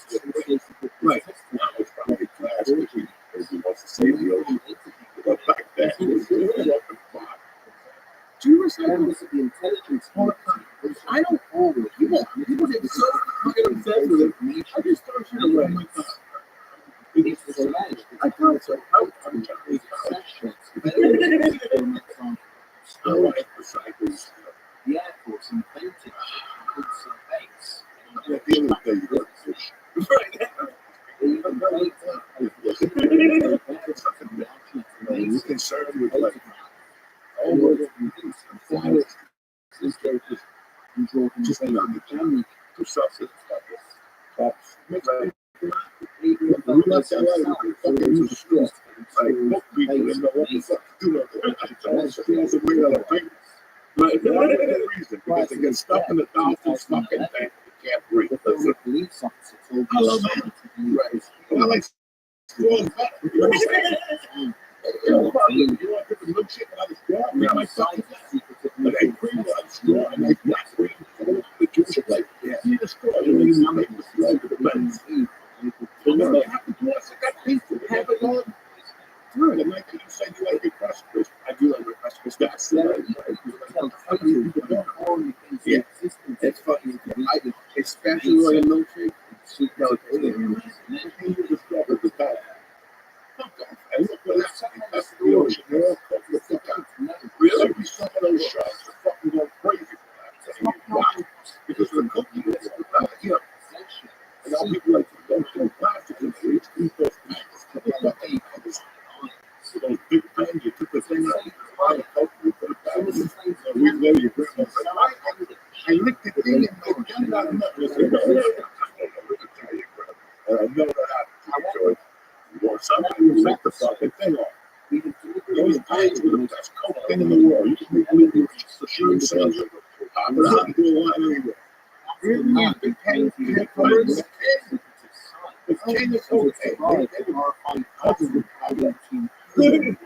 Right. Now it's probably glass because he wants to save the ocean. But back then, it was a fucking bottle. Do you recycle the intelligence? I don't always. People get so fucking obsessed with it. I just throw shit away. I thought so. I'm trying to make I like recycles. Yeah, for some painting, put some paints. At the end of the day, you got to fish. You can serve with like all the things. Just not the family. Two sauces like this. We left that out. We fucking use the straw. Like, most people didn't know what the fuck to do with it. That's the way that I think. Right. For one reason, because they get stuck in the dolphin's fucking thing. They can't breathe. But there was a police officer told I love me that. to be Right. Well, I like straws better. You know what I'm saying? You want to put the milkshake out of the straw? I like fucking that. But they cream out of the straw and they not cream. The juice is like, see the straw. You don't even make the straw to the lens. Remember what happened to us? I got pizza. It happened on through the night that you said you like your crust crisp. I do like my crust crisp. That's right. Yeah. It's fucking, especially like a milkshake. Everything you discovered is bad. Fuck off. And look what happened. That's the ocean. They're all fucking the fuck out. Really? Some of those shots are fucking going crazy for that. Why? Because of the cookie. Here. And all people like, don't throw plastic in there. Eat those packs. So those big pans, you took the thing out, you buy a coke, you put it back. A week later, your grandma's like, I licked the thing and I got it out of my mouth. I said, no, and I know that happened to you, George. Somebody will lick the fucking thing off. Those pans were the best coke thing in the world. You can make me the shirt sales. I'm not doing a lot anyway. Really? The can covers? The can is okay. They were covered with powder. You did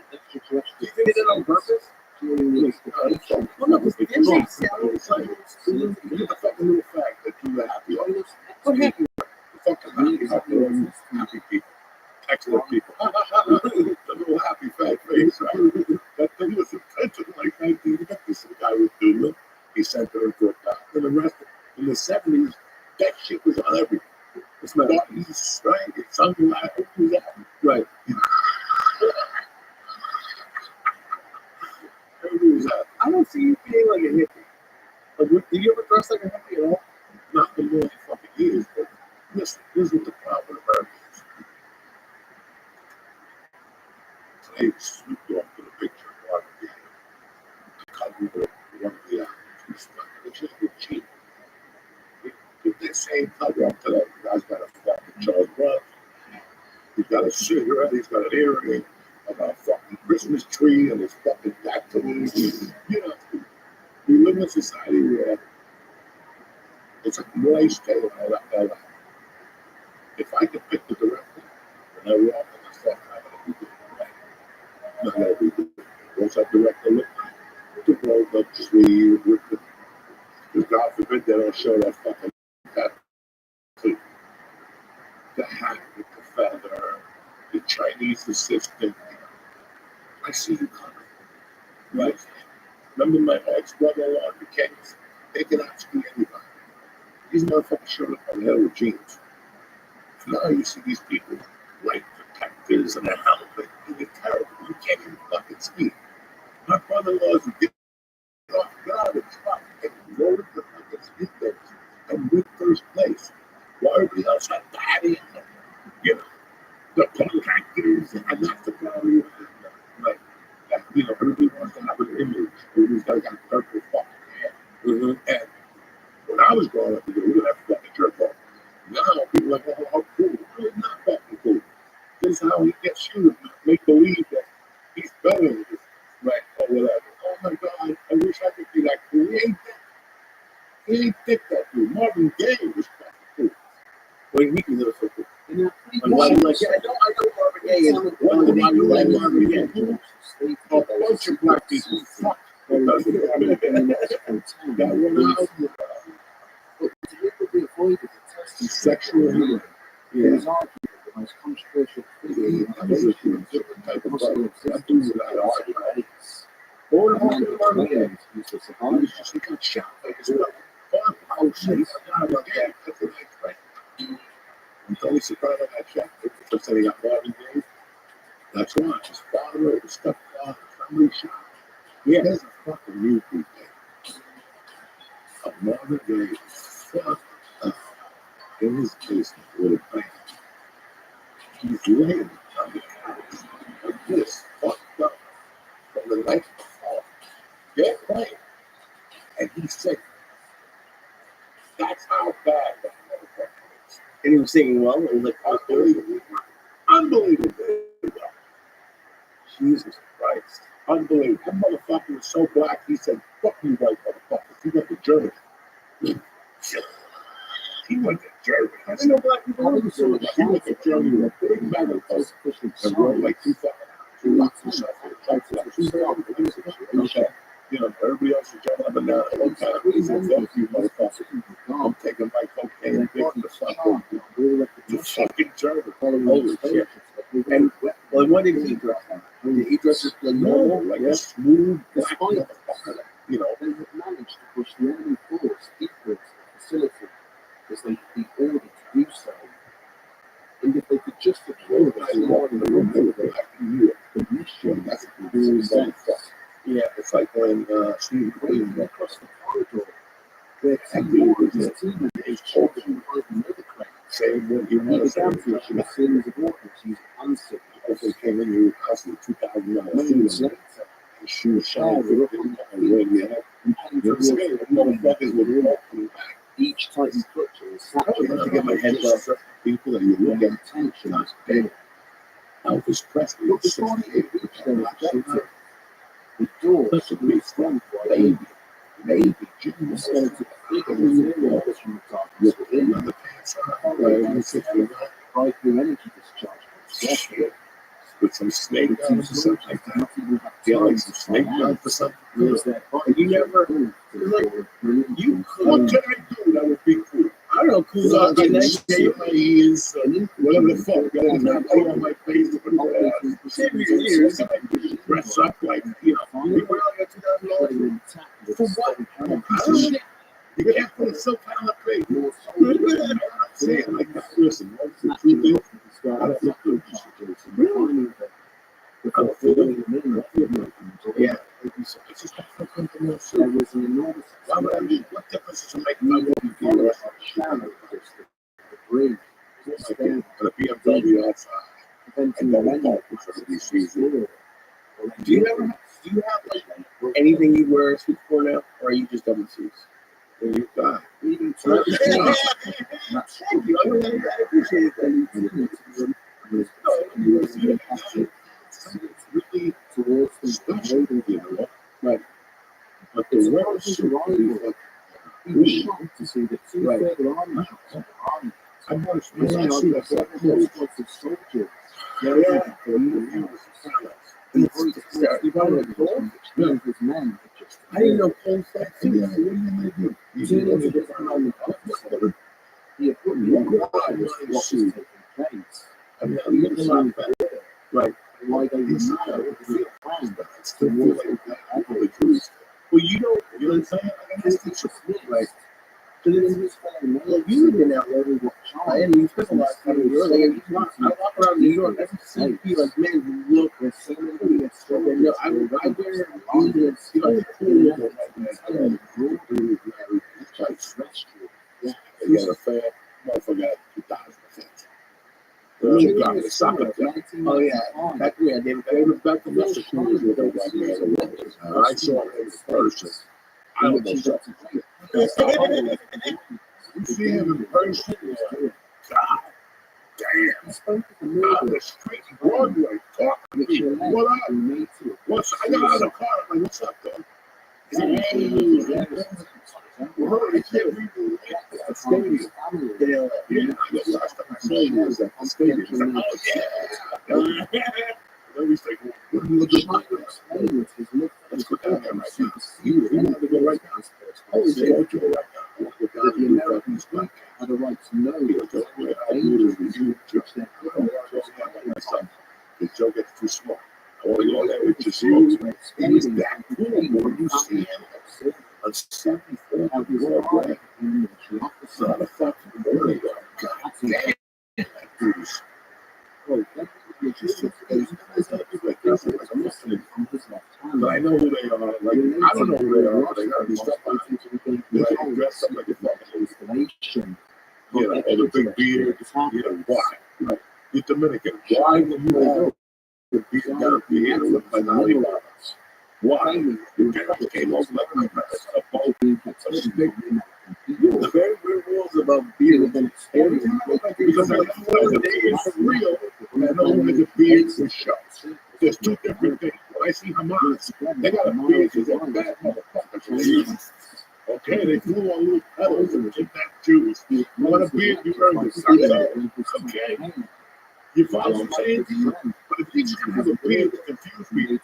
it on purpose? Well, no, because the MJ sounds like look at the fucking little fact that you were happy. What happened? The fucking happy people. Excellent people. The little happy fat face, right? That thing was invented like 1950. Some guy was doing it. He sent her into a doctor and arrested. In the 70s, that shit was on everything. It's not east, right? It's something like that. Right. I don't see you being like a hippie. Like, did you ever dress like a hippie at all? Not the more fucking years, but listen, here's what the problem with America is. Today, Snoop Dogg put a picture of Marvin Gaye. The cover of one of the albums. He's fucking just look cheap. With that same cover up today, the guy's got a fucking Charles Bronson. He's got a cigarette, he's got an earring, about a fucking Christmas tree, and his fucking tattoos. You know, we live in a society where it's a nice tale of all that. If I could pick the director, and I walk in the stuff, I'm going to be doing it right. I'm going to be doing it. What's that director look like? The rolled up sleeve with the, because God forbid they don't show that fucking tattoo. The hat with the feather, the Chinese assistant. I see you coming. Right? Remember my ex-brother-in-law, the Kings? They can ask me anybody. These motherfuckers showed up on the hill with jeans. Now you see these people like detectives and a helmet. They're terrible. You can't even fucking speak. My brother-in-law's a get out of the truck and loaded the fucking speakers and win first place. While everybody else had daddy and you know, the contractors and that's the problem. Like, you know, everybody wants to have an image. Everybody's got a purple fucking hair. And when I was growing up, we didn't have fucking jerk off. Now people are like, oh, how cool. No, he's not fucking cool. This is how he gets you to make believe that he's better than you. Right, or whatever. Oh my God, I wish I could be that cool. He ain't that. He ain't thick that cool. Marvin Gaye was fucking cool. Well, he can never so cool. And why you like, I know Marvin Gaye is one of the why you like Marvin Gaye. A bunch of black people fuck. Because of that one out. Sexual healing. Yeah. Most controversial thing type of brother. That dude's not hard, right? Or the he was just got shot like his brother. Oh, shit. He's not like that. That's a nice friend. And Tony Soprano got shot. Just said he got Marvin Gaye. That's why. His father was stuck somebody shot. Yeah. There's a fucking movie there. Of Marvin Gaye fucked up in his basement with a bang. He's laying on the couch like this, fucked up from the night before. They're playing. And he said, that's how bad that motherfucker is. And he was singing well, and like, unbelievable. Unbelievable. Jesus. Christ. Unbelievable. That motherfucker was so black, he said, fuck you white motherfuckers. He went to Germany. He went to Germany. I didn't know black people went to Germany. He went to Germany with a big medal and wrote like 2 fucking hours. He locked himself in a place that was okay. You know, everybody else was jumping up and down. All kind of reasons. Fuck you motherfuckers. I'm taking my cocaine and taking the fucking German. Holy shit. And well, what did he dress on? Did he dress as like normal? Like a smooth black motherfucker. You know, They had managed to push the enemy force equal to the facility because they could be ordered to do so. And if they could just secure the sword in the room, they would have the mission that's doing that. yeah, it's like when Steve When Queen they across the corridor, their team was team is talking over another crane. saying what he He was began to issue a series of orders using unsigned. also came in here asking $2,000 Moments later, and she was Charles shouting were for up on him their and feet running it up. and heading You know what I'm towards saying? the Motherfuckers would walk me back. each tightly clutching and I was snatching to get my head up people and you look their at attention was big. big. Elvis Presley But was before they 68. could reach their objective, the door Such a suddenly big swung wide baby. open. Baby. Jimmy The was skeleton figure materialized from the darkness with within, another pants on. Like, I'm 69. bright blue energy discharge from its rocket. With some snake The two guns or something soldiers like did that. not even have Yeah, time like to some snake fly guns out, or something. whereas their bodies You never- were moved to the like, floor of brilliant you What blue. can I do that would be cool? I don't know, cool Like, like that. shave my ears, whatever the fuck. I don't have paint on my face. Shave your ears. Dress up like, you know, you wear like a $2,000 for what? Come on, piece of shit. You can't put a silk on my face. I'm saying like that. Listen, what's the truth is? I don't look good. Yeah. It's just not fucking to know. There was an enormous Why would I do? What difference does it make? Even The bridge BMW outside. preventing And the then we rain talk because of these seasons. Do you have like anything you wear a suit for now, or are you just WCs? When you die. Even Thank to you. I appreciate that. Really towards the special, you know. Right. But the world should be like, he was shocked to see that two Right. further army shops on the army. I noticed This when I was see like that several close. squads of soldiers. Yeah, For you avoid the first barrel which none of his men had just I didn't know cold fat Yeah, too. what are you gonna do? You Turning don't to need the to find army out officer, he abruptly What realized was what was shoot? taking place. I mean, I'm looking like that. Right. Why they were He's now not with the plan I still feel like that. I really do. Well, you know, You know what I'm saying? I his guess it's dismissed. Right. To his fellow men, Well, you live in that what I am. You spend a lot of time in New York. Like, I walk around New York. I see people like men who look. there's so many that's so No, I wear jeans. the only cool look like Yeah. You got a fan, motherfucker got 2,000 fans. The guy was stopping there. Oh yeah, back yeah, they were Back to Mr. Cruz with that white man. I saw him in person. I almost shot him. You see him in person? God damn. Out the street, Broadway, talking to me. What up? What's I got out of the car. I'm like, what's up, though? Well, I can't read the stadium. Yeah, the last time I saw you was at the stadium. He's like, oh, yeah. Then we say, what are you looking at? Let's go down there right now. You want to go right now? Oh, so don't you go right now? We'll go down The Americans had a right to know He'll go, well, I do this with you. The joke gets too small. I want to go there with your smoke. He was that cool when you see him on 74 on Broadway. Son of fucking boy. God damn. That dude's. But I know who they are. Like, I don't know who they are. They gotta be stuff like they dress up like a fucking, you know, all the big beard. You know, why? Like, you're Dominican. Why would you have the beard got a beard with like lollipops? Why? Your parents came over like a boat. Very weird rules about beard. Every time, because I know the day is for real, and I know when the beard for show. There's two different things. When I see Hamas, they got a beard because they're bad motherfuckers. Okay, they flew on little pedals and kidnapped Jews. What a beard you earned this time. Okay. You follow what I'm saying to you? But if you just have a beard to confuse me,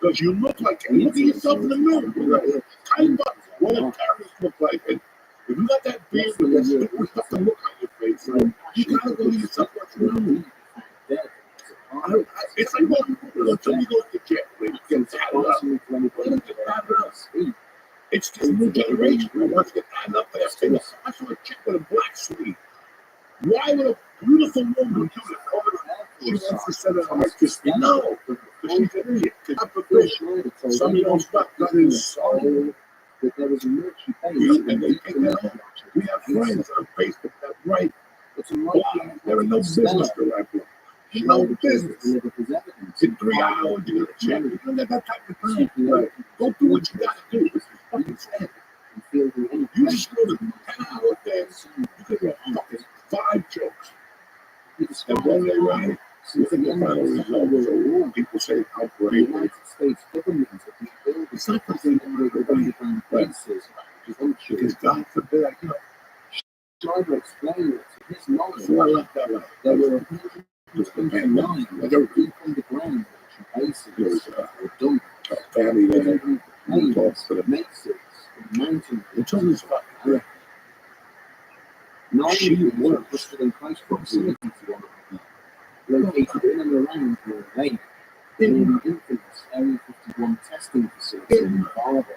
because you look like, look at yourself in the mirror. You're like, type up what a terrorist look like. And if you got that beard with that stupid fucking look on your face, you gotta believe yourself what's wrong. It's like, well, until you go to jail, they get tatted up. Let them get tatted up. It's this new generation who wants to get tatted up for their face. I saw a chick with a black sleeve. Why would a beautiful woman do that? She wants to set her heart to speak. No, because she's an idiot. Some of those stuff got in so that there was a military base and they take that off. We have friends on Facebook that write, there is no business to write books. No business. In 3 hours, you're going to check. You don't get that type of time. Right. Go do what you got to do. It's fucking sad. You just go to 10-hour things. You could write fucking 5 jokes. And when they write it, you think the final result was a war. People say, how brave. It's not because they want to go down places. Because God forbid, try to explain it to his knowledge. Before I left that way, there were they're deep underground bases were done. Family there, talks to the mesas, the mountains. It's always fucking. She worked listed in close proximity to one another, located in and around the lake, in the infamous Area 51 testing facility in Barber.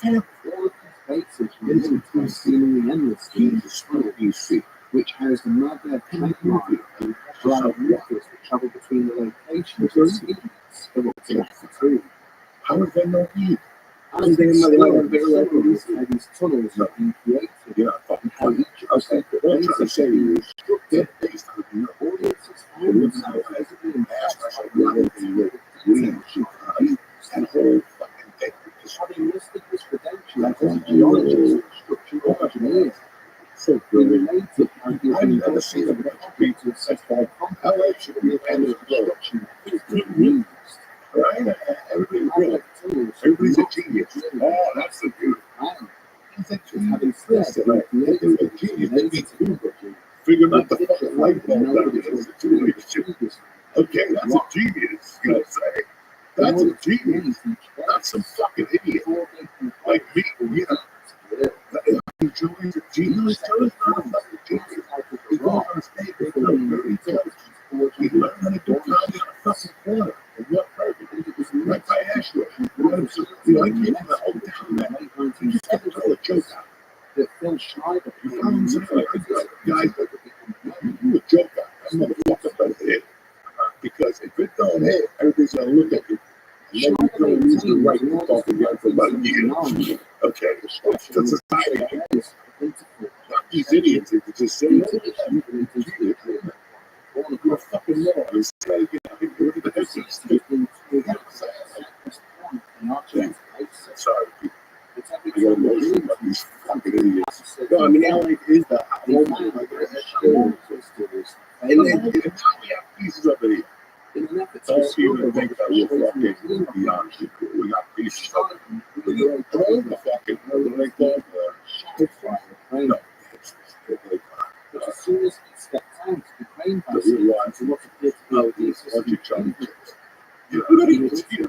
All of these bases were linked by seemingly endless DC, which has the maglev pipeline and pressurized waters that travel between the locations of speeds of up to 92. How is there no heat? These tunnels have been created. Yeah, and how each of the bases is constructed based on the audience's findings now visibly impressed by reality and whole fucking thing. Having listed this credential as geologists and structural engineers, so related I've never seen a copy to assess by compilation should be a construction is good news. Right? Everybody's a genius. Oh, that's the beauty. Having said that, they're a genius. They need to figure out the fucking light bulb that is. Okay, that's a genius. You know what I'm saying? That's a genius. That's some fucking idiot. Like me, you know. Enjoys a genius. Joey's not a fucking genius. He goes on stage, they feel very intelligent. He learned how to do comedy on a fucking corner. And what perfect. It was right by Ashwood. You know, I came from the hometown that you just have to throw a joke out. That Phil Schneider, you know what I'm saying? Like, guys, you a joke out. That motherfucker better hit. Because if it don't hit, everybody's going to look at you. And then you don't use the right to talk again for about a year. Okay, it's the society. Not these idiots that just say it. You're a fucking moron. You say it again. Look at the distance. Sorry, people. I got emotional about these fucking idiots. No, I mean, LA is the home. And now we have pieces of it here. All people think that we're fucking beyond shit. We got pieces of it. We're throwing the fucking, what they call no, as soon as he stepped out, the crane passed and what appeared to be these logic challenges. Nobody was here.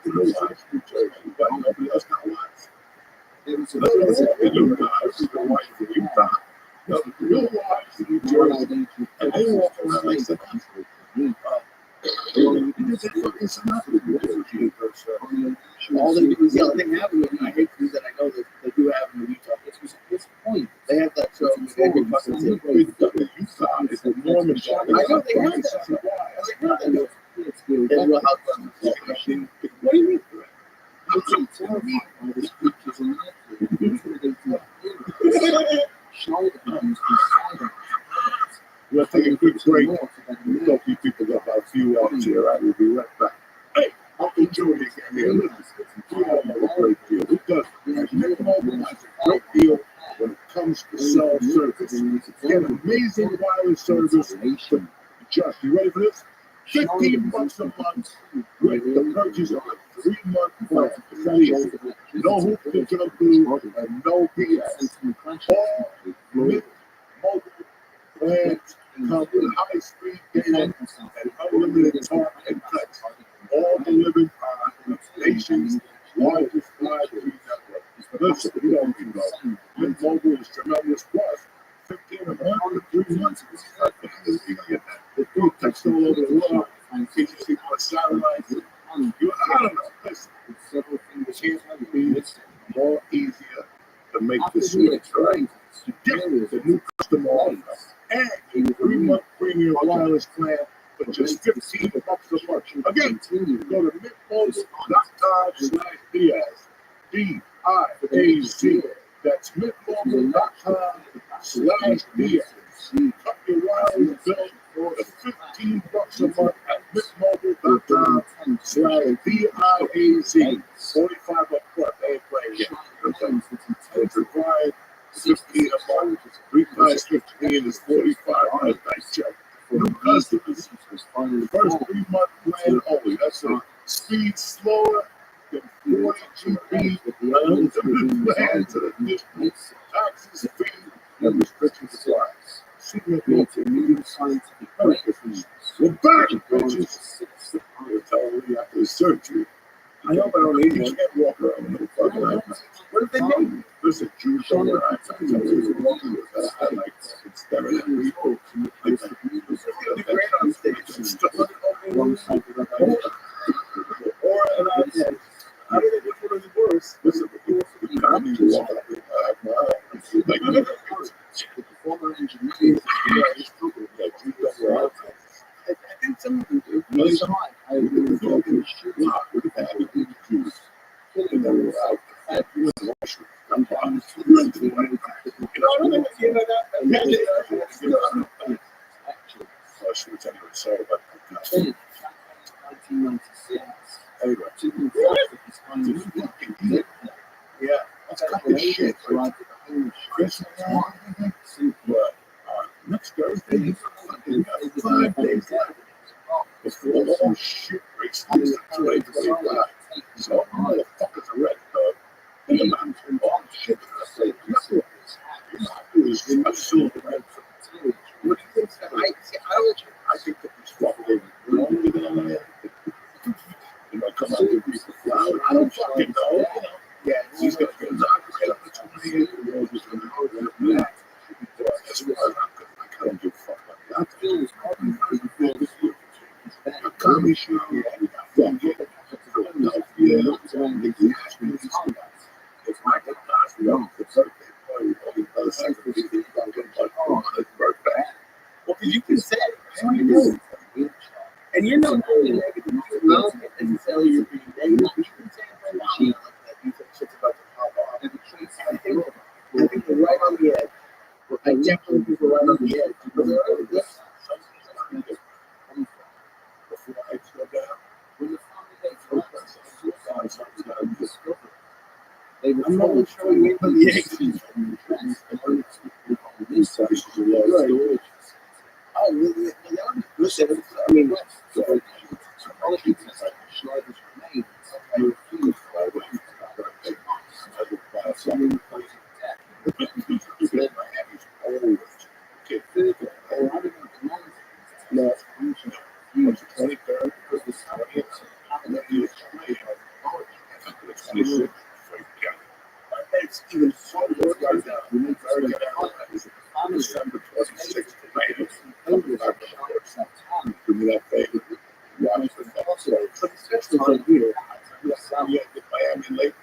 Nobody else got lives. There was a new lives in Hawaii in Utah. No, real lives in New Jersey. And they walk around like that. All they do is yell. They have them. I hate things that I know that they do have in Utah. It's at this point they have that show. They can fucking say, Utah is a Mormon show. I know they have that. Real housewives. What do you mean? It's terrifying. These creatures in We'll take a quick break. We'll talk to you people about a few hours here. Right? We'll be right back. Hey, Uncle Joey came here. We have a great deal. He does. Nick Mobile has a great deal when it comes to cell service. Get amazing wireless service. Josh, you ready for this? $15 a month with the purchase of a 3-month plan. It's that easy. No hoop to jump through and no BS. All mobile plans come with high-speed data and unlimited talk and text. All delivered by the nation's largest 5G network. Listen, you don't even know. Mint Mobile is tremendous. Plus, 15 a month for 3 months. The group text all over the world. In case you see on satellites. I don't know. Listen, it can't be more easier to make the switch, right? To get the new customer offer and a 3-month premium wireless plan for just $15 a month. Again, go to mintmobile.com/Diaz. D-I-A-Z. That's mintmobile.com/Diaz. Cut your wireless bill for the $15 a month at mintmobile.com/DIAZ. 45 up front. They ain't playing yet. It's required 15 a month. 3 times 15 is 45. Nice check. New customers. First 3-month plan only. That's it. Speed slower than 40 GB. Unlimited plan to the distance. Taxes, fees, and restrictions apply. We're back, bitches. We're telling you after the surgery. I hope I don't need you. Can't walk around with no fucking eyes. What if they make? Listen, Jews don't wear eyes. I like fucking staring at people. Like, great on stage and stuff. Or an iPad. I don't know which one is worse. Listen, the comedy walk like, the former engineers, I think some of them do. I agree with you. Yeah, that's kind of shit. Christmas, next Thursday, you got 5 days left before all shit breaks loose in 2025. So all motherfuckers are ready, dog. Think about all the shit that I say. Nothing. You know, I do is assume the right for the what do you think? I think that this fucking longer than I am. You know, come out and give me some flowers. I don't fucking know. Yeah, he's gonna get knocked right up to 28-year-olds. He's gonna go to that. That's why I don't give a fuck about that. I feel it's hard to feel this year. A comedy show, we got fun. Philadelphia, it's Michael Cosby, the birthday party. On his birthday. Well, because you can say, and you're not only negative, not necessarily you're being negative, but you can say it right now. You said shit's about to pop off. I think we're right on the edge. I definitely think we're right on the edge. Because there are before I slow down, when the family makes no I'm not showing you the Yankees. Oh, listen, I mean, all the people like Schneider's remain. I refuse to buy what you it's even further right now. We need to December 26th. Give me that favor. Especially here. Yeah, get Miami late.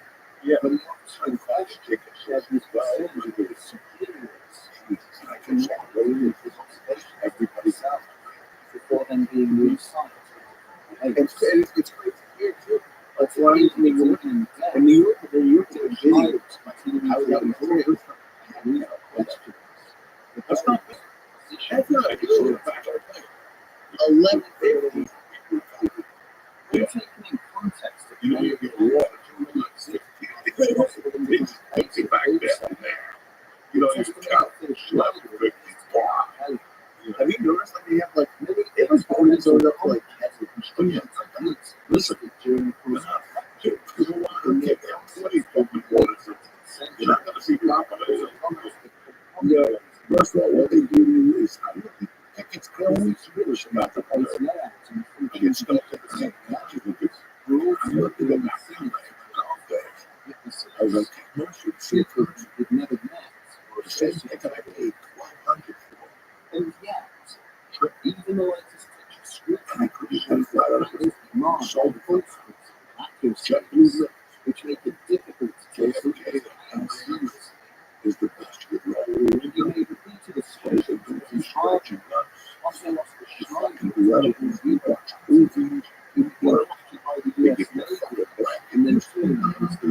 Yeah, but everybody's out before them being re-signed. It's great to hear too. That's why I'm in New York. In New York, I that's not a good 11:50. We're taking in context. You know, you get water. It's back there. You know, you count 11:50. Have you noticed that they have like it was going to up to like Yeah. First of all, what they do is I look at tickets always British about the place. I get stuck at the same country because I looked at them back then like golf days. I was like, commercial seafoods. It never met. The same ticket I paid $1,200 for. And yeah, even though it's just and I couldn't have flat out of it. So the folks active jet movement, which make it difficult to take and see is the best you can do. You may be to the space and do some charging, but also lost the fucking relevance. You watch movies, you work, you get the black, and then sometimes the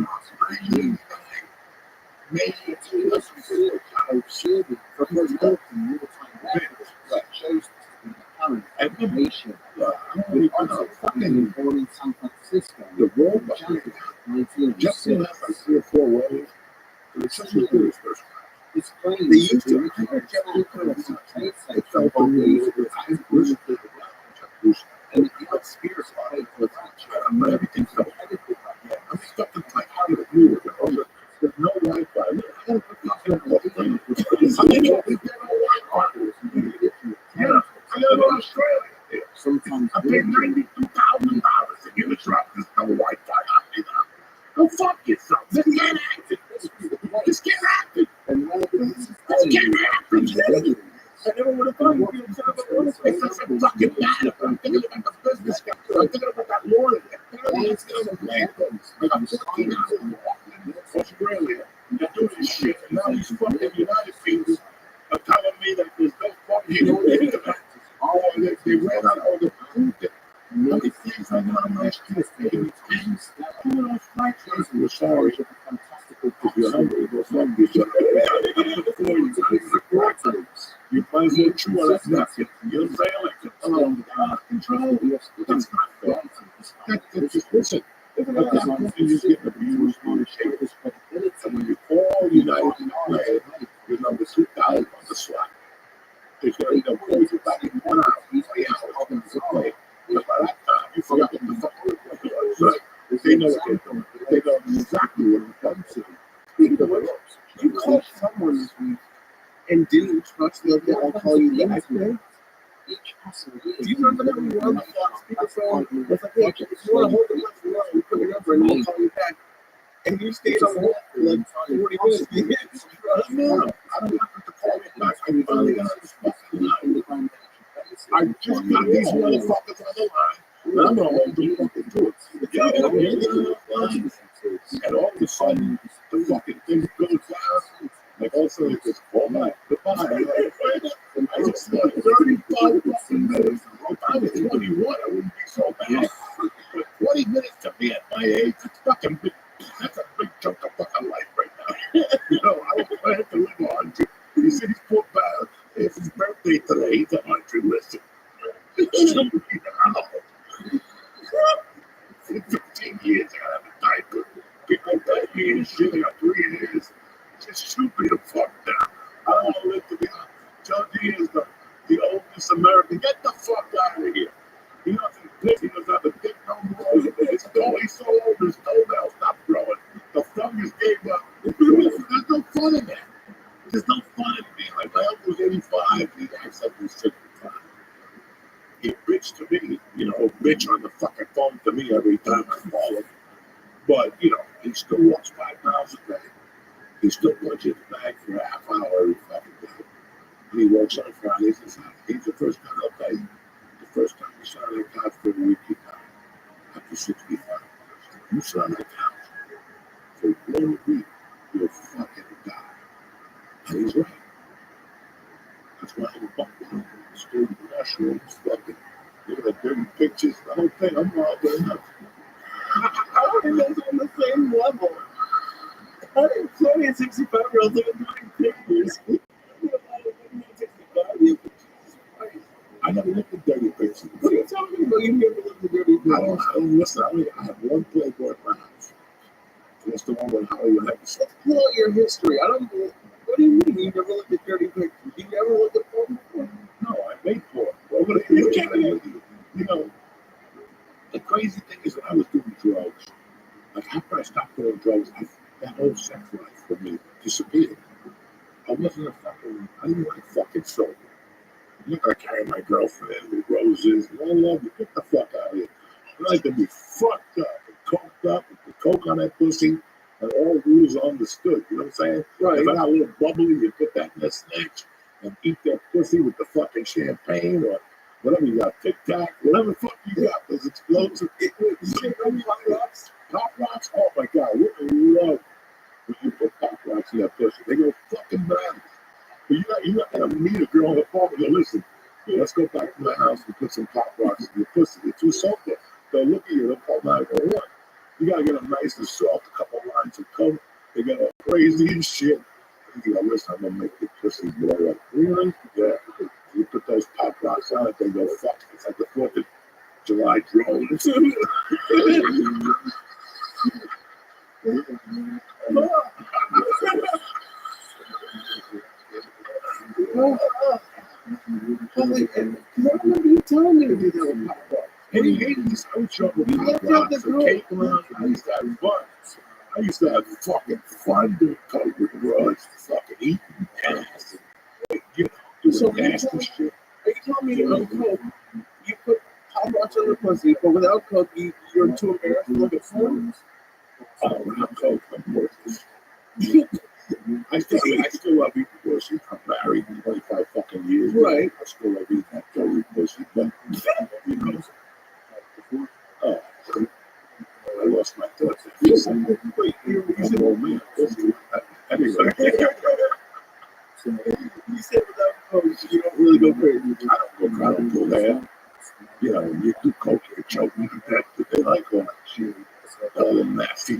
maybe it's just how shielded from the milk and real time that shows the current information. I'm fucking born in San Francisco. The world just in like 3 or 4 ways. It's such a good first. It's crazy. They used to. I heard Jeff Luker they felt the way that I really played around. And the experience I had was everything felt everything like that. I'm stuck in like out of the blue. There's no Wi-Fi. I don't know if I'm yeah, I live in Australia. Sometimes I paid $92,000 to get a truck. There's no Wi-Fi. Go fuck yourself. This can't happen. This can't happen. This can't happen. I never would have thought you'd be upset about this. It's such a fucking matter. I'm thinking about the business guy. I'm thinking about that lawyer. I'm thinking about the I'm 14 hours walking in Australia. They're doing this shit. And now these fucking United States are telling me that there's no fucking internet. Oh, they ran out of the food. How many things I got on my street? We're sorry. If you're hungry, go fuck yourself. You might as well chew on that napkin. You know what I'm saying? Control. That's not fair. That's just listen. You just get abused on the shakers. And when you call United, your number 2,000 on the slot. It's going to call you back in 1 hour. 3 hours to play. But by that time, you forgot what the fuck was right. They know what they're doing. They know exactly what I'm done to. Speaking of which, you called someone this week and didn't trust them that I'll call you next week. Do you remember that we were on the speakerphone? It's like, hey, if you want to hold the left line, we put your number and I'll call you back. And you stayed on hold for like 40 minutes. No, I don't want them to call me back. I finally got on this fucking line. I just got these motherfuckers on the line. And I'm going to hold them fucking to it. And all of a sudden, the fucking thing goes down. Like also, it's just all night. Goodbye. I just got 35 fucking minutes. If I was 21, I wouldn't be so bad. But 20 minutes to be at my age, it's fucking big. That's a big chunk of fucking life right now. You know, I was planning to live 100. He said he's poor bad. It's his birthday today. He's 100. Listen. 15 years I have a diaper. People got me and shit. I got 3 years. Just shoot me the fuck down. I don't want to live to be John D is the oldest American. Get the fuck out of here. He doesn't live. He doesn't have a dick no more. He's so old. His toenails stopped growing. The fungus gave up. There's no fun in that. There's no fun in being like my uncle's 85. He acts like he's 65. He bitch to me, you know, bitch on the fucking phone to me every time I call him. But, you know, he still walks 5 miles a day. He still punches the bag for a half hour every fucking day. And he works on Fridays and Saturdays. He's the first guy I'll tell you. The first time you saw that couch for a week, he died. After 65. You saw that couch for 1 week, you'll fucking die. And he's right. That's why I'm fucking still mushrooms, fucking. Look at the dirty pictures. I don't think I'm all good enough. I don't think that's on the same level. I didn't tell me a 65-year-old looking at pictures. I never looked at dirty pictures. What are you talking about? You never looked at dirty pictures. I don't listen. I have one Playboy in my house. That's the one with Holly Legacy. Let's pull out your history. I don't know. What do you mean you never looked at dirty pictures? You never looked at porn before? No, I made porn. You know, the crazy thing is when I was doing drugs, like after I stopped doing drugs, that whole sex life for me disappeared. I wasn't a fucking I didn't like fucking soap. I'm not gonna carry my girlfriend with roses. I love you. Get the fuck out of here. I like to be fucked up and coked up with the coke on that pussy and all rules are understood. You know what I'm saying? Right. If I got a little bubbly, you put that in the snatch and eat that pussy with the fucking champagne or whatever you got, Tic Tac, whatever the fuck you got, those explosive. Pop rocks. Pop rocks? Oh my God, women love when you put pop rocks in that pussy. They go fucking bananas. But you're not gonna meet a girl in the park and go, listen, let's go back to my house and put some pop rocks in your pussy. You're too soft. They'll look at you, they'll fall out and go, what? You gotta get them nice and soft, a couple lines of coke. They get all crazy and shit. You go, listen, I'm gonna make your pussy blow up. Really? Yeah. You put those pop rocks on it, they go, fuck. It's like the 4th of July drone. I remember you telling me to do that with pop rocks. In the 80s, I would show up with pop rocks and cake around. I used to have fun. I used to have fucking fun doing coke with girls, fucking eating ass. You know, doing nasty shit. Are you telling me on coke, you put pop rocks on the pussy, but without coke, you're too embarrassed to look at phones? Oh, without coke, I'm worthless. I still love eating pussy. I'm married 25 fucking years. Right. I still love eating that dirty pussy. But, you know, I lost my thoughts. He's an old man. Anyway. You said without coke, you don't really go crazy. I don't go there. You know, you do coke, you're choking to death, but they like all that shit. All the nasty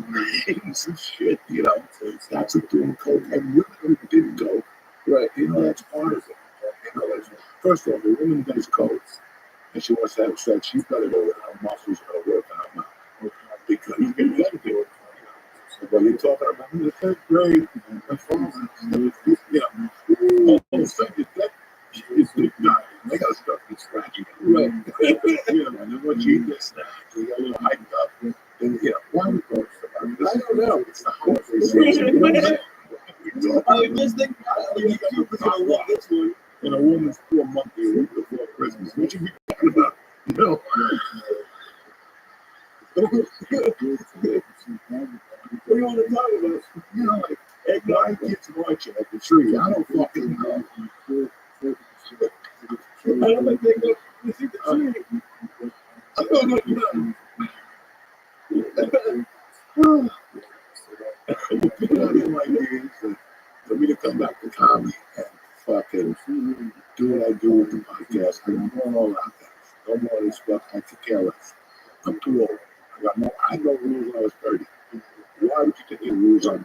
names and shit, you know. That's what doing coke. And women who didn't go, right, you know, that's part of it. You know, first of all, the woman does coke, and she wants to have sex, she's got to know that her muscles are working out now. Because you can let it do it. So when you're talking about in the 3rd grade, and falling, you know, all of a sudden you're dead. It's big guy. They got to start get scratching. Right. You know, and then once you eat this snack, you get a little hyped up. And, you know, why are we talking about this? I don't know. It's the holiday season. And a woman's poor monkey a week before Christmas. What you be talking about? You know? What do you want to talk about? You know, like, eggnog kids marching at the tree. I don't fucking know. I don't think they go to see the tree. I don't know. My idea is for me to come back to comedy and fucking do what I do with the podcast. I'm going all out there. No more of this stuff. I could care less. I'm too old. I know rules when I was 30. Why would you take any rules on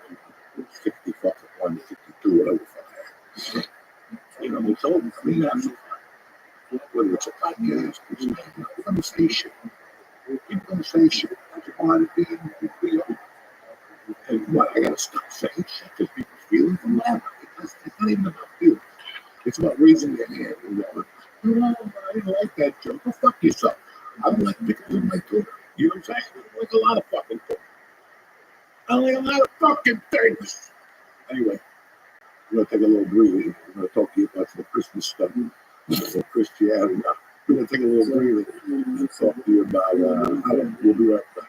60 fucking 1, 62, whatever the fuck? You know, it's over. I mean, that's whether it's a podcast, it's a conversation. You're going to say shit. That's part of being. And what, I got to stop saying shit because people feel it from that. It's not even about feelings. It's about raising your hand and going, no, I didn't like that joke. Go fuck yourself. I don't like pickles in my tuna. You know what I'm saying? I don't like a lot of fucking things. I don't like a lot of fucking things. Anyway, we're going to take a little breather. We're going to talk to you about some Christmas stuff. Some Christianity. We're going to take a little breather and talk to you about, we'll be right back.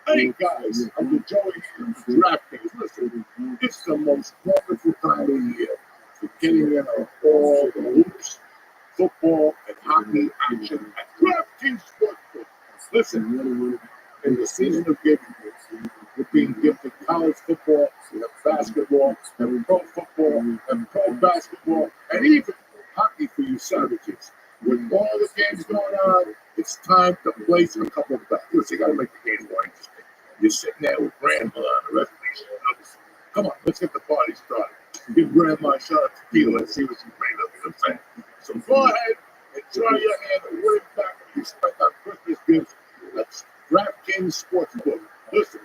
Hey guys, I'm enjoying DraftKings. Listen, it's the most wonderful time of the year for getting in on all the hoops, football, and hockey action at DraftKings Sportsbook. Listen, in the season of giving, we're being gifted college football, and basketball, and pro football, and pro basketball, and even hockey for you savages. With all the games going on, it's time to place a couple of bets. Listen, you got to make the game more interesting. You're sitting there with grandma and the rest of the show. Come on, let's get the party started. Give grandma a shot of tequila and see what she's made of. You know what I'm saying? So go ahead and try your hand and win back what you spent on Christmas gifts. That's DraftKings Sportsbook. Listen,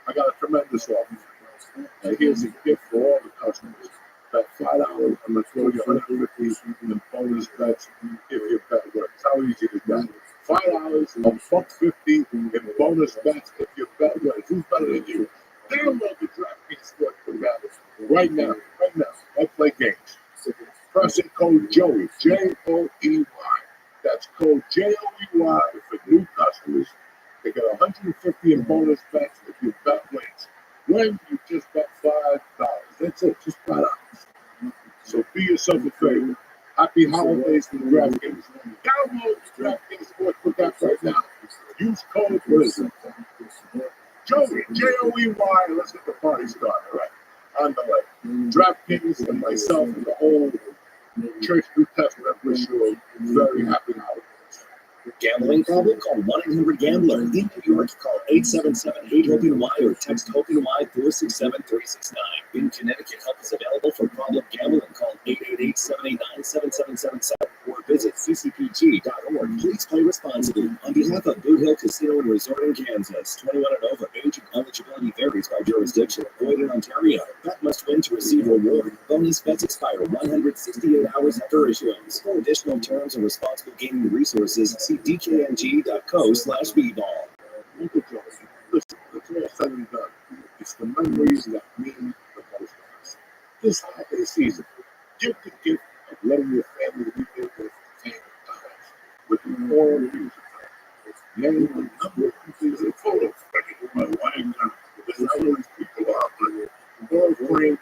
I got a tremendous offer. And here's a gift for all the customers. That $5, I'm going to throw you $150 in bonus bets if your bet works. How easy is that? $5, $150 in bonus bets if your bet works. Who's better than you? Download the DraftKings Sportsbook app right now. Let's play games. Press I said code Joey, Joey. That's code Joey for new customers. They get 150 in bonus bets if you bet wins. When you just bet $5. That's it, just $5. So do yourself a favor. Happy holidays to DraftKings. Download the DraftKings Sportsbook app right now. Use code WIZARD. Joey, Joey. Let's get the party started, all right? On the way. DraftKings and myself and the whole Church New Testament wish you a very happy holidays. Gambling problem? Call 1-800-GAMBLER. In New York, call 877-8-HOPE-NY or text HOPE-NY 467-369. In Connecticut, help is available for problem gambling. Call 888-789-7777 or visit ccpg.org. Please play responsibly. On behalf of Boot Hill Casino and Resort in Kansas, 21 and over, age and eligibility varies by jurisdiction. Void in Ontario. Bet must win to receive reward. Bonus bets expire 168 hours after issuance. For additional terms and responsible gaming resources, see dkng.co/bball. Uncle Joe, listen, it's all said and done. It's the memories that mean the most to us. This holiday season, give the gift of letting your family relive their favorite times with the moral music. Name a number of things in photo frame. My wife, this is how these people are, but moral frames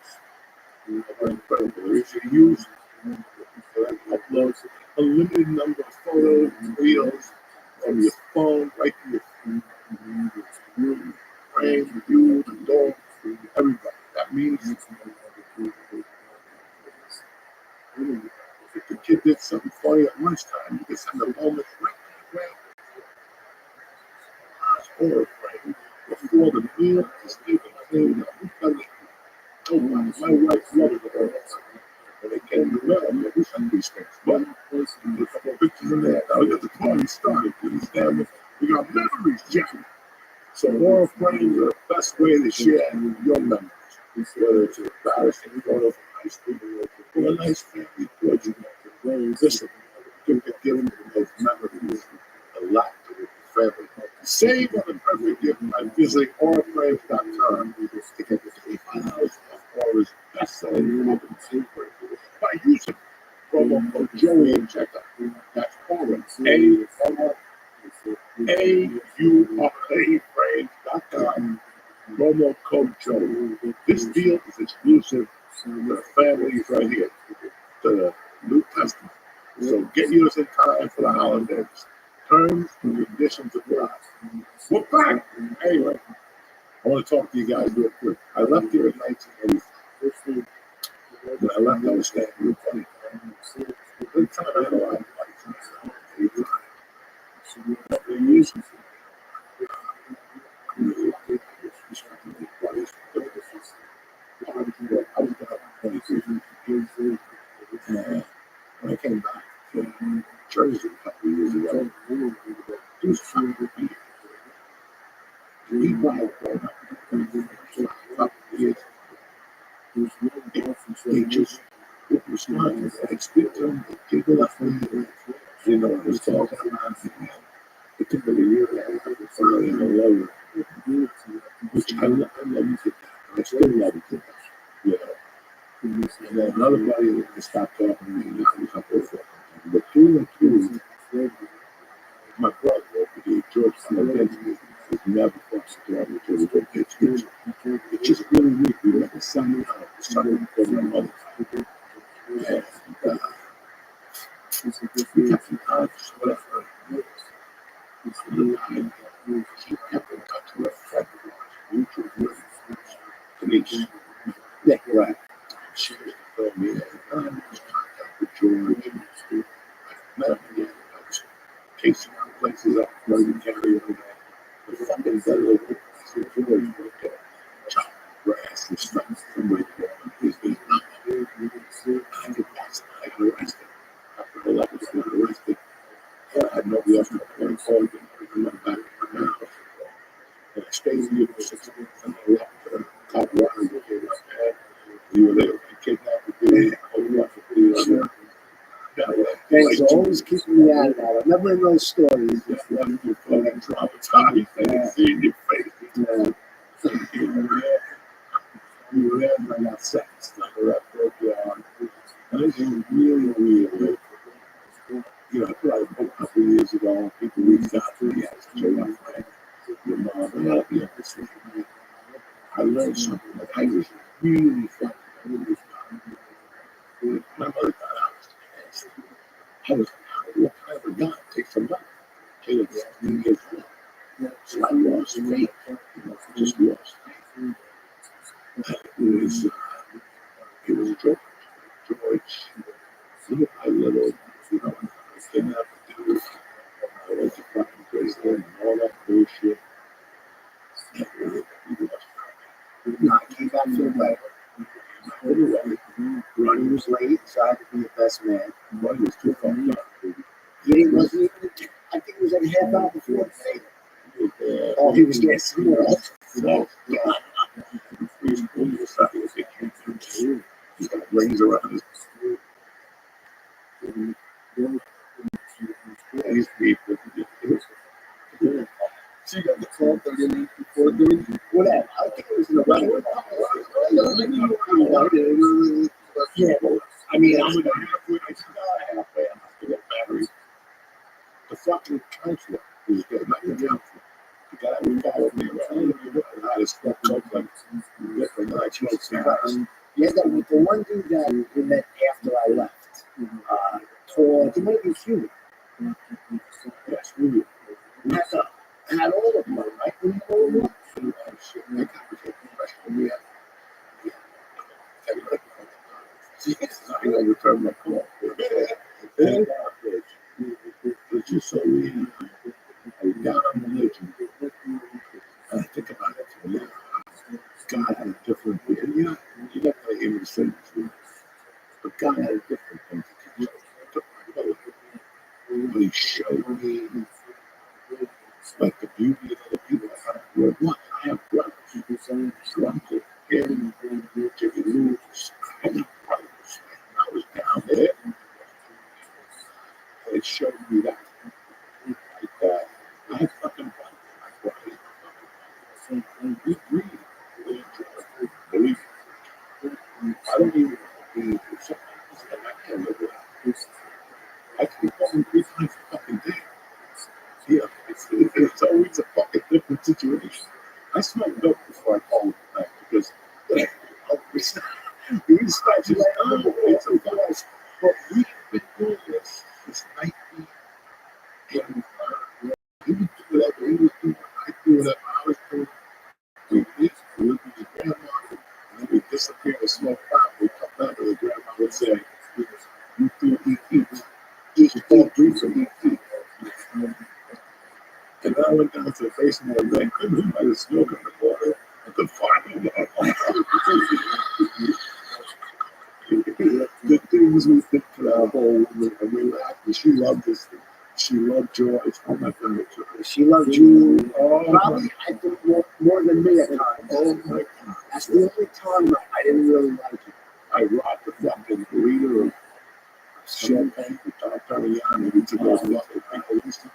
are incredible. Easy to use. Uploads a limited number of photos and videos from your phone right to your frame, you, the dog, everybody. That means if the kid did something funny at lunchtime, you can send a moment right to the grandma. Or frame before the meal is even cleaned up. We've done it. Oh, my wife loves it all the time. When they came to mail, we sent these things. But there's a couple of pictures in there. Now we got the party started. We got memories, Jack. So moral frames are the best way to share your memories. Whether it's an embarrassing photo from high school or a nice family portrait. Listen, you can give them those memories a lot to the family. Save on the perfect gift by visiting auraframes.com to get the $25 off Aura's best-selling album by using promo code Joey in checkout. That's Aura, AURA promo code Joey. This deal is exclusive to the families right here, to the New Testament. So get yours in time for the holidays. Terms and conditions apply. We're back. Anyway, I want to talk to you guys real quick. I left here in 1985. When I left, I was staying with 20. At the time, I had a lot of money. I was about 23. When I came back from Jersey a couple of years ago, it was trying to be. We brought up a couple of years. They just would respond. I'd speak to them, they'd giggle at me. You know, I was talking about it. It took me a year and a half to find a lower, which I love you to death. I still love you to death. You know. And then another buddy that stopped talking to me, and I was up over. But through and through, my brother, George Salvador, was never crossed the door with his it's just really weak. We let the sun out, the sun for my mother. And we kept in touch, whatever. He kept in touch with a friend of ours, mutual friends. Denise, Nick, right? She was told me that I was contact with George. I met him again. I was casing out places up, running carry over there. The fucking better George worked at chop grass and stuff from my he's been I get back I got arrested. After the left, I got arrested. I had nobody else to play for. I went back to my house. And I stayed here for 6 months and I left to the top water that came up there. We were there to kidnap the dude. Thanks for always keeping me out of that. I never in those stories. Yeah, one you feel like traumatized and seeing your face. Yeah. You were there and I got sentenced. I got broke your arm. And I was really really fucking. My mother got out. I was what kind of a guy? Take some money. Take it 15 years old. So I lost faith. Just lost faith. It was George. I little, I came out to do. I went to fucking prison and all that bullshit. No, I came back to the way. Ronnie was late, so I had to be the best man. Ronnie was too fucking up. He wasn't even, I think it was like a half hour before the day. Oh, he was there somewhere else. No, he's got rings around his. These people. So you got the club that you need before doing whatever. I think it was in the right. Yeah, well, I mean, I'm with a halfway. I said, no, halfway. I'm not going to get batteries. The fucking counselor was good, not the counselor. The guy who followed me around, I had his fuck up like different nights. Yeah, the one dude that we met after I left, tall, he might be human. Yes, we Had all of them, right? We had all of them. shit. I got the question. We had. I know return my call. It's just so easy. I was down on religion. And I think about it. Yeah. God had a different way. And you're not going to hear me say this, but God had a different thing to teach us. But he showed me like the beauty of other people. I have brothers. Uncle, Jimmy Lewis. I have brothers. I was down there. And it showed me that. I have fucking brothers. We breathe. Believe it. I don't even believe it. Sometimes I can't live without this. I can call them 3 times a fucking day. Yeah, it's always a fucking different situation. I smoked dope before I called it back because these types of it's a false. But we've been doing this 19. He would do whatever he was doing. I do whatever I was doing. We eat, we look at his grandma, and then we disappear and smoke pot. We come back and the grandma would say, you do eat. You don't do some eat. And I went down to the basement and I couldn't by the smoke in the water. I could find the things we think to our whole and we laughed. And she loved this. She loved George. Oh my God. She loved you. Probably, I think, more than me at times. Oh my God. That's the only time I didn't really like you. I rocked the fucking burrito of champagne with Don Perignon and we took those fucking people used to.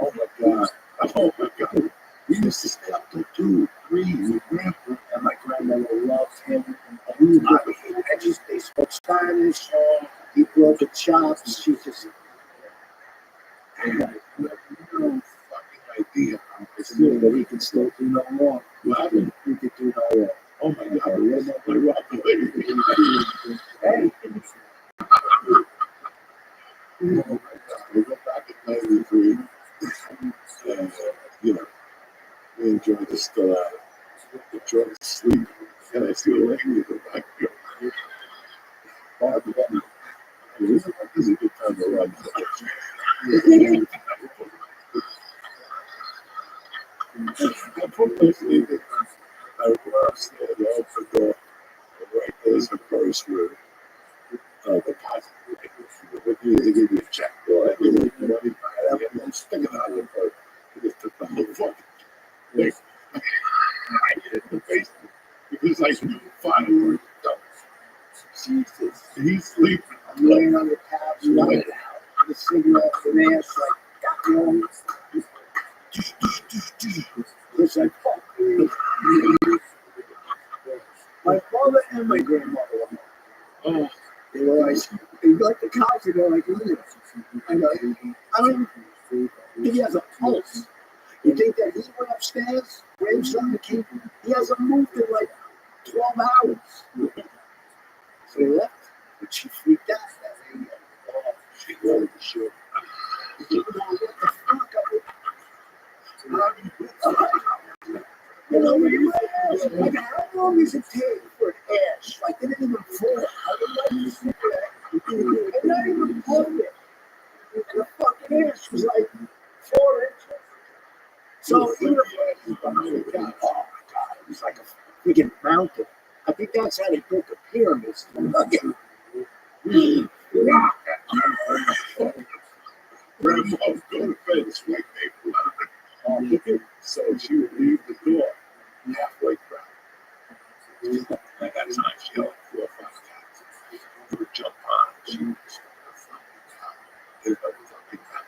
Oh my God. Oh my God. We used to stay up till 2, 3 with grandpa, and my grandmother loved him. And we would they spoke Spanish. He broke the chops. She just. I had no fucking idea. It's good that we can still do no more. What happened? We could do no more. Oh my God. I rocked the lady. Hey. Oh my God. We go back in 93. And, we enjoyed the still out. Enjoyed the sleep. And I see a lady in the back here. This is a good time to run. I put my sleep in. I went upstairs, I opened the door. And right there's the purse with the deposit. They give you a check. Or I give you money. I'm sticking out of the purse. They just took the whole fucking thing. I hid in the basement because I knew fireworks. Jesus, he's sleeping. I'm laying on the couch, running out with a cigarette and ass like, got me. It's like, fuck me. My father and my grandmother were home. They were like, the couch, and they're like, look. I don't think he has a pulse. You think that he went upstairs, grabbed something, he hasn't moved in like 12 hours. So they left, but she freaked out. That lady, she wanted the shit. What the fuck? You know, when you ask, like, how long does it take for an ash? Like, they didn't even fall. I would like to see that. And not even pulled it. And the fucking ash was like 4 inches. So even if oh my God, it was like a freaking mountain. I think that's how they built the pyramids. Grandma was going to bed, it's like they so she would leave the door halfway cracked. At that time, she held 4 or 5 cats. She would jump on, she would just hit her fucking cat.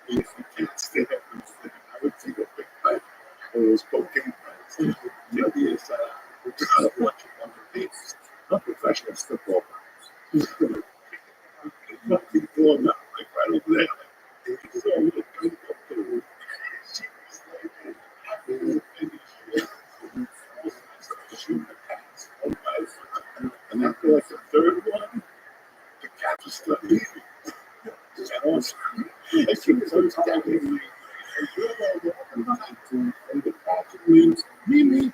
If you can't stay there, I would take a big bite. One of those cocaine bites. The other is, we're trying to watch it on the basis. I'm professional step over. Fucking door now, like right over there. So I looked right up to the roof. She was like, I really think it's shooting the cats. And after like the 3rd one, the cats were still leaving. And also, and she was so tired. And the cats would leave, me.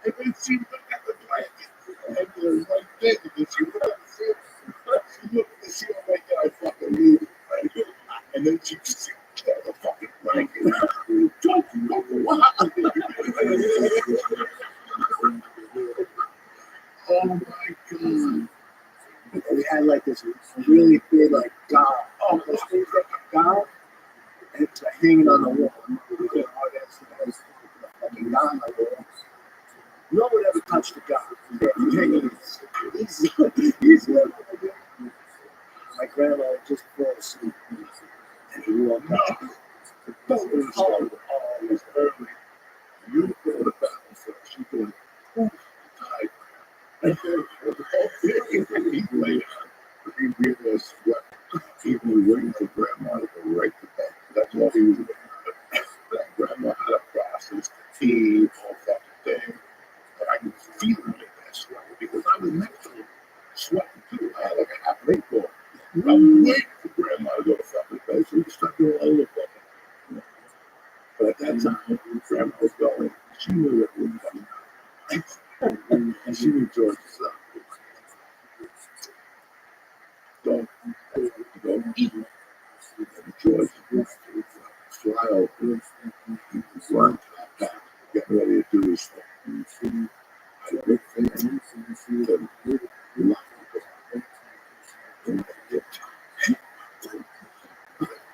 And then she looked at the blanket, and it was like that, and she looked at the shit. She looked at the shit, I'm like, I fucking leave it, right? And then she just had the fucking blanket. Oh my God. And we had like this really big, like, doll. Oh, those things like a doll. And it's like hanging on the wall. The fucking doll on the wall. No one ever touched the guy. He's my grandma would just fall asleep. And he walked out. Oh, it was early. You go to the bathroom first. She going, oh, tired. And then he laid on. He realized what he was waiting for grandma to go right to bed. That's all he was waiting for. Grandma had a process, the tea, all fucking thing. But I could feel it in that sweat because I was next to him sweating too. I had like a half late ball. I'm waiting for grandma to go to fucking bed so we could start doing all the fucking. But at that time, grandma was going, she knew it was coming. And she knew George was up. Don't eat. And George used to fly over. He was run to that back, getting ready to do his thing. I look for him to lock the door.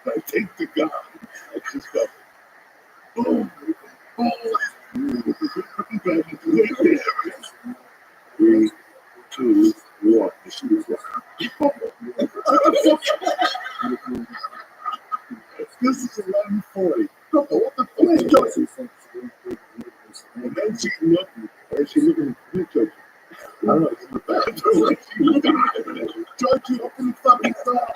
I take the gun. I just go, boom, boom. 3, 2, 1. And she was like, this is 11:40. What the fuck is Joyce? And then she looked, and she looked at the picture. I don't know, it's in the bathroom. Like she died. George, open the fucking door.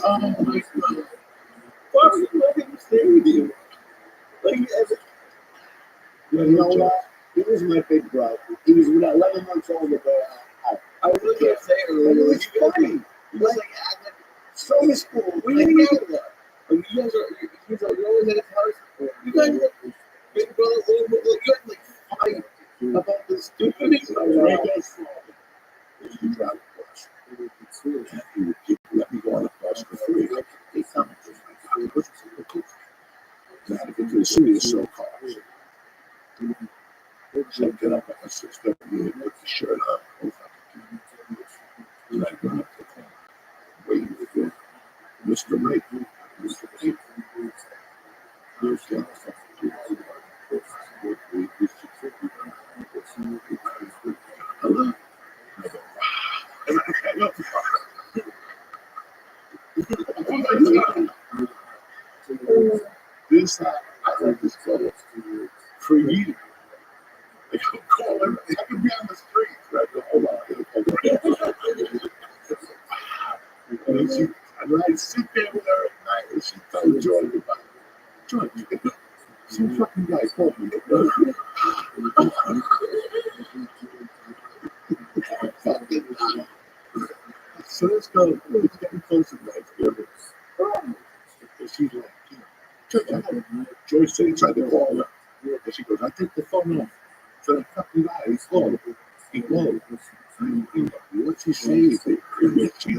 Oh my God. Why would you let him stay with you? Like, You know what? He was my big brother. He was 11 months older, but I was looking at saying, it was funny. he was like, So is cool. we didn't get it. Like, you guys are, you're always at his house. You guys, big brother, little brother, you guys like fight about this stupid thing. Right there. He drive the bus. He would let me go on the bus for free. They come to my house. I had to get to the city to sell cars. So I get up at my 6:30 and put the shirt on. And I go up to the corner. Waiting to go. Mr. Ray. Mr. Ray. Hello. And I hang up. This I like this fellow for years. I could call him. I could be on the street. I go, hold on. And I'd sit there with her at night and she'd tell George about it. George, Some fucking guy called me. So let's go. It's getting close to Thanksgiving. And she's like, Joyce said he tried to call her. And she goes, I take the phone off. So the fucking guy, he called. He called. What's he saying? She's like, she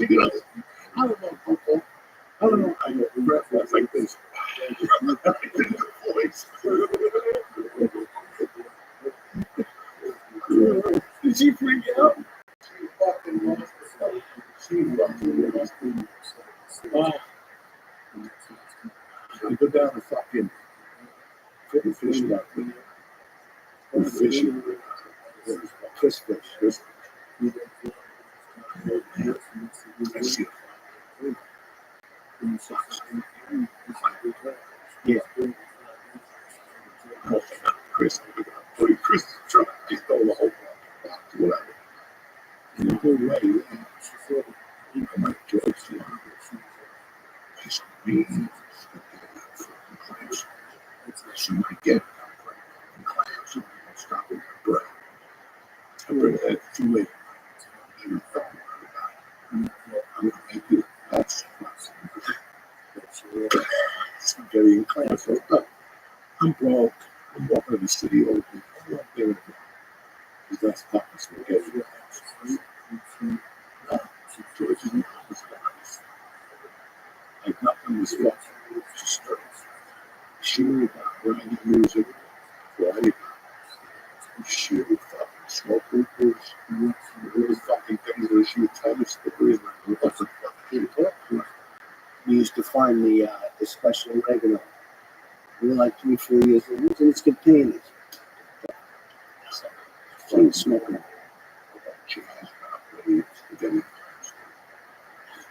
goes, I don't know, Coco. I don't know. I get breath like this. Voice. Did she freak out? She fucking lost herself. She fucking lost herself. I go down and fucking put the fish out there. The fish. Kiss fish. Kiss fish. I see it. Yeah. Chris truck. He stole the whole box, whatever. And the whole way, I'm like, George, he's mean. She might get clams. She might stop with her breath. I bring that too late. I'm gonna make you that's getting clams. So, I'm broke. I'm walking to the city open. I'm not there anymore. Because that's fucking spaghetti. George is nice. Like nothing was fucking disturbed. She would write music for anybody. She would fucking smoke hookahs. Little fucking things where she would tell me stories. Like, what the fuck did you talk to? We used to find the special oregano. We were like 3-4 years old. It was in its containers. She was smoking. She has really spaghetti.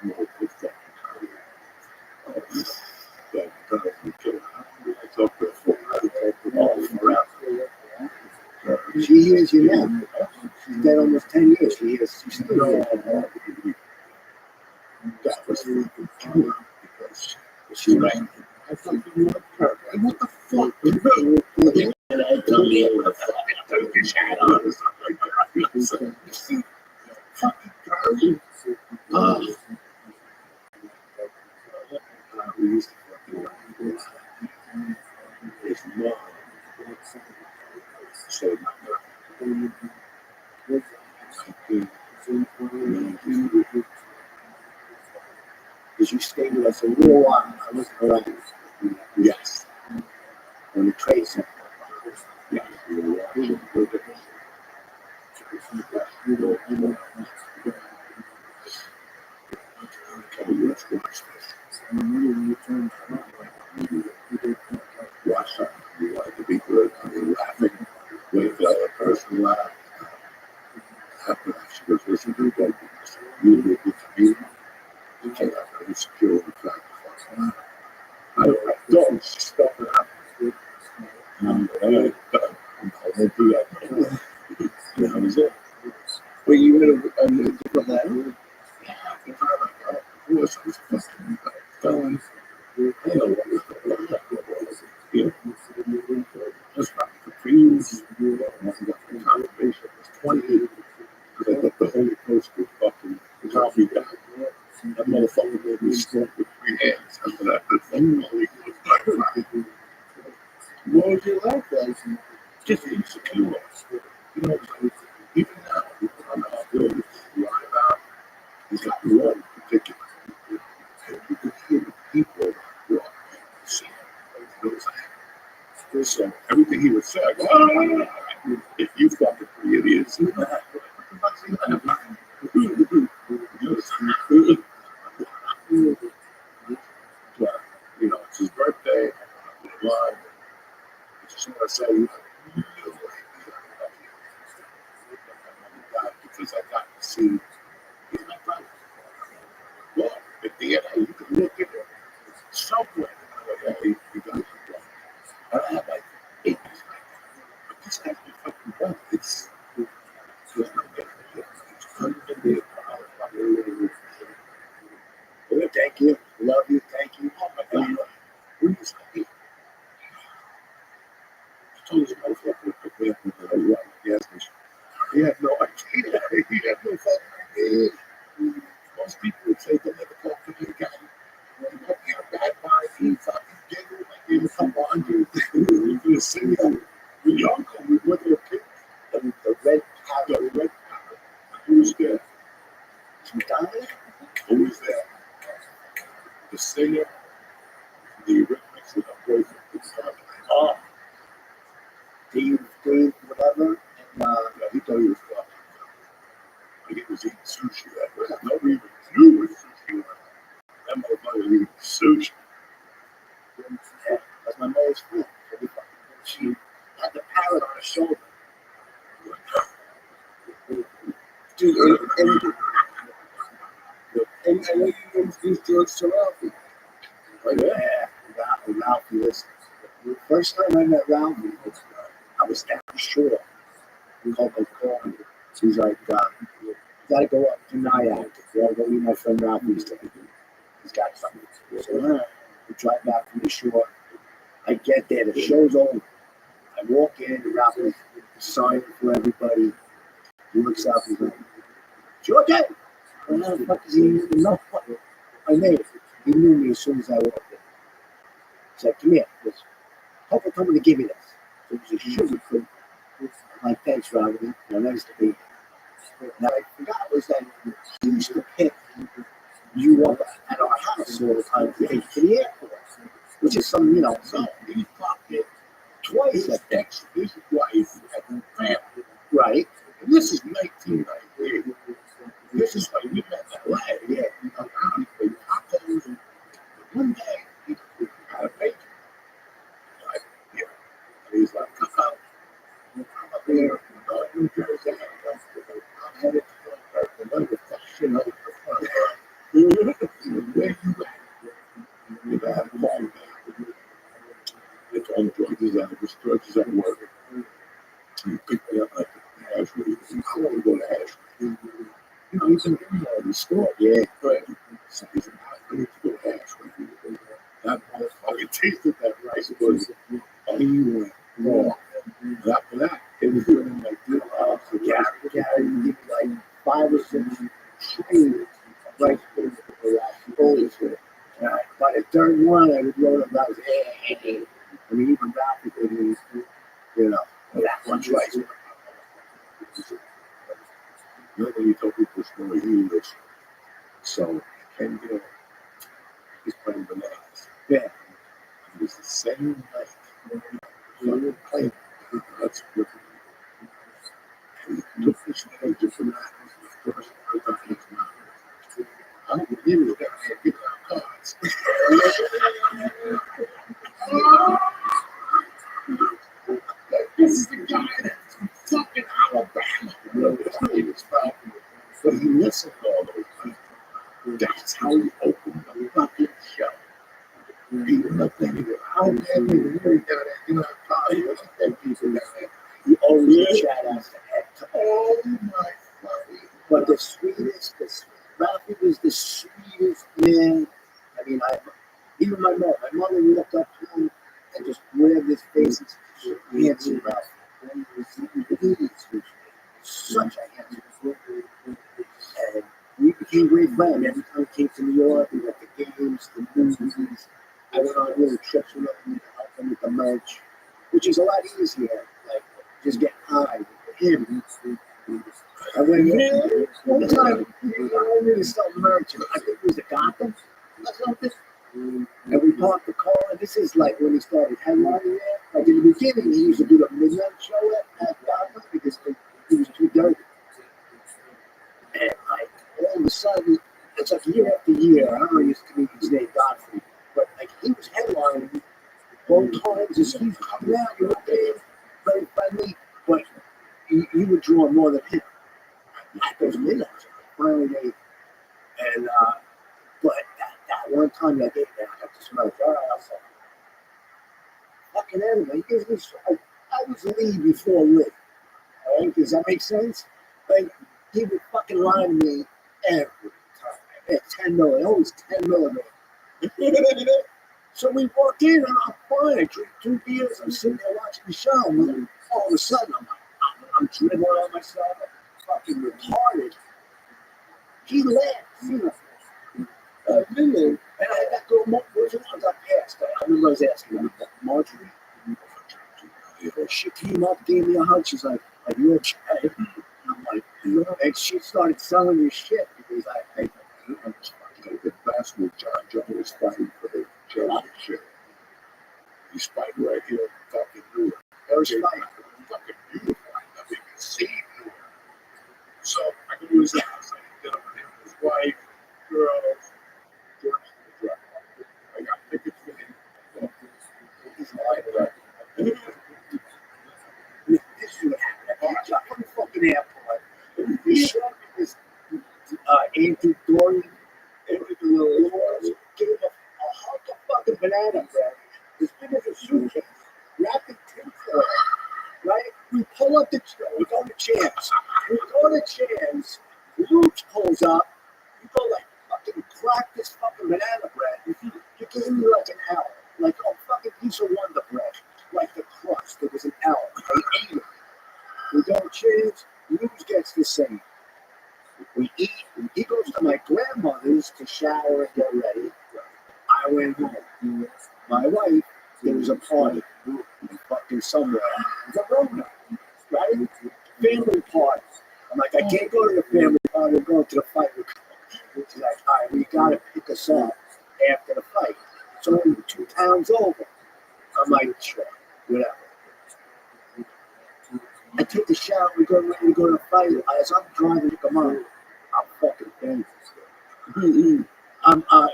No good fucking curry. That doesn't kill her. I talked to her for She hears you now. She's dead almost 10 years. She hears. She's still no, there. that was fucking true because she right. I fucking loved her. Like, what the fuck? Tell me what the fucking Turkish hat on or something like that. Fucking curry. We used to fucking his mom said, Because you stayed with us a little while. I was around. yes. On the trade center. Yeah, we were watching. Let's watch this. Watch something. You want it to be good. I mean, laughing. Wait for the other person to laugh. After that, she goes, listen to that. You live with me. You can't have any security factor. I don't stop it happening. I won't do that. That was it. Were you in a different level? Who was fucking felons? I know what was going on. Yeah. That's not Capri's. The congregation was 28. Because I thought the Holy Ghost was fucking coffee guy. That motherfucker made me smoke with 3 hands. After that, the fucking Holy Ghost like fire. What was your life like? Just insecure. You know, even now, I'm still lying about. He's got one particular. And you can hear the people walk and see him. So everything he would say, I go, if you fucking 3 idiots, you know, but, you know, it's his birthday. I just want to say, because I got to see he's my brother. Well, at the end, you can look at it somewhere. Okay, you got it. And I have like 8 like that. But this guy's my fucking brother. It's just not getting it. It's unbelievable. thank you, love you, thank you. Oh my God. We used to be. I told this motherfucker to pick me up with the gas station. He had no idea. He had no fucking idea. Most people would say, don't let the call for you, guy. You know, he had a bad mind. He fucking giggled. I gave him a couple hundred. We were going to sing it. With your uncle, we went to a picnic. The red The red powder. Who was there? Some diamond? Who was there? The singer, the Eurythmics, and the boyfriend. Oh, Dave, whatever. And Yeah, he thought he was fucking. Like he was eating sushi. That was no even knew what sushi was. That motherfucker was eating sushi. yeah, that's my mother's friend. She had the parrot on her shoulder. Dude, and when you introduced George Sorrell, like, yeah, Ralphie, listen. The first time I met Ralphie, I was down the shore. We called my car. He's like, you gotta go up to Nyack. You gotta go meet my friend Ralphie's there. He's got something. So, all right. We drive back from the shore. I get there, the show's over. I walk in, Ralphie's signing for everybody. He looks out, he's like, George, I don't know the fuck is he even know my name. He knew me as soon as I walked in. He's like, come here. He goes, Papa told me to give you this. So it was a sugar fruit. I'm like, thanks, Robert. Nice to meet you. Now, I forgot was that he used to pick you up at our house all the time to take to the airport, which is some, So he fucked it. twice at that. His wife at the family. Right? And this is 1998. This is when we met in LA. Yeah, we hung out, we played tacos. And one day, he had a baby. Like, yeah. And he's like, come out. I'm up there in New Jersey. I'm headed to the wonderful shit over the front. Where you at? You got a call back. It's on George is at work. He picked me up like Ashley. I want to go to Ashley. You know, he's in the store. Yeah, but so he's like, I need to go to Ashley. That motherfucker tasted that rice was you went. And after that, it was doing like this. So Gary would give me like 5 or 6 trays of rice pudding for the last always. By the third one, I would roll up. I was, hey. I mean, even Ralphie did that much rice. Nobody told people the story. He was so Ken Gill. He's playing bananas. Yeah. It was the same night. So playing. That's what. And he took this stage of bananas. The first time he came out. I don't believe it was that man giving out cards. This is the guy that's from fucking Alabama. That's not even spelled. But he listened to all those people. That's how he opened the fucking show. He looked at me, how dare you really got that, he looked at people down there. He always shout out to Ed. Oh my fucking. But the sweetest, Ralphie was the sweetest man. I mean, even my mother looked up to him and just grabbed his face and said, handsome Ralphie. He was such a handsome man. And we became great friends. Every time he came to New York, we went to games, the movies. I went on little trips with him to help him with the merch, which is a lot easier. Like, just get high with him. I went one time, he wanted me to sell merch. I think it was a Gotham or something. And we parked the car. This is like when he started headlining there. Like in the beginning, he used to do the midnight show at Gotham because he was too dirty. And like all of a sudden, it's like year after year. I don't know his comedian's name, Godfrey, but like he was headlining both times. As he's coming out, you know, very friendly, but he would draw more than him. At those midnights, finally they, and but that one time that day, I got to smell jar. I was like, fucking anyway, he gives me I was Lee before Lee. All right, does that make sense? Like he would fucking lie to me every time. Yeah, 10 mil. Always 10 millimeter. So we walk in and I'm fine. I drink 2 beers. I'm sitting there watching the show. And all of a sudden, I'm dribbling on myself. I'm fucking retarded. He laughed. And I had that girl, Marjorie, I got passed. I remember I was asking her, Marjorie. She came up, gave me a hug. She's like, are you okay? And I'm like, yeah. And she started selling me shit because I The basketball John was fighting for the championship. He's fighting right here in fucking Newark. was fighting. Fucking beautiful. I mean, you see Newark. So I can use that. I can get up with him, his wife, girls, George. I got tickets for him. He's lying right. This is what happened. I got from the fucking airport. He showed me this Andrew Dory. Gave him a hunk of fucking banana bread, as big as a suitcase, wrapped in tinfoil. Right? We pull up we go to Champs. Luke pulls up. You go like fucking crack this fucking banana bread. You gave me like an hour, like a fucking piece of Wonder Bread, like the crust. It was an hour. I ate it. We go to Champs. Luke gets the same. We eat. He goes to my grandmother's to shower and get ready. I went home. My wife, there was a party fucking somewhere. Verona, right? Family party. I'm like, I can't go to the family party. I'm going to the fight. She's like, all right, we got to pick us up after the fight. It's only 2 towns over. I'm like, sure, whatever. I take a shower. We go to the fight. As I'm driving to come on, I'm fucking famous.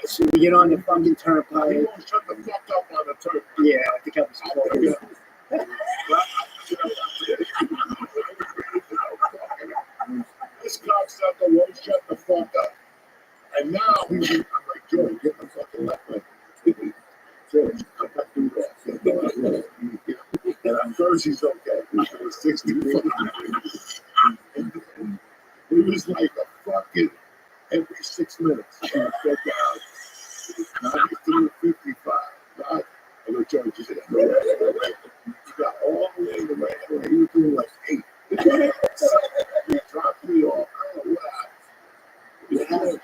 So we get on the fucking turnpike. You won't shut the fuck up on the turnpike. Yeah, I think I was close. This cocksucker won't shut the fuck up. And now I'm like, George, get the fucking left leg. George, come back to that. And I'm sure she's okay. It was 65. It was like a fucking every 6 minutes. She would go down. 93.55. Right? I go, George, you said, you got all the way to the right way. You were doing like 8. He dropped me off. I don't know what happened.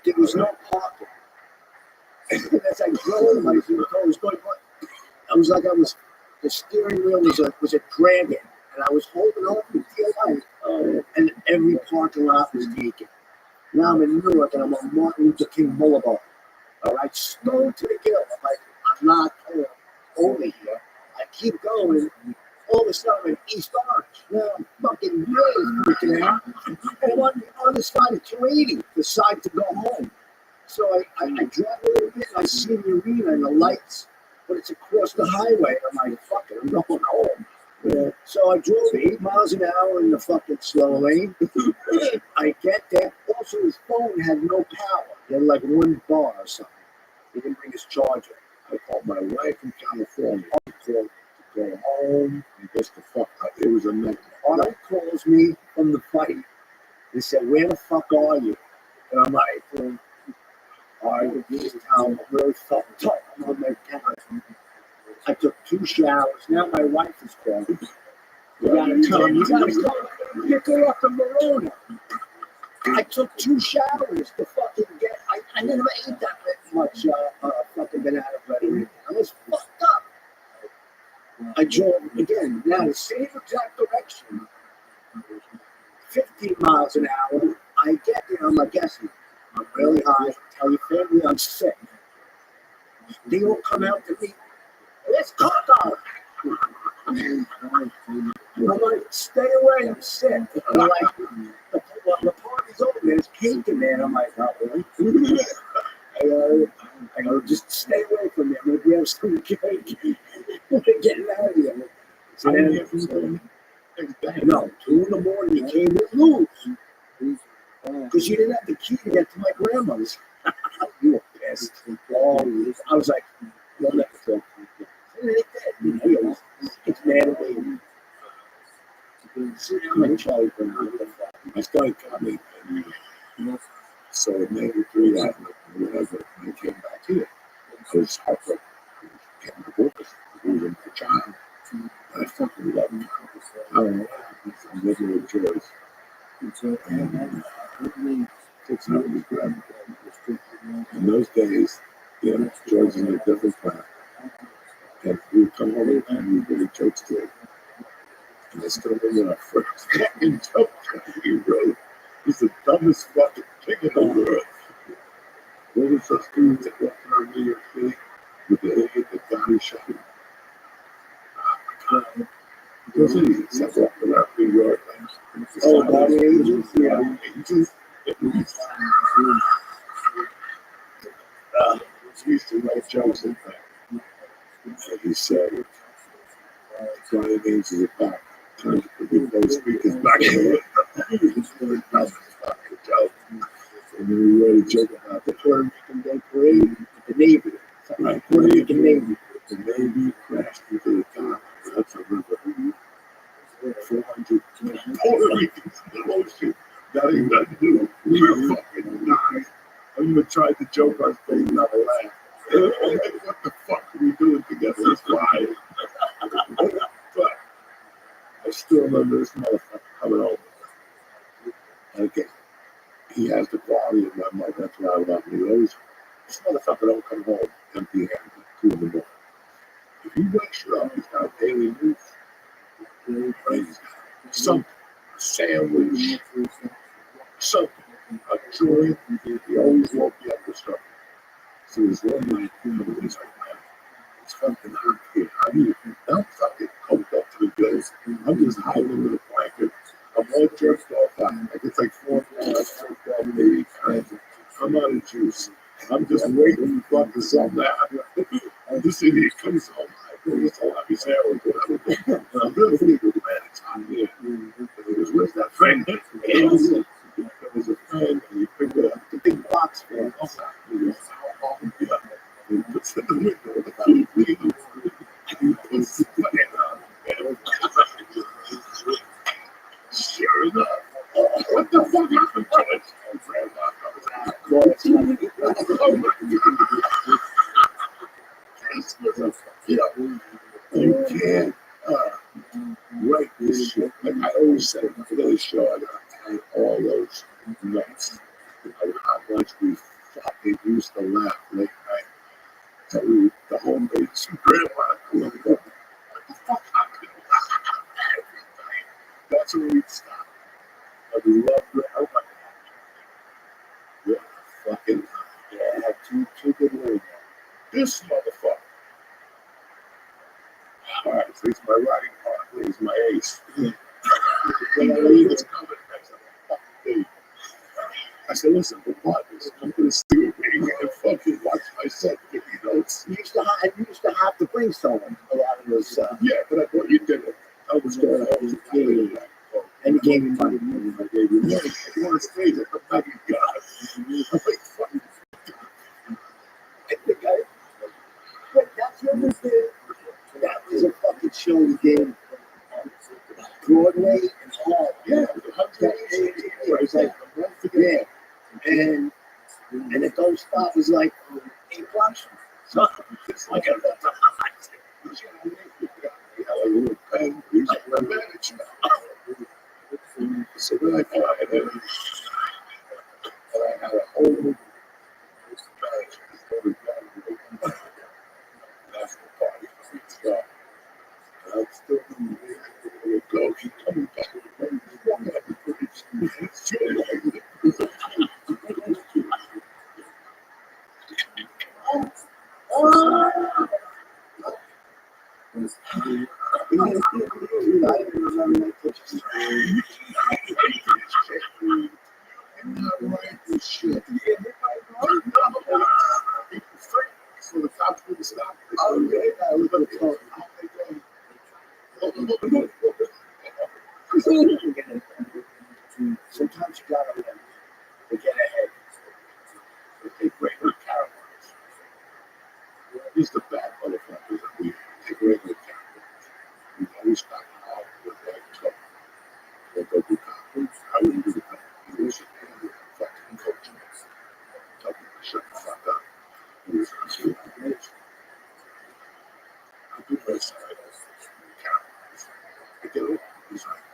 There was no parking. As I drove, I was going. I was like the steering wheel was a dragon, and I was holding on to the light, and every parking lot was taken. Now I'm in Newark, and I'm on Martin Luther King Boulevard. All right, stoned to the gill. I'm like, I'm not over here. I keep going. All of a sudden, I'm in East Orange. Now I'm fucking really freaking out. And I'm on the other side of 280, decide to go home. So I drive a little bit, and I see the arena and the lights, but it's across the highway. I'm like, fuck it, I'm going home. Yeah. So I drove 8 miles an hour in the fucking slow lane. I get there. Also, his phone had no power. He had like 1 bar or something. He didn't bring his charger. I called my wife in California. I called to go home and just the fuck out. It was a nightmare. Arnold calls me from the fight. He said, where the fuck are you? And I'm like, this is how I'm really fucked up. I'm on my couch. I took 2 showers. Now my wife is calling. You gotta come pick her up in Verona. I took 2 showers to fucking get. I never ate that much fucking banana bread. I was fucked up. I drove again. Now the same exact direction. 15 miles an hour. I get there. I'm like, guessing. I'm really high. Tell your family I'm sick. They all come out to me. Let's talk out. I'm like, stay away. I'm sick. I'm like, the party's over. There's cake in there. I'm like, oh, really? I go, just stay away from me. I'm going to grab some cake. We're getting out of here. So then, no, 2 in the morning, he came with Lou. Because you didn't have the key to get to my grandmother's. You were pissed. I was like, you'll never talk to me. It's mad at me. I'm like, Charlie, I started coming. So it made me through that, and whatever. When I came back here, I was heartbroken. I was getting divorced, losing my child. And I fucking love him. I don't know what happened. I'm living with Joyce. And it's not regret. In those days, you know, Joyce is in a different planet. And we would come home and we would go to church together. And I still remember our first fucking joke that we wrote. He's the dumbest fucking thing in the world. What was those dudes that walked around New York City with the idiot that got his shot? Those idiots that walked around New York. Oh, body agents? Yeah. Agents. He used to write jokes and things. And he said, Friday names is about time to put those speakers back in. That was a fucking joke. And then we wrote a joke about the Puerto Rican Day Parade, the Navy. Right, Puerto Rican Navy. The Navy crashed into the dock. That's a river. 400 Puerto Ricans in the ocean. That ain't nothing new. We were fucking dying. I even tried to joke our face, not a laugh. Like, what the fuck are we doing together? It's fine. But I still remember this motherfucker coming over. Okay. He has the quality of my mother. That's what I love. He always, this motherfucker don't come home empty handed at 2 in the morning. If he wakes you up, he's got daily news. He's got something, a sandwich, something, a joint. He always woke me up with something. So there's one night, he's like, man, it's fucking hot here. How do you? I'm fucking coked up to the gills. I'm just hiding under the blanket. I'm all jerked off. Like it's like 4 hours, jerked off, maybe kinds of. I'm out of juice. I'm just waiting for fucking something to happen. And this idiot comes home. I go, he's all his hair or whatever. And I'm really thinking, man, it's hot here. And he goes, where's that friend? There was a friend, and he picked up the big box for him. He goes, yeah. He puts it in the window with the key. He puts the fan on. Sure enough. What the fuck happened to it? Oh my God. This was a, you know, you can't write this shit. Like I always say, for those show, I gotta tell all those nuts. How much we fucking used to laugh late night. Tell you the homemates and grandma. What the fuck happened? That's where we'd stop. But we love grandma. Yeah, fucking yeah, I had two good words. This motherfucker. All right, so he's my riding partner. He's my ace. When I leave, it's coming. I said, fucking dude. I said, listen, we're partners. I'm going to stay with me and fucking watch my set. You know, You used to have to bring someone a lot of those. yeah, but I thought you did it. I was going home. Yeah. And you gave me money. I gave you money. If you want to stay, I come back and God. I'm like, fucking. I think but that's what we did. That was a fucking show we did. Broadway and all. Yeah, It was like a month together. And the Don't Stop was like 8 blocks. so it's like a a little pen. He's like my manager. So then I fired him. And I had a whole manager. That's the party. So, I'm still in the go. He's coming back. He's walking up the bridge. It's chilly like this. Shit. So the cops wouldn't stop. Oh, yeah, I was going to tell Sometimes you gotta win to get ahead. they break her caravans. He's the bad motherfuckers that we take regular caravans. We always stop out with that truck. We'll go do conference. I wouldn't do the conference. He was a fucking coach. Shut the fuck up. He was asking me. I do my side. I get it. He's like,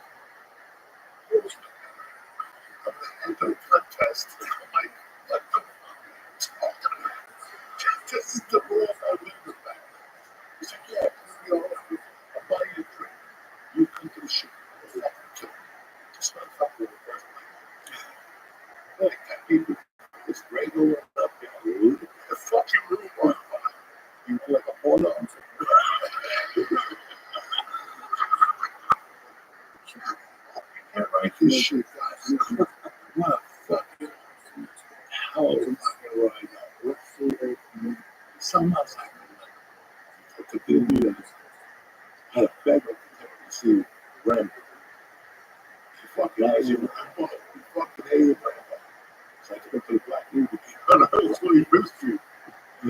what was the contest? I'm like, what the fuck are you talking about? This is the world I live in. He's like, yeah, you know, I'll buy you a drink. You come to the shop. I'll fucking kill you. Just not fucking with the first place. Like that people, it's regular up there. The fucking room on fire. You know, like a porno. I can't write this shit, guys. What a fucking hell am I gonna write now? What's the something else I can to do this? Had a beg of to see Rabbi. He fucking has you. He fucking hated Rabbi. So I had to go to the Black Movie. On 125th Street. We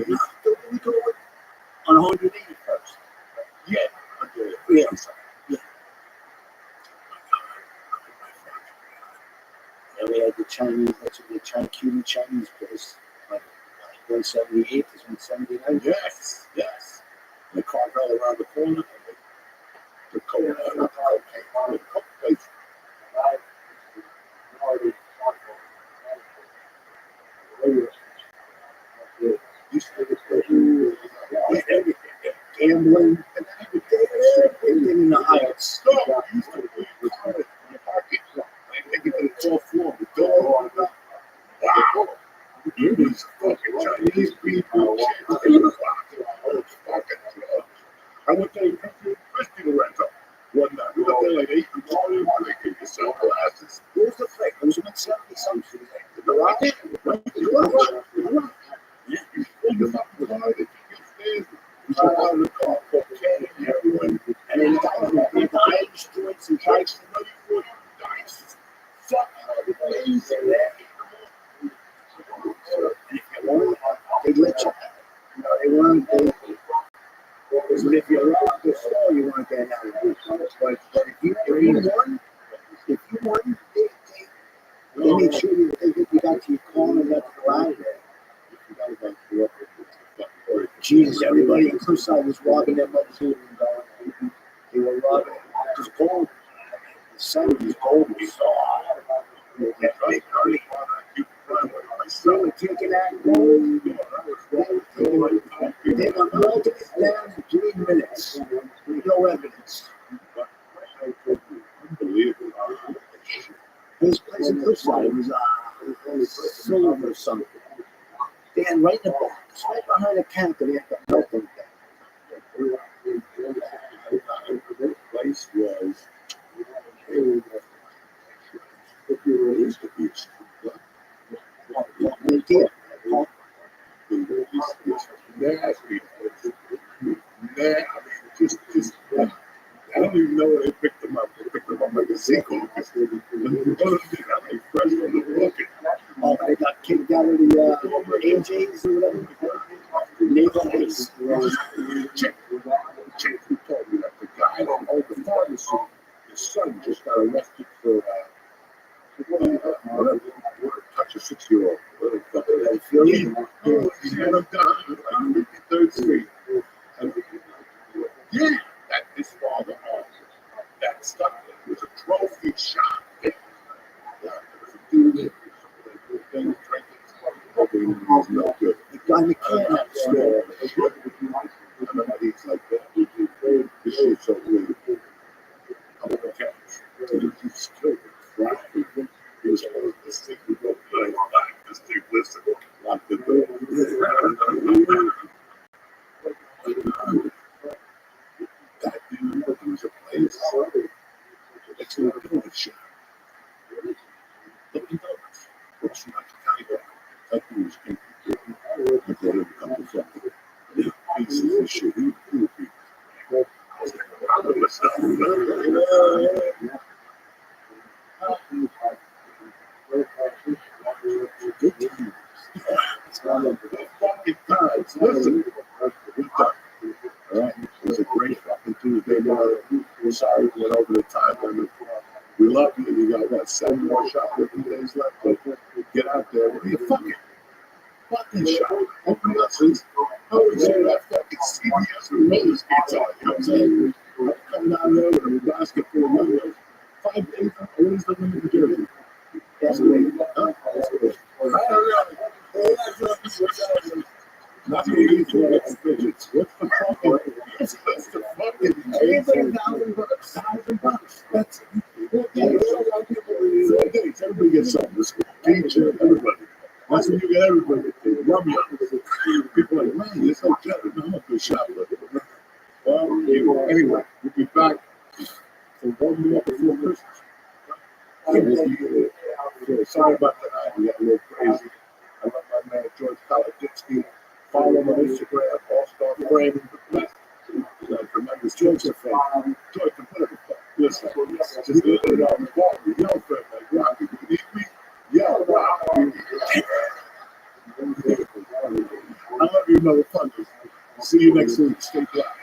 go on 181st. Yeah. Yeah. I'm sorry. Yeah. And we had the Chinese, that's what the Cuban Chinese place, like 178 is 179. Yes, yes. And the car fell around the corner. The coke came on the coke place. Used to get everything. Gambling and everything in the Heights. No, used to be recorded in the market. They take it to the 12th floor. The door on the wow. These fucking Chinese people. I went to the Christian rental one night. We got there like 8 in the morning. Drinking your sunglasses. What was the thing? It was 170 something. The garage? Right? The garage. Yeah. You pulled the fucking car. They took you upstairs. You took out of the car. Cocaine, heroin. And then the dice joints and dice. Ready for dice. Fuck. Amazing. And if you want, they let you. You know, they want to. Because if you rob the store, you want to get out of it. But if you won, they make sure you got to your car and got to go out of there. You got to go up. Jesus, everybody in Cliffside was robbing their mother's food and going. They were robbing just gold. The sun was gold. We saw you get big early. They were taking that gold. They were melting it down in 3 minutes. No evidence. Unbelievable. His place in Cliffside was silver or something. They had right in the back, right behind the counter, they had the melting down. The place was. Used to be a strip club. Nasty. Just. I don't even know where they picked them up. They picked them up like a sinkhole. Oh, they got kicked out of the AJs or whatever. Neighborhoods. Chick who told me that the guy that owned the pharmacy, his son just got arrested for touch a 6-year-old. He had him down on 53rd Street. Yeah, that his father owned. That stuff was a trophy shop. It was a dude drinking. Was no good. The guy in the can at the store. I remember he's like that. This shit's so weird. I'm on the couch. He's killed it. He was supposed to stick with the blood. This thing, listen, lock the door. That dude, there was a place next to a donut shop. Dunkin' Donuts. What's not the kind of that dude was empty. I brought him a couple of fucking pieces of shit. He would be. Fucking times. Listen. Alright, it was a great fucking Tuesday morning. We're sorry we went over the time limit. We love you. You got what, 7 more shoplifting days left? But get out there. What are you fucking? fucking shop. Open up since I was in that fucking CBS release. That's all, you know what I'm saying? I'm coming out there with a basket full of windows. 5 days, I always live in New Jersey. That's the way. Huh? That's the way. Not the way for the fidgets. What's the fucking? What's the fucking? $1,000. That's 4 days. Everybody gets something. The school teacher, everybody. That's when you get everybody. They rub you. People are like, man, you're so jealous. No, I'm a good shot. Well, anyway, we'll be back for one more before Christmas. Sorry about that. We got a little crazy. I love my man George Kaladinsky. Follow him on Instagram, All-Star Framing the Best. He's a tremendous Joseph fan. George, listen, just look at it on the ball. You know, Fred, like Robbie, you need me? Yeah, Robbie. I love you, motherfuckers. See you next week. Stay black.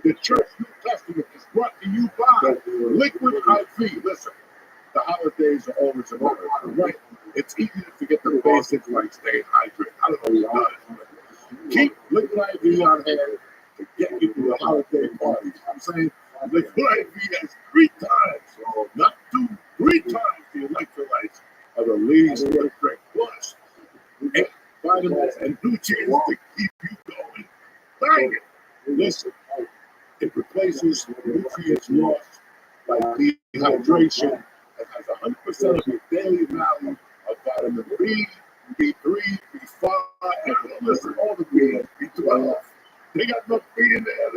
The Church New Testament is brought to you by Liquid IV. Listen, the holidays are always a matter, right? It's easy to forget the basics like staying hydrated. I don't know who does. Keep Liquid IV on hand to get you through the holiday parties. I'm saying Liquid IV has 3 times, not 2, 3 times the electrolytes of the leading sports drink. Plus, 8 vitamins and nutrients to keep you going. Bang it. Listen, it replaces nutrients lost by dehydration and has 100% of your daily value of vitamin B, B3, B5, and listen, all the B, B12. They got enough B in there.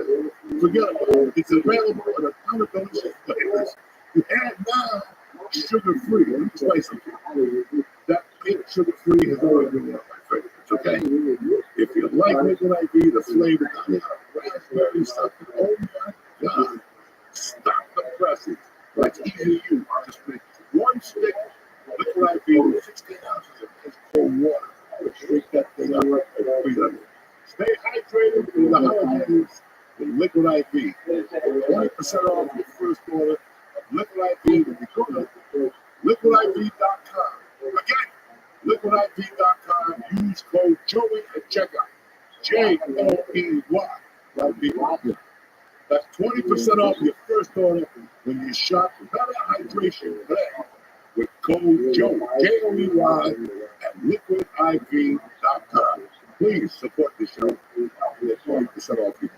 Forget about it. It's available in a ton of delicious flavors. You add now sugar-free. Let me explain something. That pink sugar-free has always been one of my favorites, okay? If you like Liquid IV, the flavor, raspberry something, oh my God. Stop the pressing. That's easy to use. Just make 1 stick of Liquid IV with 16 ounces of ice cold water. Shake that thing up and breathe it. Stay hydrated through the holidays with Liquid IV. 20% off your first order of Liquid IV when you go to liquidiv.com. Again, liquidiv.com. Use code Joey at checkout. Joey. That'll be awesome. That's 20% off your first order when you shop Better Hydration today with code Joey, Joey at liquidiv.com. Please support the show. I'll get 20% off your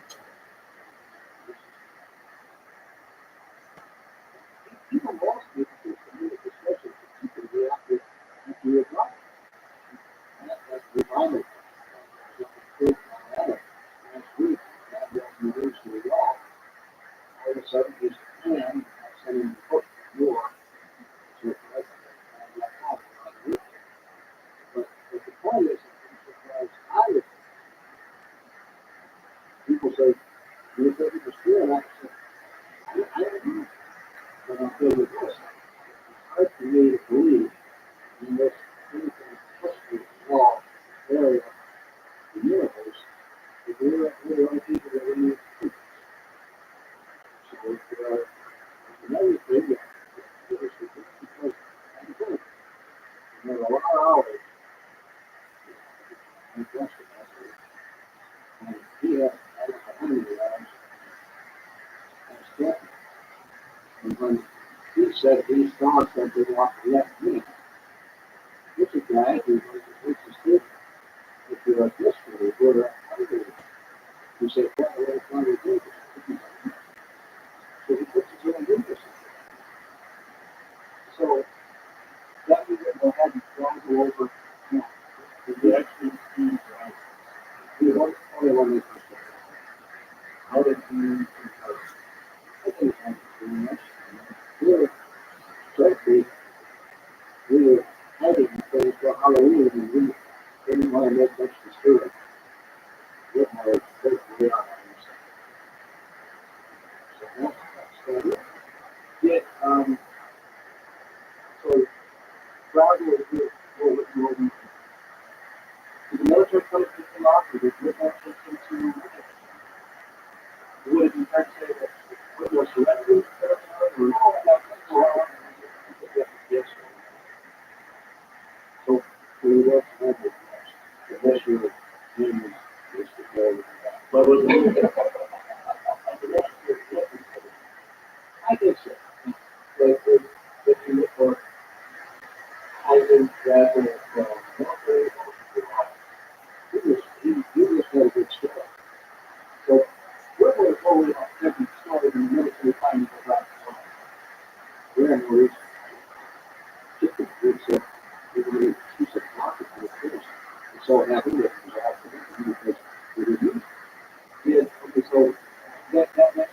to him was to go. But was I think so. But if you look for Ivan Bradley from Military, he was got a good story. So we're going to go off every story in the military time to go back to life. We're in the it's a pocket for the first. And so it happened that it was all for him because it was me. Yeah, okay, so that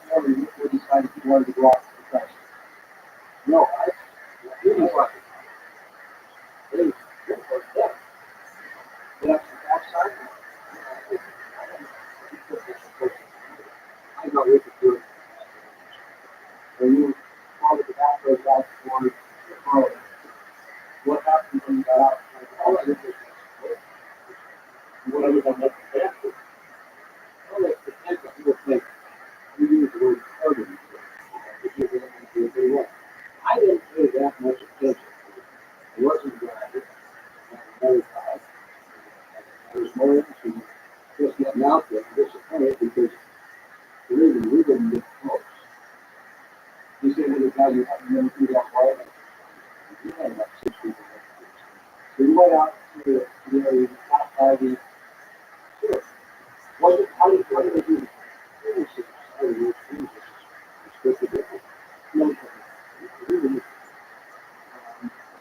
morning we decided he wanted to go out to the press. No, I really like it. Hey, what was that? That's outside. I got with the good. When you called the back goes out for the phone, what happened when you got out? All I did was whatever the next step was. Oh, it's the next step was like, we use the word urban. I didn't pay that much attention. I wasn't driving. I was tired. I was more interested just getting out there and disappointed because believe me, we didn't get close. He said to the guy, you have to never do that way. We had about 6 people. So we went out to the area, outside the sure. How did they do?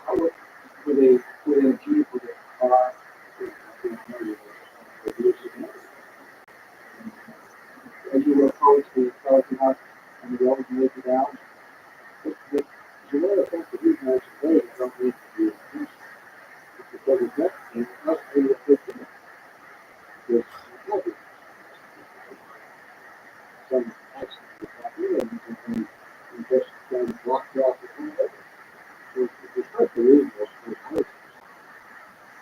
I would put a Jeep with a car. As you approach the parking lot and the road you make it down, you know the fact that these guys today don't need to be increased. It's because of that, and us being a victim is heavy. Some accident is happening and just kind of blocked off the freeway. So it's hard to read those houses.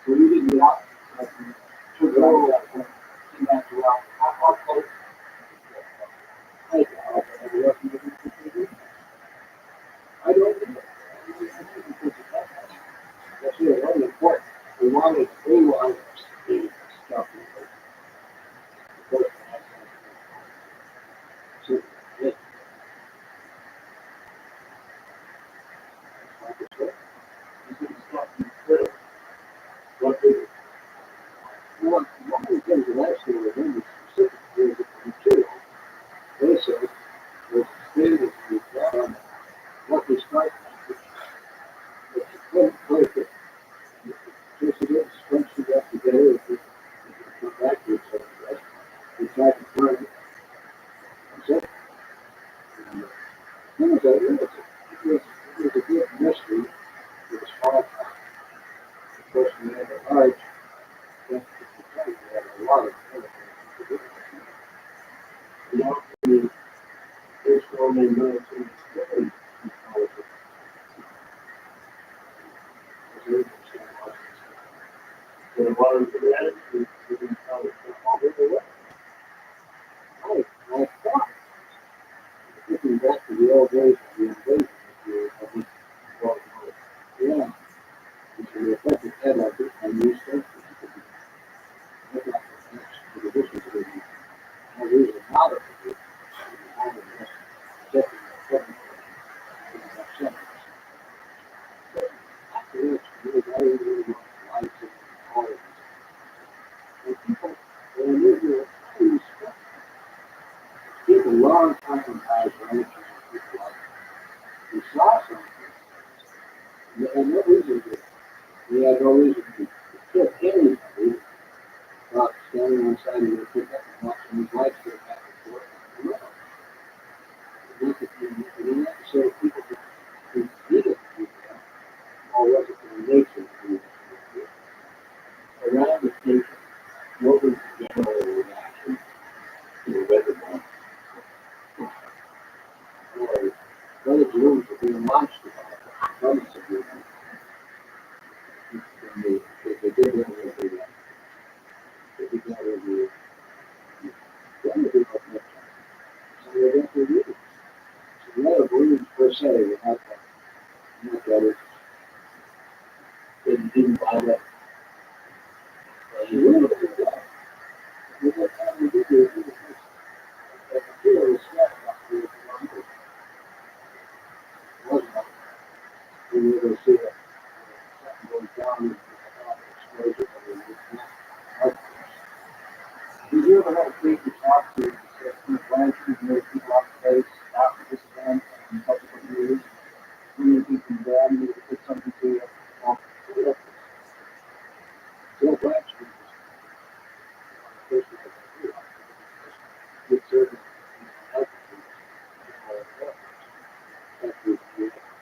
So we didn't get out. Took it all out and came back to out. How close? I don't know. That's really very important. We wanted stuff. So, yeah. What the one of the things that I still remember specifically is the material. They said was stated with what they start with. It's just a little scrunched it up together if you come back to it. So we tried to burn it. That's it. It was a good mystery. It was hard. Of course, we had a large, we had a lot of you know, the first one in military experience. The water for that, we didn't tell it. Oh, really well. I thought, looking back to the old days of the invasion, well, yeah, it's an effective head of it, and you said, I got the position to be, I was out of it, I was just checking the seconds. Afterwards, really, I really want lights and all of this. And people, when I live here, I respect people a long time in guys, right? We saw something, and no reason to. We had no reason to kill anybody about standing on the side of the pickup and watching these lights go back and forth. No. Not that you have to say people who did it do that, or was it the nature of the around the station, what was the general reaction to the weather bomb? Or whether the rooms were being launched from the city. They did that with the they did that with the so they got their rooms. So the other rooms per se were not that it didn't buy that. want to take the talk to the branch and move people off the base after this event and subsequent years. We need to keep them down, we need to put something to you. Still branch good service.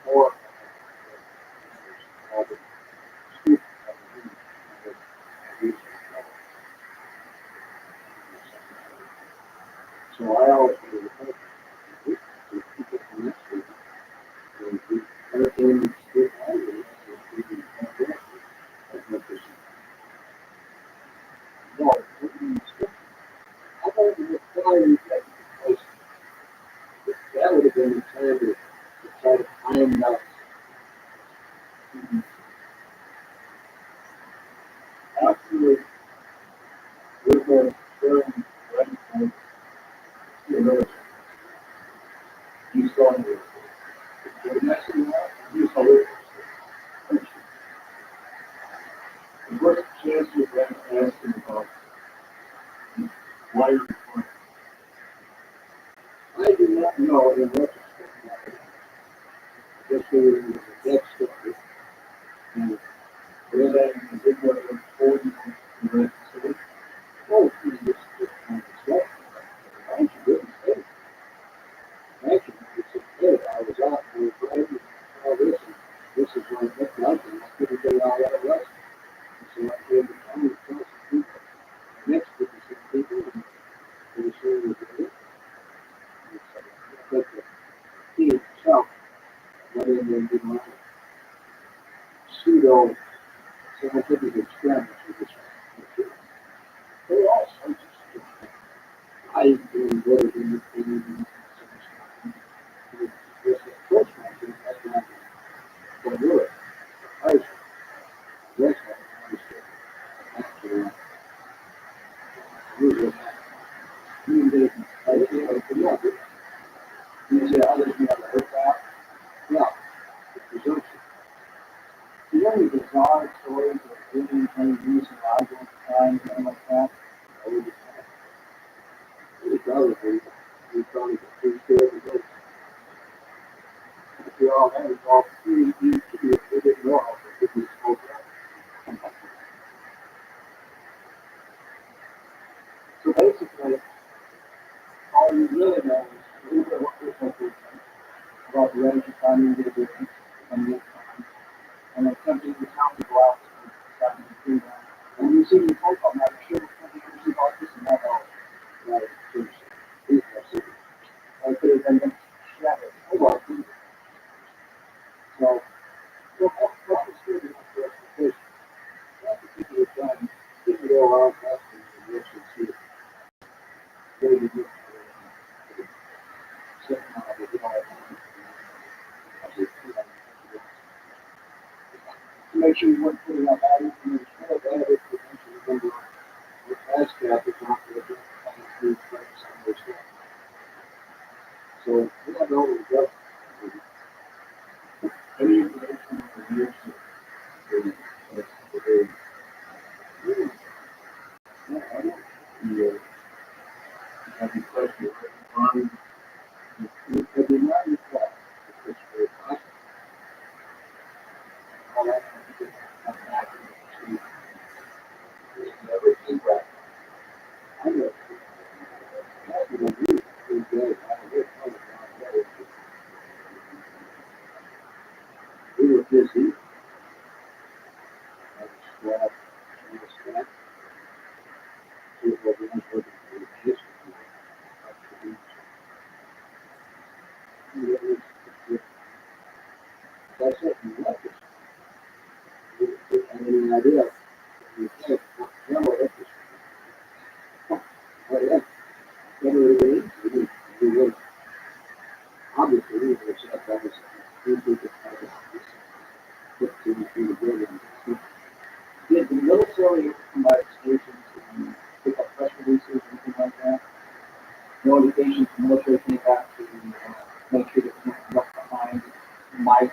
Or so I always do the people from next week. Everything is good. No, I don't require you because that would have been the time to try to find out. After we're going to he's going to the next thing he's going the first chance you're going to ask him about why you're recording. I do not know in retrospect. This was a dead story. And where that did what it was 40 in the city. Oh, it's just kind of stuff. Thank you, good mistake. Thank you. It's okay. I was out and we were driving all this, and this is what it looked like, and I couldn't get all that rest. So I came to town and tell some people. Next to the same people, and they were saying it was good. But he himself went in and did my pseudo scientific experiments with this material. They were all sorts of stuff. I really better than the thing. This approach method, that's not going to do it. I was yes, I was actually using communication. I didn't know the other. You say others may have heard that. Yeah, the presumption. The only bizarre stories of Indian trying to use an algorithm at the time, something like that, I would have we probably got pretty scared of those. If we all had it all three each year, we didn't know how to do this whole thing. So basically, all you really know is a little bit what this one about the energy finding the difference and the time. And attempting to tell people out to do that. And you see the folk on that show, something about this and that, all right, I could have been shattered. Oh, well, so, what was good enough for expectation? That particular time, if you go around asking the nation to go to the second half of the to make sure you weren't putting out bad information, or bad information, remember, with ASCAP is not going to do anything to understand. So, we have all the stuff. Any information on the years have you question on the United States, which is very possible. All that never came back. I know. That's what I do. It's good. I get we were busy. I was strapped. See what we was looking for the history. That's it. You like it. You have any idea? You think, no, that's just. Oh, yeah. Never really. We would. Obviously, we would have said that was. We would have had this. Put two feet together. Did the military provide stations and pick up press releases and things like that? No indications the military came back to make sure that nothing left behind might.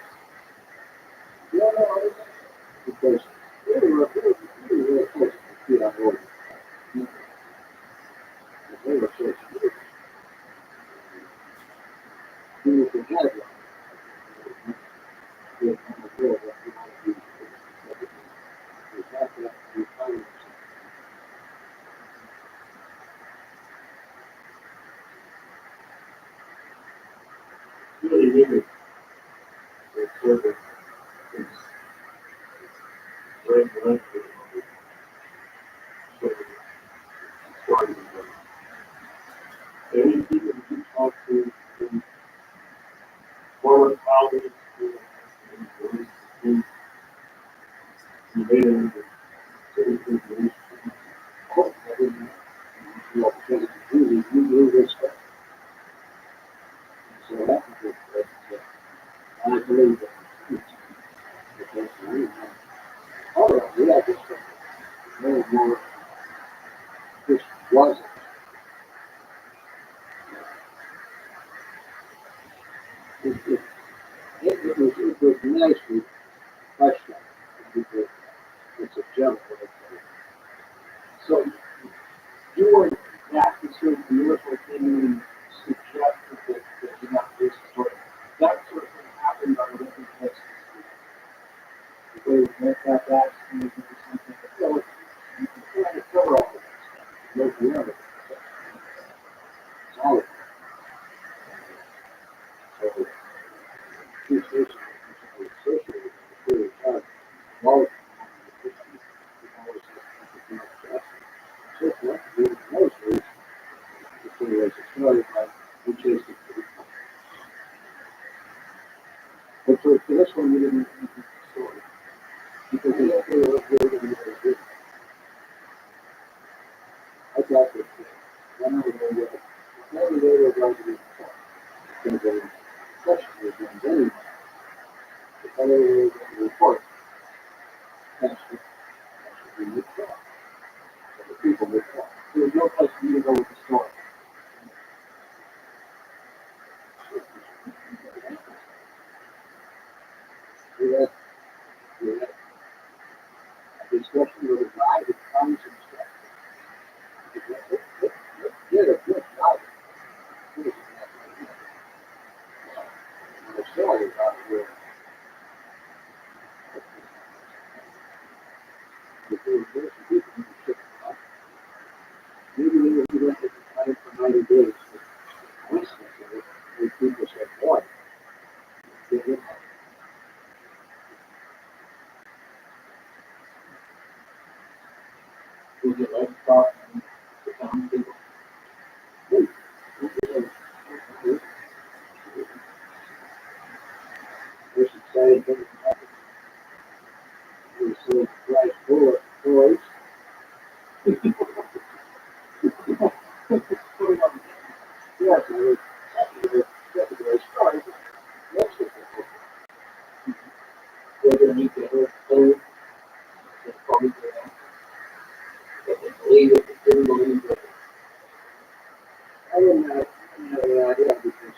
No, because we were really close to the field order. Jimmy. They serve it. It's very good. So it's starting to work. Any people that you talk to, former colleagues, you made them citizens, the opportunity to do, you do this stuff. So that's a good thing. I believe that. All right, yeah, just no more. This wasn't. It was nicely fleshed out. It's a gem. So you were that sort of beautiful thing and suggested that you not this sort of that sort of thing happened on a different place. The way we make that accident or something. So you can try to cover all of that stuff. No, you have it. It's all of it. So two stations are associated with the period of time. All of them always have so collectively, in most ways, the was a story about who chased it. But for this one, we didn't make the story. Because they were very good. I thought that one of the never were going to be going to be questioned against anyone. If I were going to report, that's what we would talk. The people would talk. There was no place for me to go with the story. We had a discussion with a guy that comes and stuff. Did a good job. The story about where the first people who took up. Maybe they were going to time for 90 days. But people said, boy, was it like talk to town people? Hey, this exciting thing happened. We were so surprised for boys. Yes, I was that's a great story. Next thing, they're going to meet the whole thing. They're probably going to believe it, they didn't believe it. I didn't have any idea because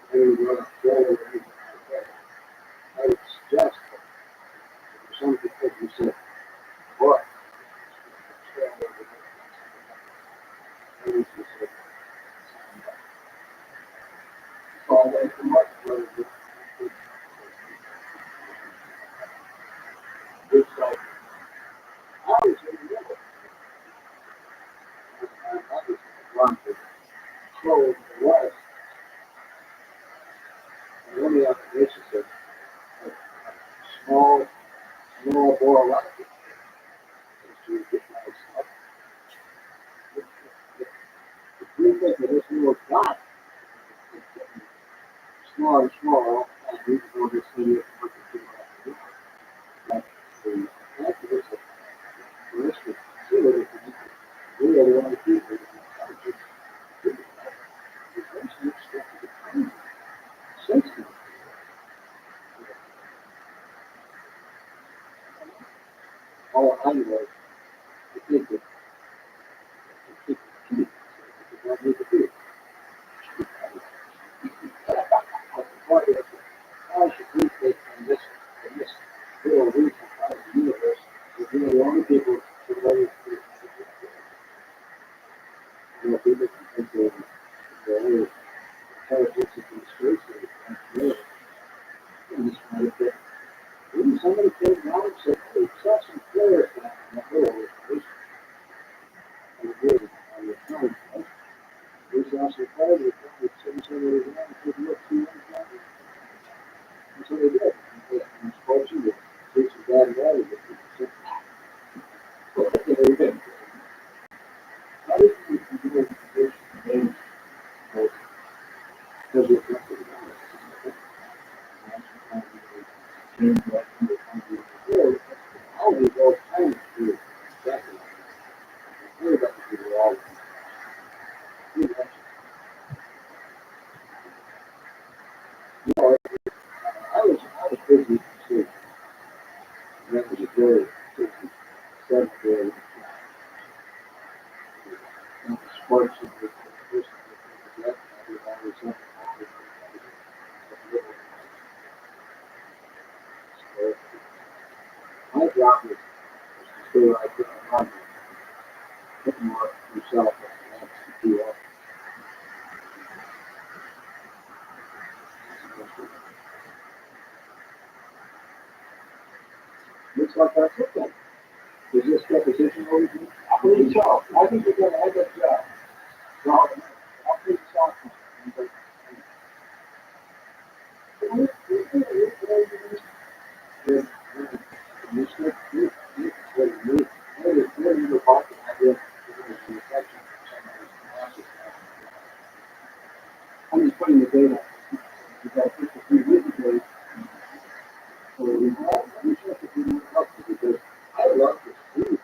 I didn't run a show or anything like that. I would suggest that some people who said, boy, I used to say, fall away from much, but it's like, I was in the middle. I was one to slow in the west, and only on the basis of small, small bore electric. To get my stuff. The three things that this little dot is getting smaller and smaller, and we can go this city and work it through. But the activists for this to consider that we really want to keep it. All I know is I think that the key is not need to do it. Part of it, I should retake from this little region out of the universe, that we are the only people who know people can think the only intelligence in space and really, and this kind of thing. Maybe somebody came down and said, hey, saw some flares down in the hole with this. And it was on the phone, right? We saw some flares with 7 around, could look through one time. My job is to stay right there in front of you. Put more yourself in the next to do up. Looks like that's it then. Is this deposition over here? I believe so. I think you're going to end up job. Well, I'll take the shot. I'm just putting the data. Because I took the 3 weeks ago. So we have, I'm sure if you look up because I love this food.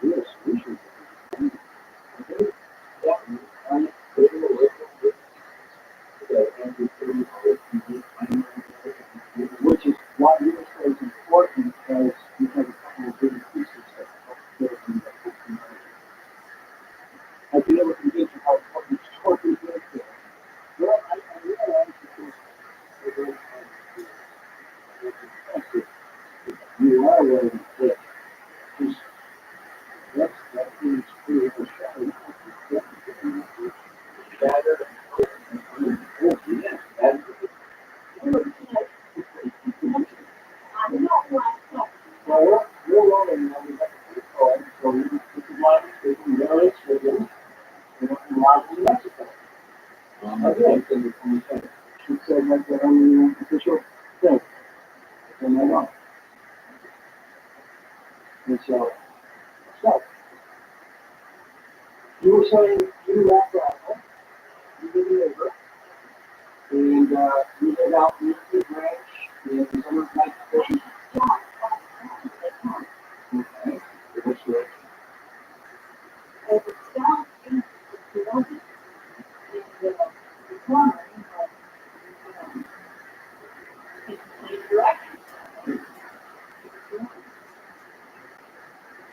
Real solution. Okay? Yeah. I'm taking away from this. Which is why real estate is important because you have a couple of big pieces that help build in the system. I've been able to get you how fucking short it is there. Well, I realize because they're very expensive. You are willing to pay. Just that is pretty much shattered. Shattered. Well, we're rolling now. We have to call. So this is why we can marry children. We want to lodge in Mexico. Again, she said like the only official thing. And I know. And so, you were saying you left Rabbi, you did a labor, and you laid out the branch and some of my fishing. Okay. Which way?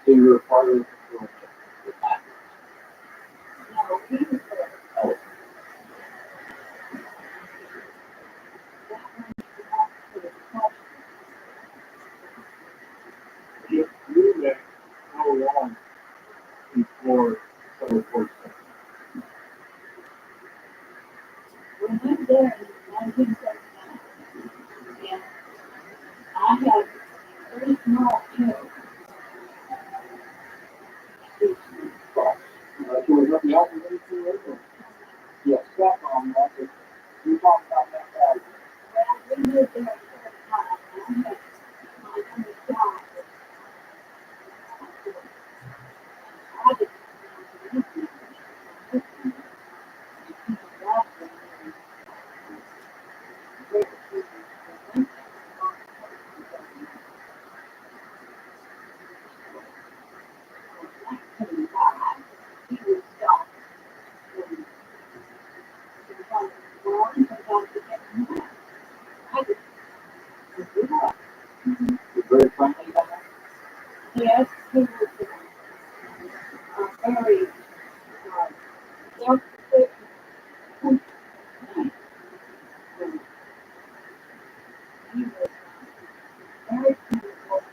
So you were part of the you knew that how long before someone forced it. When I was there in 1979, and I had very small kids. So was nothing else in anything or? Yes, that on that. We talked about that guy. Well, we lived there for a time, and I had my only child. I didn't know anything. He was stopped. I You're very friendly guy. yes, he was very self-sufficient. He was very comfortable.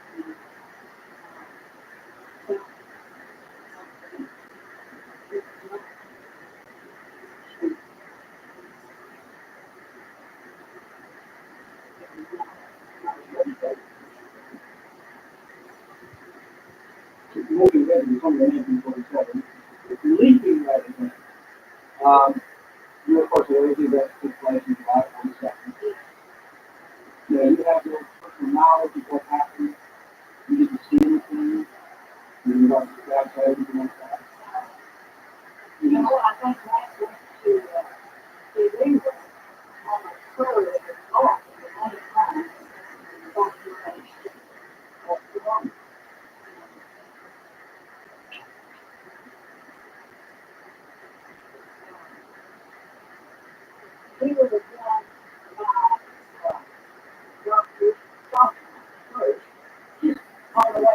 If you maybe ready, you come to 1947. If you're leaving resident, you of course everything that took place in July 22nd. Yeah, you have no personal knowledge of what happened. You didn't see anything. You didn't know the facts or anything like that. You You know, know, I think that went to England on a tour that was off at one time. He was a young guy, Dr. Rothschild first, all the way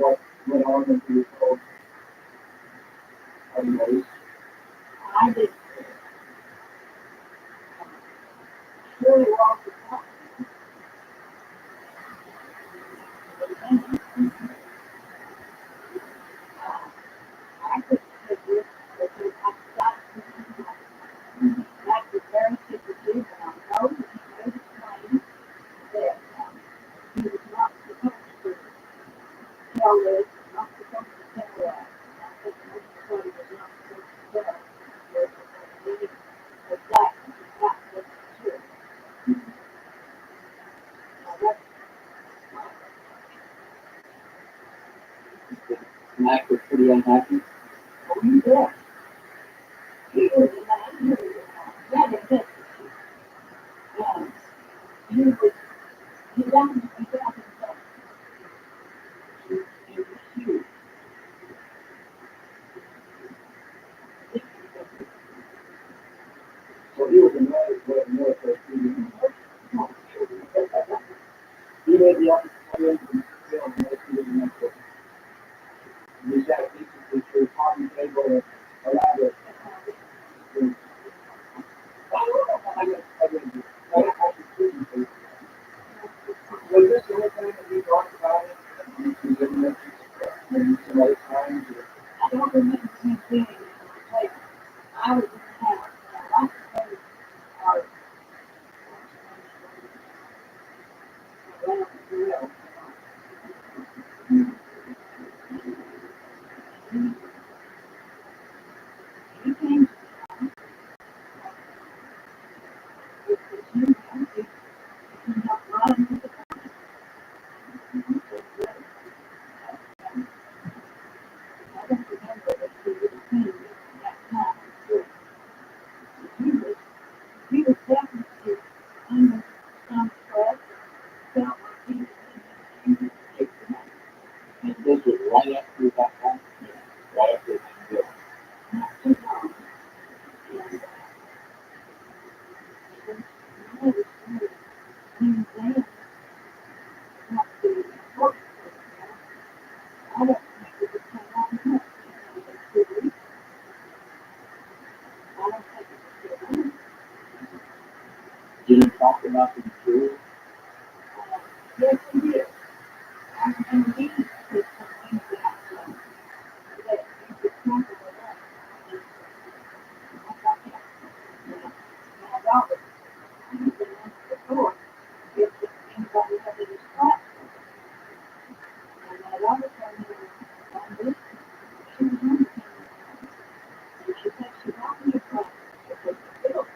what went on with your folks? Have you noticed? I did. Really well. I could say this, but I stopped that's the very secretive, and I know that he made it plain that he was not supposed to tell this, not supposed to tell that. I think everybody was not supposed to tell this, but that was true. Now that's Mac was pretty unhappy. oh, you bet. He was a man, yeah, they did. He was, he got himself, he was huge. So he was a military student. He made the opportunity to be on the military in Mexico. He sat basically to a coffee table, a ladder. Was this the only time that you talked about it? You didn't mention it maybe some other times? I don't remember him being in the place. I was in the house. I like to say, around the grill. He came with the two houses. He helped a lot of them. I don't remember that he was in that time. He was definitely under some stress. Felt like he was in the And this was right after we got home. Right after we got home. not too long. And I was really, he was there. Not to work. I don't think it was so long enough. I don't think it was so long. Did you talk about the material? Yes, he did. I can read his something that you could come with us. I got that. My daughter, she's been on the floor. If anybody had any scratch, and my daughter told me on this, she was on the camera. And she said she got me a scratch. Because the bill,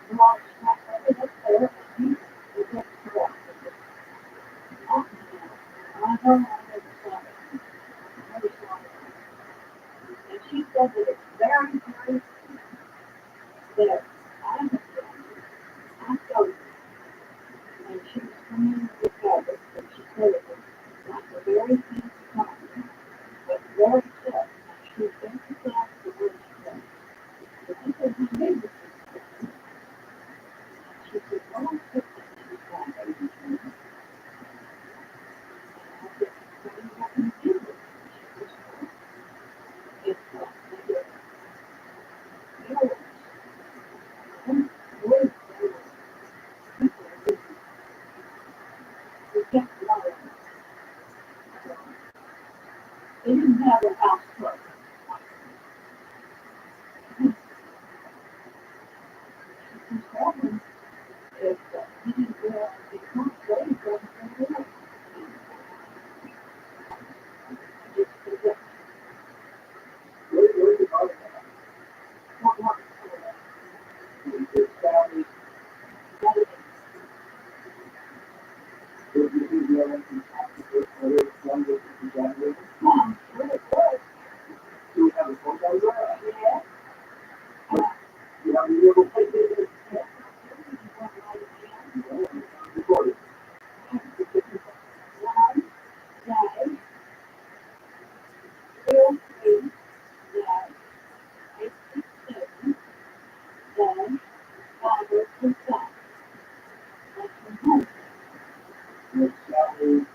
the water scratch right up there, and he was just correct. I know I never saw it. Never saw it. And she said that it's very, very that I have done. I felt it. And she was coming with fabric, and she said it was like a very thin cotton, but very tough. And she emphasized the word tough. And I said, my neighbor said, she said, well, I took that. She said, I baby too. And I said, what do you want me to do with it? She said, well, it's like a arrow. Words, we kept a lot of them. They didn't have a house clerk. His problem is that he didn't realize he can't say something else. Just forget Where did you talk about? what works for us. His family, That is, did you know when he talked to her, whether it's one that you got with? I'm sure it was. Do you have a phone number? Yeah. You have a little They did it. Yeah. recorded. One, dash, 03, dash, 867, dash, 502. That's from home. Your salary,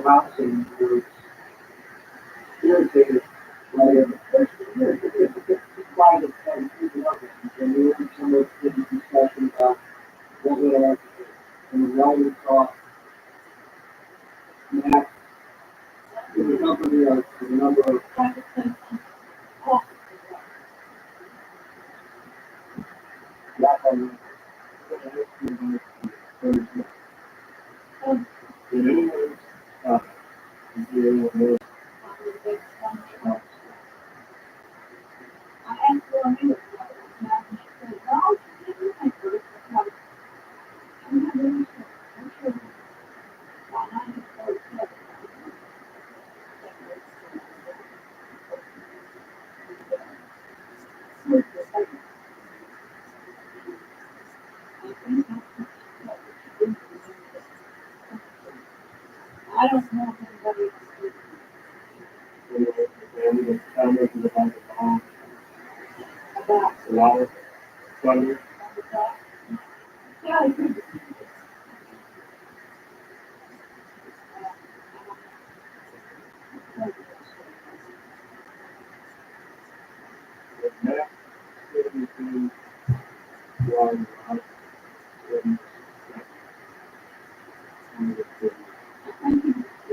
house and you're irritated by it. It's why the people love it. And we were somewhere in a discussion about what we like to do. And why we thought that in the company of the number of black on I don't know if anybody about a lot of thunder. that. Yeah, I think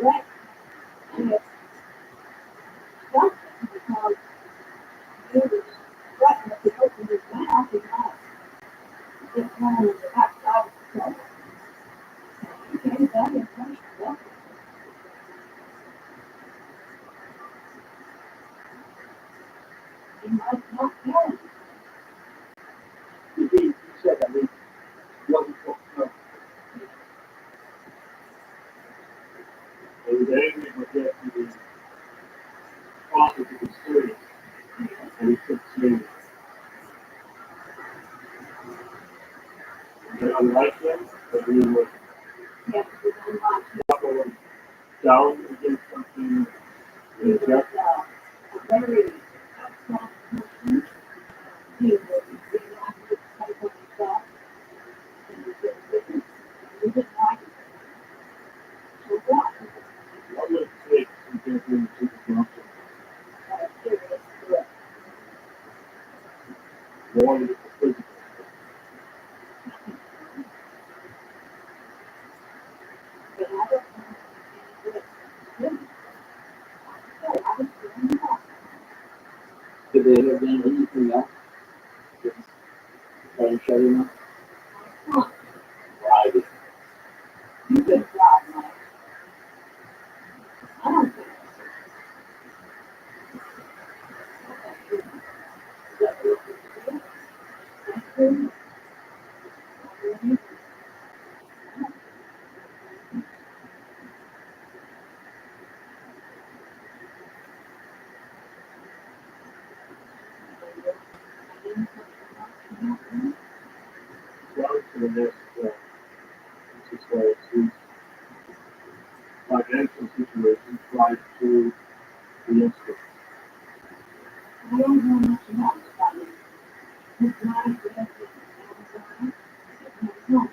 right. And it's something because it was right at the open his mouth and not just one on the backside of the truck. Okay, that is much better. You might not know. You said that we wasn't every day we would get to the office of the experience and we took serious. And on the right thing, that we would Yes, we don't want to. buckle down against something He and was just a very strong person. He was very active type of himself. And he didn't like it. So what? what would it take to get him to the doctor? Serious threat. More than the physical. But I don't know if it's so I was doing that. Did they have done anything else? Just try to shut him up? Right. You could drive like, I don't think Well, to the next, situation, financial situation, try to the next one. I don't know much about it. His life is Amazon. No.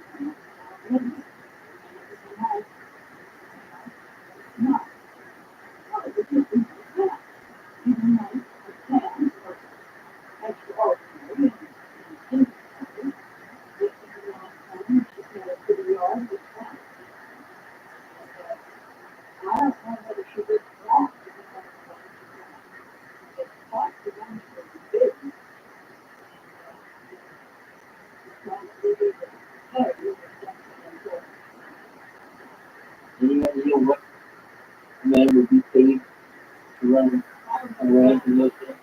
No. Even though it's plans for extraordinary and she said to the yard, it's fine. I don't know whether she did that because it's quite the one for the business. Probably the Anyone know what man would be paid to run a ranch in those days?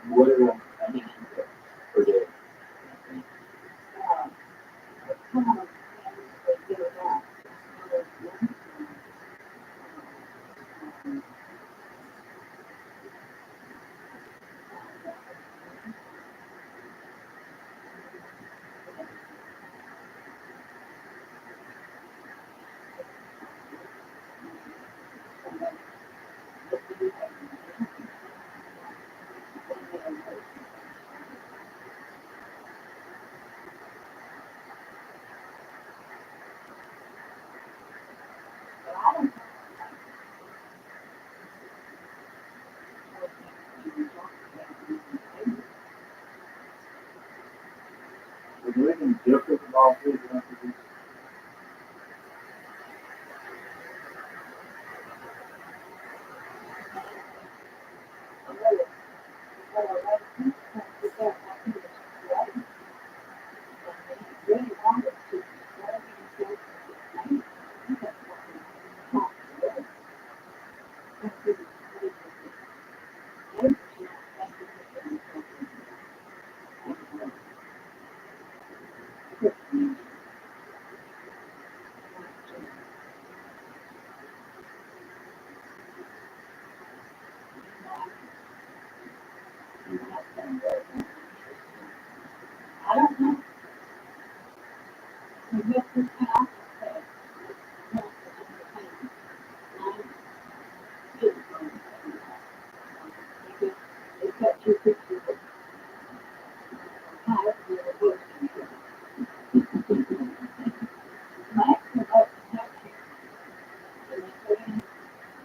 What are I mean, per day?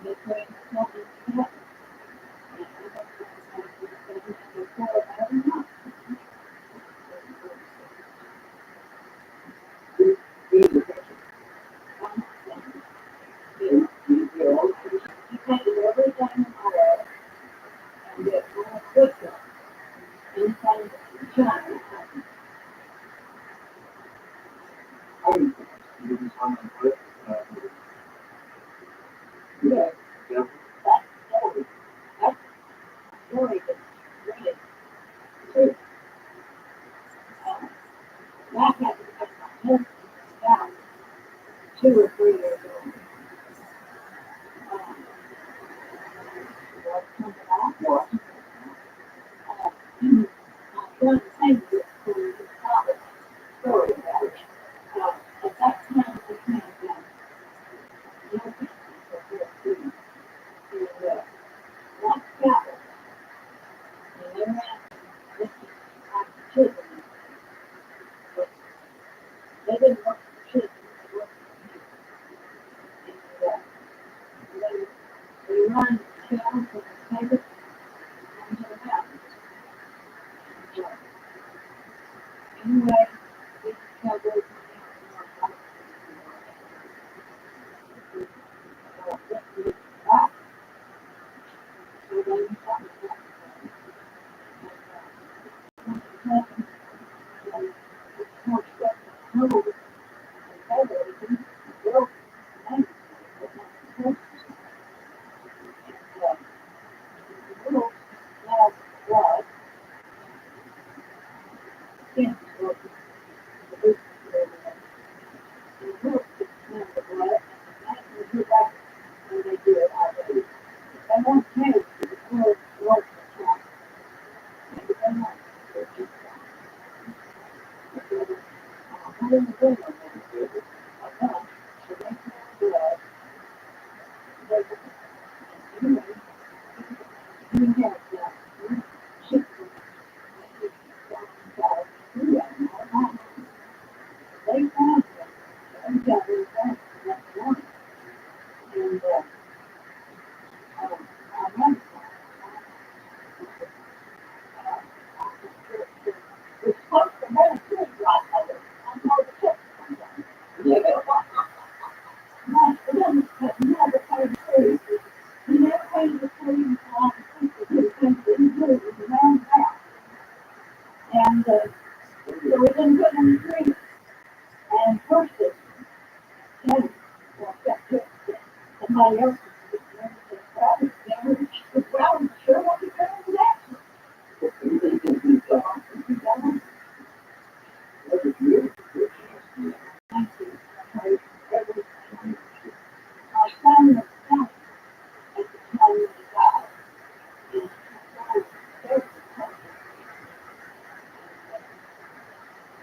they put in something to that. And I don't know if it's going to be before that or not. I'm not saying it. You take everything away and get more quicker. Anything that you try. Yeah, that's story. That's story that's really true. That happened at my husband's house 2 or 3 years old. Was coming out. My son saying this to his father story about it. At that time, we had no people for their food. And one cattle, and they ran this like children, but they didn't work for children, they worked for him. And they run cattle from the table onto the mountains. And, anyway, these cowboys went out and back. So they went out and back. And so we didn't put any trees. And first it came, walked up to it. Somebody else was well, I'm sure what you're doing with that. So, thank you. My son was counting at the time he died. And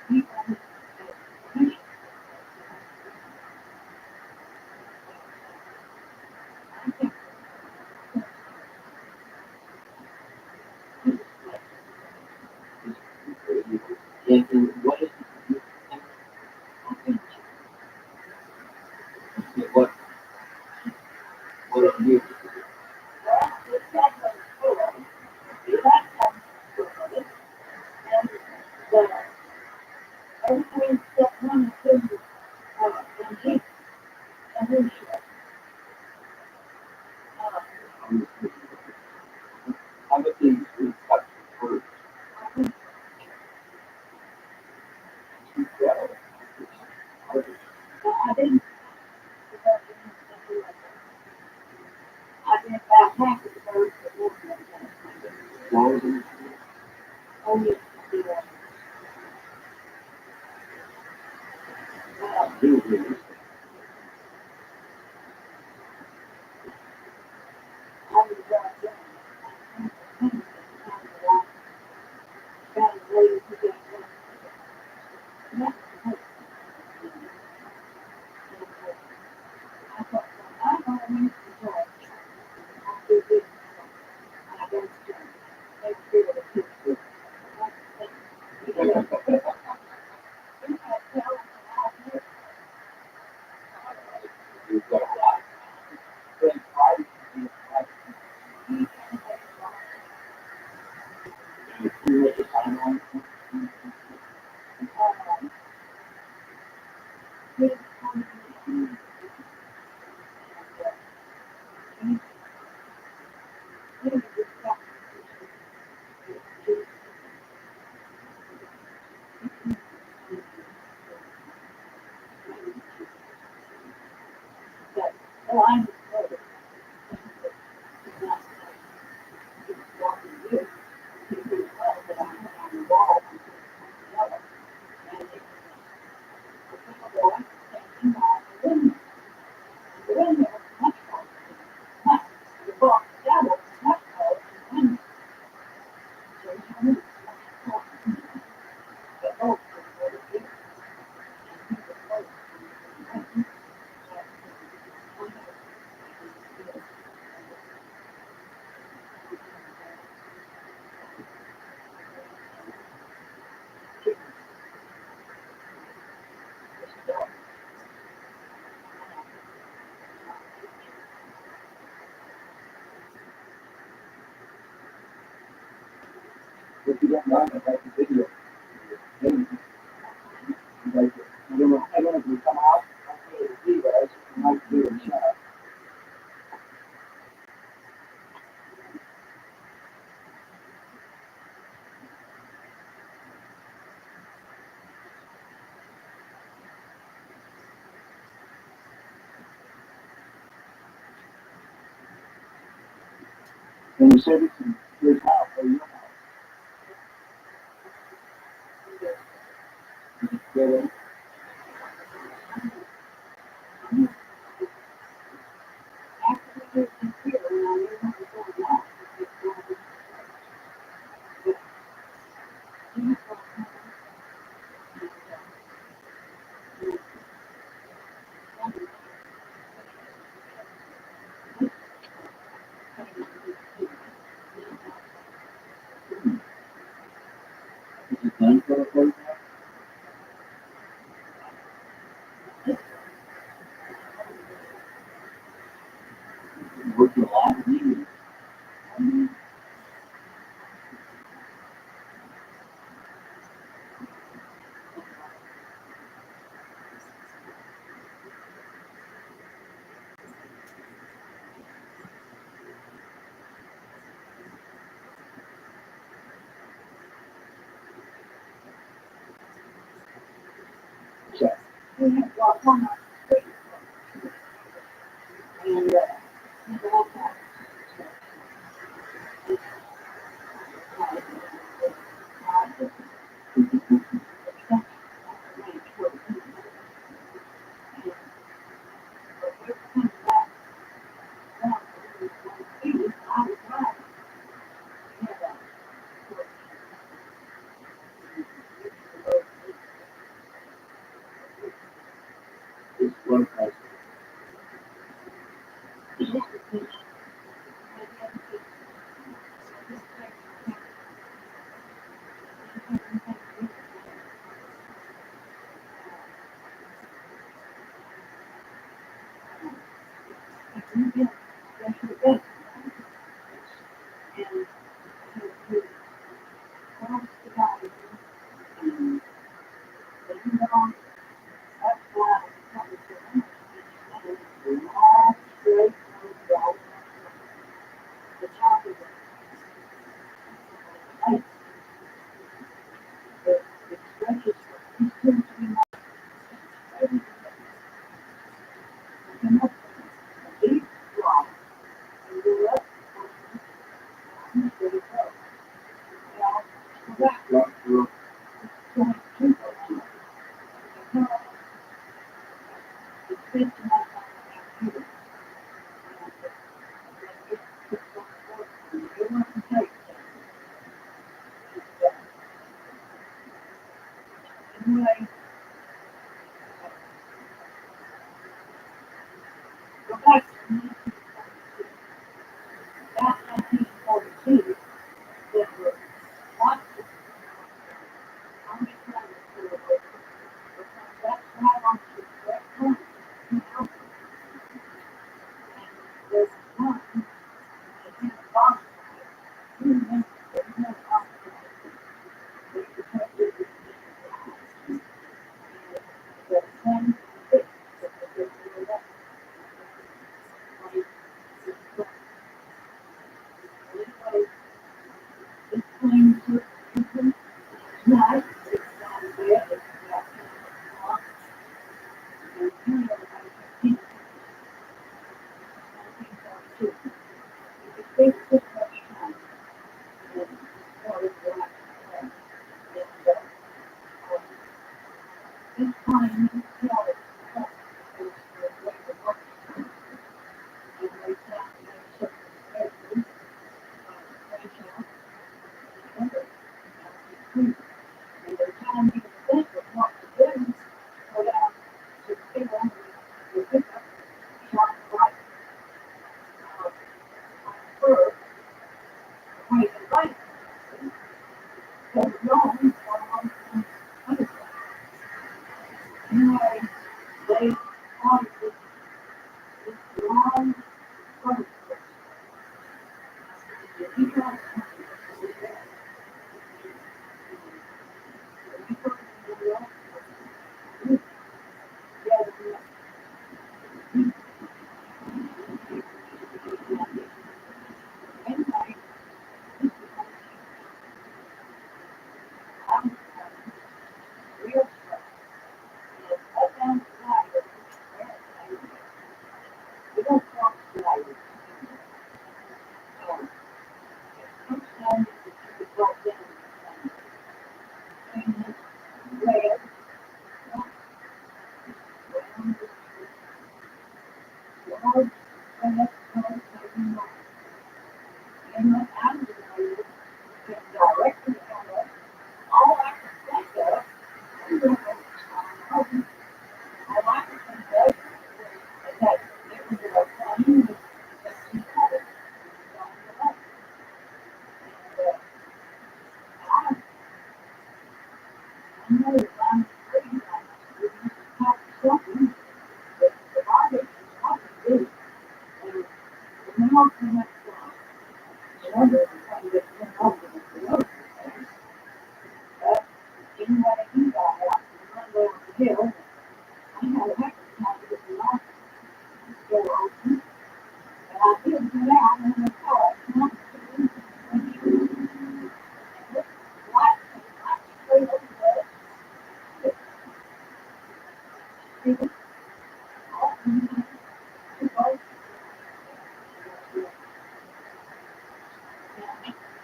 he wanted to I think And what is I think what are you? it's that was full of it. That time was full of it. And everything except one or two and he and his How about these cut first? I think I didn't I did about half of the birds that worked on that. Oh yes, yeah. I was got a lady to get one. That's I thought, well, I'm going to if you don't mind, I'd like the video. Like, I don't know if we come out, I'll be able to see guys, I might do a shot. And you said it's in his house or your house. Yeah, well, is it done for the place now? Worked a lot of years. Check. It's one price. just don't take me on. And my attitude is directly at us. All I can think of, I'm going to all I can think of is that it was a funny that she had it. I know that I'm free, I have something, but if I get I can do, and the more can have the other trying to get off of the other thing. But anyway, he got out and run down the hill. I had a heck of a time to get the office door open, but I did get out and I saw it come to the light straight over the street. All the boats.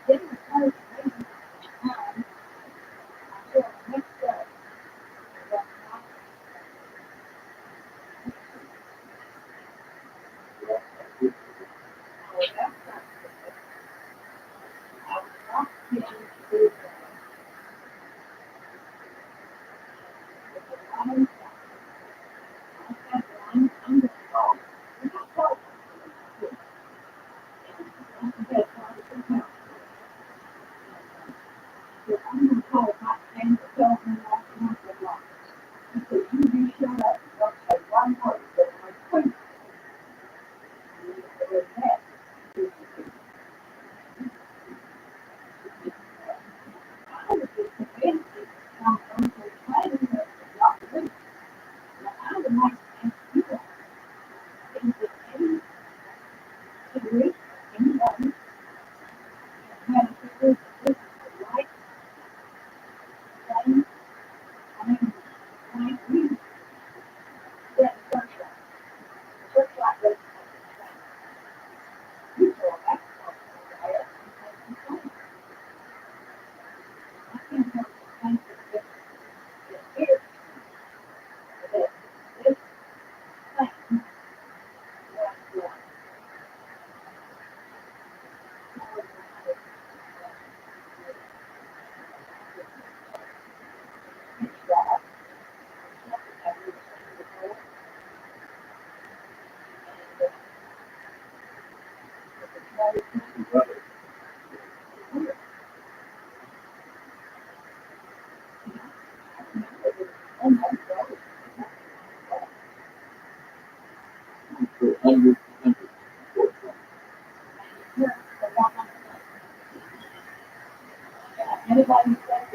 Then the first thing until the next day. But I was not getting to do Anybody said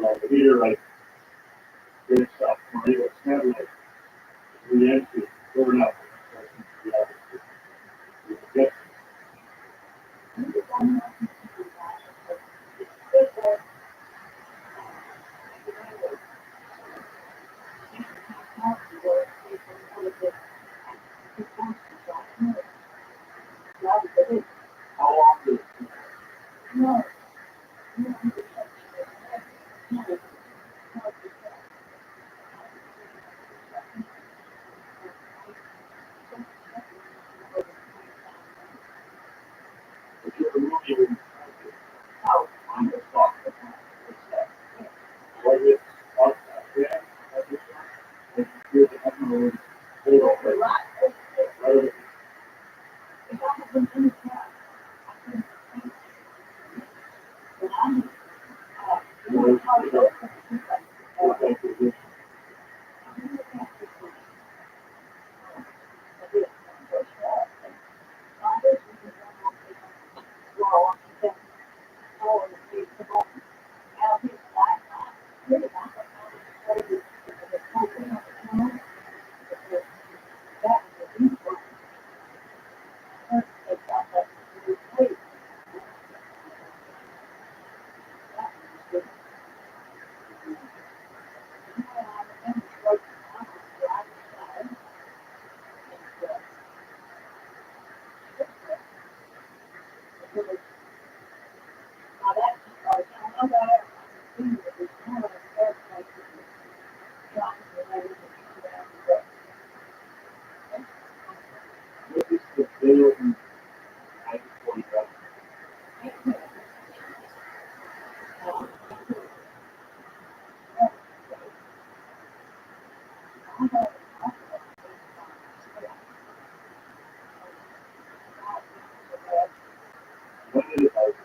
But over here, like, there's stuff, it's kind of like re-entry, going up. Yeah. How often? If you're moving, what is off that? Yeah. If you're the unknown, hold on, right? What is the bill in 945? What is it like?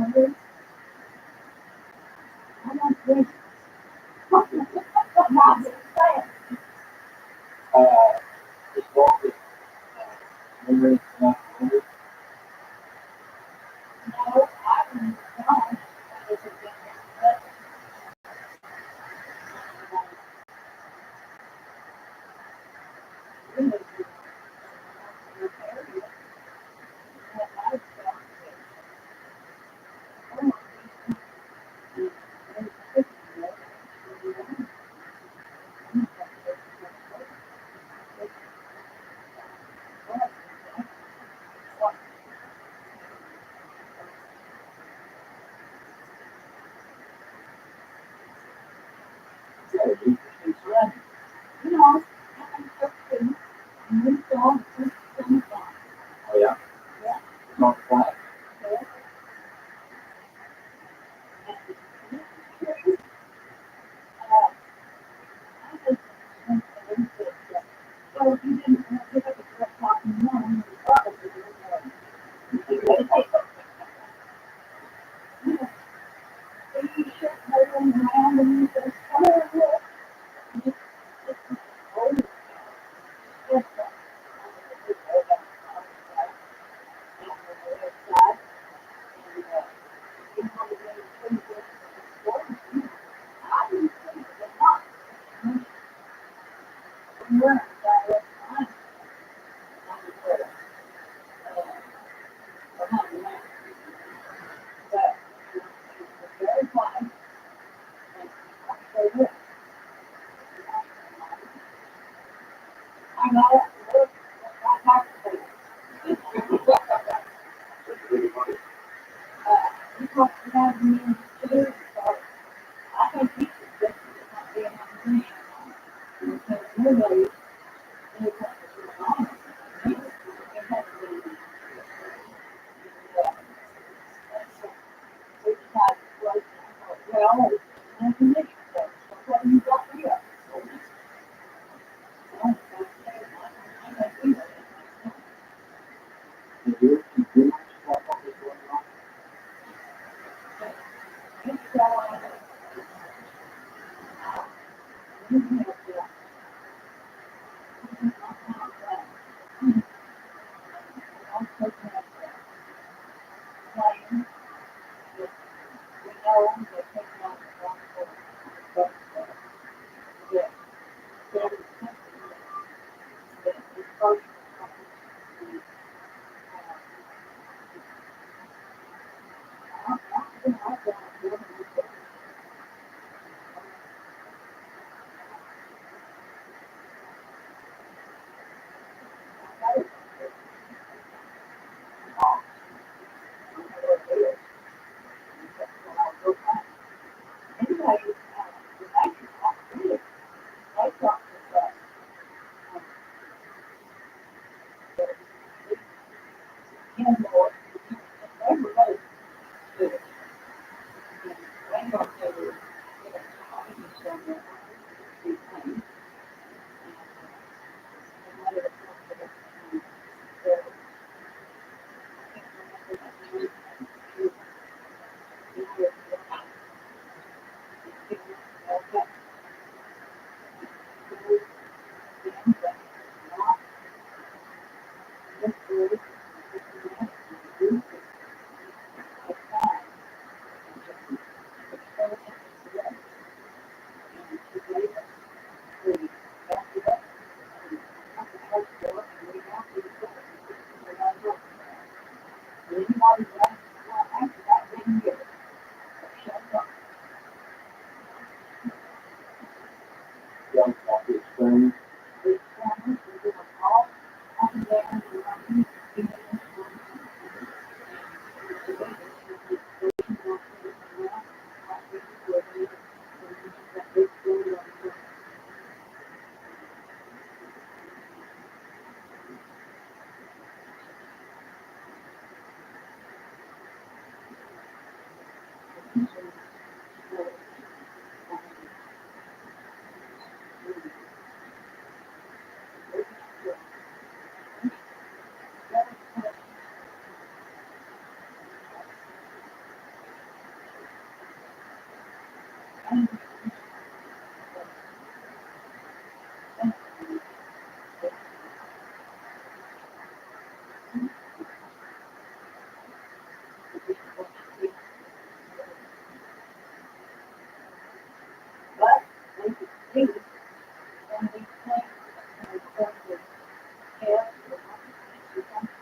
100. I'm not great. Not just saying. Just walk it. Remember, it's not remember. No, I haven't done. But it's a good but really good. Repair it. And I found it. Oh, and it's running. You know, I'm cooking. And this dog just comes on. Oh yeah, Yeah. it's not flat. Yeah. So you didn't pick up a 4 o'clock in the morning, you thought it was in the morning. So you should go around and you say, come here, look. And just hold it. Just outside. And you know, when you put it I didn't think it was not. We weren't that much time on the road. Behind the man. But it was very fine. And I say this. I know it works. I have to say he talked about me in the too, so I think he should just not be on me. Because nobody knows what was going on. It had to be, we decided to close it. I thought, well, it's an condition, so what do you got here? Well, I think we were. You do stop what was going on. It's so, you have to, I'm taking up the plane, that we know they're taking out the wrong foot. But, yeah, there is something that is supposed to be, I've done it. Anyway, the bank is not really, they talked to us, landlord, and they were both good. And landlord said, you know, I just don't know these things. And let it come to us. And so, I can't remember that name. It was, that school, the anyway, not this school, this and that, and this, I tried. Young coffee experience. But they could see when we think and we think that care or something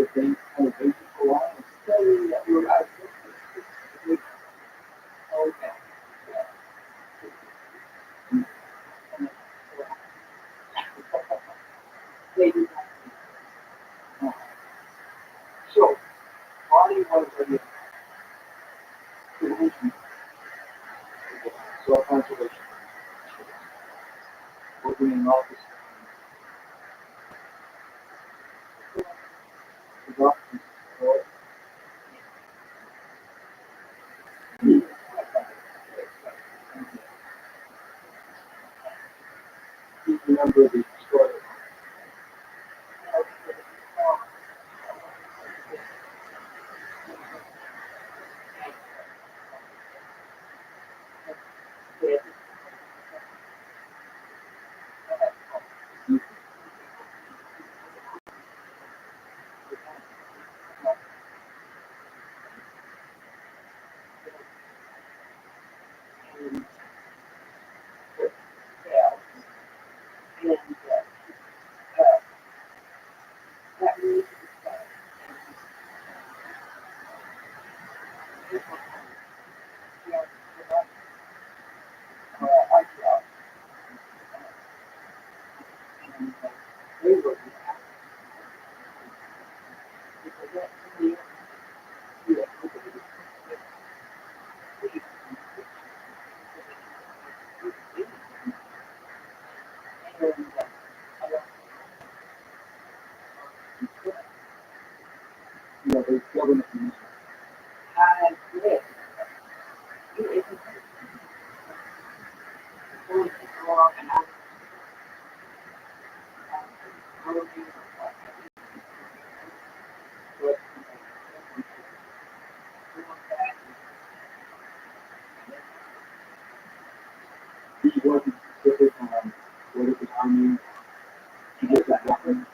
the thing kind of basic for a while. So that we're out. Okay. They do that. So, body was a solution. So, conservation. Working in office. Remember the story. He wasn't specific on what it was on to get that happen.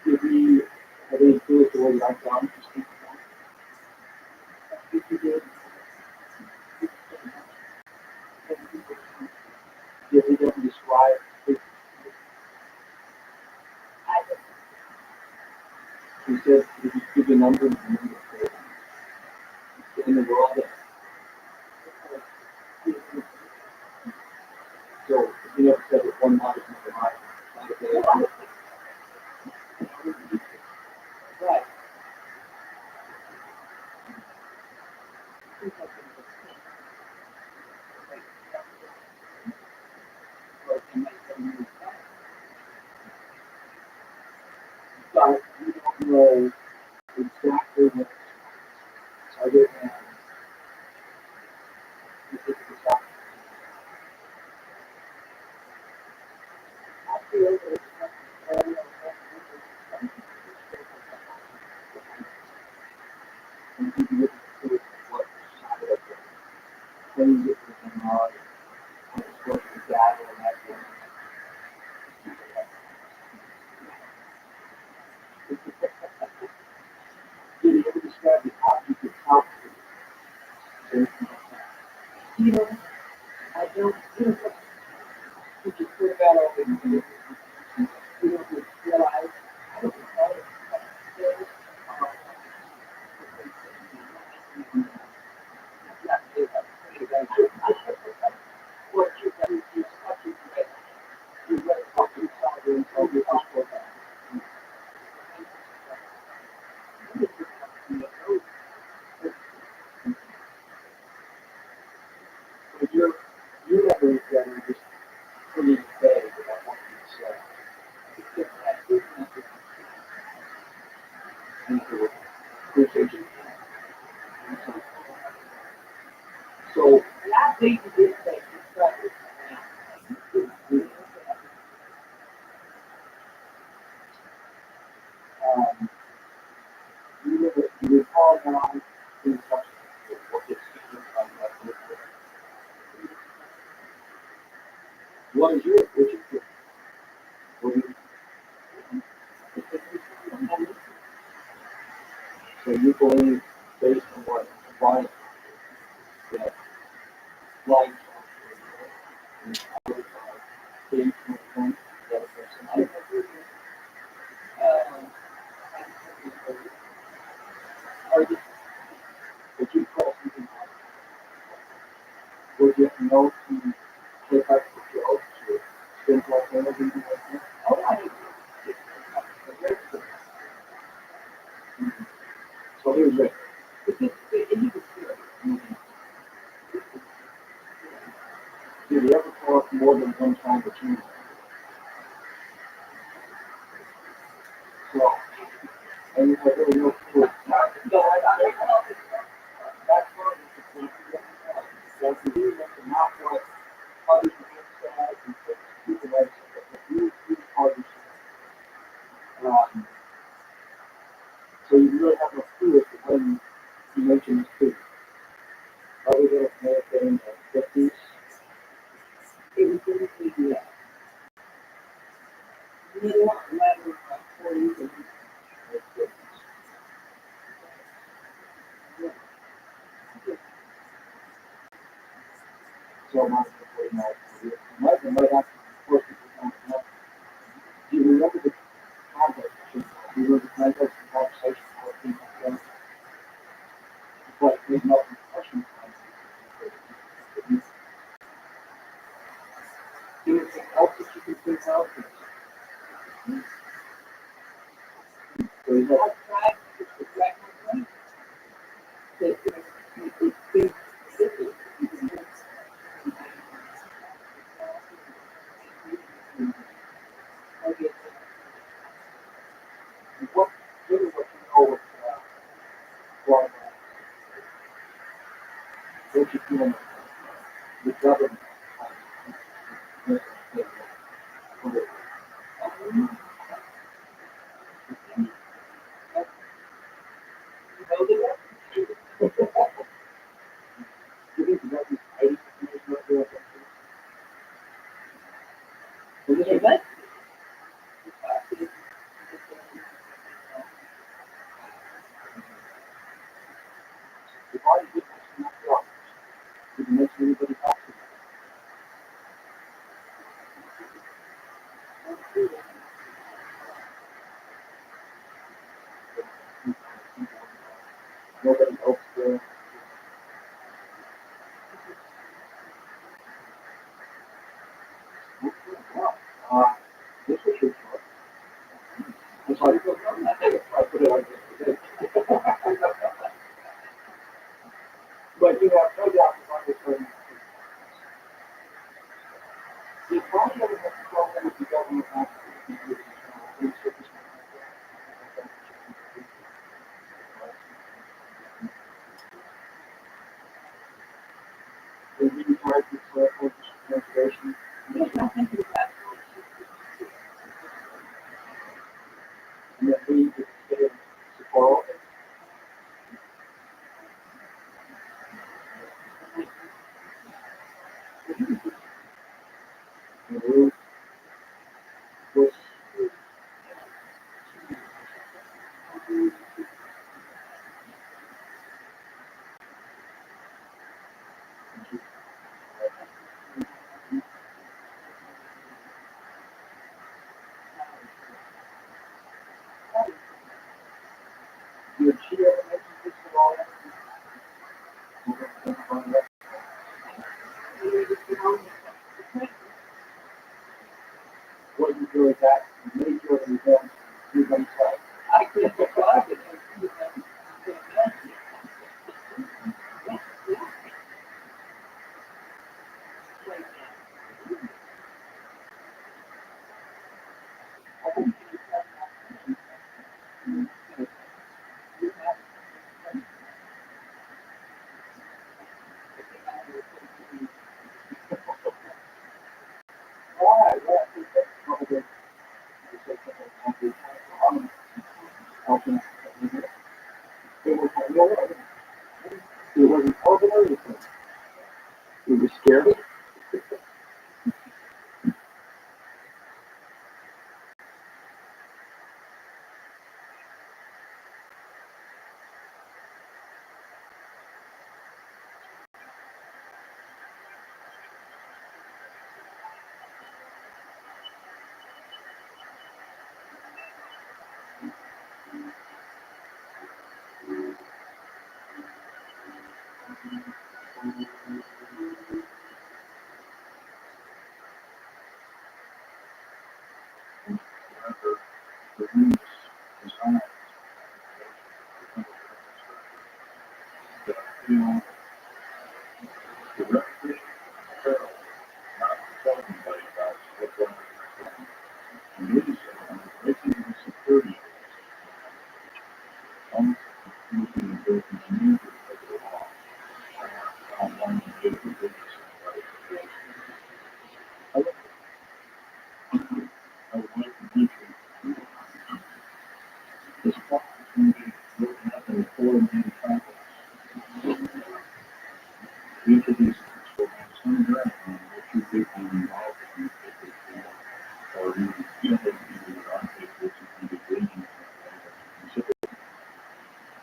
Did he have any clue as to what I've done to speak to them? I think he did. Did he ever describe it? He said, did he give you a number and the number in the world? So he never said that one lot is number nine. Not a day. Right. But we don't know exactly what other than the physical stuff. And he looked at what side of the things that were going on, and it's what the data and that thing. Did he ever describe the object itself? You know, I don't think we just put that over in here. We don't realize, I don't know. What you can do is fucking great. You got to fucking solve it and solve it off of that. But you're never getting just pretty vague about what you say. It's just that it's not just into appreciation. So, I think you did say you recall now in such what this what is your vision? What do you, so you believe based on what life, that life So here's it. Did he ever talk more than one time between them? So, and you have really no clue. That's what that's the reason to not what others have said and people have said. But you parties. So you really have no clue as to when you mention this too. Other than it may have been in the 50s. It was in the middle, latter 40s and So much before you know it. Might have to force people to come. Do you remember the context? Do you remember the context of the conversation or things like that? But there's no question. Anything else that you can think of? So you know, I tried to correct my point. It's big city. Okay. what really what you know with well, what you feel the government. You think the government's hiding information out there? So this is But if I did this in my job, did you mention anybody else? Nobody else there. Wow. This was your choice. It's like, I put it on this. But you have no doubt about this. You probably never have to tell them if the government has to. Maybe you tried this conservation. yes, I think it's that. And then we could stay support. And Ruth was did she ever mention this at all? Wasn't really that major of an event you themselves. I couldn't describe it. All right, well, I think that's probably it wasn't horrible or anything. It was scary. This park is going to be broken up into 4 main tracks. Each of these tracks will have some ground that you people involved in or even people that aren't able to be gleaning.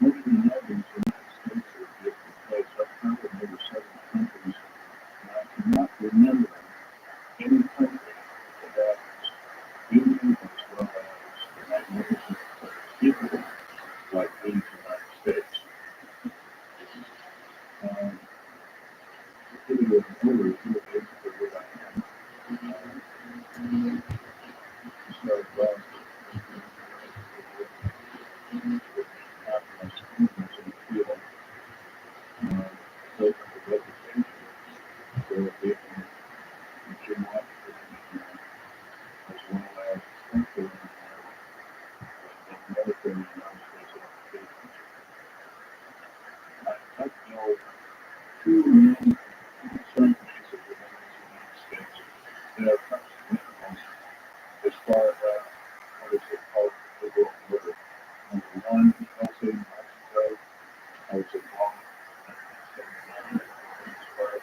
Most of the neighbors in the United States are a beautiful place. I've traveled in over 7 countries, and I cannot remember any country that has beauty as well as magnificent people like these United States. Give you an overview of basically what I am. So, my students in the field, built up a reputation for being geometric, as well as central military and aerospace applications. I know 2 main certain places within the United States that are quite significant as far as what is it called the world order. Number 1, also in Mexico, I was involved in 1979 as far as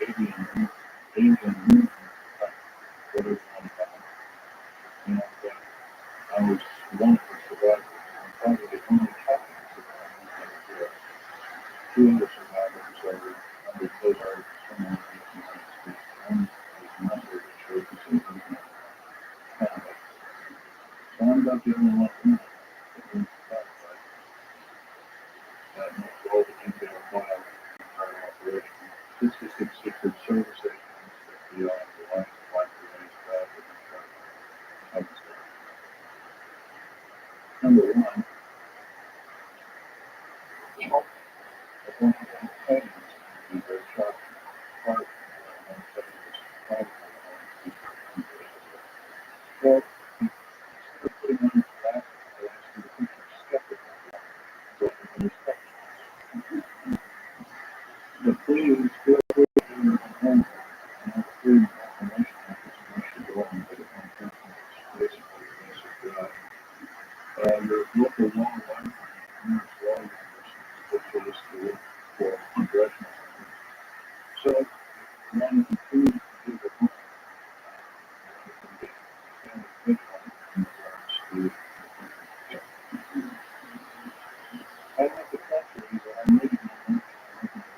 avian movement, whatever you want to call it. And I was one of the survivors. I'm probably the only Catholic survivor. 2 other survivors are under military someone in the United States. One is a member of the church, and the other is Canada. So I'm about the only one in that knows all the details about the entire operation. 66 secret service agents, FBI, the Alliance Black Berets, Rabbi, and number 1, one of the headings is a sharp part of the well, instead of putting on the back, I ask you to put your skeptical but respect. But please feel free to do your homework and have free information as you go on with it on principles, basically the basic guide. Your local law library, numerous law universities, which is to look for congressional records. So, you want to continue to do the homework, you can get standard in regards to I like the countries that I'm reading on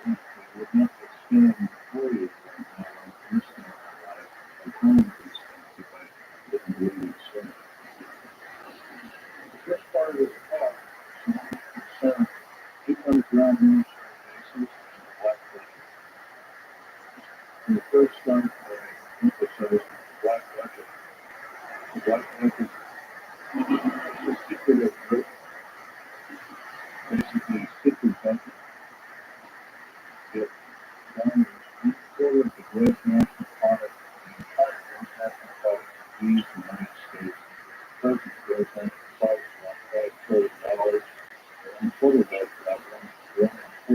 they would not withstand for you right now on personal life and home these things if I didn't believe it. So, the first part of this talk is deep underground military bases and the black budget. And the first part I emphasize the black budget. The black budget is a secret of Britain, basically a secret budget. It garners 1/4 of the gross national product, the entire gross national product of these United States. Present gross national product is about $5 trillion, and total debt is about $1.25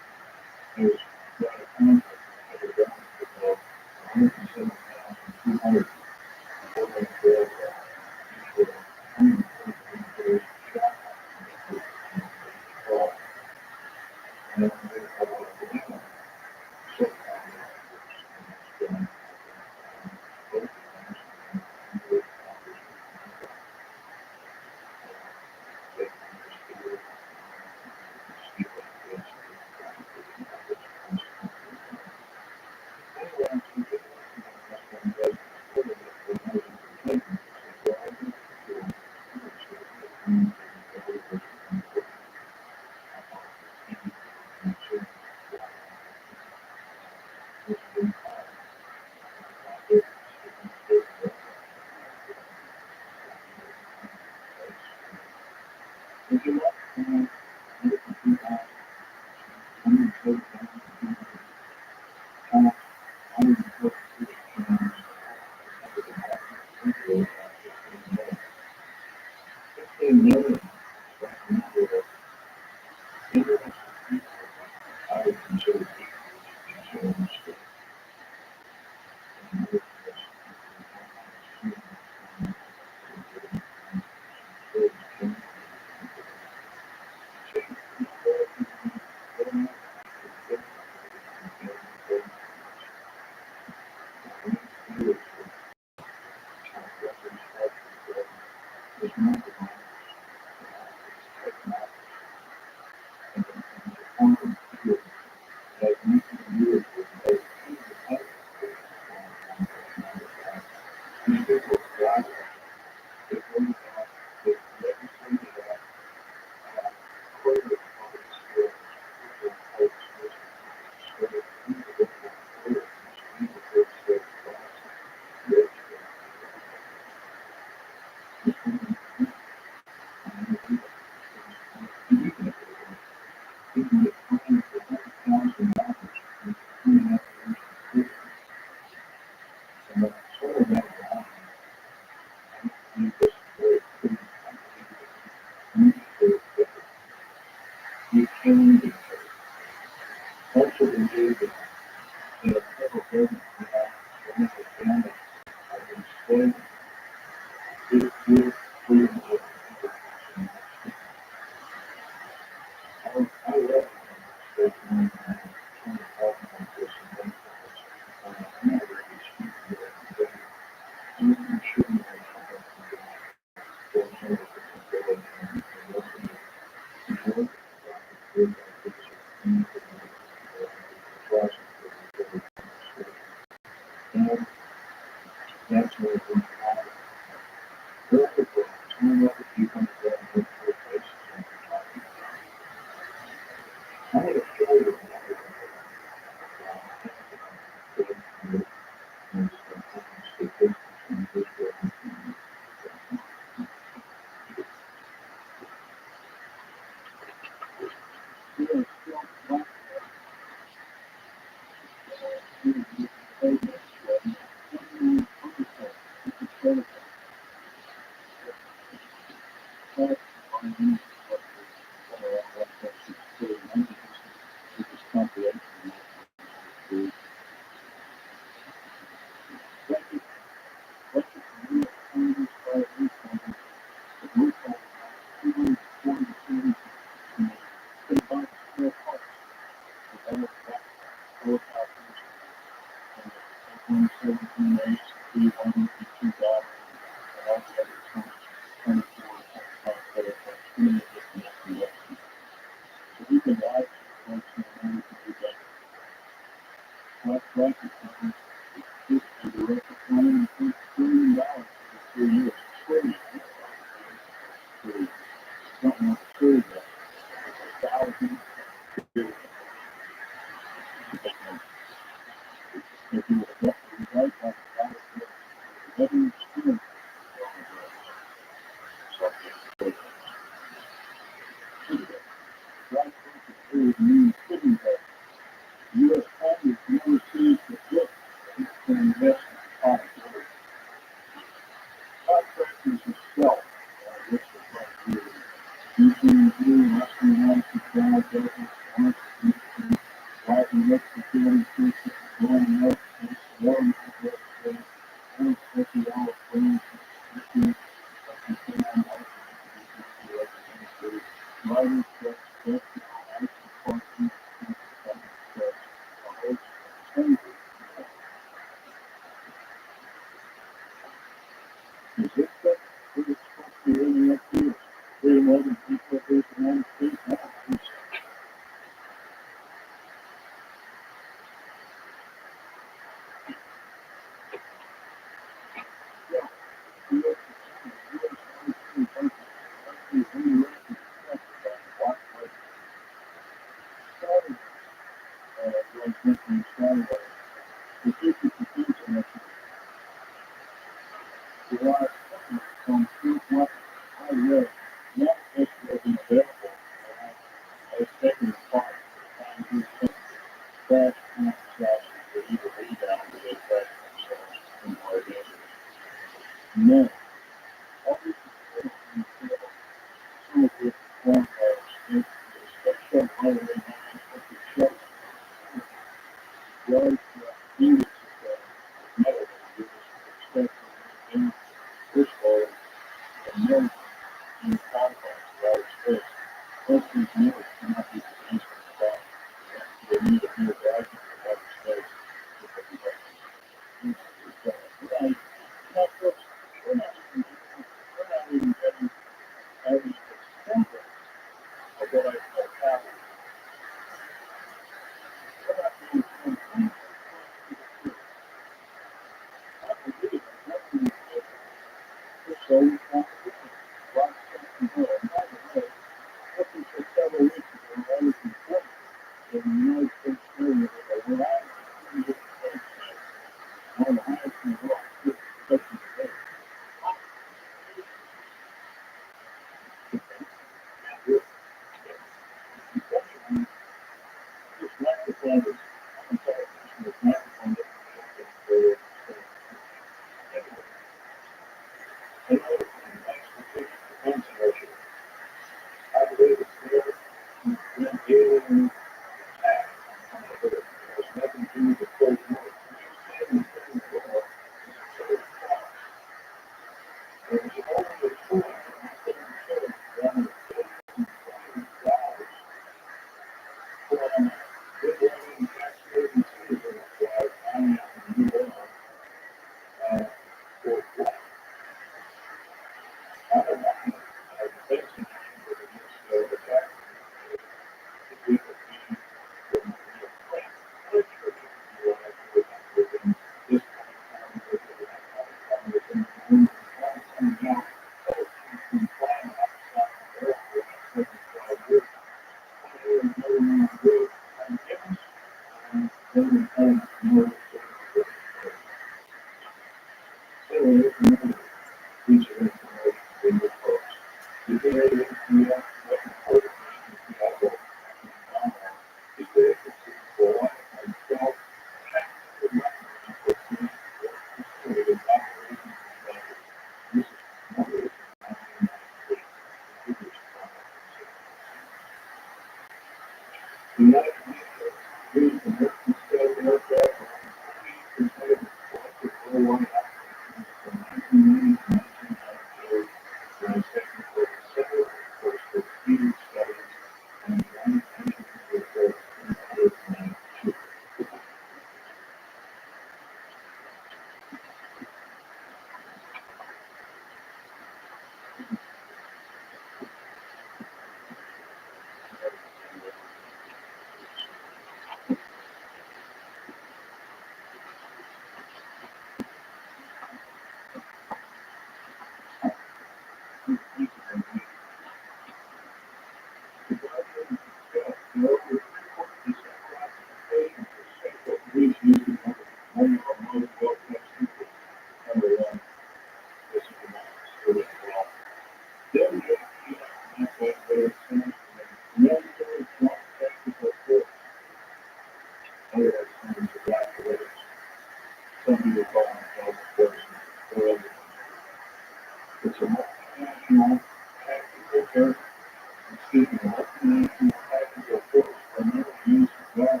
multinational tactical force primarily used to guard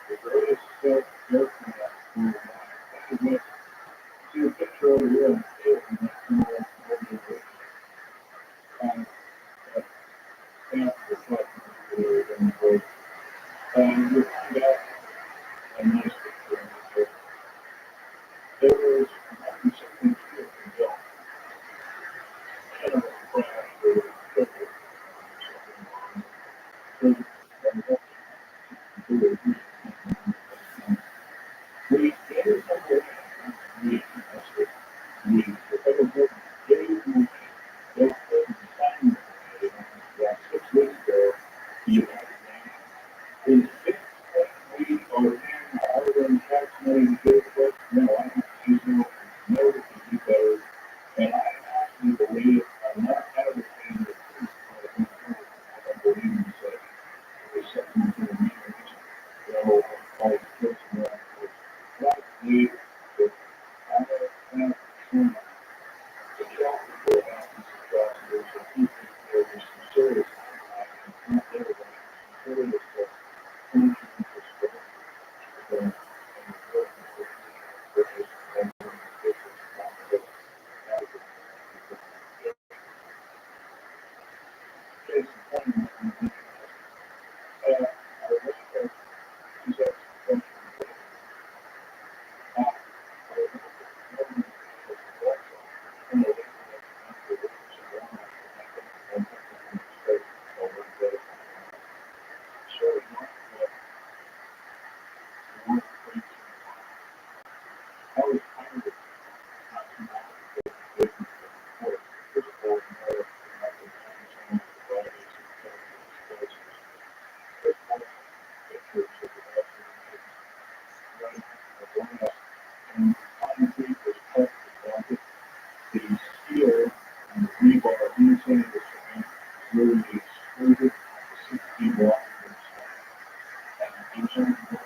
the greatest self-aircraft worldwide. Anyway, see a picture over here on the field in that criminal organization. After the fight, you'll find out a nice picture in the field. There was 117 people built. General crash or triple. And I actually believe I'm not advocating the truth, I believe in such. There's something to the meaning, all the kids and that. But I believe that I have some the job people have these atrocities and people there is some serious and not everybody serious function for and the steel and the rebar inside the cement really extruded 60 watts and inside the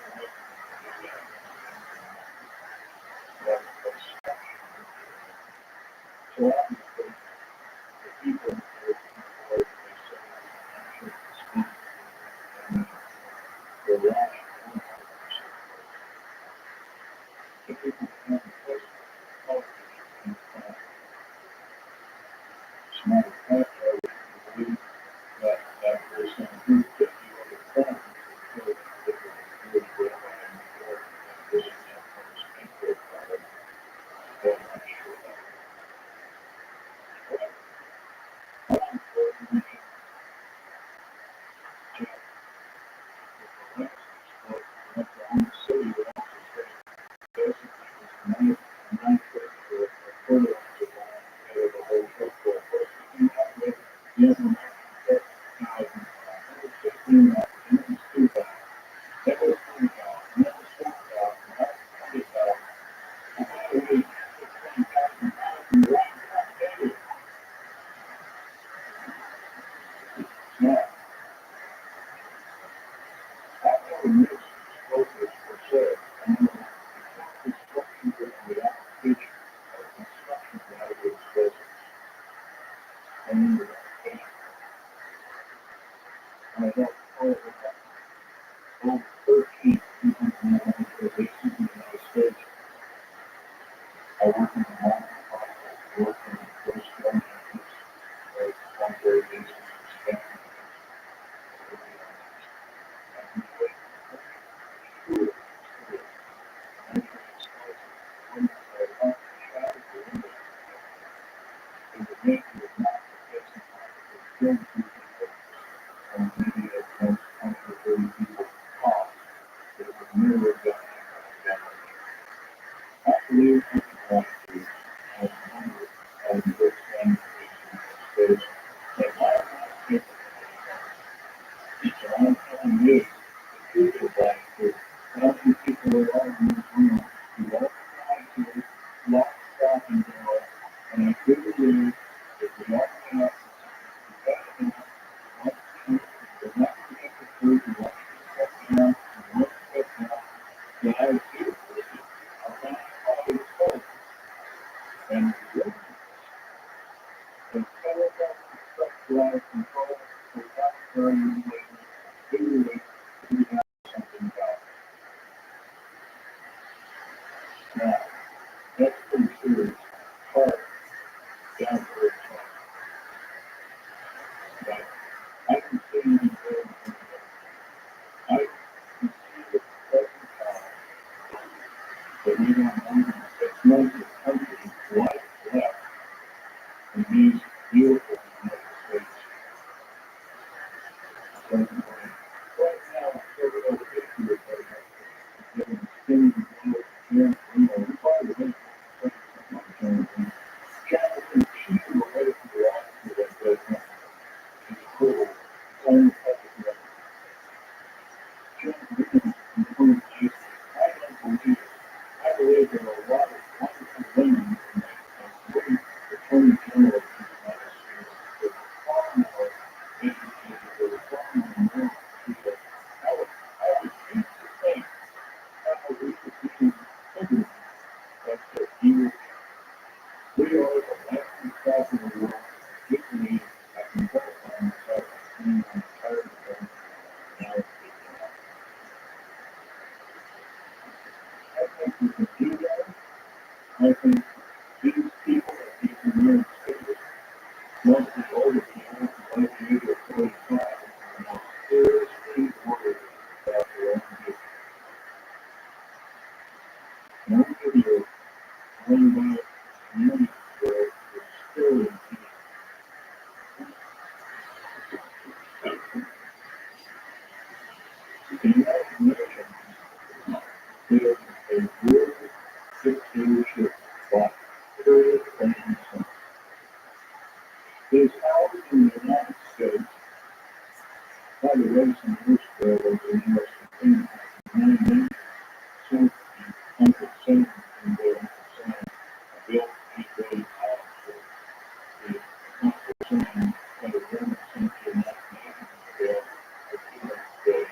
so obviously the people who are they say and the rash the people who have the place and smart fact I would believe that there's some good 50 of the farm because it was really good and this is not going to speak but I'm sure that Now, that's pretty serious. Hard, down to earth talk. But I can see you there. I can see the present time that we don't want that's most of the country life left in these beautiful United States. So, right now, we're over 50 years old. Getting skinny and low, yeah, you know, we probably went to something like that. Jonathan, she's related to the officer that does nothing. She's cool. It's only a couple of years. Jonathan, we can improve this. I don't believe it. I believe there are a lot of wonderful women and great attorney generals in the United States that are far more educated, that are far more people. I would hate to think how we could be thinking like that you we are the last class in the world. Particularly, I can verify myself as being on the third one. Now it's I think we can do that. I think these people that these United States, most of the older people, like the age of 45, are now seriously worried about their own future. And I'm giving you one about community where it's still in peace. The United Nations is a world dictatorship body. Period. Plain and simple. It is housed in the United States. By the way, some years ago, was the U.S. Supreme Court 9 cents and 100 cents in their saying a bill to $8 billion for the Constitution and the German cent to United Nations bill for $200 billion.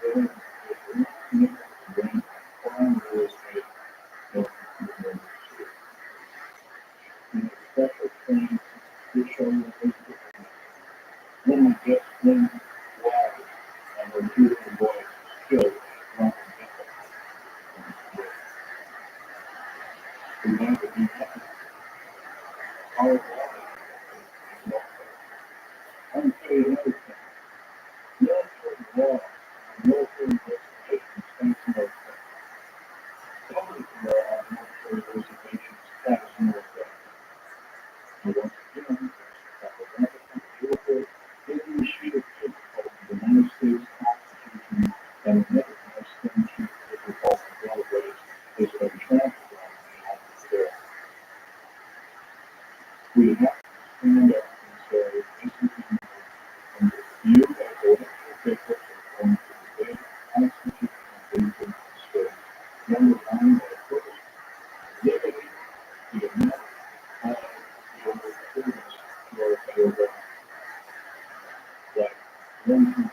They have not been able to run foreign real estate or computer industry. In a special training to show you this when we get one wife and her beautiful boy is killed from the we never do nothing. Our body is not there. I'm going to tell you another thing. Military law and military reservations makes no sense. Public law on military reservations has no effect. And once again, that's a beautiful hidden sheet of paper called the United States Constitution and another nice thin sheet of paper called the Bill of Rights has been trampled on now there. We have to stand up and say, this is enough. And you as elected officials are going to obey the Constitution of the United States. Number one, that first, liberty, the amount of your service to our federal government. Like, one thing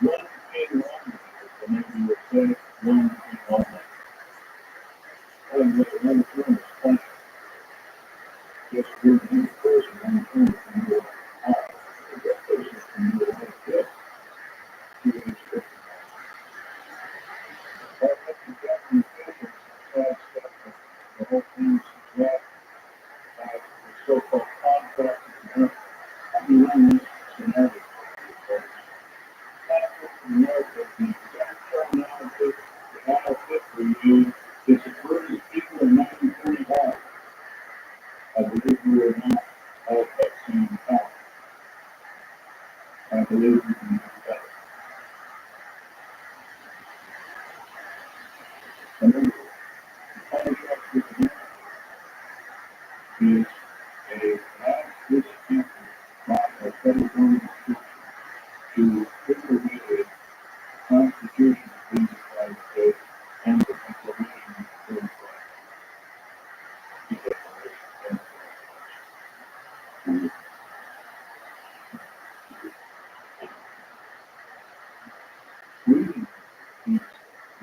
wrong with it, and maybe you would say, one thing wrong with it. And with another term is funny. Just we're the only person on the phone can do it. That person can do it like this. To the instruction. But if the government officials sidestep the whole thing suggest the so-called contract of America, I'll be running this scenario for you. Contract of America, the exact terminology that I fit for you is the British people in 1945. I believe we are not all that same time. I believe we can do better. Remember, the contract with America is a last distinct by a federal government to implement the Constitution of the United States and the Declaration of Free Trade. The Declaration of Free Trade. Reading these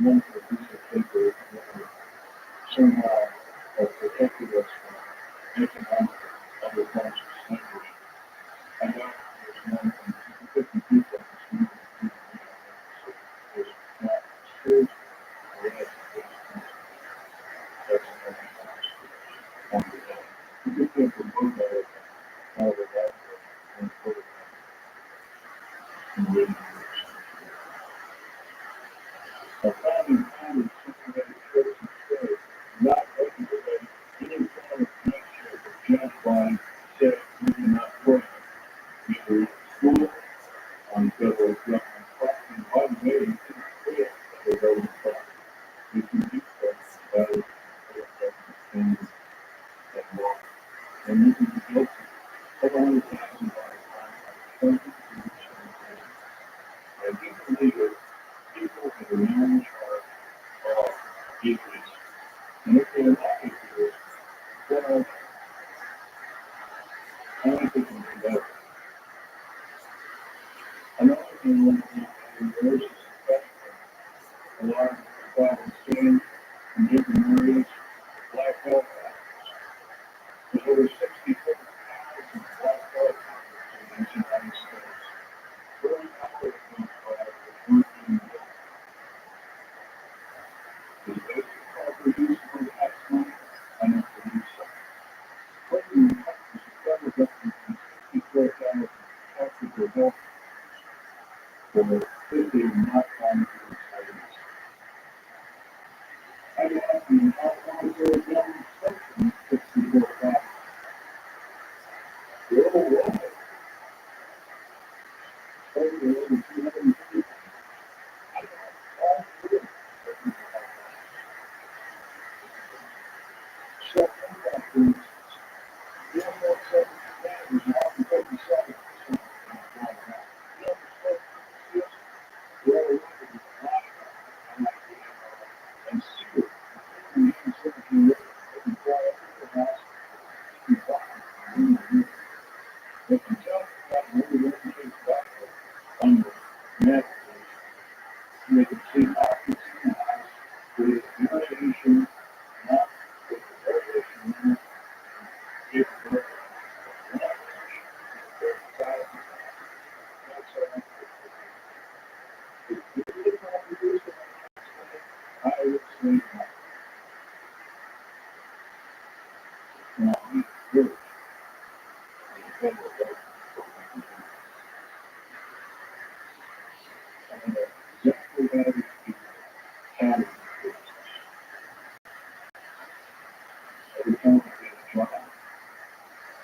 wonderful pieces of paper somehow protected us from economic other forms of slavery. I know there's more than 50 people in waiting years. Our founding fathers systematic choice and choice, not regulate any form of connection just by saying we cannot work either school on federal government property. And by the way, it's clear that the government property. If you do that, that is federal government standards and law. And you can be guilty of $100,000 fine by 20 years. And you believe it, people that are now in charge are atheists. And if they're not atheists, well, I don't think they can do that. Another thing we need to do is a lot of problems seen in different areas, black health factors. There's over 64,000 black health factors in the United States. 40 hours of those factors weren't being built. Is basic car producible tax money? I don't believe so. What do you have is the federal government and 64,000 taxable health for 50 not pharmaceutical studies. I don't have to how long the government spending 64,000. The overall spending over 250. I don't all three. Self-impact is 0.7% is now 57%. And secret, we can certainly look at they can tell that when we replicate that on the net, they can see optics in the house with variation, not with the variation, if the I would say no. Now, we really exactly that is the pattern. Every time I get a job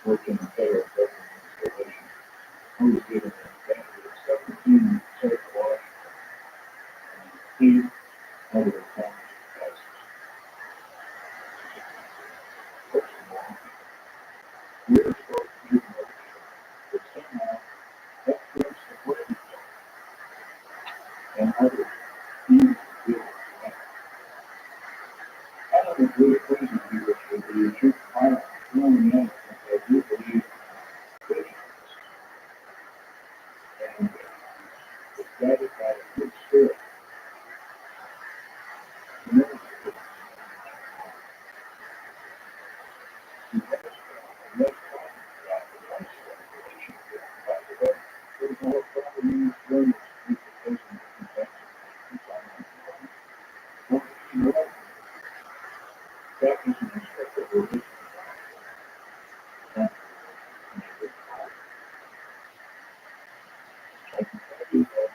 working in federal government installation, I was given a benefit of 17 psychological and 8 other forms of tests. First of all, we're supposed to do motion, but somehow that breaks the brain and others even do it. I don't agree with crazy people with the truth violence throwing out since I do believe in visions. And it's guided by a good spirit. You never speak. You never speak. Unless talking about the life relationship. By the way, there's no problem in this room with implications of infection. Well, you know what? That is an instructive religion. I can tell you that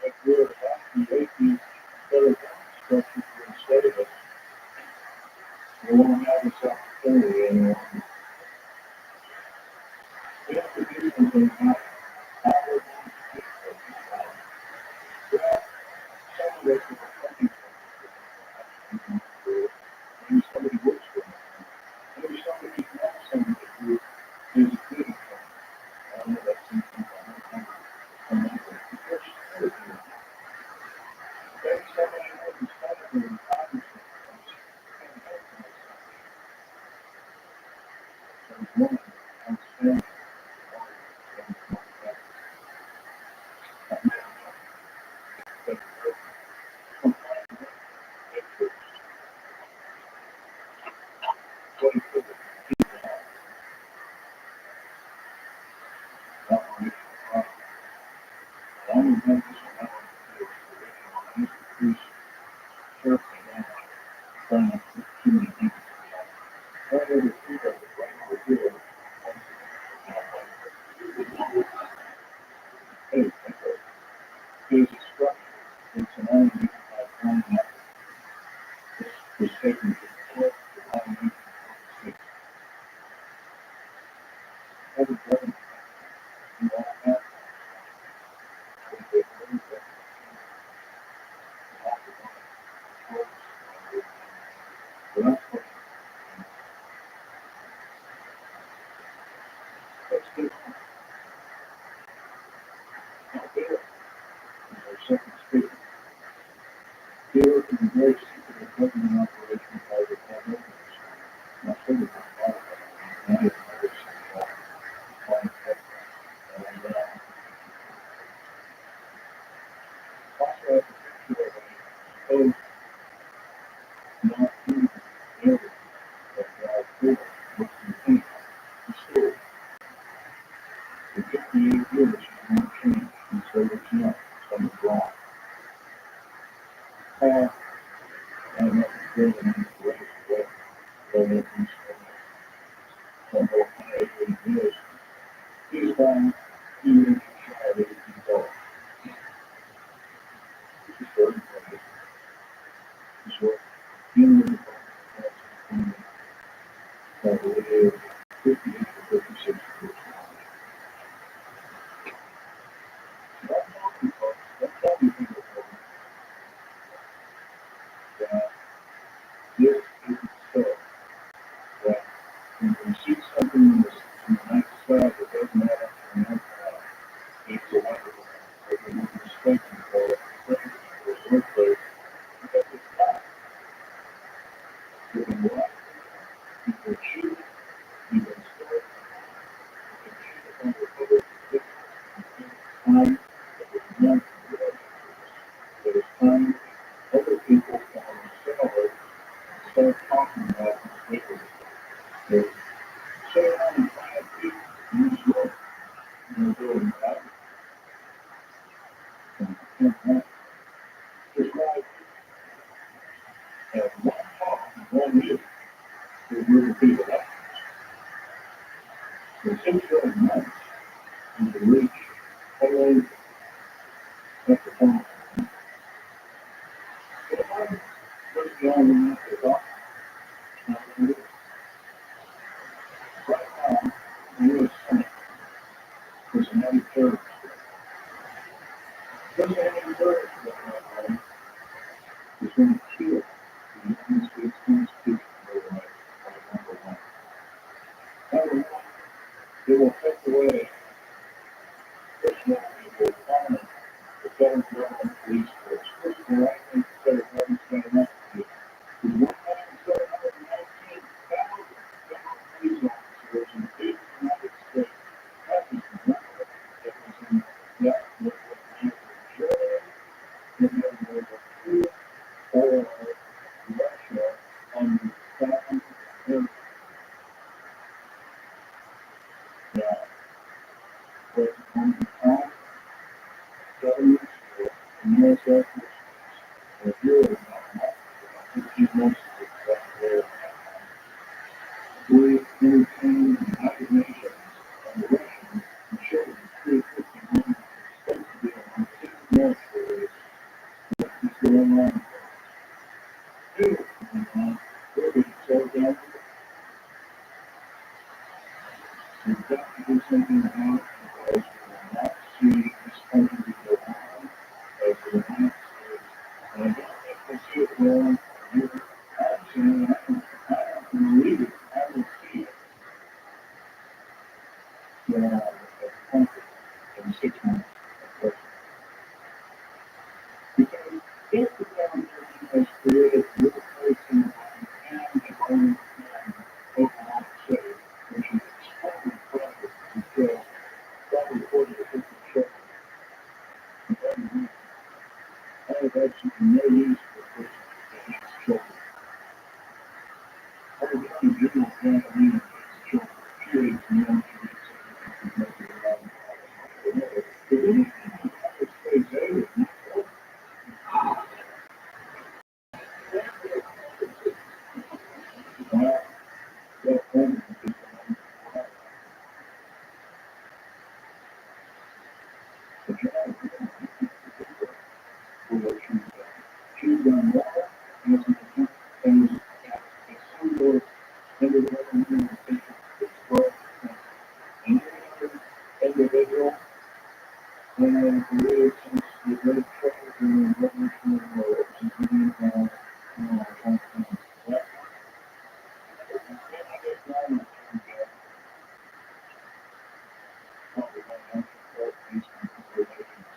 if we're about the atheist federal structure to enslave us, we won't have this opportunity anymore. We have to do something about how we're going to get this. Well, some of us are fucking maybe somebody works for them. Maybe somebody knows somebody who is a good. I don't know, that seems to be maybe somebody knows the senator and congressman. There's one outstanding. second speaker. Here in the very secret of government operation by the government. My favorite part of it. I didn't notice it. And also has a picture of a not human area that freedom was contained. The story. The 58 years has not changed, and so it's not. Something's wrong. I have driven in the race away. Going up in some more 180 years. He's found he was shy of 18 dollars. This is very funny. This was in the department that would have 58 to 56 years. That's how we think of that. This is so that when we see something in the night sky that doesn't matter from the outside, it's a wonderful thing. But when we're mistaken for it, for the workplace, because it's not. Given what people choose, even start, and choose on the other time that was meant for the that is time other people can themselves start talking about these papers. They say only 5 people use your building that. And just like at one talk, one year, they really people that. The 6 7 months and to reach always at the phone. If I'm just going to the doctor, right now, the U.S. Senate is an anti-terrorist. This anti-terrorist is going to kill the United States Constitution by number one. Number one, it will take away this one, it will fund the federal government police force. First of all, I think the federal government's got enough to do. With 1,719,000 federal police officers in the United States, that is the number that was in that was either Germany, it was Cuba, or Russia on the southern area. Now, but on the time, governments and U.S. Air Force were here about 15 months ago, that's where we entertained the United Nations and the Russians and showed them 350 million states to be on 6 militaries what is going on. Two, we're being so down. We've got to do something about it because we will not see this country go on as the United States. And I don't think we'll see it wrong here. I'm saying I don't believe it. I will see it as a country in 6 months. Because if the government has created with the place in the body and the body and Oklahoma City, which is extremely private because probably 40 to 50 children in every week, I have absolutely no use for a person that hates children. Our attorney general can't even hate children. She hates men, she hates everything, she knows it around the house. But anything in the United States, they would not go. Well, that woman is the one the job for what she's done. She's done well as an attorney, as some boards under the recommendation is 12%. And any other individual, and I believe since the great trouble in the Revolutionary War, since we didn't have, that probably going to have to court these kinds of relations.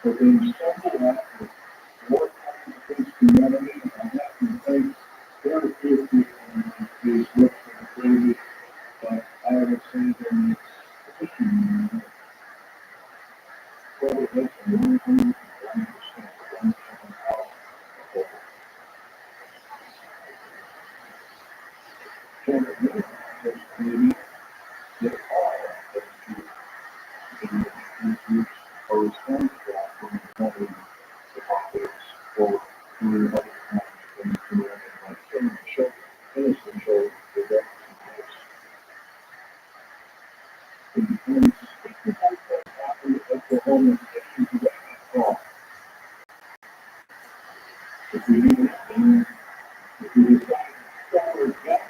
But then stumble after more times against humanity, and I have to think there are few people in these looks for the gravy, but I would say that it's fishing. Well, it makes a 100% out. Can't admit it, maybe they are those two in which groups are responsible for recovering the topics or doing other kinds of things to learn like killing children, innocent children, the death of lives. It becomes what happened in Oklahoma if you get caught. If we do it, if we decide to start with that,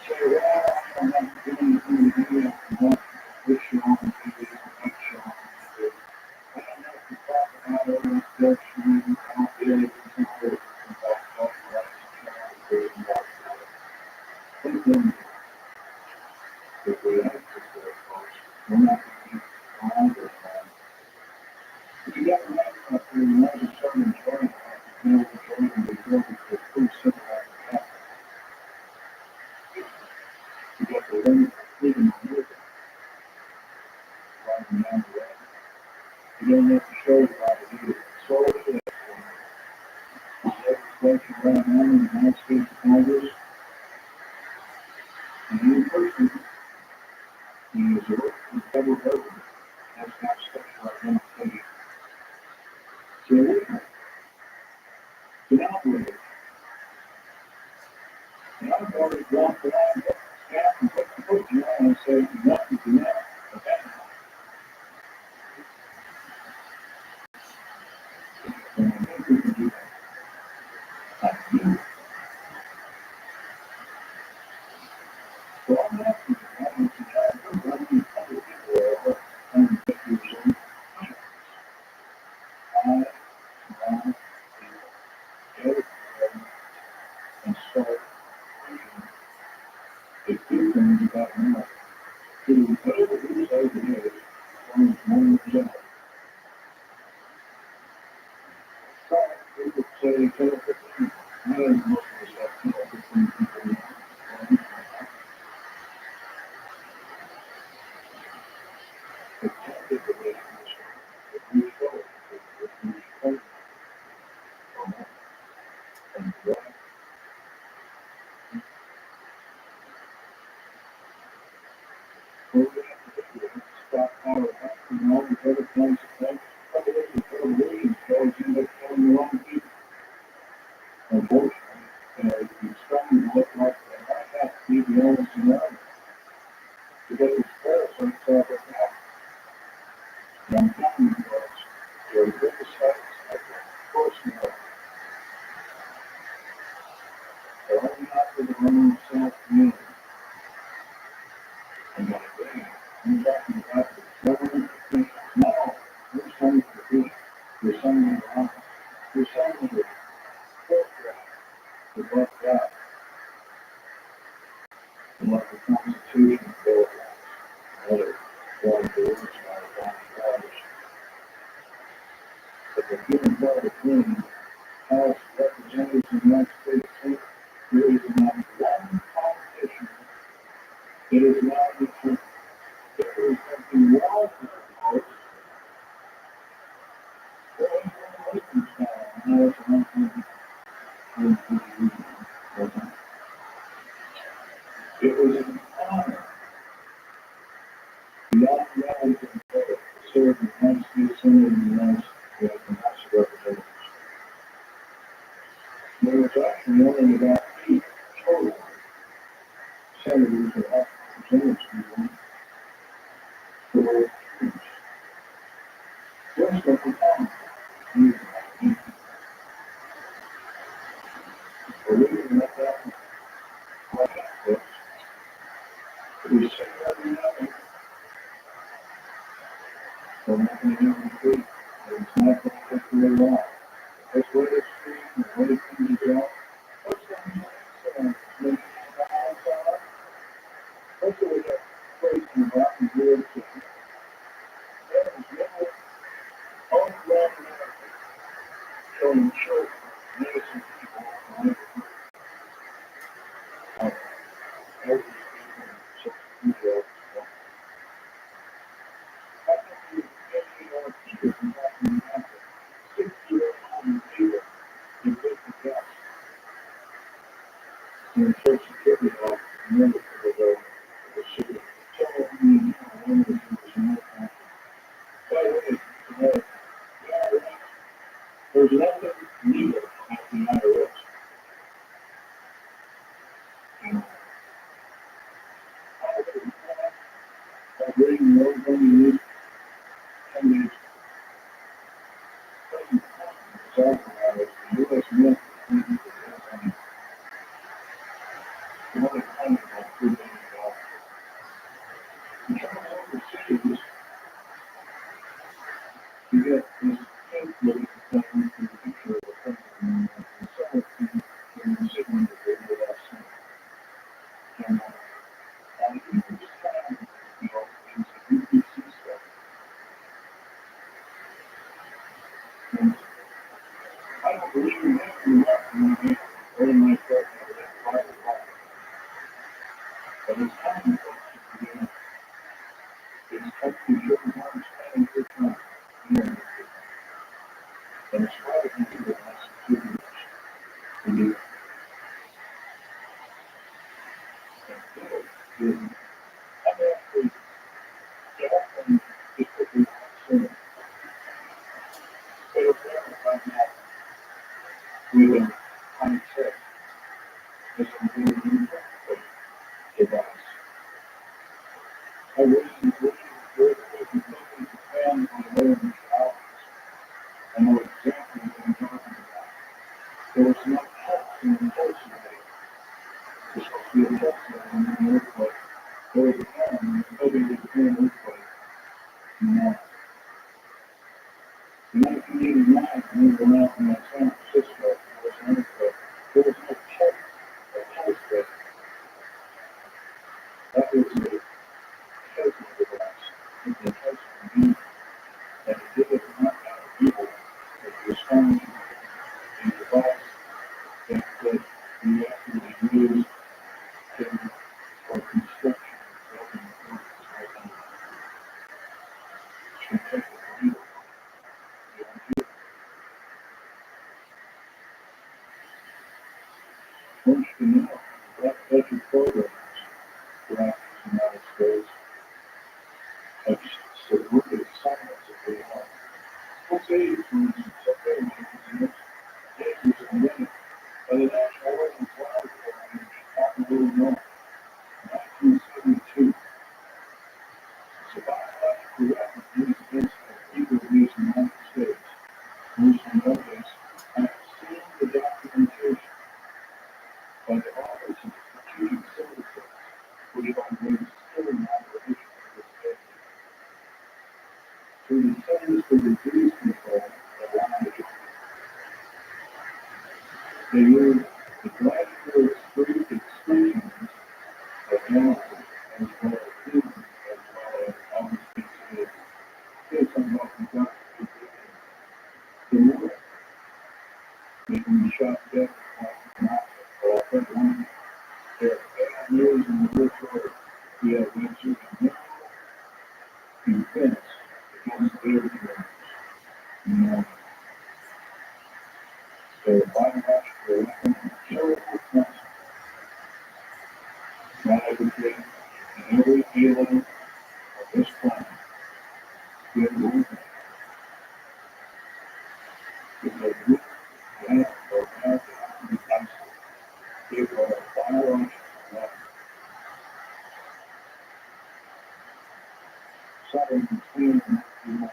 say, well, I don't have to do anything to do after that, this show on TV, that show on TV. I don't have to talk about all this stuff, shooting, out there, it's not good. In fact, that's what I'm trying to do about it. Something that we have to say, folks, we're not going to get longer. If you got to remember out there, you know, there's a certain enjoyment, you know, enjoyment before it's pretty simple like that. You got to learn freedom of music, riding down the road. You don't have to show it by the video. So it is. Legislation right now in the United States Congress, and any person in Missouri who's ever voted has to have special identification. So it's an outrage. And I've already walked around the staff and put the book down and say, enough is enough. But that's not. And I think we can do that. I do. So I'm asking you, I want you to have everybody in other people over 150 years old. I, smile, get it together, and start a few things about America. To whatever we say today, one is 1 years old. Some people say 10 or 15. I know most of us have 10 or 15 people in our But can't get the way if we show it, if we show it, and what we have to do is stop our back and all these other kinds of things. Presidential television shows end up telling the wrong people. Unfortunately, it's starting to look like they might have to be the owners and others. Because it's parasites out there now. And I'm telling you folks, there are good sites out there. Of course, no. They're only out for their own self-community. And by that, I'm talking about the government officials. Now, there's some that are good. There's some that are honest. There's some that are corporate. They're bucked out. And like the Constitution Bill of another one of the words by the but the human part of being House Representatives in the United States think there is not one politician that is not the truth. If there is something wrong with the votes, well, it's a waste of time. I know it's an unfortunate thing. It was an honor beyond reality to serve the United States Senate and the United States House of Representatives. There was actually only about 8 total senators or House of Representatives for terms. Just like the Congress. Or we can let that like that, folks. We say every night, we're not going to do anything. It's not going to take very long. That's what it's free and what it can be done. What's the nation outside? What's the way that place in the back of the world? There is no There's nothing legal at the IRS. And I really know when you need to the U.S. Mint you get this template that you can picture of a company and some of you can sit in the video that's and you can just kind of, into UPC stuff. And I don't believe in that too much when I get very nice stuff out of that private life. But it's time to begin. It's up to your understanding your time. And it's right in here that has to do with you. And I'm actually often just looking at but if I right now with a mindset as I'm doing new device. I recently very quickly looking to plan on learning hours. I know exactly what I'm talking about. There was no help in the person today. There's supposed to be a help in the earthquake. There was a time building the grand earthquake. In 1989, we were out in San Francisco. There was an earthquake. There was no help or earthquake. That was a helping device. It was a helping being. And it did not have people that respond to a device that could be actually used for construction building to protect the people. Once you know what budget programs throughout the United States have significant science that they have. Let's say, for instance, okay, maybe it's a minute, but the National Oil and Water Corporation, Chicago, Illinois, 1972. So biological weapons used against people in the United States, most nowadays, have seen the documentation by the Office of Strategic Services, which operates still in operation to this day. So the Centers for Disease Control around it, they use the gradual excretions of animals as well as humans as well as other species. Here's something about the doctor the world. They can be shot dead not or one. There are 8 years in the real world. We have answers and defense against their drugs. So biological weapons and chemical defense, not everything, and every alien of this planet get moving. Because we have or have to be isolated. They are biological weapons. Something between them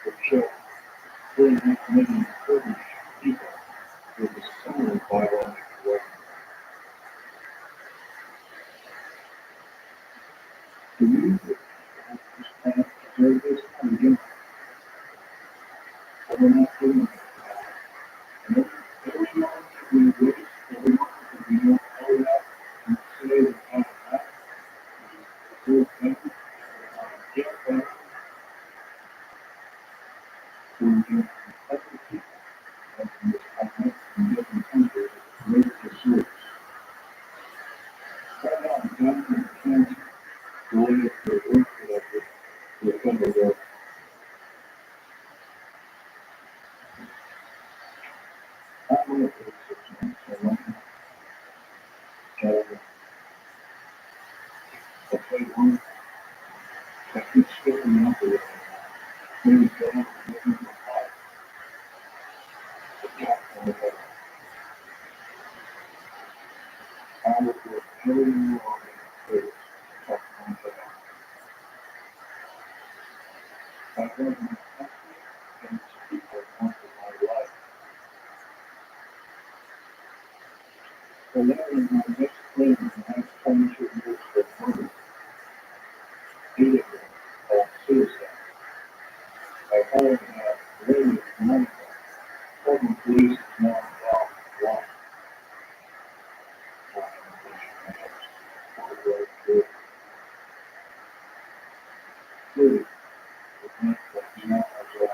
will show 3.5 million Kurdish people with a similar biological weapon. The news that this planet deserves this and again, we're not doing it. And every moment that we waste, every moment that we don't hold out and say that I'm not, we're thinking, get back to the people in this planet in different countries, raise scared me up a little. Maybe go and make me hot. But yeah, I would work every morning to talk on that. I wasn't happy and people wanted my life. So that was my next plan in the next 22 years of murder. Eight of them all suicide. I hired a lady in America. Told the police is now involved in one. Three, the man that is now as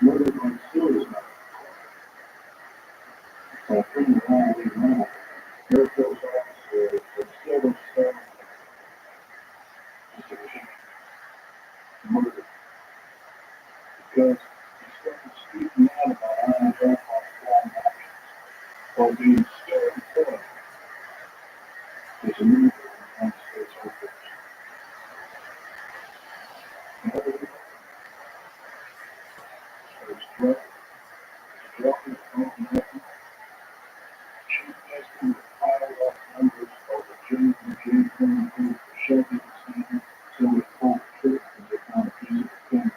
murder by suicide. My friend Rabbi, Air Force officer, is still a murder because he started speaking out about unidentified crime actions while being still employed as a member of the United States Air Force. Another one was drug information. Chief Estimate piled up numbers of the James and James County Police for shelter decision, so we called the trip and they found a piece of film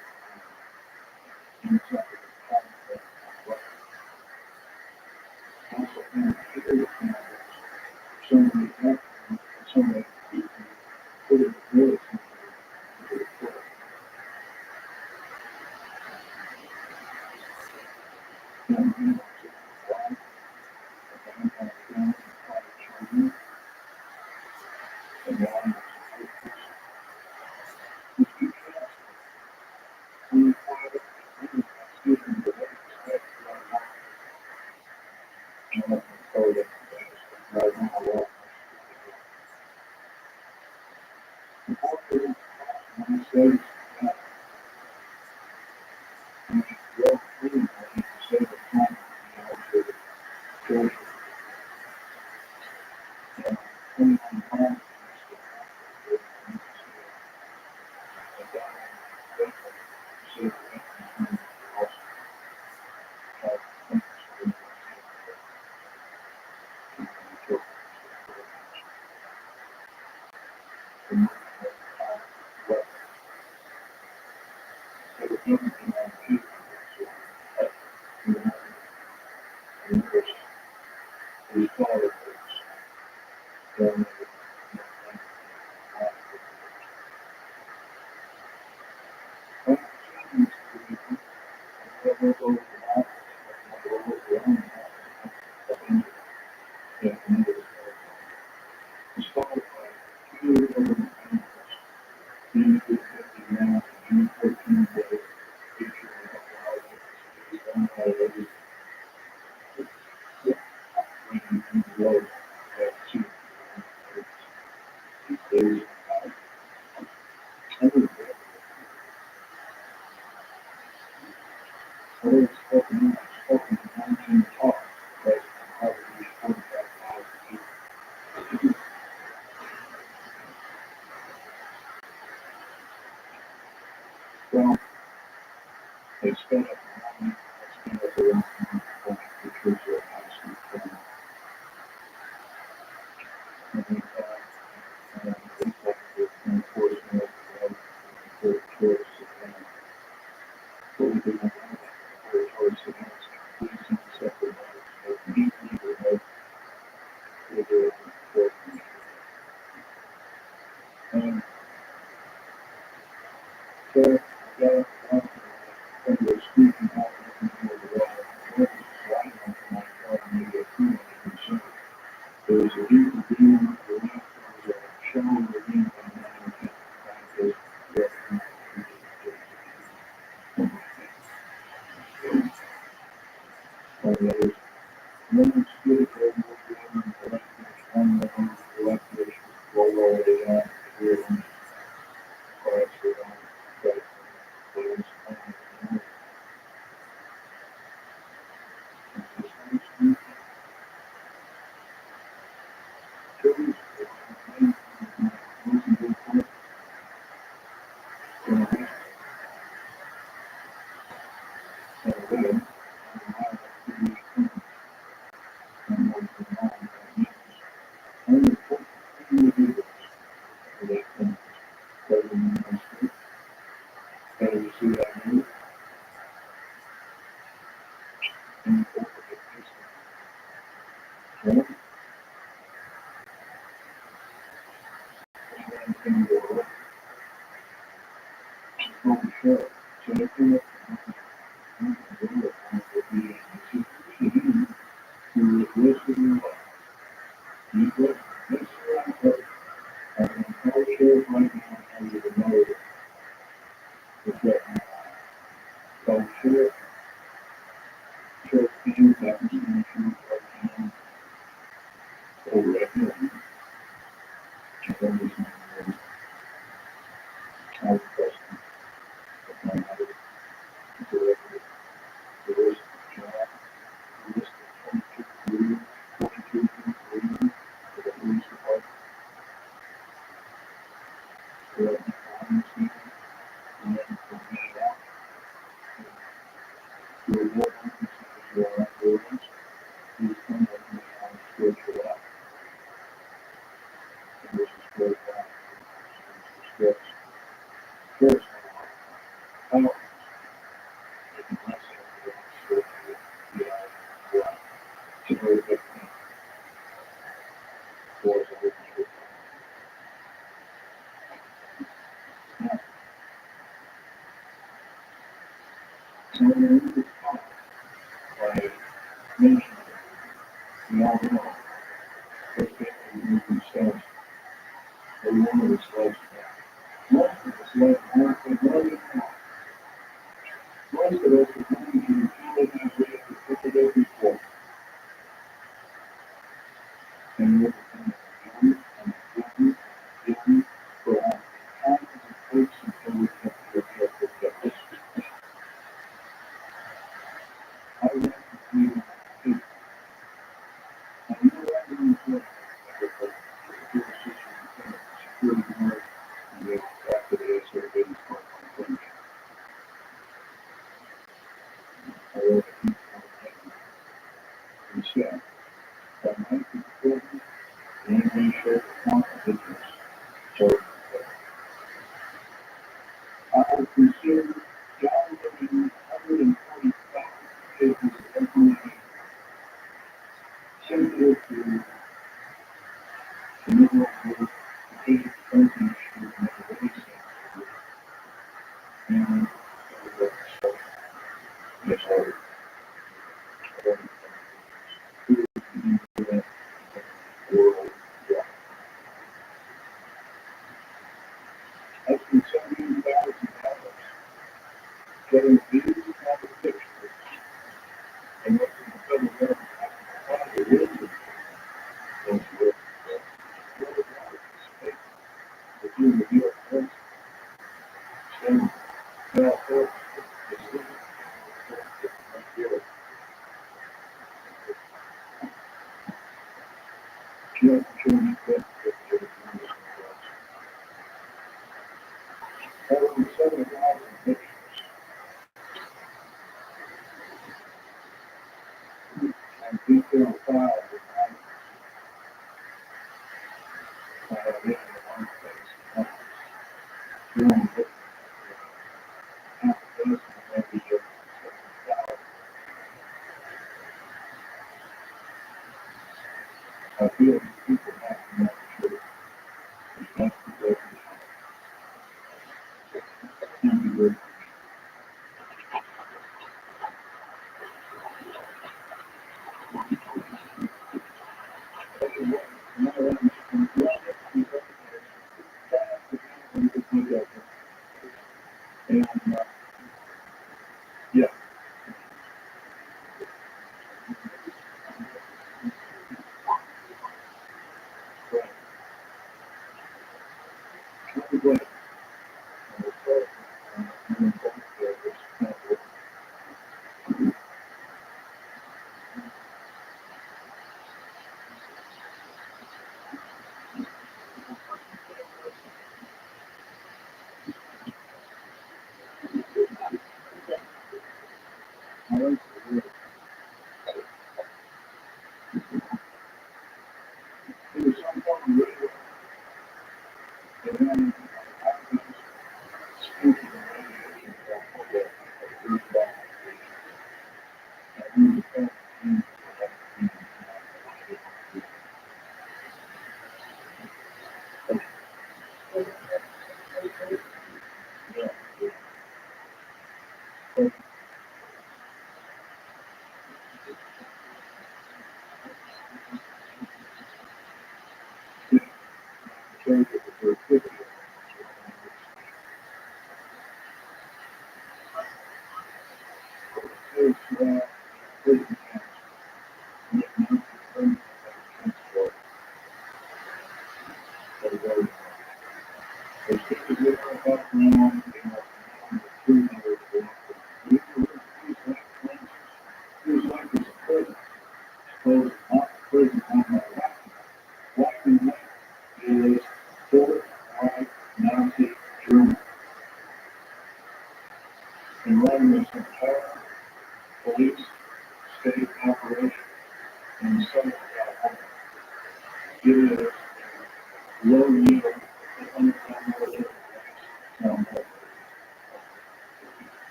inside of the county. Also found carrier cameras, some of the actions and some of the people put in the village into the court. Young men took the flight, the band had a family and five children, and one was a These two cats, when you find it, really excuse me, but what expect Jonathan told us right now, well, the poor people, when he says that, when you go through, when you say the time, to the church, 21 times, well, they spent up the money, they spent up the money, the church or high school family. And they thought, they thought the enforcement of the territory surveillance. But we didn't want that. Territory surveillance, policing separate matters, but deeply remote with the enforcement. And so, when they were speaking out in the world, what was right on my part, maybe a few concern. There was a deep review on the left, there was a shallow review on the right, and others. Women's good, over on the left, one on the left, roll all the way down, here on the right, they can play in the street. And you see that move, and you go for the face. Right? And then you go up, go to show. So if you look at the world, it will be a situation to reverse the law. You put this around, and the entire show right now under the mode is that culture, show things that we can choose right now, or right now, to go with my mode. How question of my mother, directly, the rest of the job, the rest of 22 for the police department, for the crime scene, and then for me out, to reward officers who are operations, please come with me on spiritual act, and this is spiritual act, steps, first, how, if you want to say, spiritual, yeah, to know that doors are open to now, so when we get caught by mentioning, we all know, first thing we can say, every one of us loves that. Most of us love more than one of us. Most of us are going to feel that way to put it up before. And we're going to do and for all kinds of folks until we get to the justice. I like to see that people. I know that in the book, security guard, and the after the surveys for information. I wrote a piece on that. He said, that might be important, and we show confidence. So, I would consider downloading 145 pages of information sensitive to the middle of the basic function issue and the release and so, yes, world, yeah. I spent $70,000 getting these kind of pictures and what the federal government has to find a reason is with the New York Post, saying, well, folks, it's right here. Just showing that picture of the over 7,000 pictures and detailed files of living in one place. Doing it, half a dozen every year. I feel these people have to know the truth. That's the way can be good. And, yeah. Right. That's the way.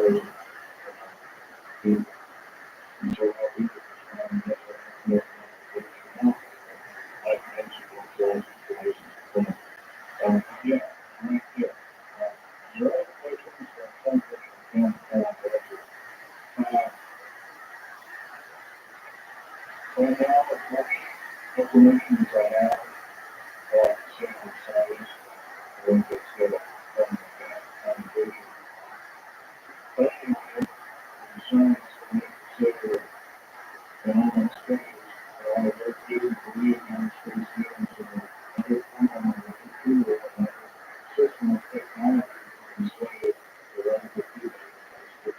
So, and so I'll be there. Like mentioned, controls, installations, yeah, right there. Your other questions are some questions can answer. Right now, as much information as I have, sample size, when it's set up from that conversation. But anyway, concerns and consider and all my spaces, I work in believe in space savings and other form of computer and system of technology and say that I could do that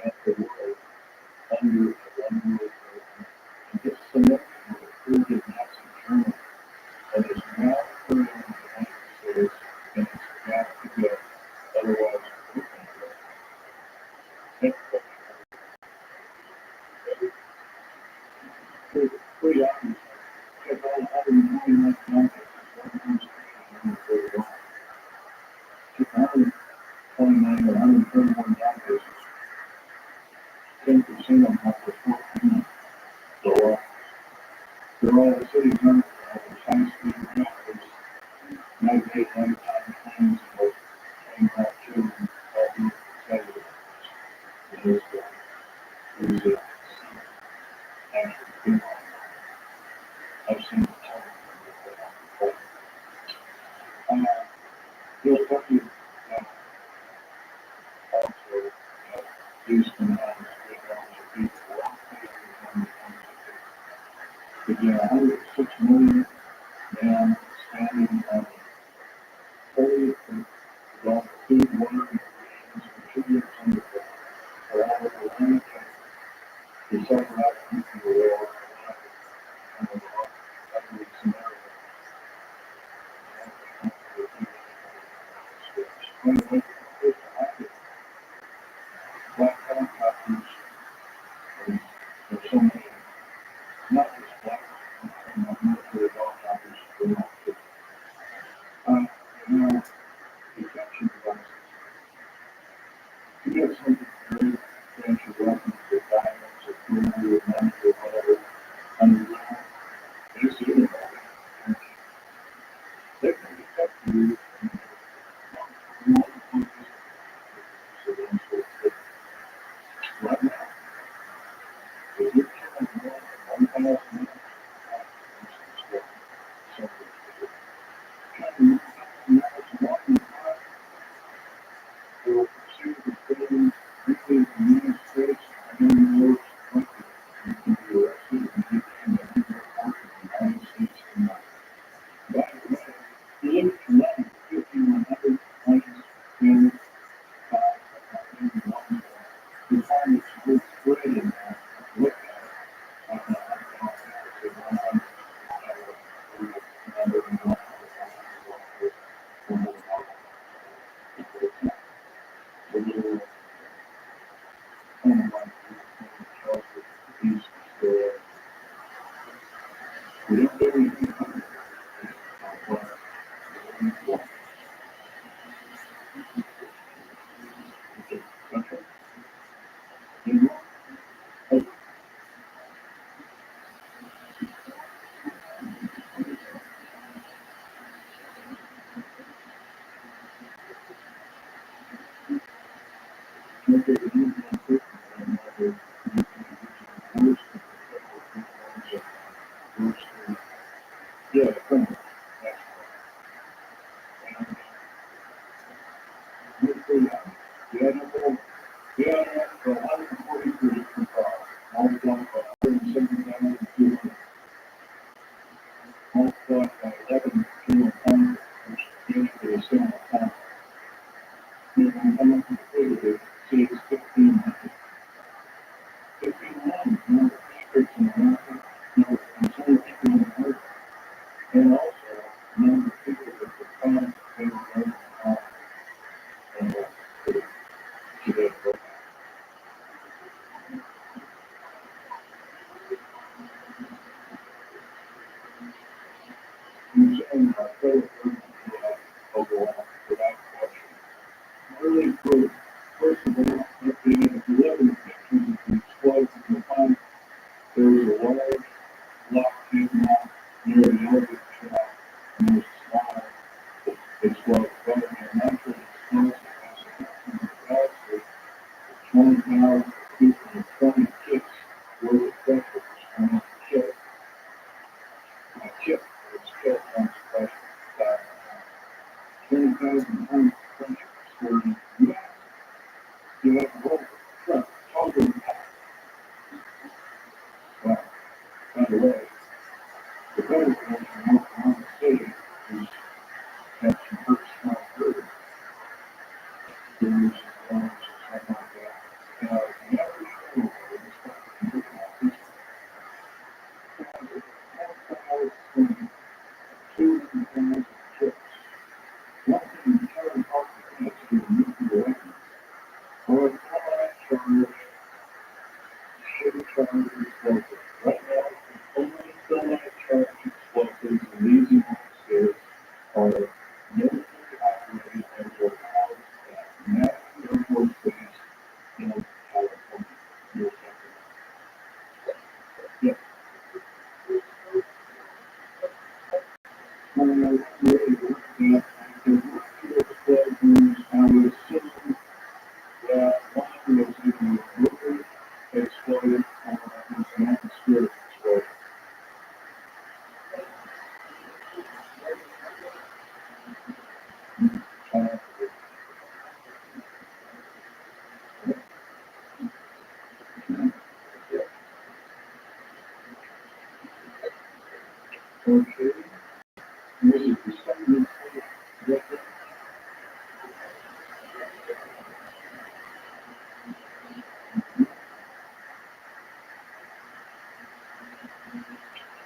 at the world under one roof and get selected and approved in Nazi Germany. And it's now occurring in the United States and it's got to go. Otherwise, we can't go. Next question. Pretty obvious. Check all 129 counties. Check 129 or 131 counties. 10% of them have the 14. So, they're all the cities under high-speed networks, 98, 95 planes, or 25 children, all being excited. And this is actually I've seen the time. Bill Bucky, also, Houston has big but yeah, 106 million man standing on fully developed food, water, and contributors under for all of the land to suffer out of the world and the ugly scenario. Anyway, first I did black helicopters and there's so many, not just black, military helicopters, they're not just, you know, detection devices. You get something very fancy weapons with diamonds or jewelry or money or whatever underground, it's illegal. They can detect you in multiple places. Right now, if you're killing more than 1,000 men, walking by or pursuit of buildings, briefly in the United States, and then more likely you can be arrested and detained at any airport in the United States and not. By the way, you look at 1,100 planes, in 5, maybe 1, you find it's good spread in there. Look at it. I don't know how to say 100. Yeah, yeah, for 143 different cars, multiplied by 170,200, multiplied by 11 kilo pounds, which gives you a similar pound. You can come up with a figure that says 1,500. 1,500 is not restricted in America, no, and so many people in America. And also, the number of people that would come, they would learn how and today. You're saying our federal government overall, without question, really good. First only now 20 kits worth of pressure on a chip. A chip is chip on pressure. 20,000 tons of pressure stored in the U.S. You have a whole truck totally packed. Well, by the way, the federal government in Oklahoma City is had some pretty strong herders. There's loans and stuff like that. The average homeowner is fucking looking at this. $200,000 chips. One thing Kevin Parker thinks is a nuclear weapon. Or a charge should charge explosives. Right now, the only semi charge explosives in these United States are military operated and were housed at Madison Air Force Base in California. USA. Yep. Really looking at the nuclear explosions, I would assume that one was either a nuclear exploded or it was an atmospheric explosion. Okay. This is the second record.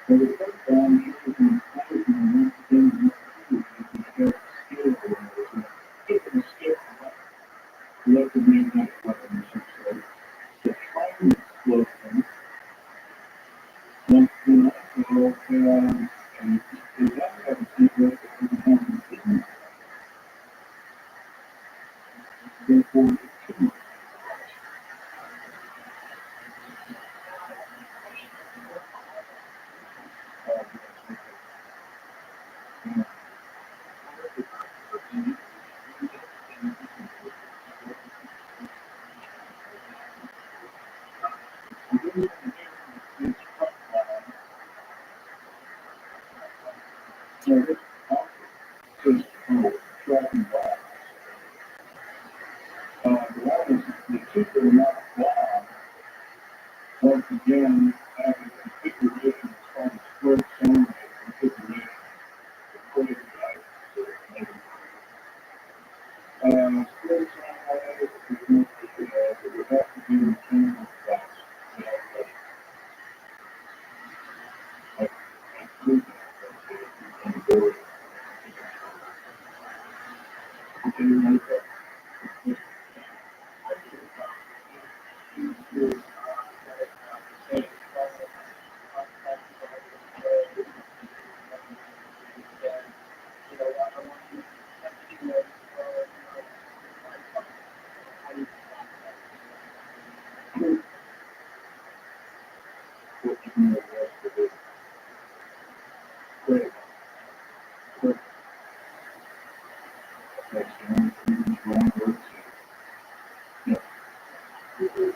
For the first time, you can find one thing because skill was taking a skill collective magnetic weapons, you say. The trident explosion, once in also, is that have a secret that doesn't have to be therefore two. So this office is tracking back. The one is the super not fly. Once again, having configuration as far as split sound configuration, the coding guide. Split sound is not it would have to be mechanical class. Like, include that on the board. Okay, like that. What you know, rest of it. Great. Quick. That's the only thing that's wrong with it. Yep. Okay.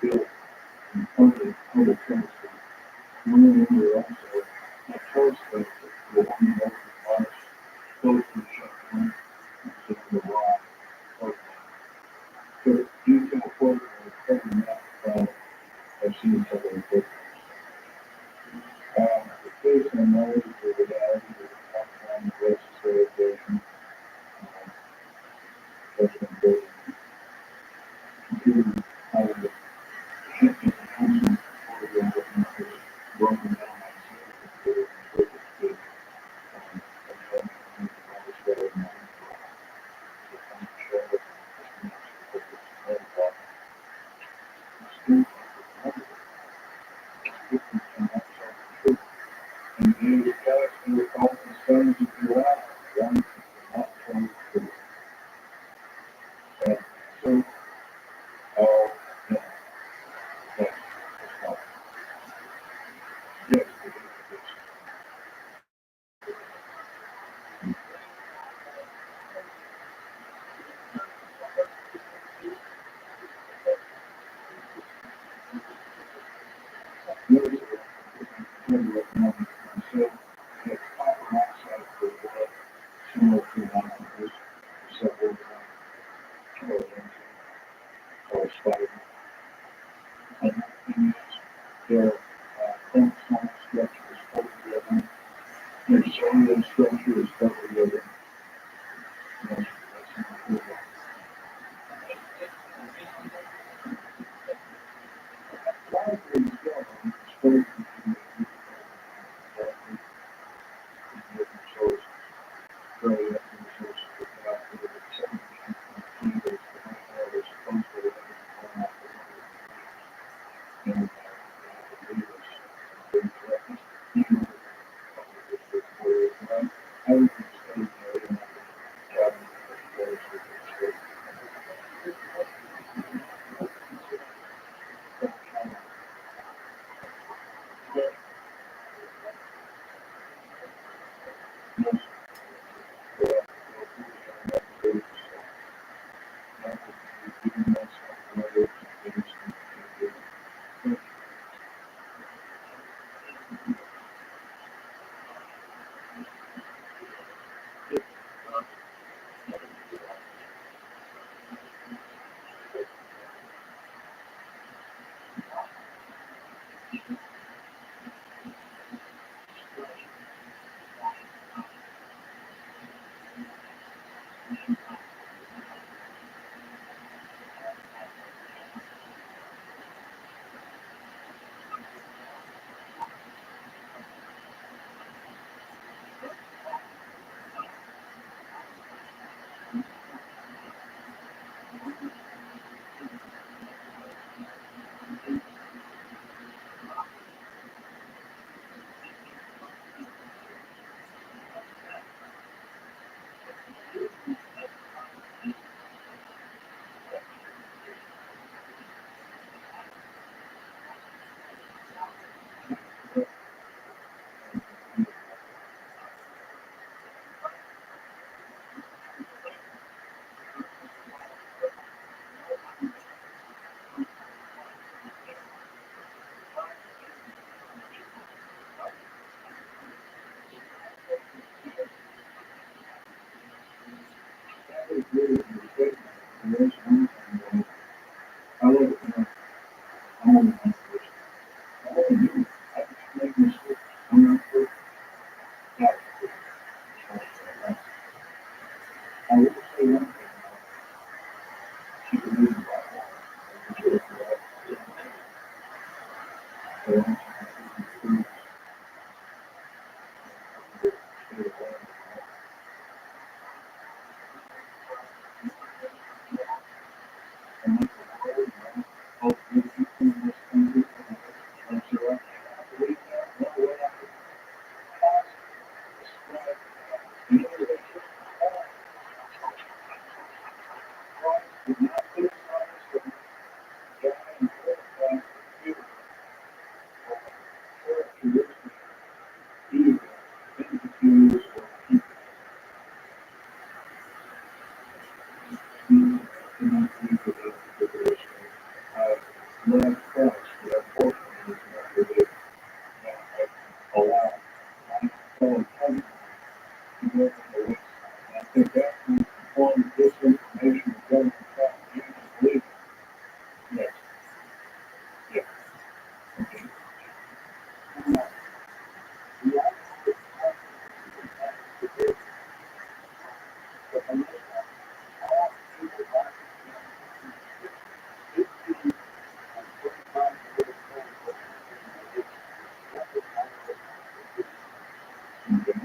Built and funded public transport. Moreover, also, a telescope will be able to watch close to the shutdown and the rock. So, detailed photos of covering that I've seen several photos. The case I know is the reality of the outcome of legislation, judgment building, computer, how the shifting housing program is broken down by computer and purpose And then the guys who were called the sons of Uriah, one not 22. And so, all that, that's all. Yes, it is. Notice what number he said, that copper oxide for what, similar to nitrogen, several kilograms or spider. And their chromosomal structure is totally different. Their cellular structure is totally different. That's important. Why are you exposed to different sources? Very different sources without the same keywords that I was supposed to have and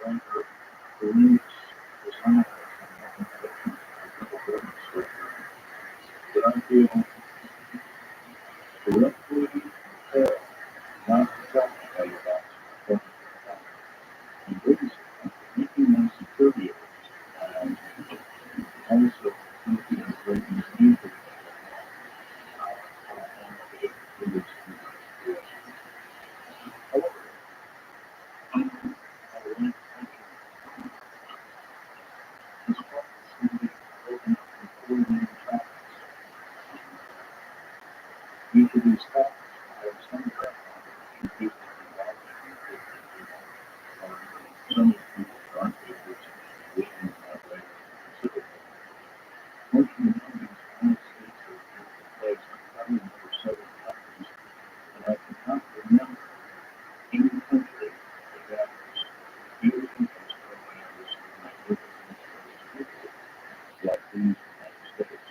longer believes desire and affection for the but I feel directly impaired, not satisfied about and Buddhism, making my superior and also making a great mistake of Buddhism. However, I like thinking this practice can be broken up in 4 main tracks. Each of these tracks have some background to people involved some people aren't able to live in that way considerably. Fortunately, these United States are a beautiful place. I've traveled over 7 countries, and I cannot remember any country that has beautiful programs and magnificent people like these United States.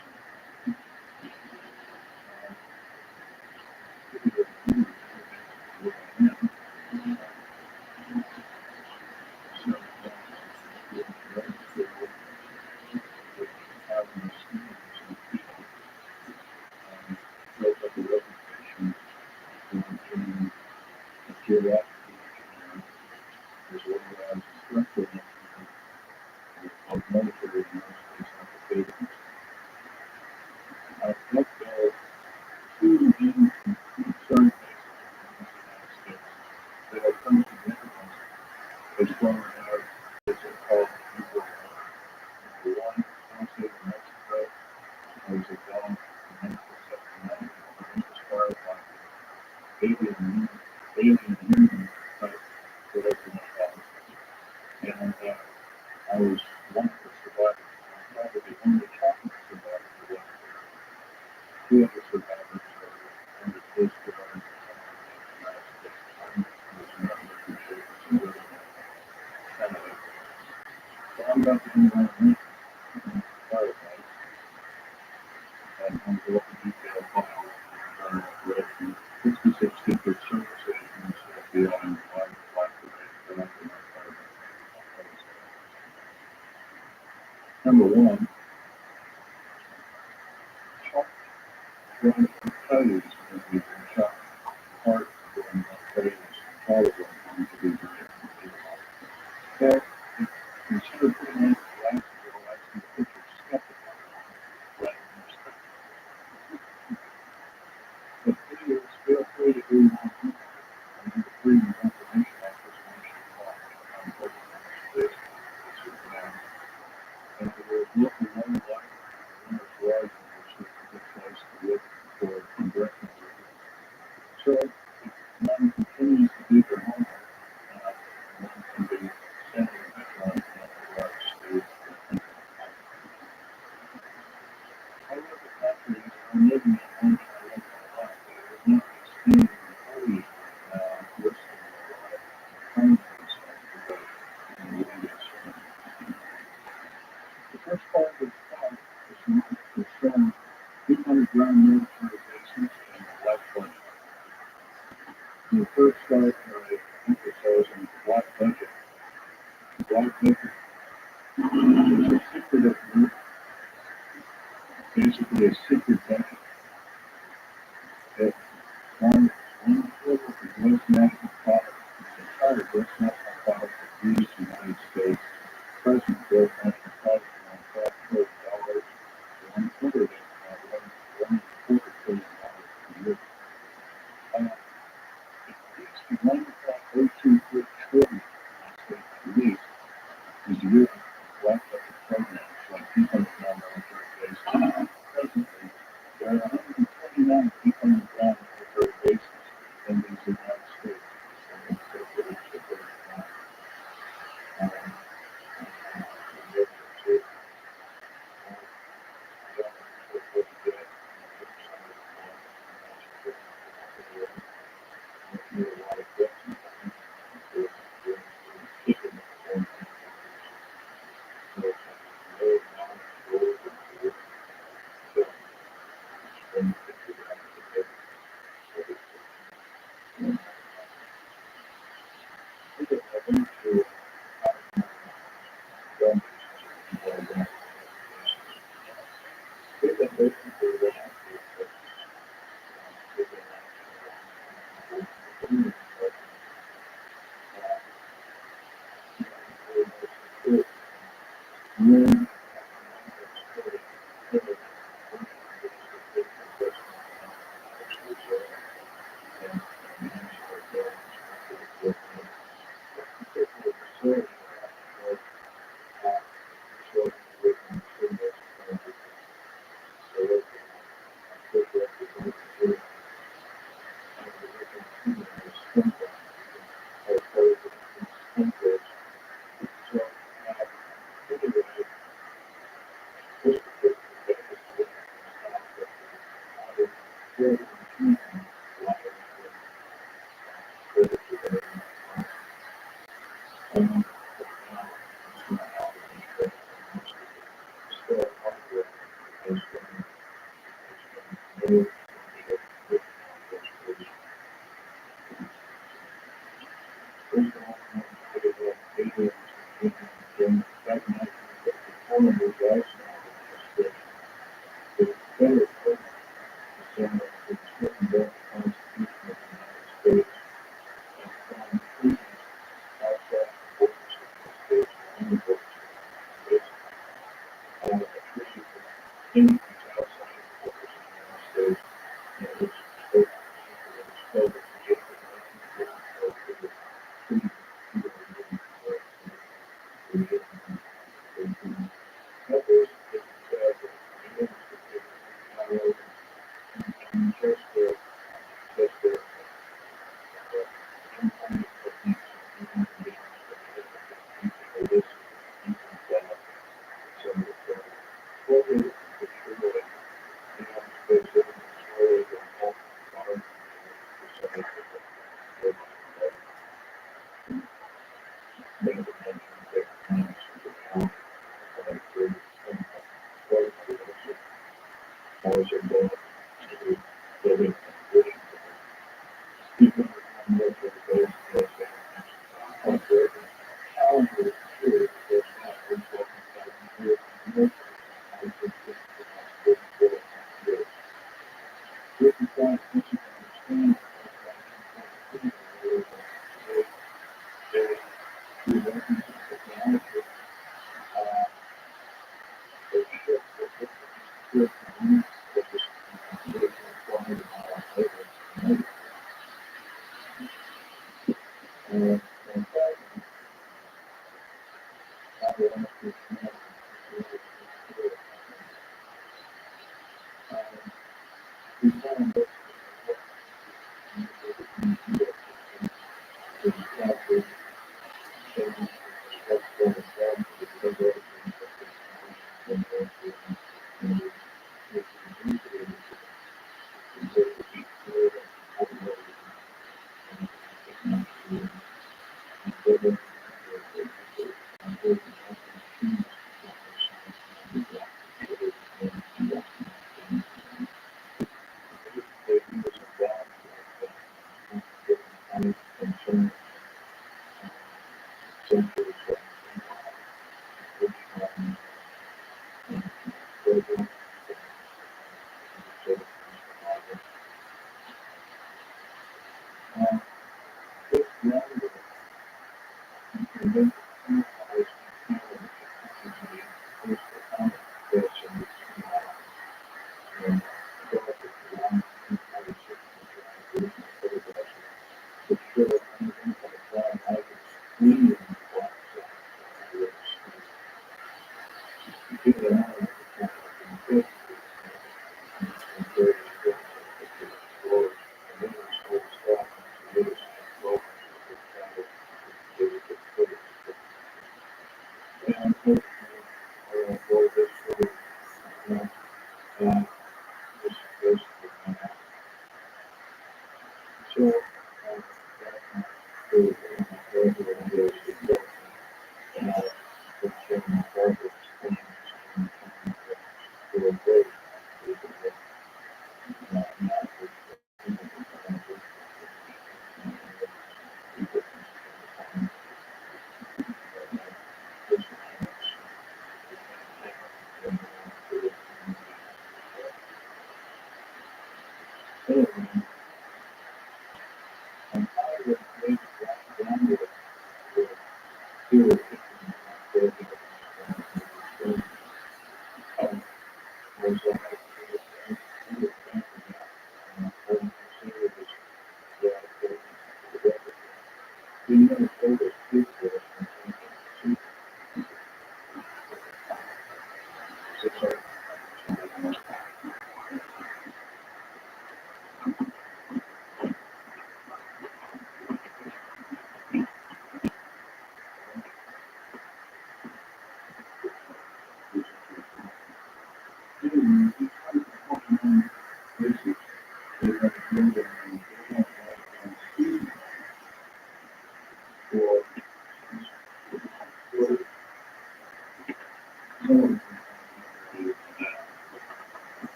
I've looked at 2 main concern cases that have come significance as far as what's called people. Number 1, outside of Mexico, there was a dog in 1979 that was inspired by alien human type whatever my dog. And I was one of the survivors. I'm probably the only talking survivor for that. 2 other survivors are under close care in the United States. One was not in good shape, so really Canada. So I'm about to do my own firefight, and I'm going to detail file with the 66 Secret Service agents, FBI, and Black Parade. Number 1, Chuck was proposed as we can Chuck Hart during the phase college on to be very but consider putting on the last of the last picture skeptical rather than respectful. But please feel free to do more people and the freedom of information acquisition on this exam. And it will look a lot like the winner's rising, which is a good place to look for congressional records. So if one continues to do their homework, one can be sending a headline in a large state. However, countries are living in one kind of life that is not extending employees listing countries in the industry. The first part of this talk is showing 800-ground military bases and the black budget. In the first start, I emphasizing the black budget. The black budget is a secretive group, basically a secret budget that one quarter of the gross national product, the entire gross national product of these United States, present gross national product around $12 trillion, one quarter of it, $1.25 trillion a year. At least $1.023 trillion at least is used for black budget programs like people in the military bases. Presently, there are 129 people in the military bases in these United States.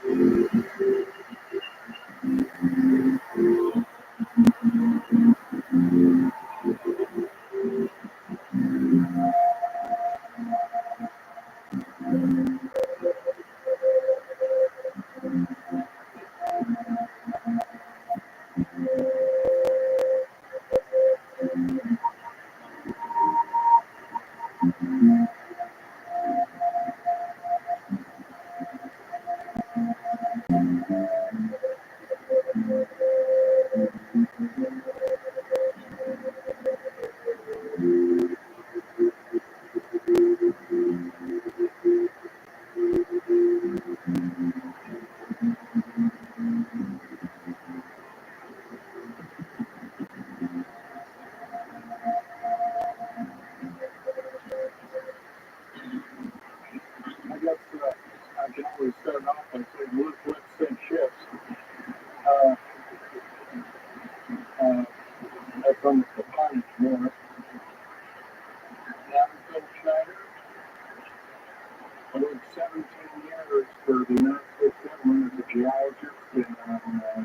I guess I can always start off by saying, let's sink ships. Uh, that's almost a punish more. Adam Schneider, I worked 17 years for the United States government as a geologist and an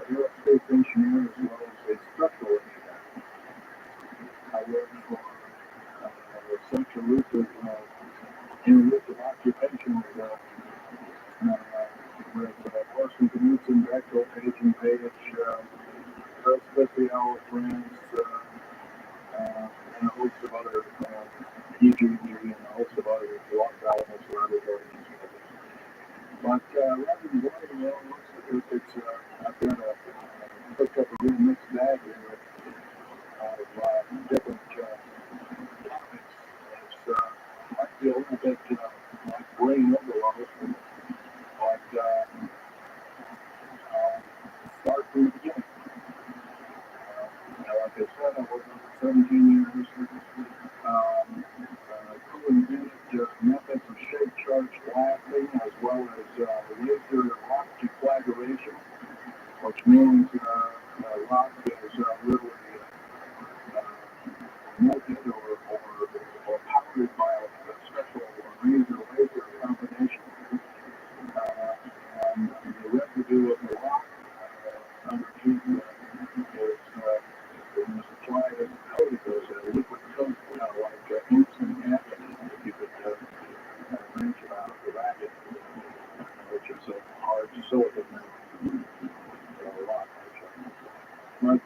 aerospace engineer as well as a structural engineer. I worked for such elusive occupation with Washington Newton, Bechtel, Page and Page, Earl Special, France, and a host of other EGG and a host of other Los Alamos laboratories. But rather than going, I've got picked up a real mixed bag here of different topics. It's might be a little bit like brain overload, but start from the beginning. Like I said, I worked for 17 years. Co-invented methods of shape charge blasting as well as laser rock deflagration, which means rock is literally melted or powdered by a special laser combination. And the residue of the rock underneath is applied as a coating, as a liquid coat, like instant acid, if you could mention out of the racket, which is a hard silicon rock. But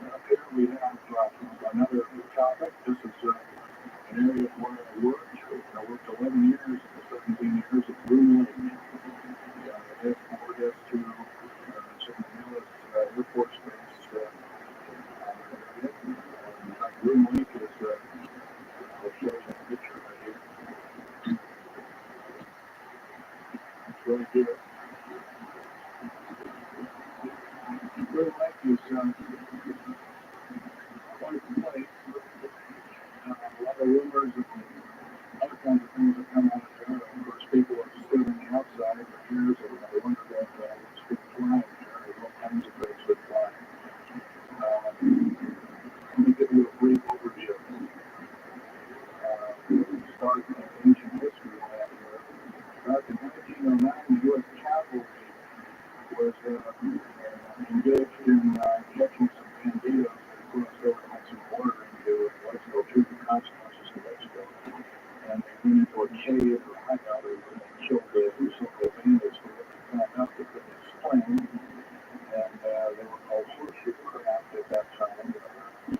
up here we have another topic. This is an area where I worked. I worked 11 years, 17 years at Blue Lake. That's poured us to some of the newest Air Force Base area. Blue Lake is, I'll show you a picture right here. It's right here. Blue Lake is quite a place. A lot of rumors and other kinds of things that come out of there. Of course, people have stood on the outside for years and I wondered if it's been flying there. There's all kinds of things that fly. Let me give you a brief overview. Start with ancient history around here. Back in 1909, the U.S. cavalry was engaged in catching some banditos that crossed over the Mexican border into Mexico, through the consequences of Mexico. And they went into a cave or hideout and killed some of the bandits who found out they couldn't explain. And they were called horseshoe craft at that time,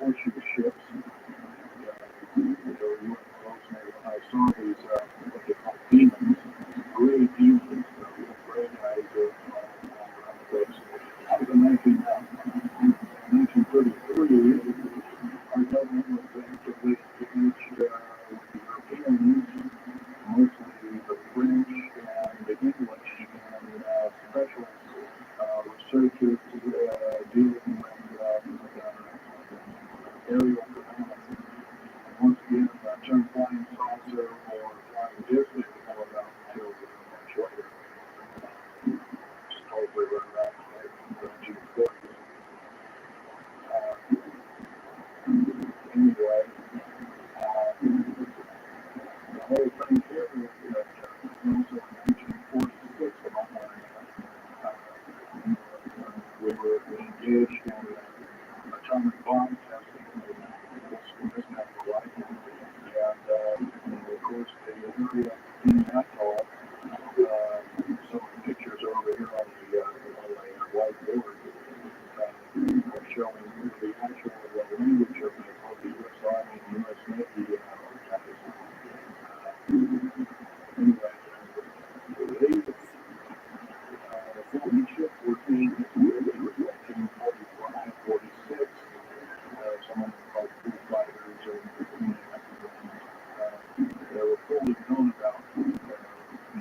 horseshoe ships. I saw these, what they call demons, gray demons, little gray guys around the place. That was in 1933. Our government was actively engaged with the Europeans, mostly the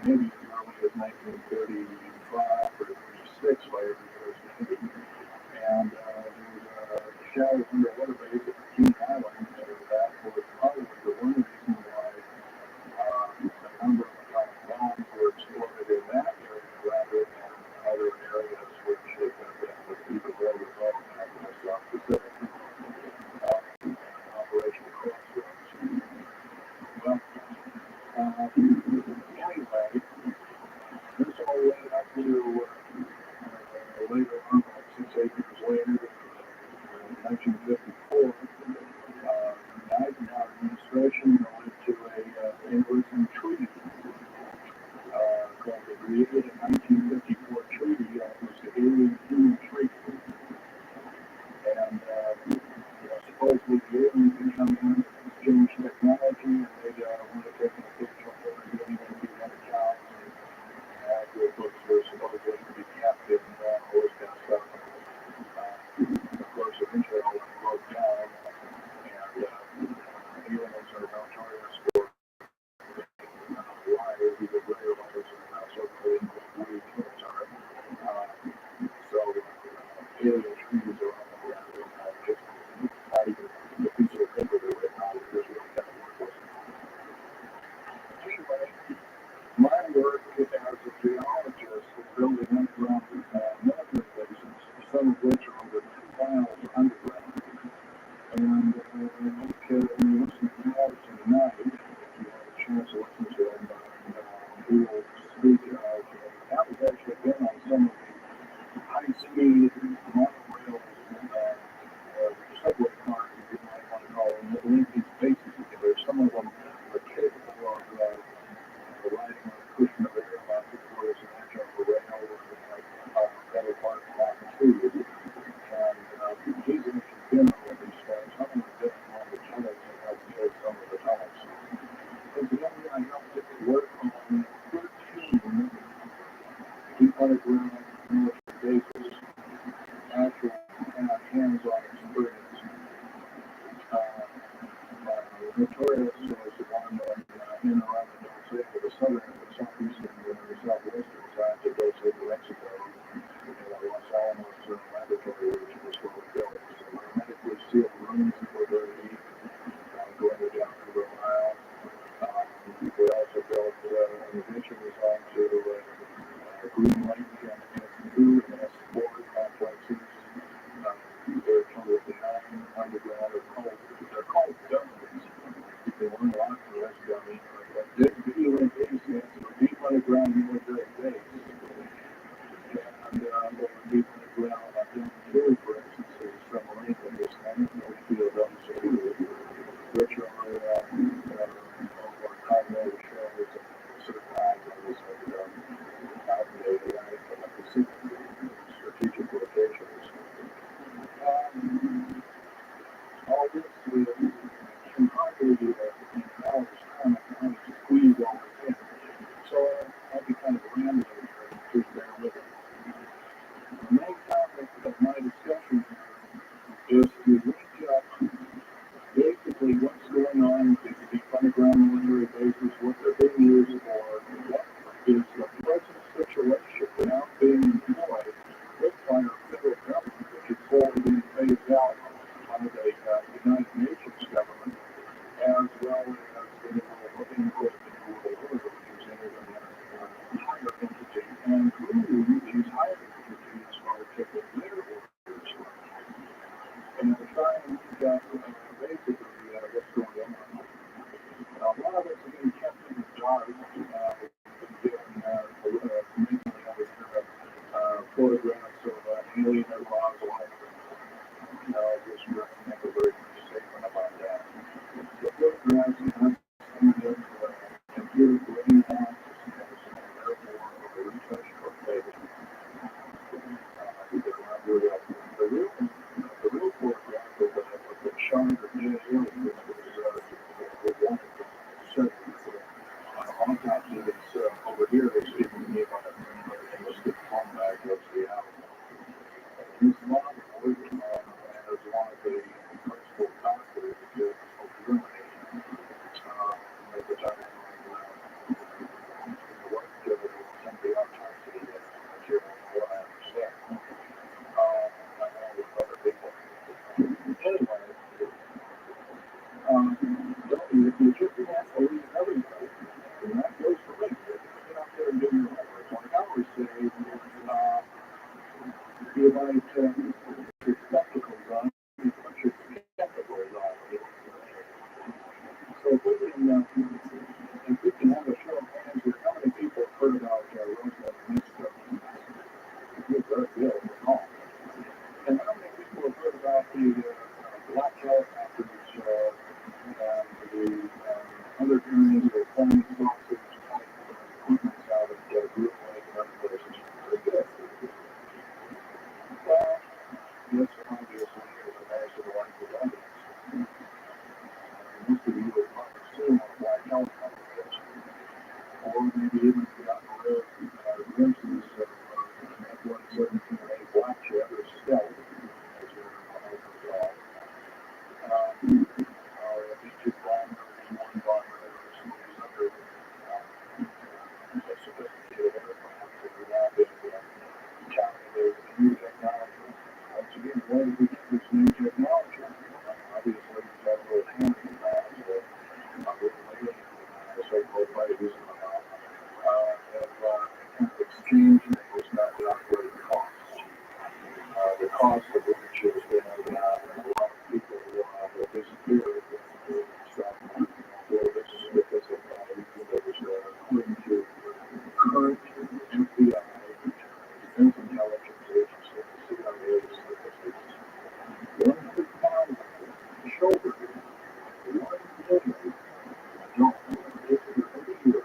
maybe as early as 1935 or 36 by every year's Navy. And there was a shallow underwater base at King Island, and that was probably the one reason why a number of atomic bombs were exploded in that area rather than other areas which had been even more remote out in the South Pacific. Operation Crossroads. Well, anyway, this all led up to later on, like 6-8 years later, in 1954, the Eisenhower administration went to a interesting treaty called the created in 1954 treaty. It was the Alien-Human Treaty. And supposedly the aliens can come in, exchange technology, and they want to take an official order getting into the other cows, and the books were supposedly to be kept and all this kind of stuff. Of course, eventually all that broke down, and aliens are notorious for liars, either gray or liars, and also really weak humans are. So alien treaties are all around, just not even the piece of paper they're written on, they're just really kind of worthless. Anyway, my work as a geologist is building underground military bases, some of which are over 2 miles underground. And when you listen to Alex tonight, if you have a chance to listen to him, he will speak of Alex actually been on some of the high-speed monorail subway cars, if you might want to call them, that link these bases together. Some of them are capable of riding on a cushion of air about 3/4 an inch off a rail with better parts of longitude. And he's actually been on one of these things. I'm going to get him on the tunnels and help build some of the tunnels. Incidentally, I helped work on 13 deep underground military bases, actual hands-on experience. Notorious was the one in around the southeastern and the southwestern sides of Dulce, New Mexico, in the Los Alamos laboratory, which was where we built. So hermetically sealed rooms that were very deep, going down to the Ohio. We also built an addition design to Green Lake and S2 and S4 complexes. They're total 9 underground. They're called dummies. They weren't locked for less dummy. But DUAB stands for Deep Underground Military Base. And over deep underground, down Missouri, for instance, there's a submarine in this thing, Northfield, Missouri, which are continental shells and certain islands out in the Atlantic and the Pacific strategic locations. All this can hardly, in an hour's time, I can only squeeze all this in. So I'll be kind of rambling here, please bear with it. The main topic of my discussion here is to reach up basically what's going on with the underground military bases, what they're being used for, what is the present situation now being employed with by our federal government, which is slowly being phased out by the United Nations government, as well as the input of the New World Order, which is entered in a higher entity, and who these higher entities are taking their orders from. And they're trying to reach out basically what's going on. Now, a lot of it's being kept in the dark. Making photographs of alien arrivals. Just make a very brief statement about that. The photographs have some of the computer brain analysis and therefore a retouch of page. The real photograph of the shot of the alien was one of the set autopsy that's over here. They see from me on a enlisted combat of the album. He's one of the working on as one of the principal doctors to eliminate at the time. What or maybe even gotten rare glimpses of an F-117A black jet or stealth, as they're called. Or a B-2 bomber, B-1 bomber, or some of these other sophisticated aircraft that are now being calculated with new technology. Once again, where did we get this new technology? Obviously, Federal Henry has the so-called buddies have exchanged those not the operating costs. The cost of which has been a lot of people will disappear in the stock market. Well, this is because of according to current FBI, Defense Intelligence Agency, CIA statistics, 100 pounds shoulder, 1 million adults every year.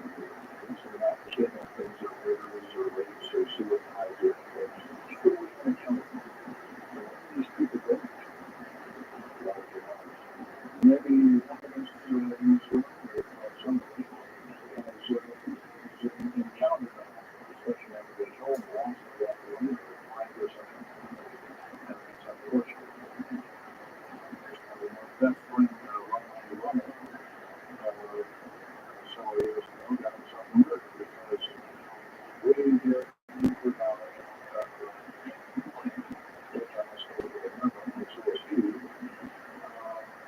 These are not kidnap things or murders or rapes or suicides or anything. Who is going to kill them? These people don't. Maybe one of us in this room or somebody has encountered such an individual and lost that way or find or something. And it's unfortunate. My best friend, Rothschild, several years ago, got himself murdered because we did deeper knowledge of which I must go to remember, which was huge.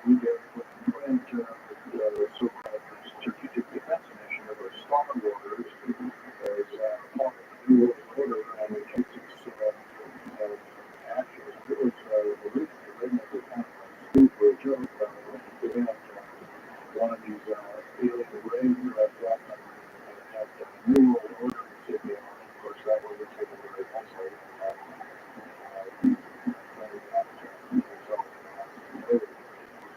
We did put into the so-called Strategic Defense Initiative, or Star Wars, as part of the New World Order, and it takes its actions. It was originally written as a kind of a spoof or a joke. They had one of these alien rays drop and it had the New World Order insignia on it. Of course, that wasn't taken very nicely.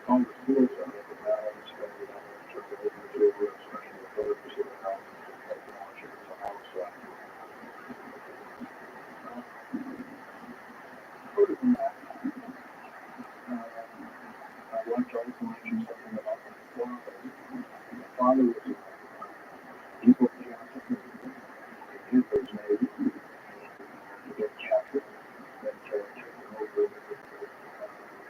On the suicide of the balance that we took it over to special authorities in the house and launch it as a house. Further than that, I'd like to also mention something about my father. My father was a evil Catholic. His was made to get captured, then taken over.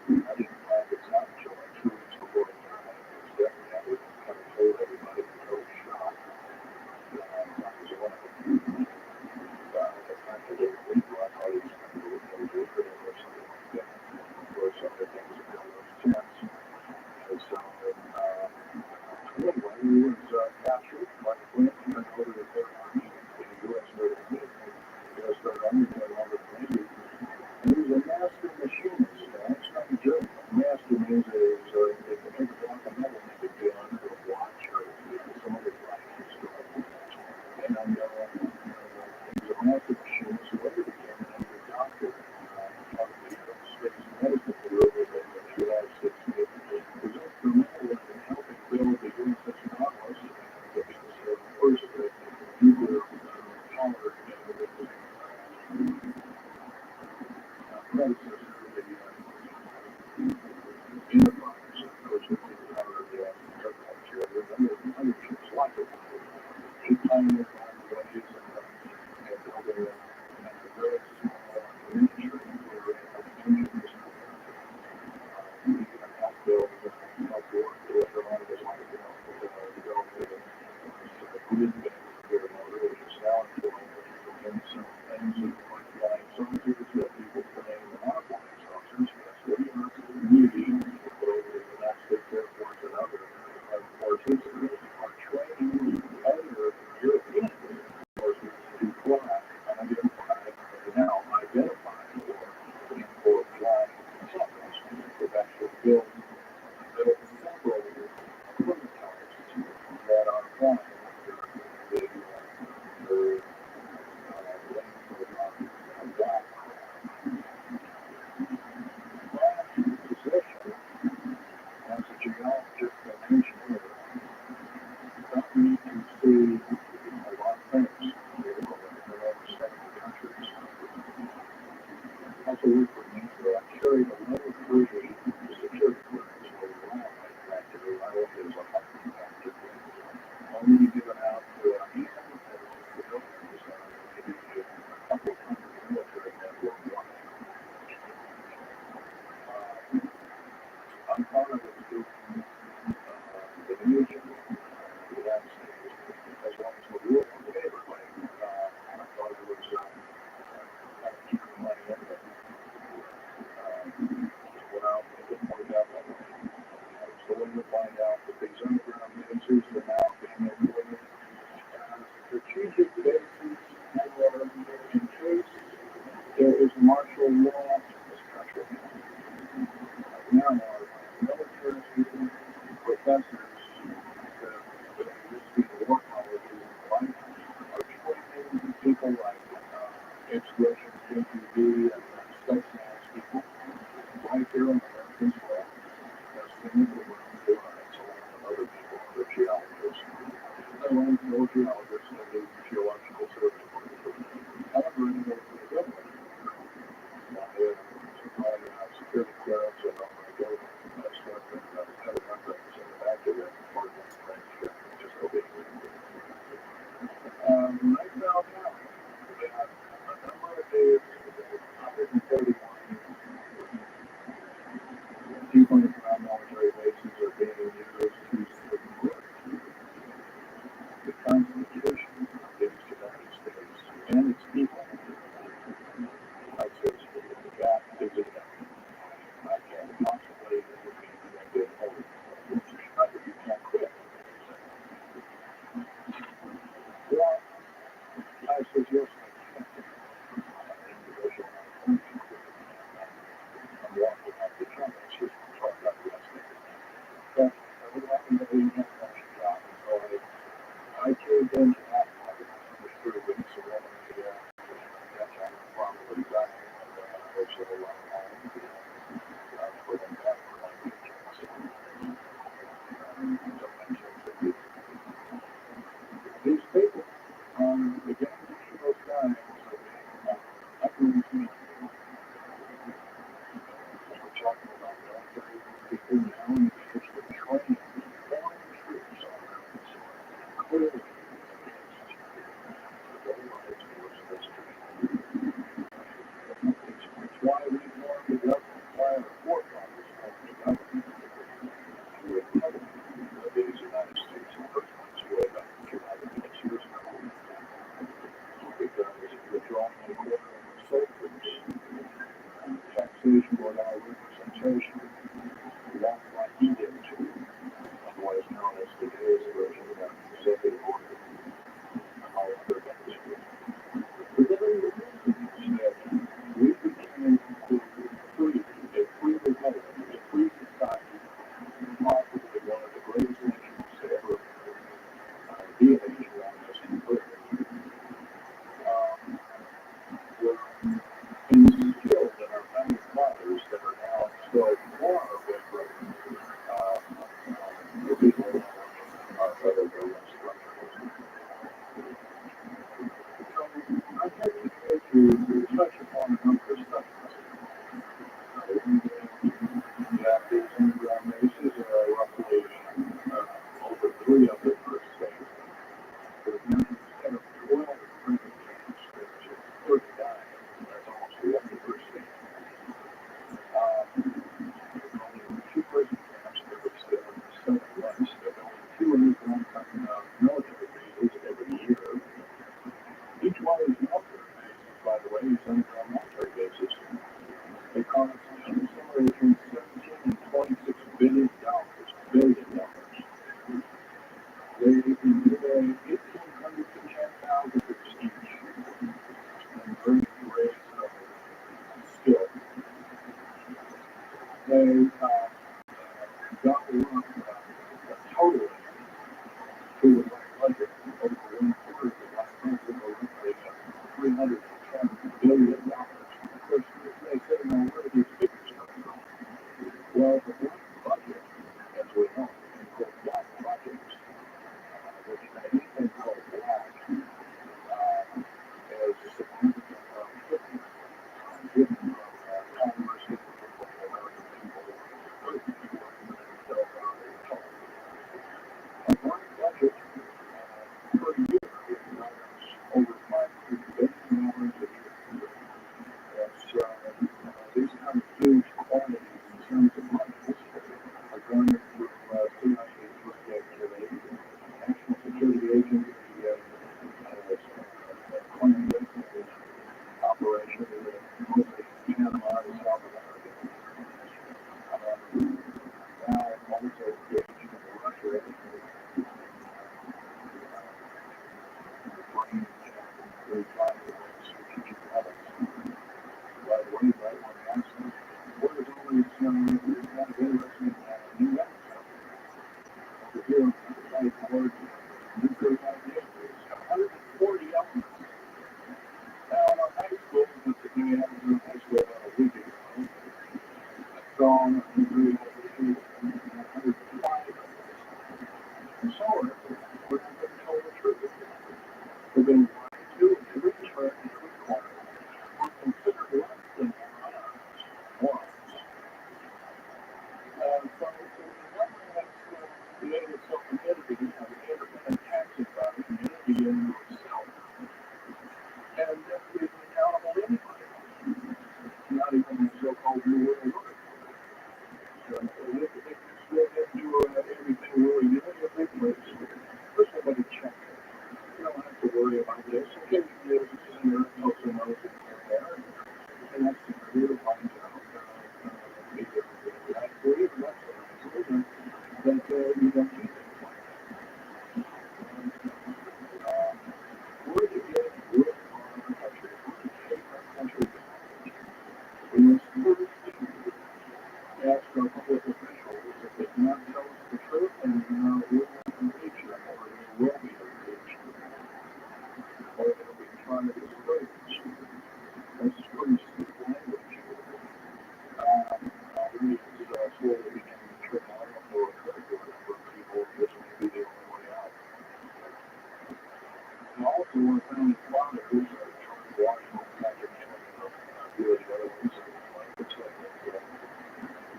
I didn't find this out until like 2 weeks before he died. His death, I was kind of told everybody to go shot. I was one of them. At the time, I didn't believe I thought he was going to do it or something like that. Of course, other things that build those tents. And so, anyway, he was captured by the French and then over to the Third Army, the U.S. Third Army, U.S. Third Army, then over to Navy. And he was a master machinist. That's not a joke. Master means they can make a block of metal, make a gun or a watch or some other flashy stuff. And he was a master machinist who later became an under doctor of the Space Medicine Bureau of the United States Navy. He was instrumental in helping build the USS Nautilus, which was the first nuclear powered predecessor to the Enterprise, which was the powered aircraft carrier, and other ships like it. He pioneered all the ways and building a very small miniature nuclear engines. He even helped build, helped work later on in his life, develop a grid nuclear motor, which is now employed in some things like flying saucers that people flying monoflying saucers. That's what he wants to use for the United States Air Force and other forces are training other European strategic bases for in case there is martial law in this country. Right now, our military professors that used to be the war colleges in life are training people like ex-Russian KGB and Stuxnet people right here in American soil. That's the room for rights along with other people, other geologists. I learned no geologists and the geological survey. However, in the government, my security clearance and all my government stuff and had a reference in the back of that department range, just obeying. Right now, we have a number of days, 131 defunct military bases are being used to support the Constitution of the United States and its people. I say that is enough. I can't contemplate anything that they hold. You can't quit. Well, I says yes, I can. Individual. I'm walking out the truck. It's just talk about the rest of it. But I would like to know you have a job. So I came in to that part. For sure, with some woman here. That's how I'm probably back. Which is a long time. For them back for my weekends. These people, the gang, those guys. But they wanted to, in every turn, in every corner, were considered less than morons. So the government has made itself an entity, an independent taxing body, an entity in itself, and is accountable to anybody, not even the so-called New World Order. So if you split into everything willy-nilly, a big place, first somebody check it. You don't have to worry about this. Okay, there's a senator who also knows it's in there, and that senator finds out either exactly or not so nicely that you don't need it. We're to get good on our country. We're to take our country back. We must first ask our public officials if they cannot tell us the truth, and we will impeach them, or they will be impeached, or they'll be tried as traitors. That's pretty steep language. Already it's slowly beginning to trickle out for a number of people. This may be the only way out. And also, we're founding fathers, George Washington, Patrick Henry, and a few of the other ones, like the second,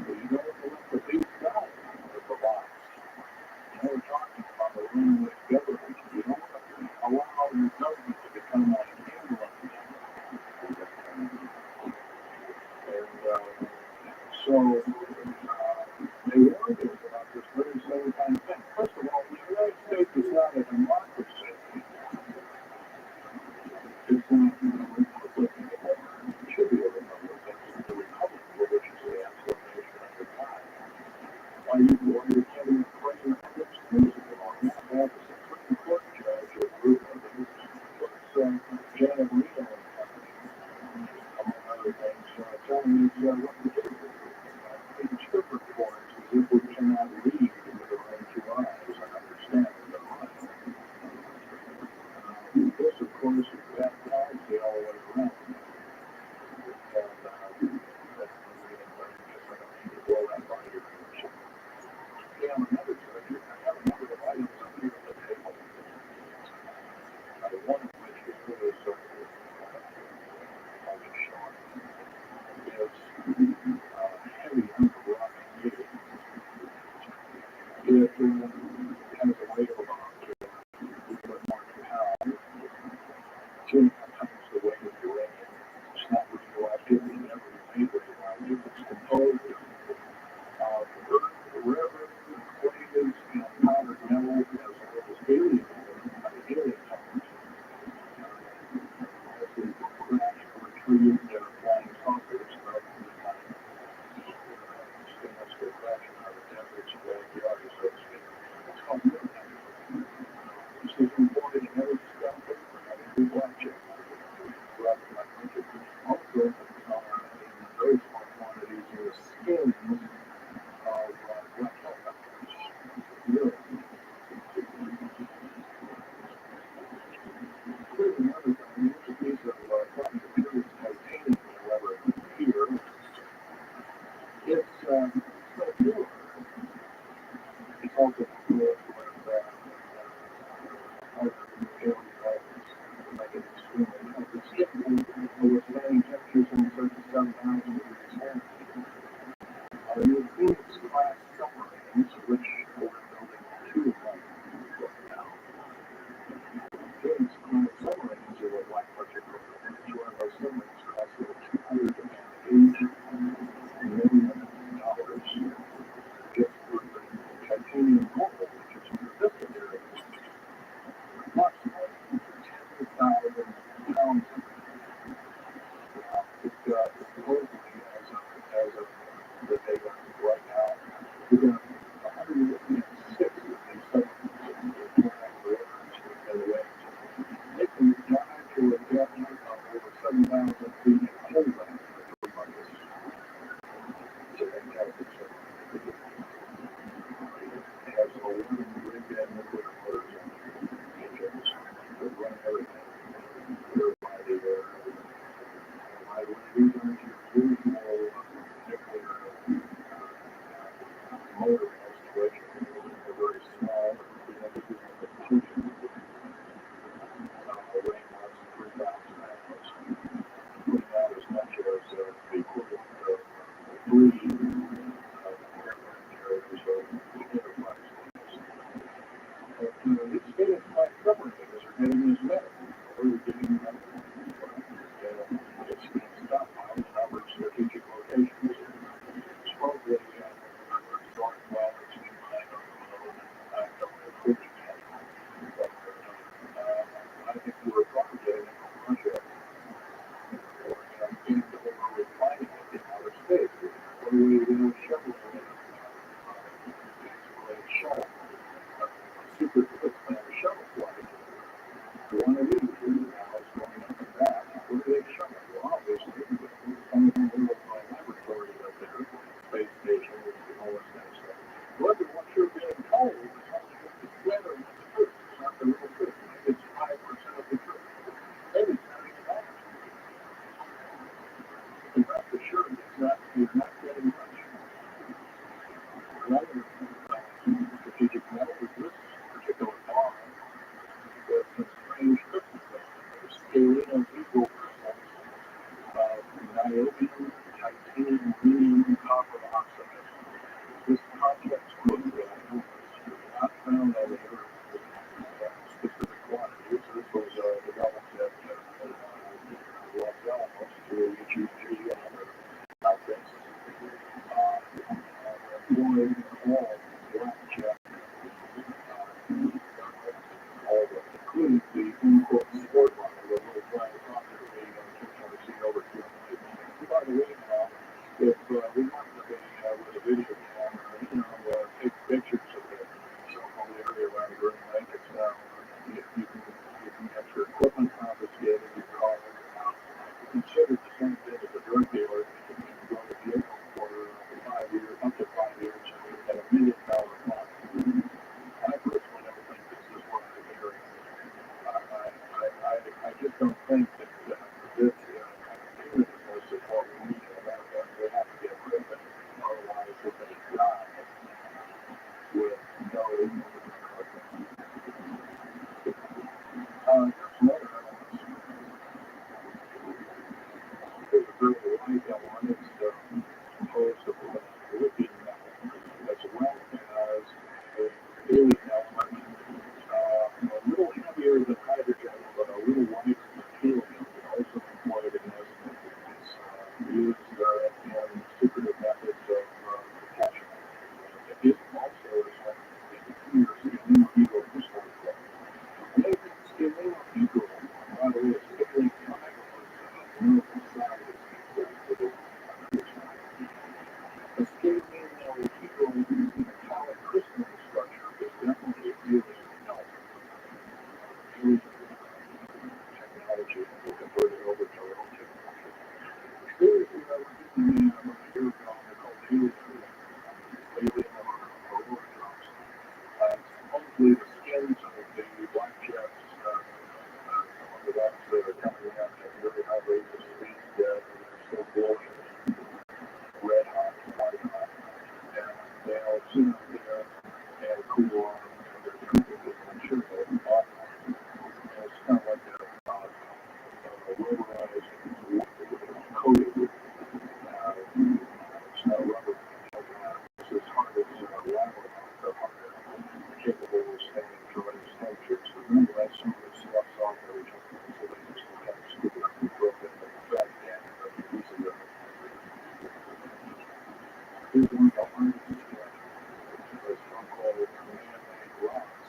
you don't let the big guy of the box. We're talking about the runaway government. You don't allow your government to become like England. And so they warned us about this very same kind of thing. First of all, the United States is not a democracy. It's not a republic anymore. It should be a republic. It's the republic for which it stands for nation under God. Why you can't even pray in public schools anymore? You have to have a Supreme Court judge or group of them. It's Janet Reno and company, among other things, telling us what to do. Taking stripper courts as if we cannot read with our own two eyes and understand their mind. This, of course, is bad policy all the way around. And that's the reason why I guess I don't need to blow that by your ears. Okay, on another subject, I have a number of items up here on the table. One of which is really I'll just show it, is heavy uncorrupted meat. It has a weight of about 2 pounds, 2.5 times the weight of uranium. It's not radioactive, it never made radioactive. It's composed of rare earth, clays, and powdered metal, as well as helium atoms. As they crash or retrieve their flying saucers of stainless steel crashing out of deserts and backyards, so to speak. It's called uranium. This is imported in every scrap paper, every blackjack throughout my country. Also, in very small quantities in the skins of black helicopters. Really. Here's another thing. Here's a piece of cotton material titanium, however, here. It's so pure. It's also pure with other material metals to make it extremely tough. It's capable of withstanding temperatures in excess of 7,000 degrees Fahrenheit. New Guinness class submarines, which we're building 2 of them right now. Guinness class submarines are what budget programs. One of those submarines costs over $208 million. Just for the titanium hull, which is in this area, approximately 10,000 pounds. It's supposedly, as of the data right now, we've got 106 of these submarines that are flying for in the waves. They can dive to a depth of over 7,000 feet and hold that for 3 months. It's a fantastic submarine. It has 11 grid nuclear motors on it, engines that run everything. They're by the on the news now is going up and back. What are they showing? Well, obviously, it's coming from little laboratories up there, space station, and all this kind of stuff. But what you're being told is whether it's the truth. It's not the real truth. It's 5% of the truth. Maybe 70%. And rest assured, it's not getting much. Another strategic metal is this particular bar with some strange crystal crystals. Scaling equal crystals of niobium, titanium, rhenium, copper oxide. This project's not found on the Earth at specific quantities. This was developed at Rothschild to HEG and other outfits. Employed all blackjack, including the in-court sport line, the little flying saucer being unfortunately seen over 200 feet. By the way, now, if we want to be with a video camera, take pictures of the so-called area around Green Lake, it's now, you can get your equipment confiscated, your car, considered the same thing as a drug dealer. You can go to jail for 5 years, up to 5 years, and $1 million fine. I personally never think this is what I'm hearing. I just don't think that this punitiveness is what we need in America. We have to get rid of it. Otherwise, we're going to die with no there's another element. There's a very light element. It's composed of lithium metal, as well as a alien element, a little heavier than hydrogen, but a little lighter than helium, also employed in this. It's used in secretive methods of protection. It also is one of the scaling ego crystal. And they think scaling ego, by the way, scaling 5 was one of the scientists that did the scaling ego metallic crystal structure is definitely alien technology and we converted over to our own technology. There's about a year ago, they're called alien drops. Supposedly the skins of the blackjacks, some of the ones that are coming out at very high rates of speed, they're still glowing red hot, white hot, and they'll sit up there and cool on and they're treated as material at the bottom. And it's kind of like a rubberized, coated, it's not rubber, it's as hard as rubber, they're harder, capable of standing tremendous temperatures. But nonetheless, some of the stuff's on there, which so they just kind of scoop it up and throw it in the fat can and a piece of it. Here's one of the hardest, this one called man-made rocks.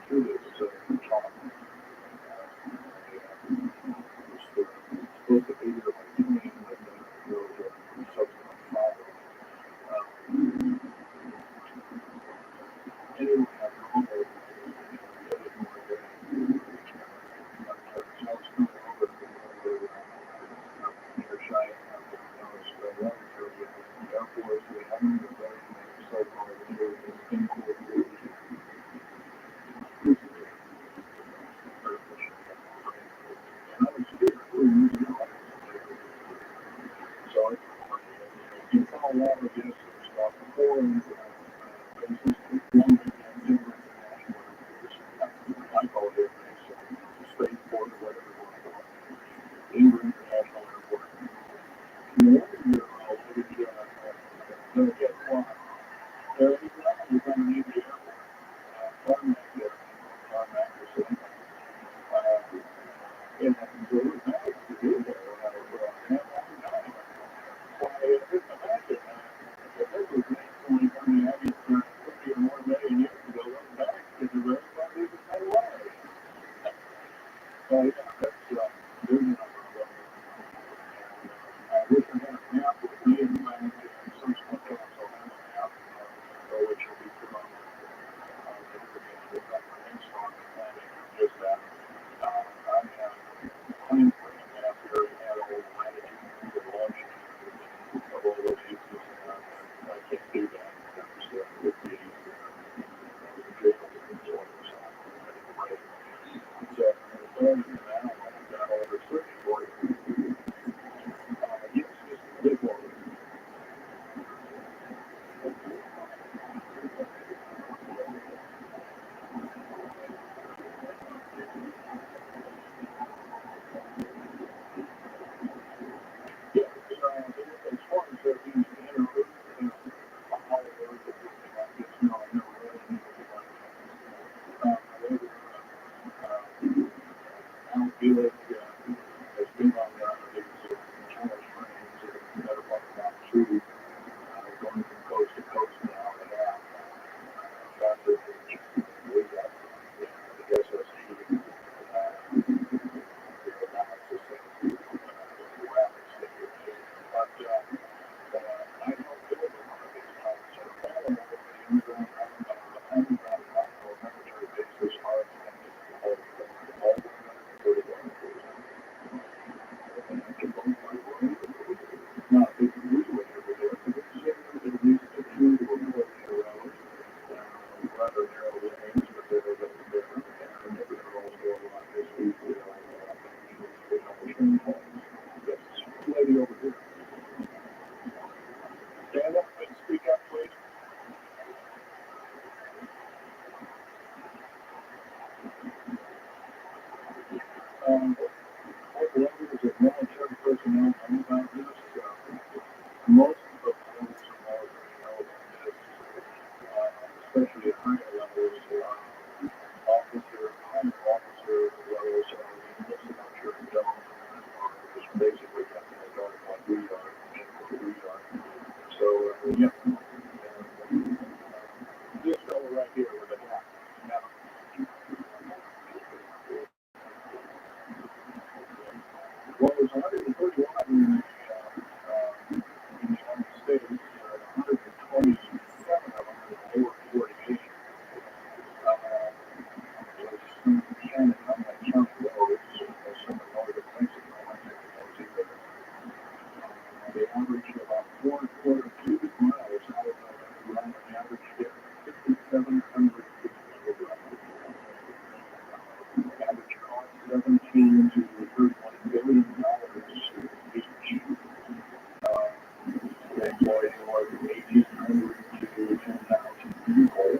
through this talk. Supposed to be here by 2 a.m. but there was a subsequent fire. Anyway, I go home and get it more day. So it's still over near Cheyenne, Australia. Therefore, we haven't been very so-called leaders in and I was here 4 years ago. So in Colorado, yes, there's about 4 bases, one international, I call it spaceport or whatever you want to call it, international airport. And the other year, they'll get one. They're underneath the airport. Tarmac there, tarmac or something. And so it was nice to be there when I was around. Well, I couldn't imagine if this was 2020, I mean, 50 or more million years ago, looking back, it's a very fun business no way. So yeah, that's there's another one. I wish I had a map with me and my subsequent thoughts. I'll have a map, which will be put on the next one, and just that. I have time for a map here and had all the latitude and longitude of all those uses, and I can't do that. That was with the jail and so on and so on. So, other than that, I've got all the search for it. Yes, just a big one. Yeah, as far as these interviews, all of those that look like this, no, I never read anything like that. However, Al Felix has been on these challenge trains that are about 2, going from coast to coast now. And faster than we got the SST. Now, if you lose weight over there, at least the food will go around, rather narrow lanes, but they're there, and they're also a lot of speed, yes, lady over here. Stand up and speak up, please. What levels of military personnel know about this? Most of the levels of military know about this, especially at higher levels, higher officer levels are English, and I'm sure you don't, just basically nothing in the dark like we are, and what we are. So, yeah, this fellow right here with a hat. Now, what was 131 in the United States, 127 of them they were 48. Some Canada, I'm not counting those, some in northern Mexico, I think those either. They average about 4.25 cubic miles out of the ground, an average there, 5,700 feet underground. Average cost $17 to $31 billion each. They employ anywhere from 1,800 to 10,000 people.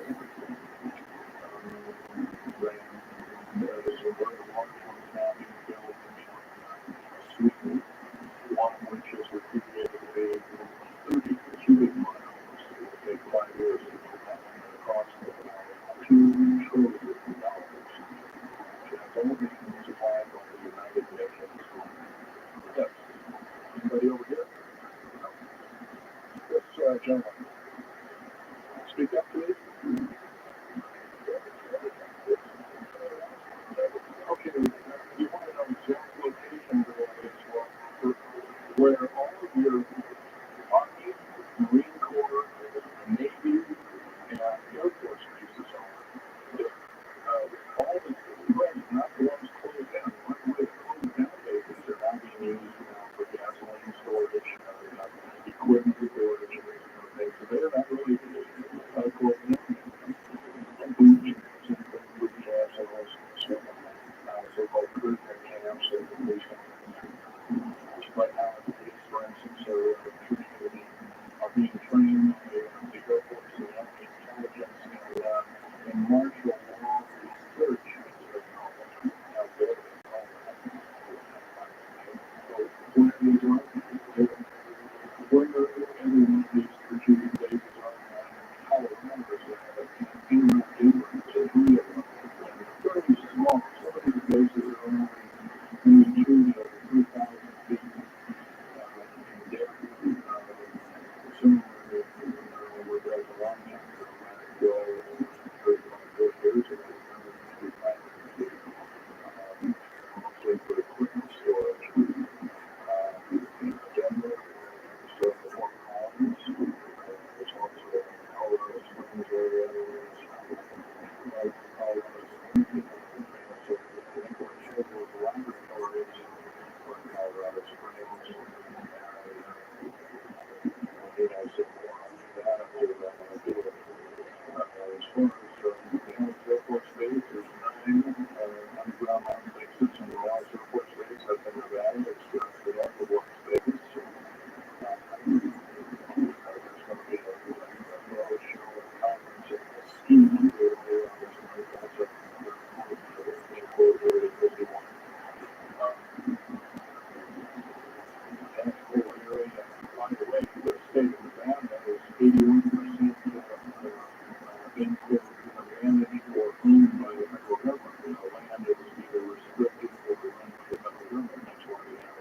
owned by the federal government. You know, land is either restricted or run by the federal government. That's why we have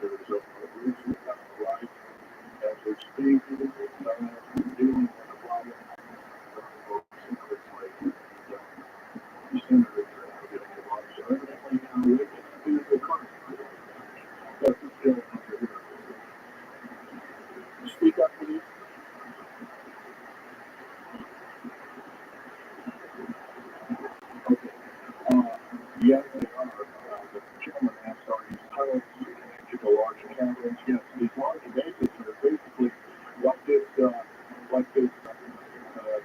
there's a rules that apply as a state dealing with a problem. Secrets like senators are now getting involved. So evidently now they can do the current. That's the still under here. Speak up, please. Okay. Yes, they are. The chairman asked, are these tunnels connected to large caverns? Yes, these large bases are basically like this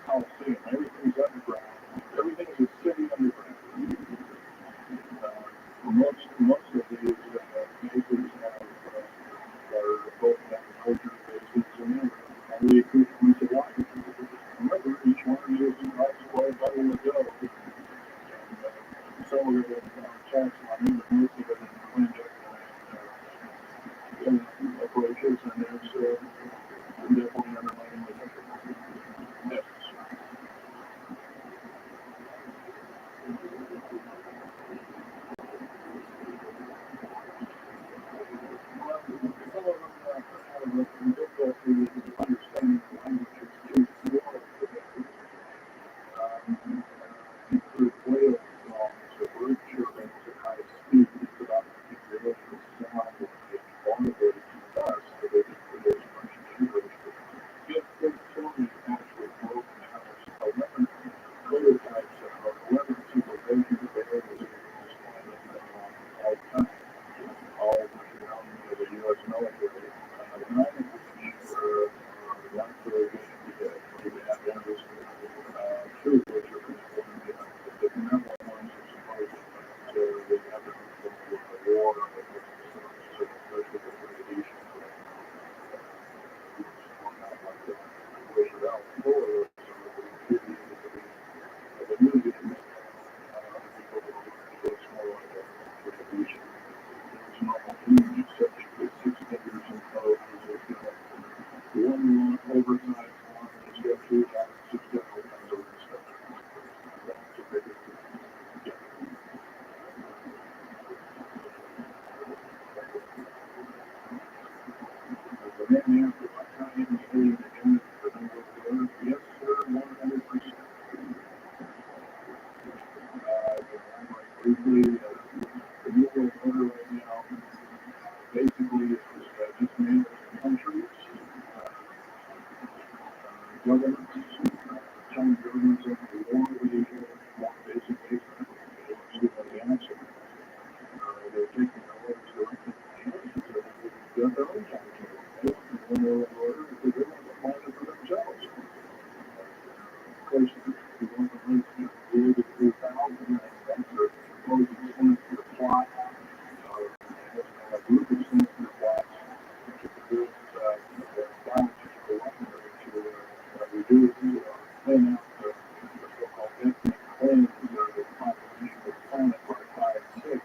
Coliseum. Everything's underground. Everything is a city underground. Most of these bases are both military bases and all the accoutrements of life. Remember, each one of these is about 12 bottle of dough. Some of it is tax money, but most of it is cleaned up and approaches, and it's definitely undermining the country. Yes. Well, some of them have difficulty understanding the language is too slow for them. Include whale songs or bird chirpings at high speed. It's about if you're listening to sound like barnacles and dust, so they just produce a bunch of gibberish. If there's so many actually broken hours, 11 prototypes of 11 civilizations that are able to explain it all the time, all around the U.S. military. None of which are not very good to have interest two of which are the number ones are supposed to they have the war so especially the radiation wizard out for the news is it's more like a radiation. It's not a huge subject with 6 fingers and toes. It's got one oversized one. It's got 2 hands. It's got all kinds of stuff. That's a bigger yeah. The man asked if I tie in the stadium again for the number of the earth. Yes, sir, 100%. Briefly, the New World Order right now basically is just made of countries, governments, China governments of the war with each other, more basically, the answer. They're taking the orders directly from the hands of their own country. They want the New World Order because they want to find it for themselves. Of course, the government ruled it 2000, and that's a supposed sinister plot. A group of sinister plots to produce biological weaponry to reduce, clean out the so-called ethnic cleanse of the population of the planet by 5/6,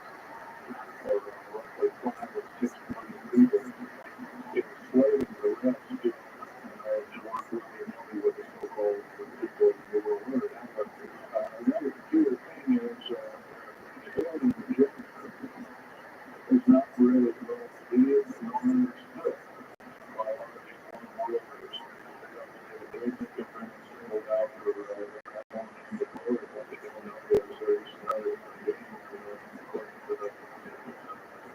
or roughly 5 or 6 million people, enslaving the rest to work willy-nilly with the so-called people of the world order. Another peculiar thing is alien agenda is not really well believed nor understood by a lot of these world leaders. They think they're being singled out for not wanting to vote, and what they don't know is there's another game according to the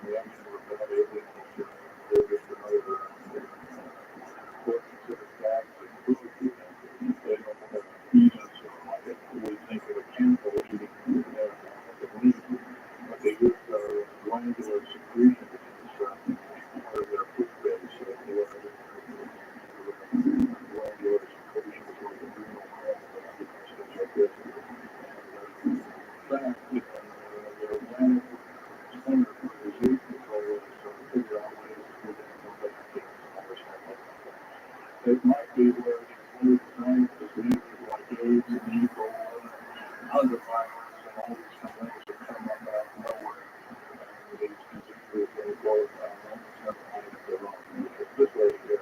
reaction of that alien is they're just another important set of facts and food. They don't want to eat us like we think of a cannibal eating the meat, but they use glandular secretion as part of their food base. Glandular secretion is like adrenal gland and stuff like this. In fact, their Atlantic center for disease control is to figure out ways to get them back in or something like that. It might be where these new giant diseases like AIDS and Ebola and other viruses and all these things that come up out of nowhere. And these diseases, they both almost have a mind of their own. This way here.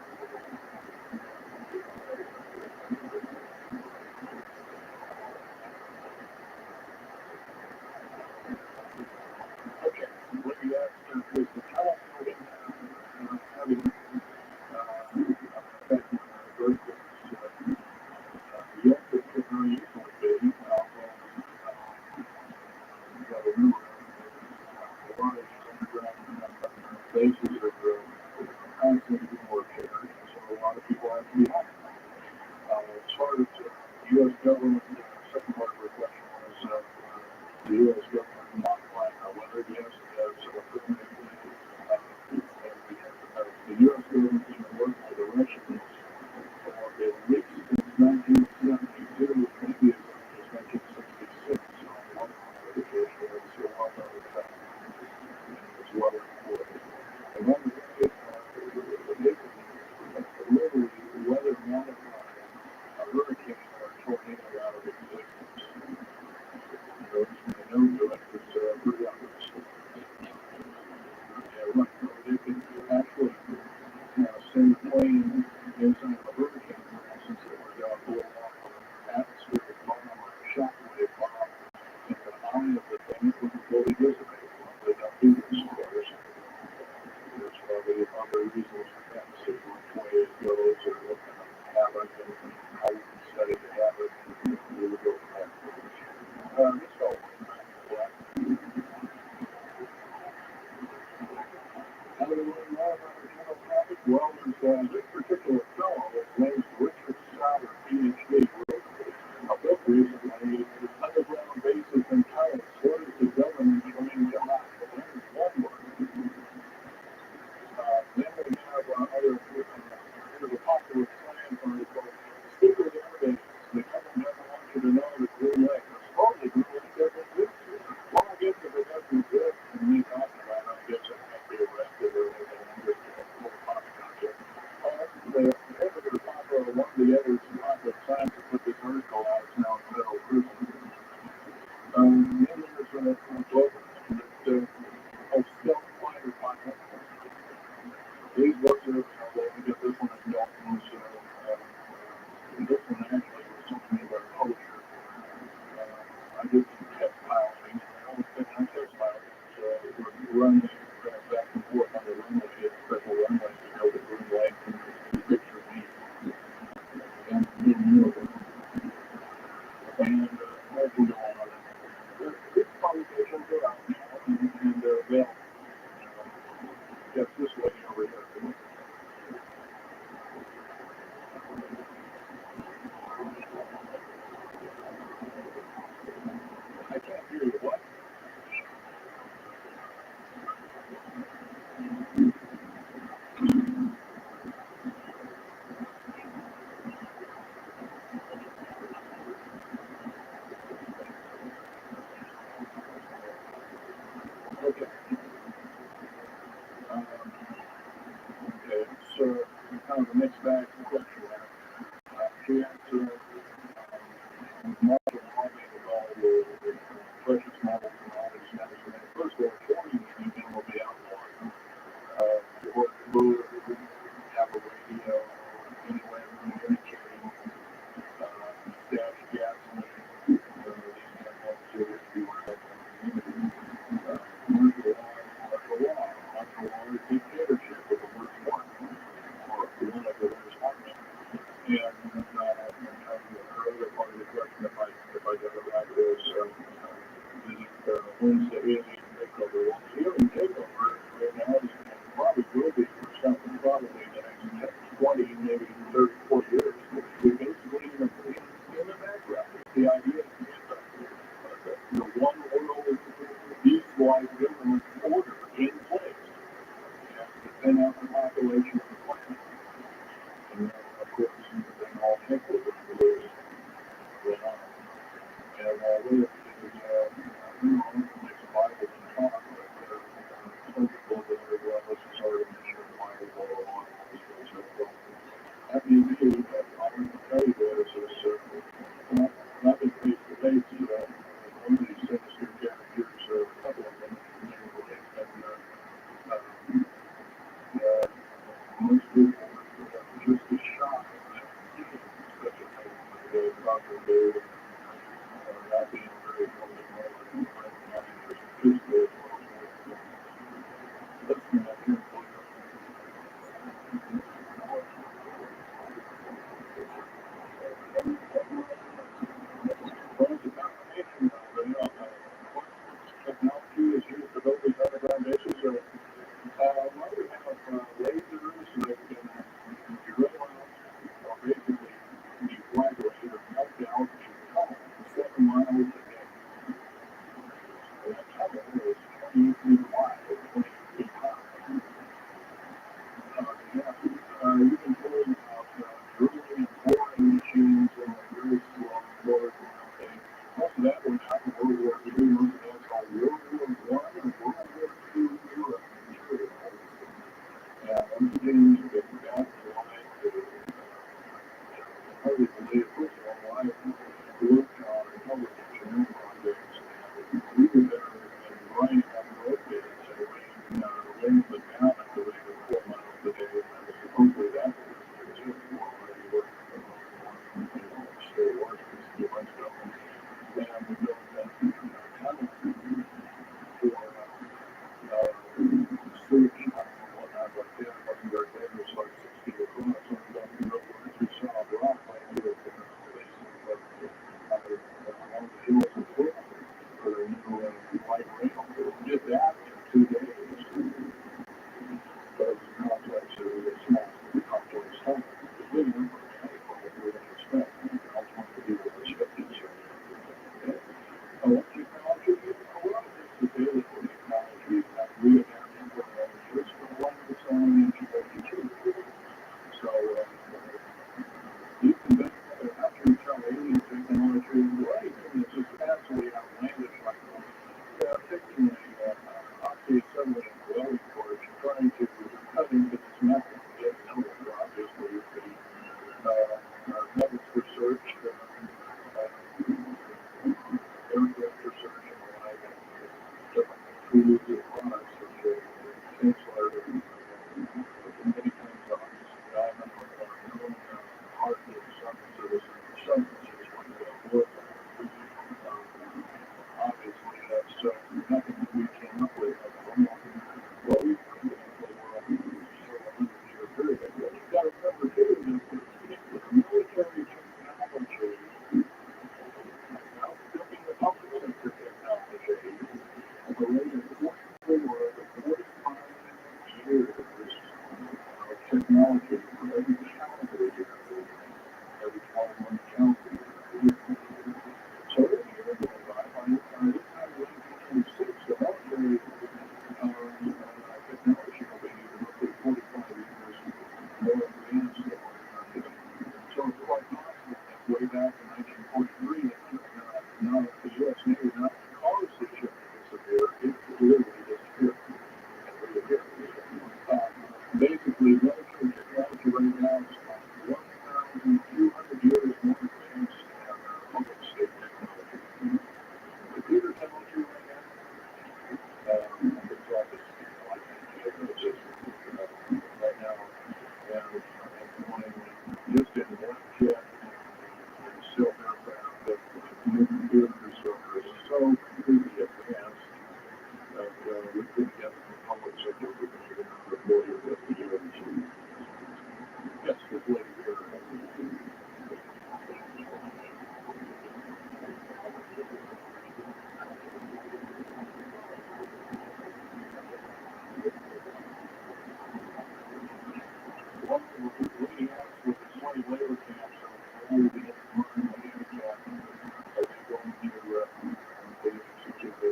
completely advanced, and we could get the public sector to make another 40 or 50 years. Yes, this lady here. One of the lady asked with the slave labor camps, where we get the money and handicap, are they going to they execute the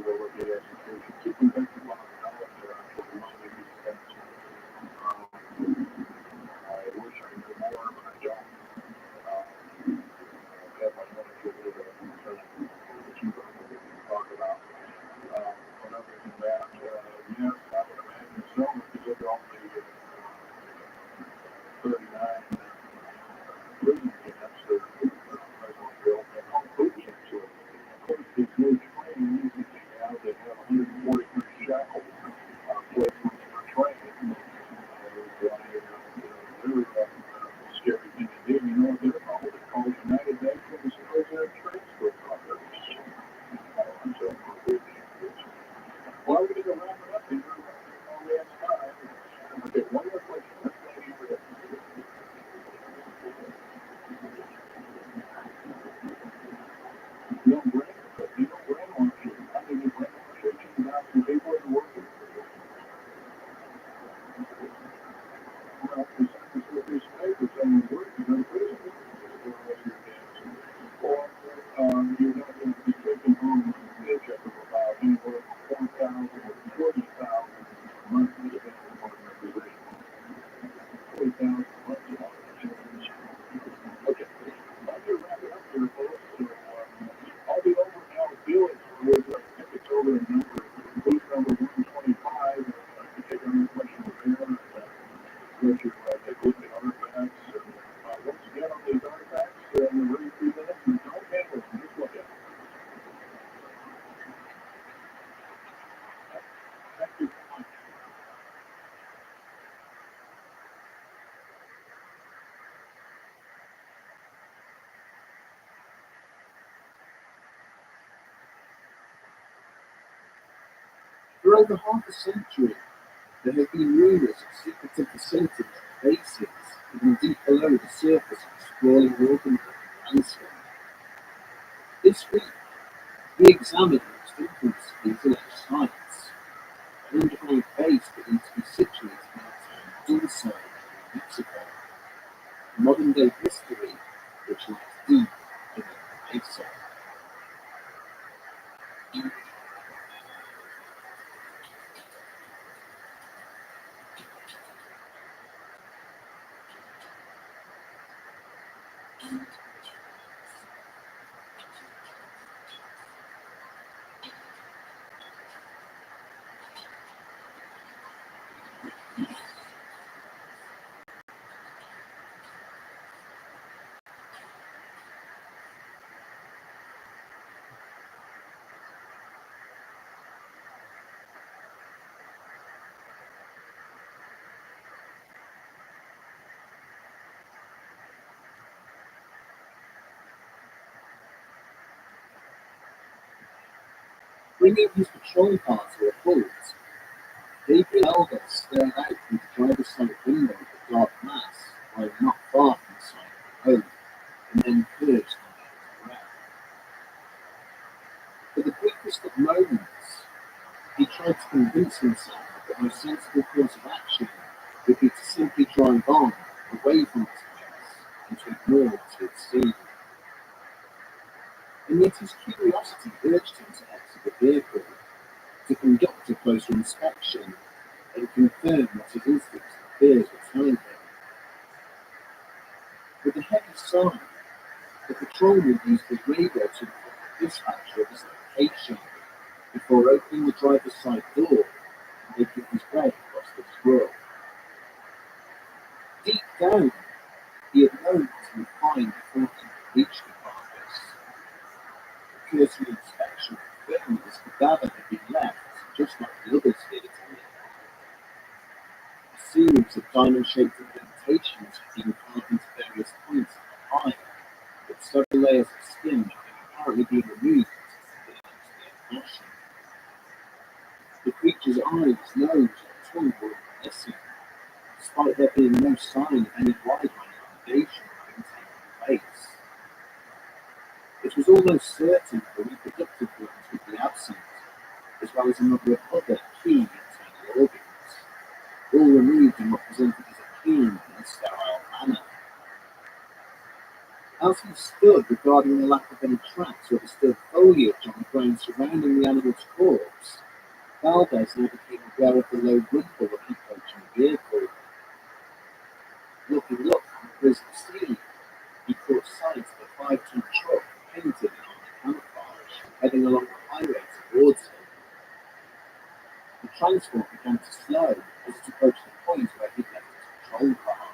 liberty execution? Two convicted on the ballot there actually Monday weekend. I wish I knew more, but I don't. I have my manager here that I'm trying to keep up with and talk about. But other than that, yes, I would imagine so, because they're only 39 prison camps that President built, and all food camps. Of course, these new trains that they have 143 shackles placements for training. They're scary thing to do. You know what they're called? They're called United Nations Prisoner Transfer Programs. So, well, we're going to wrap it up here. We have time. Okay, one more question. Let's go here. You don't brainwash you. I think you brainwash 18,000 people that are working. Well, the sentence with this paper saying work, you go to prison for the rest of your days. Or you're not going to be taking home a paycheck of about anywhere from 4,000 to 40,000 monthly, depending upon your position. 40,000 monthly on insurance. Okay, I'm going to wrap it up here, folks. So I'll be over now with Felix. I think it's over in booth number 125. To take on your questions there. Let you take a look at artifacts. Once again, on these artifacts, we're ready for minutes. And don't handle them. Just look at them. Thank you so much. For over half a century, there have been rumours of secretive percentage bases hidden deep below the surface of the sprawling northern landscape. This week, we examined the entrance to these alleged sites, an underground base believed to be situated in the town of Mexico, modern-day history which lies deep in the mesa. Bringing his patrol car to a halt, Gabriel Elder stared out through the driver's side window at the dark mass lying not far from the side of the road, and then purged on his breath. For the briefest of moments, he tried to convince himself that the most sensible course of action would be to simply drive on away from this place and to ignore what he had seen. And yet his curiosity urged him to exit the vehicle, to conduct a closer inspection, and confirm what his instincts and fears were telling him. With a heavy sigh, the patrolman used his radio to inform the dispatcher of his location before opening the driver's side door and making his way across the swirl. Deep down, he had known what he would find before he reached the carcass. The cursory inspection confirmed that this cadaver had been left just like the others did at him. A series of diamond-shaped indentations had been carved into various points of the hide, with several layers of skin that had apparently been removed in eyes, nose, or tongue were missing, despite there being no sign of any wide elongation having taken place. It was almost certain that the reproductive glands would be absent, as well as a number of other key internal organs, all removed and were presented as a clean and sterile manner. As he stood regarding the lack of any tracks or disturbed foliage on the ground surrounding the animal's corpse, Valdez now became aware of the low rumble of an approaching vehicle. Looking up from the grisly scene, he caught sight of a 5-ton truck painted in army camouflage, heading along the highway towards him. The transport began to slow as it approached the point where he'd left his patrol car.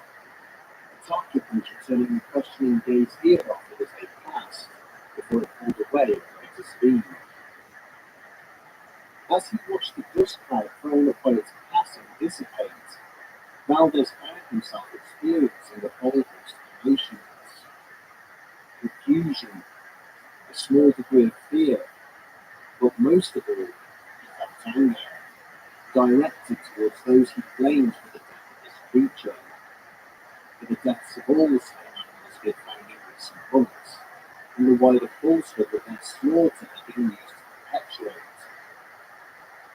Its occupants returning the questioning gaze he had offered as they passed, before it pulled away at greater speed. As he watched the dust cloud thrown up by its passing dissipate, Valdez found himself experiencing a whole host of emotions: confusion, a small degree of fear, but most of all, he felt anger, directed towards those he blamed for the death of this creature, for the deaths of all the same animals he had found in recent months, and the wider falsehood that their slaughter had been used to perpetuate.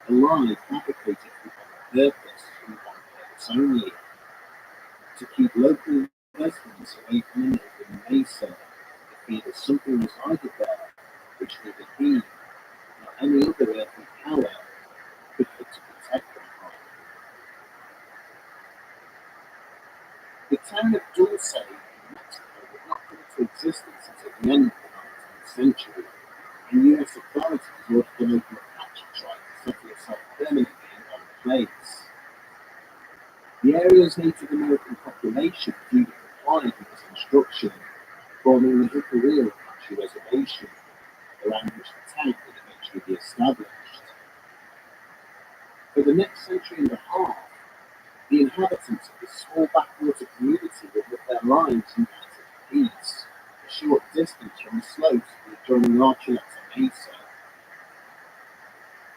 A lie fabricated for one purpose, and one purpose only: to keep local residents away from the neighbouring mesa, the fear that something resided there which neither he nor any other earthly power could hope to protect them from. The town of Dulce in Mexico would not come into existence until the end of the 19th century, and U.S. authorities ordered the local Apache tribe to settle itself permanently in one place. The area's Native American population duly complied with this instruction, forming the Hickory Apache Reservation, around which the town would eventually be established. For the next century and a half, the inhabitants of this small backwater community would live their lives in relative peace, a short distance from the slopes of the adjoining Archuleta Mesa.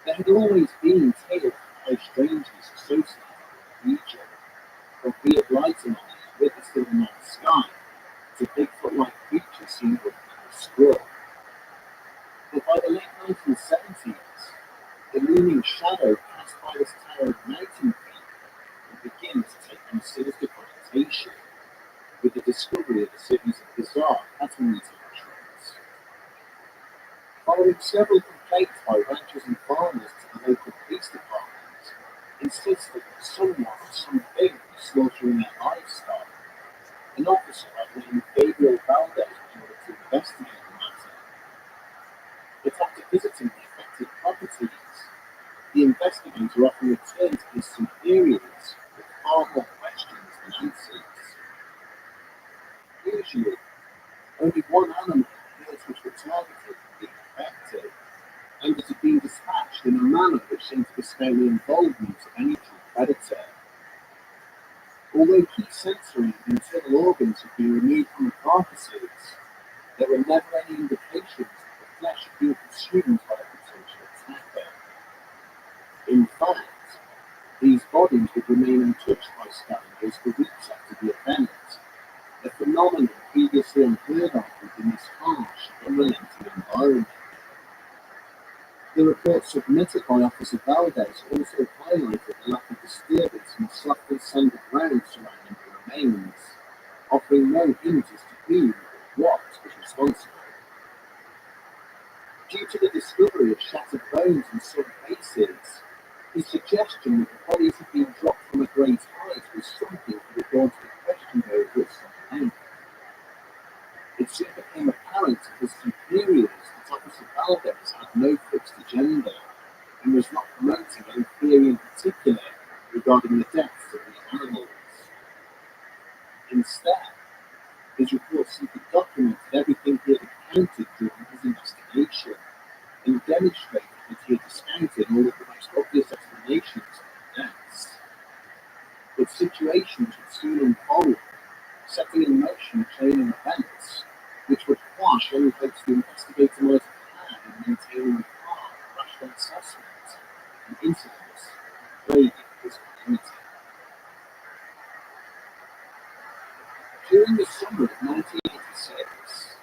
There had always been tales of high strangeness associated with the region, from weird lighting bodies witnessed in the night sky to Bigfoot-like creatures seen with a squirrel. But by the late 1970s, the looming shadow cast by this towering mountain peak would begin to take on a sinister connotation, with the discovery of a series of bizarre pattern-mutations. Following several complaints by ranchers and farmers to the local police department, insisting that someone or something was slaughtering their livestock, an officer by the name of Gabriel Valdez was ordered to investigate the matter. But after visiting the affected properties, the investigator often returned to his superiors with far more questions than answers. Usually, only one animal appears which were targeted and being affected, and it had been dispatched in a manner which seemed to dispel the involvement of any true predator. Although key sensory and internal organs had been removed from the carcasses, there were never any indications that the flesh had been consumed by a potential attacker. In fact, these bodies would remain untouched by scavengers for weeks after the event, a phenomenon previously unheard of within this harsh, unrelenting environment. The report submitted by Officer Valdez also highlighted the lack of disturbance in the softly sandy ground surrounding the remains, offering no hint as to who or what was responsible. Due to the discovery of shattered bones in some cases, his suggestion that the bodies had been dropped from a great height was something that had gone to be questioned over at some length. It soon became apparent to his superiors that Officer Valdez had no fixed agenda and was not promoting any theory in particular regarding the deaths of these animals. Instead, his report simply documented everything he had encountered during his investigation and demonstrated that he had discounted all of the most obvious explanations for the deaths. But situations would soon unfold, setting in motion a chain of events which would quash any hopes the investigator might have had in maintaining a calm, rational assessment of the incidents craving his community. During the summer of 1986,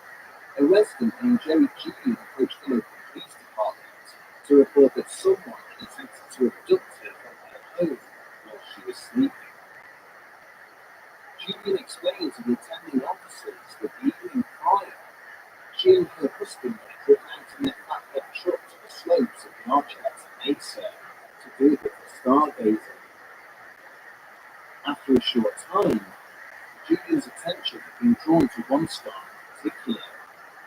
a resident named Jerry Julian approached the local police department to report that someone had attempted to abduct her from her home while she was sleeping. Julian explained to the attending officers that the evening prior, she and her husband had driven out in their flatbed truck to the slopes of the Archuleta Mesa to do a bit of stargazing. After a short time, Julian's attention had been drawn to one star in particular,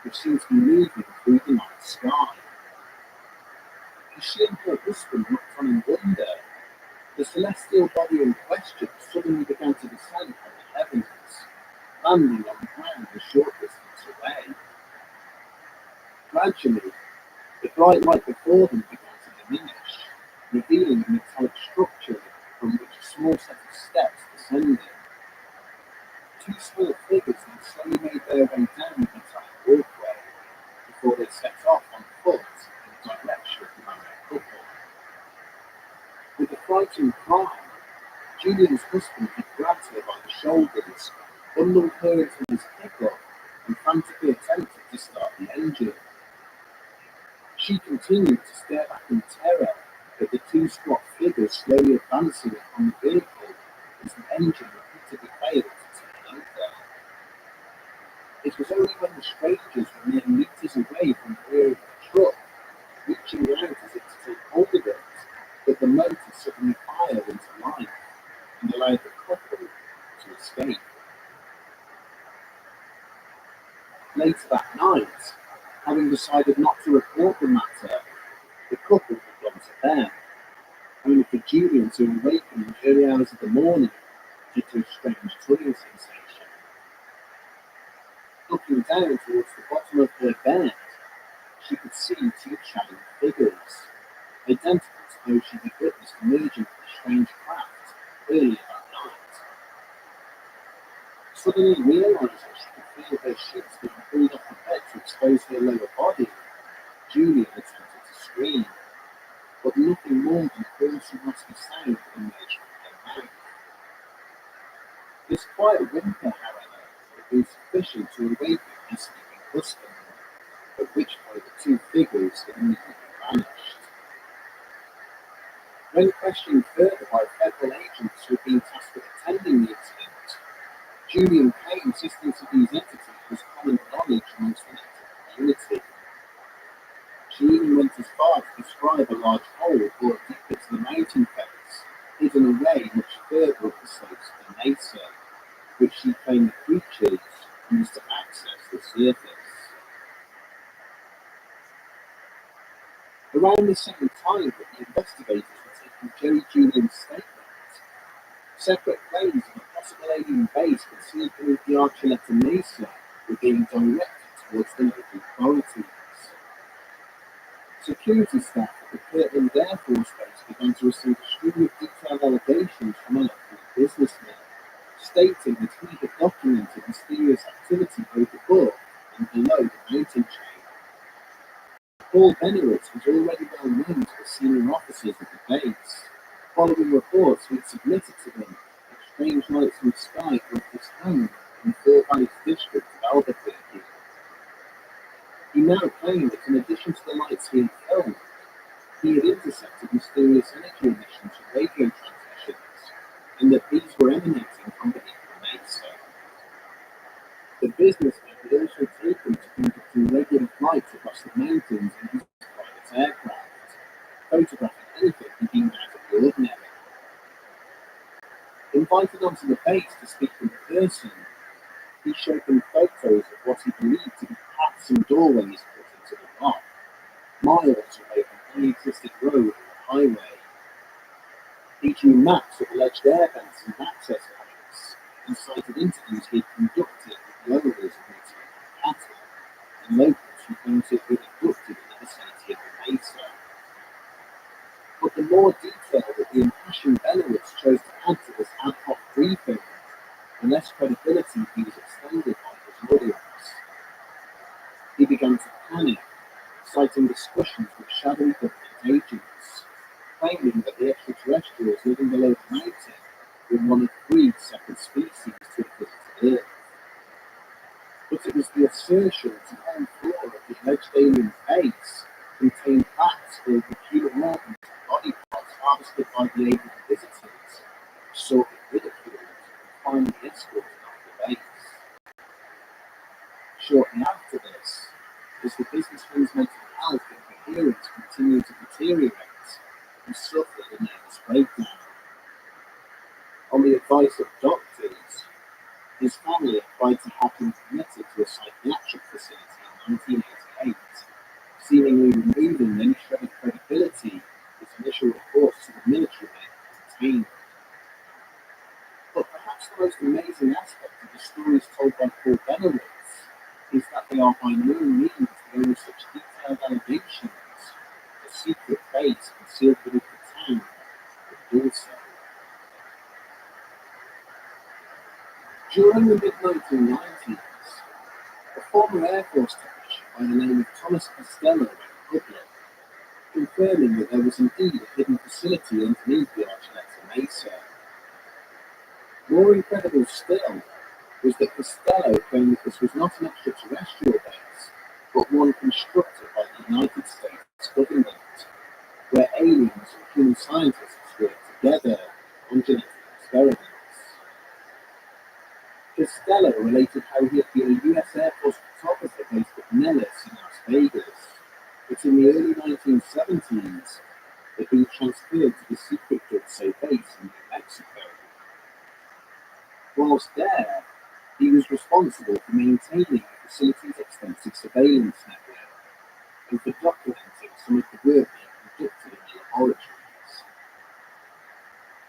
which seemed to be moving through the night sky. As she and her husband looked on in wonder, the celestial body in question suddenly began to descend from the heavens, landing on the ground a short distance away. Gradually, the bright light before them began to diminish, revealing a metallic structure from which a small set of steps descended. Two small figures then slowly made their way down the metallic walkway before they set off on foot in the direction of the married couple. With a frightened cry, Julian's husband had grabbed her by the shoulders, bundled her into his pickup, and frantically attempted to start the engine. She continued to stare back in terror at the two squat figures slowly advancing upon the vehicle as the engine repeatedly failed to turn over. It was only when the strangers were mere meters away from the rear of the truck, reaching out as if to take hold of it, that the motor suddenly fired into life and allowed the couple to escape. Later that night, having decided not to report the matter, the couple had gone to bed, only for Julian to awaken in the early hours of the morning due to a strange tugging sensation. Looking down towards the bottom of her bed, she could see two shadowy figures, identical to those she had witnessed emerging from the strange craft earlier that night. Suddenly realizing she could feel her sheets being pulled off the bed to expose her lower body, Julian attempted to scream, but nothing more than a hoarse and raspy sound emerged from her mouth. This quiet whimper, however, had been sufficient to awaken her sleeping husband, at which point the two figures had immediately vanished. When questioned further by federal agents who had been tasked with attending the incident, Julian Kay insisted that these entities was common knowledge amongst the native community. She even went as far to describe a large hole bored deep into the mountain face, hidden away much further up the slopes of the mesa, which she claimed the creatures used to access the surface. Around the same time that the investigators were taking Jerry Julian's statement, separate claims of a possible alien base concealed beneath the Archuleta Mesa were being directed towards the local authorities. Security staff at the Kirtland Air Force Base began to receive a string of detailed allegations from a local businessman, stating that he had documented mysterious activity both above and below the mountain chain. Paul Benowitz was already well known to the senior officers of the base, following reports he had submitted to them of strange lights in the sky above his home in the Four Valleys district of Albuquerque. He now claimed that in addition to the lights he had filmed, he had intercepted mysterious energy emissions from radio transmissions, and that these were emanating from beneath the mesa. The businessman had also taken to conducting regular flights across the mountains in his private aircraft, photographing anything he deemed out of the ordinary. Invited onto the base to speak in person, he showed them photos of what he believed to be paths and doorways put into the rock, miles away from any existing road or highway. He drew maps of alleged air vents and access points, and cited interviews he had conducted with the owners of Native cattle and locals who claimed to have been abducted in the vicinity of the mesa. But the more detail that the impassioned Benowitz chose to add to this ad hoc briefing, the less credibility he was extended by his audience. He began to panic, citing discussions with shadowy government agents, claiming that the extraterrestrials living below the mountain were one of 3 separate species to have visited Earth. But it was the assertion that one floor of the alleged alien base contained bats filled with human organs and body parts harvested by the alien visitors, sought ridiculed and finally escorted off the base. Shortly after this, as the businessman's mental health and coherence continued to deteriorate, he suffered a nervous breakdown. On the advice of doctors, his family applied to have him committed to a psychiatric facility in 1988, seemingly removing any shred of credibility his initial reports to the military men contained. But perhaps the most amazing aspect of the stories told by Paul Benowitz is that they are by no means the only such detailed allegations of a secret base concealed beneath the town of Dulce. During the mid-1990s, a former Air Force technician by the name of Thomas Costello went public, confirming that there was indeed a hidden facility underneath the Archuleta Mesa. More incredible still was that Costello claimed that this was not an extraterrestrial base, but one constructed by the United States government, where aliens and human scientists worked together on genetic experiments. Costello related how he had been a US Air Force photographer based at Nellis in Las Vegas, but in the early 1970s had been transferred to the secret Dulce base in New Mexico. Whilst there, he was responsible for maintaining the facility's extensive surveillance network and for documenting some of the work being conducted in the laboratories.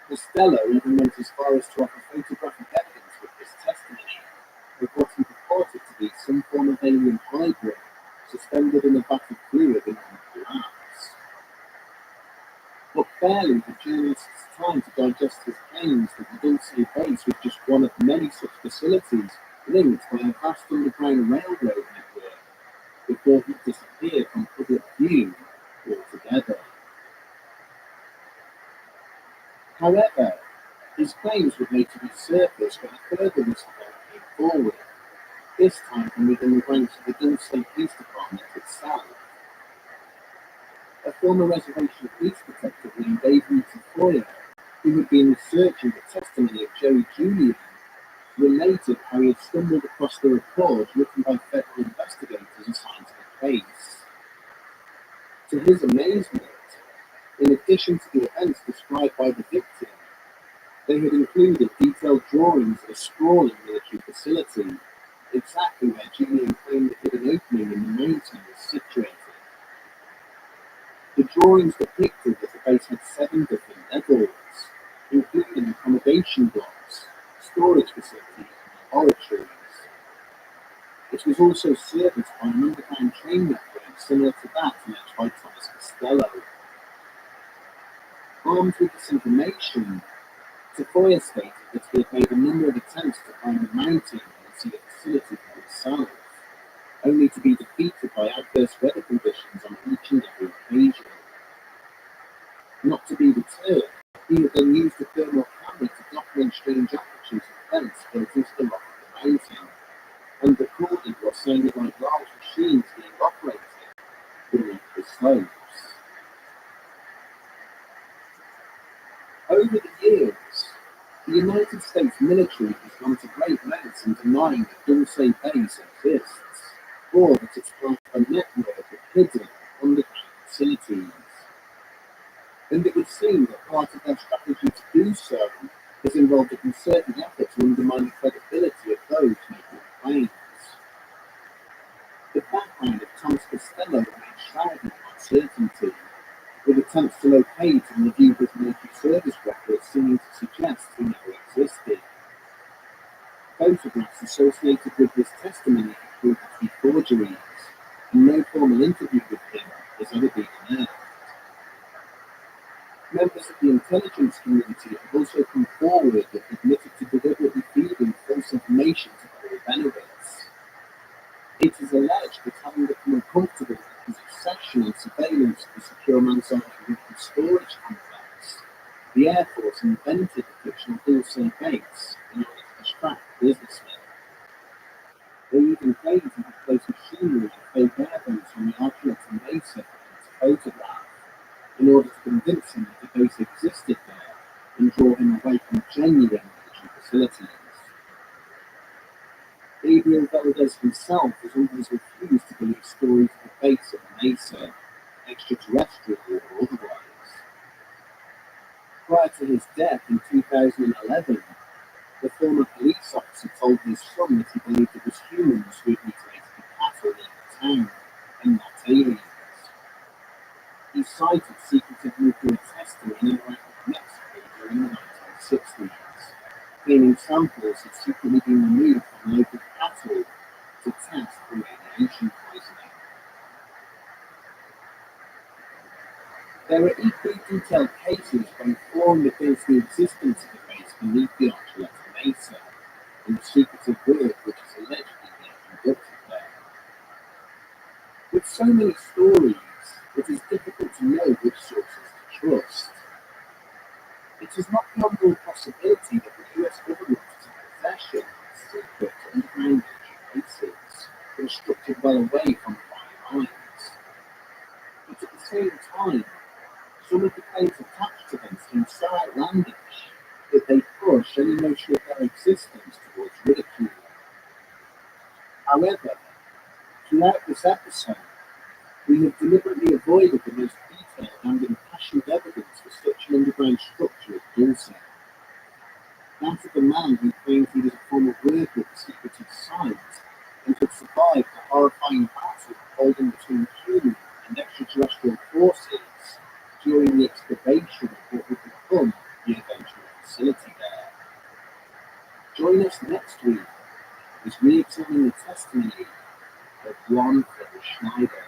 Costello even went as far as to offer photographic evidence with his testimony of what he purported to be some form of alien hybrid suspended in a vat of fluid in one glass. But barely had journalists time to digest his claims that the Dulce base was just one of many such facilities linked by a vast underground railroad network before he disappeared from public view altogether. However, his claims would later be surfaced when a further whistleblower came forward, this time from within the ranks of the Dulce Police Department itself. A former reservation police detective named Avery Tafoya, who had been researching the testimony of Joey Julian, related how he had stumbled across the report written by federal investigators assigned to the case. To his amazement, in addition to the events described by the victim, they had included detailed drawings of a sprawling military facility, exactly where Julian claimed the hidden opening in the mountain was situated. The drawings depicted that the base had 7 different levels, including accommodation blocks, storage facilities, and laboratories. It was also serviced by an underground train network similar to that alleged by Thomas Costello. Armed with this information, Tafoya stated that he had made a number of attempts to climb the mountain and see the facility for himself, only to be defeated by adverse weather conditions on each and every occasion. Not to be deterred, he had then used a thermal camera to document strange apertures of vents built into the rock of the mountain, and recorded what sounded like large machines being operated beneath the slopes. Over the years, the United States military has gone to great lengths in denying that Dulce base exists, or that it's part of a network of hidden underground facilities. And it would seem that part of their strategy to do so has involved a concerted effort to undermine the credibility of those making claims. The background of Thomas Costello remains shrouded in uncertainty, with attempts to locate and review his military service records seeming to suggest he never existed. Photographs associated with his testimony have proved to be forgeries, and no formal interview with him has ever been unearthed. Members of the intelligence community have also come forward and admitted to deliberately feeding false information to Paul Benowitz. It is alleged that having become uncomfortable with his obsession and surveillance of the secure man's archive storage complex, The Air Force invented the fictional Dulce base in order to distract businessmen. They even claimed he could place machinery and fake airboats on the Archuleta Mesa for him to photograph, in order to convince him that the base existed there and draw him away from genuine military facilities. Gabriel Valdez himself has always refused to believe stories of the base of the Mesa, extraterrestrial or otherwise. Prior to his death in 2011, the former police officer told his son that he believed it was humans who had mutilated the cattle in the town, and not aliens. He cited secretive nuclear testing in Iraq and Mexico during the 1960s, claiming samples had secretly been removed from local cattle to test for radiation poisoning. There are equally detailed cases both for and against the existence of the base beneath the Archuleta Mesa, and the secretive work which is allegedly being conducted there. With so many stories, it is difficult to know which sources to trust. It is not beyond all possibility that the US government is in possession of secret underground military bases that are structured well away from fire lines. But at the same time, some of the claims attached to them seem so outlandish that they push any notion of their existence towards ridicule. However, throughout this episode, we have deliberately avoided the most detailed and impassioned evidence for such an underground structure as Dulce. That of a man who claimed he was a former worker of the secretive science and could survive the horrifying battle holding between human and extraterrestrial forces during the excavation of what would become the eventual facility there. Join us next week as we examine the testimony of one Phil Schneider.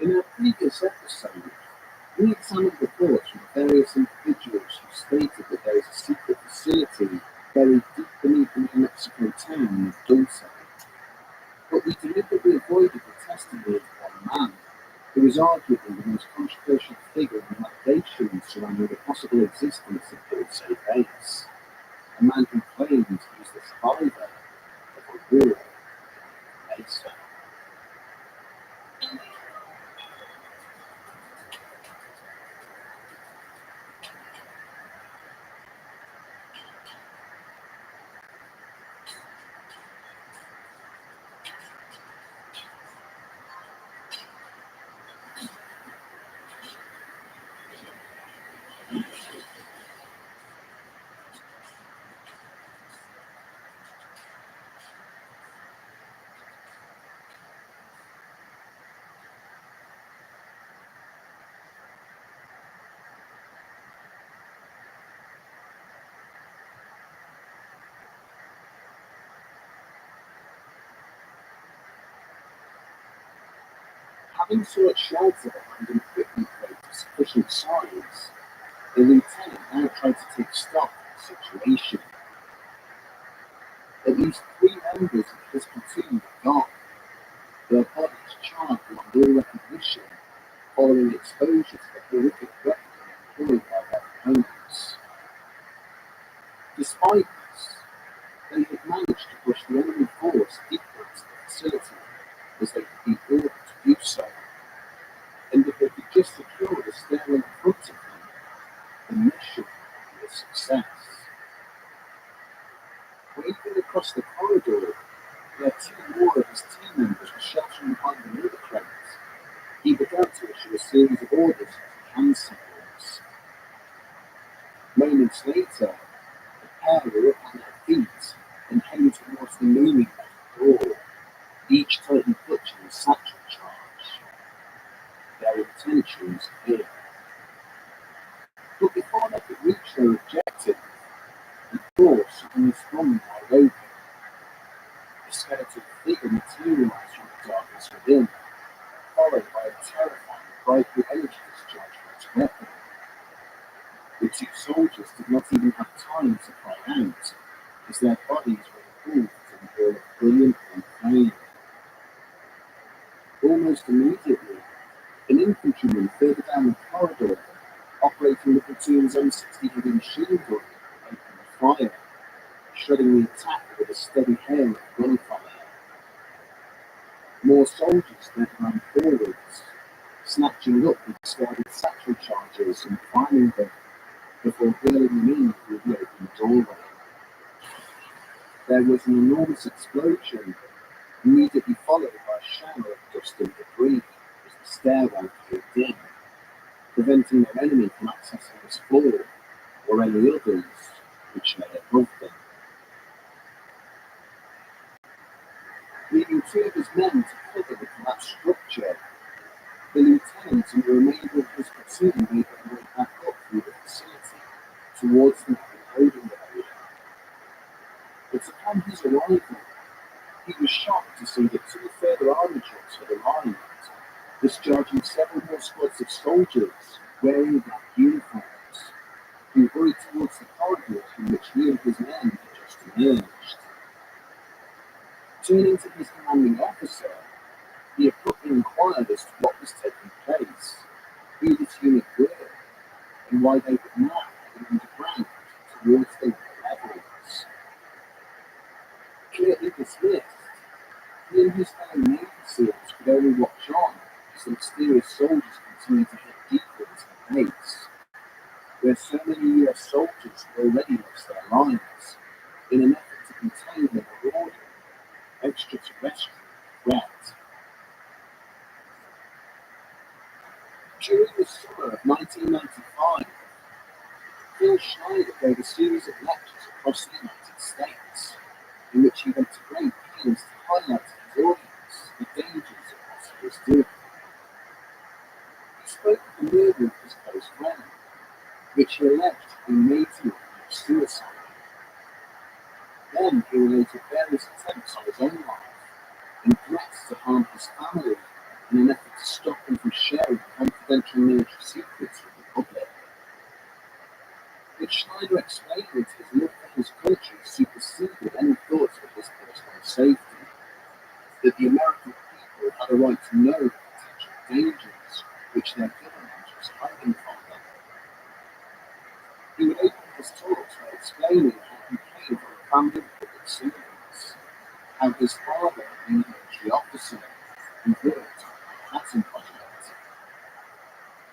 In our previous episode, we examined reports from various individuals who stated that there is a secret facility buried deep beneath the New Mexico town of Dulce. But we deliberately avoided the testimony of one man, who is arguably the most controversial figure in allegations surrounding the possible existence of Dulce base. A man who claims he is the survivor of a war in Mesa. Insert shells of abandoned equipment plate of sufficient size, the lieutenant now tried to take stock of the situation. At least 3 members of his platoon were gone, their bodies charred beyond all recognition following exposure to the horrific weapon employed by their opponents. Despite this, they had managed to push the enemy force deeper into the facility as they could be ordered to do so, and if they could just secure the stairway in front of them, the mission would be a success. Waving across the corridor, where 2 more of his team members were sheltering behind the other crates, he began to issue a series of orders to hand signals. Moments later, the pair were up on their feet and heading towards the looming metal door, each tightly clutching the satchel charge. Their intentions clear. But before they could reach their objective, the door suddenly swung wide open. A skeletal figure materialized from the darkness within, followed by a terrifying bright blue energy discharge from its weapon. The 2 soldiers did not even have time to cry out, as their bodies were engulfed in a ball of brilliant blue flame. Almost immediately, an infantryman further down the corridor, operating the platoon's M60 heavy machine gun, opened fire, shredding the attacker with a steady hail of gunfire. More soldiers then ran forwards, snatching up the discarded satchel charges and priming them before hurling them in through the open doorway. There was an enormous explosion, immediately followed by a shower of dust and debris as the stairwell caved in, preventing their enemy from accessing this floor or any others which lay above them. Leaving 2 of his men to cover the collapsed structure, the lieutenant and the remainder of his platoon made their way back up through the facility towards the main loading area. But upon his arrival, he was shocked to see that 2 further army trucks had arrived, discharging several more squads of soldiers wearing black uniforms, who hurried towards the corridor from which he and his men had just emerged. Turning to his commanding officer, he abruptly inquired as to what was taking place, who this unit were, and why they were now heading underground towards the lower levels. Clearly dismissed, he and his fellow Navy SEALs could only watch on as the mysterious soldiers continued to head deeper into the base, where so many US soldiers had already lost their lives in an effort to contain the marauding extraterrestrial threat. During the summer of 1995, Phil Schneider gave a series of lectures across the United States, in which he went to great pains to highlight to his audience the dangers of what he was doing. He spoke of the murder of his close friend, which he alleged had been made to look like suicide. Then he related various attempts on his own life and threats to harm his family in an effort to stop him from sharing confidential military secrets with the public. But Schneider explained that his love for his country superseded any thoughts of his personal safety, that the American people had a right to know the potential dangers which their government was hiding from them. He would open his talks by explaining how he came from a family of public servants, how his father had been a military officer who worked on the Manhattan Project.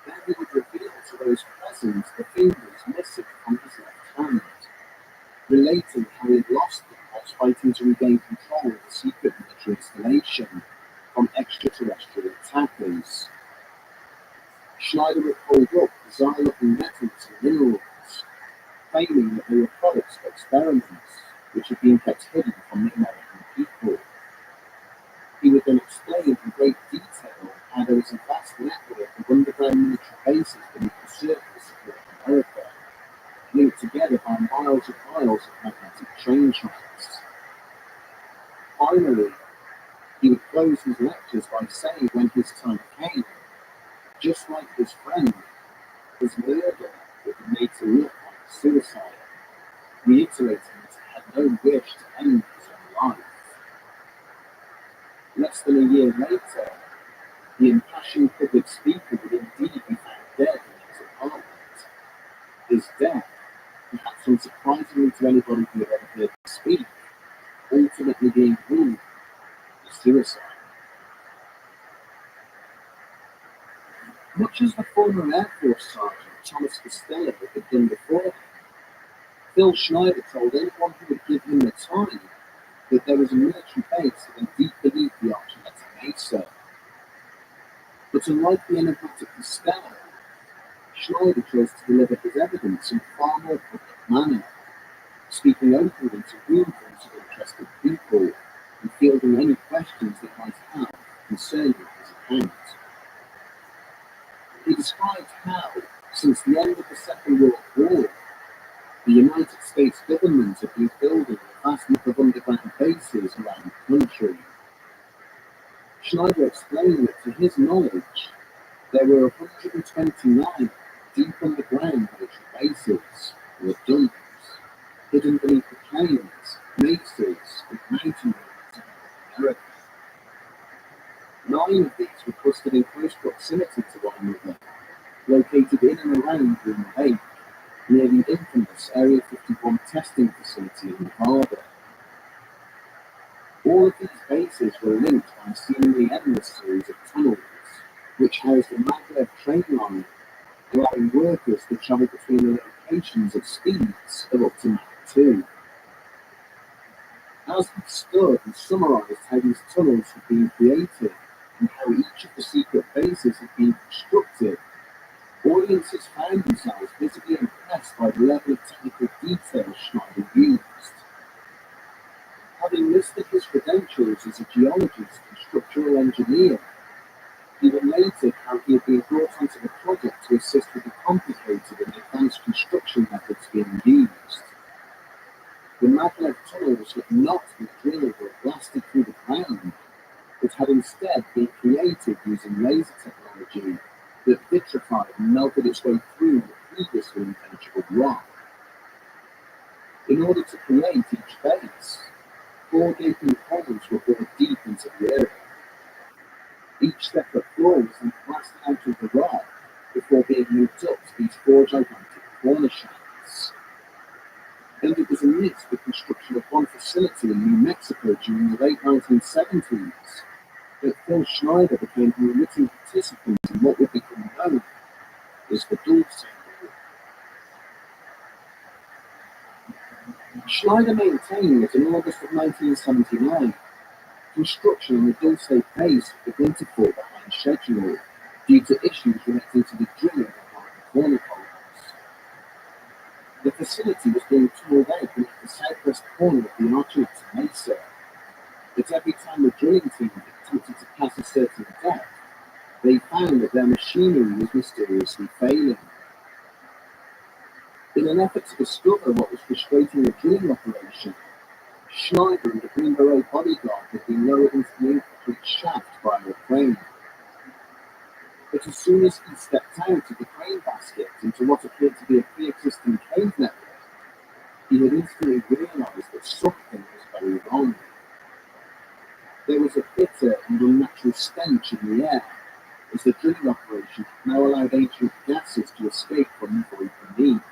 Then he would reveal to those present the fingers missing from his left hand, relating how he had lost them whilst fighting to regain control of the secret military installation from extraterrestrial attackers. Schneider would hold up bizarre-looking metals and minerals, claiming that they were products of experiments which had been kept hidden from the American people. He would then explain in great detail how there was a vast network of underground military bases beneath the surface of North America, linked together by miles and miles of magnetic train tracks. Finally, he would closed his lectures by saying when his time came, just like his friend, his murder would be made to look like suicide, reiterating that he had no wish to end his own life. Less than a year later, the impassioned public speaker would indeed be found dead in his apartment. His death, perhaps unsurprisingly to anybody who had ever heard him speak, ultimately being ruled as suicide. Much as the former Air Force Sergeant Thomas Costello had done before him, Phil Schneider told anyone who would give him the time that there was a military base hidden deep beneath the Archuleta Mesa. But unlike the enigmatic Costello, Schneider chose to deliver his evidence in a far more public manner, speaking openly to rooms of interested people and fielding any questions they might have concerning his account. He described how, since the end of the Second World War, the United States government had been building a vast number of underground bases around the country. Schneider explained that, to his knowledge, there were 129 deep underground military bases, or dumps, hidden beneath the plains, mesas, and mountain ranges of America. 9 of these were clustered in close proximity to one another, located in and around Green Lake, near the infamous Area 51 testing facility in Nevada. All of these bases were linked by a seemingly endless series of tunnels, which housed the maglev train line, allowing workers to travel between the locations at speeds of up to Mach 2. As he stood and summarised how these tunnels had been created and how each of the secret bases had been constructed, audiences found themselves visibly impressed by the level of technical detail Schneider used. Having listed his credentials as a geologist and structural engineer, he related how he had been brought onto the project to assist with the complicated and advanced construction methods being used. The maglev tunnels had not been drilled or blasted through the ground, but had instead been created using laser technology that vitrified and melted its way through the previously impenetrable rock. In order to create each base, 4 gaping holes were bored deep into the earth. Each separate floor was then blasted out of the rock before being moved up to these 4 gigantic corner shafts. And it was amidst the construction of one facility in New Mexico during the late 1970s that Phil Schneider became an unwitting participant in what would become known as the Dulce War. Schneider maintained that in August of 1979, construction on the Dulce base had begun to fall behind schedule due to issues relating to the drilling of one of the corner columns. The facility was being torn out beneath the southwest corner of the Archuleta Mesa, but every time the drilling team had attempted to pass a certain depth, they found that their machinery was mysteriously failing. In an effort to discover what was frustrating the drilling operation, Schneider and a Green Beret bodyguard had been lowered into the incomplete shaft by a crane. But as soon as he stepped out of the crane basket into what appeared to be a pre-existing cave network, he had instantly realised that something was very wrong. There was a bitter and unnatural stench in the air, as the drilling operation had now allowed ancient gases to escape from the void beneath,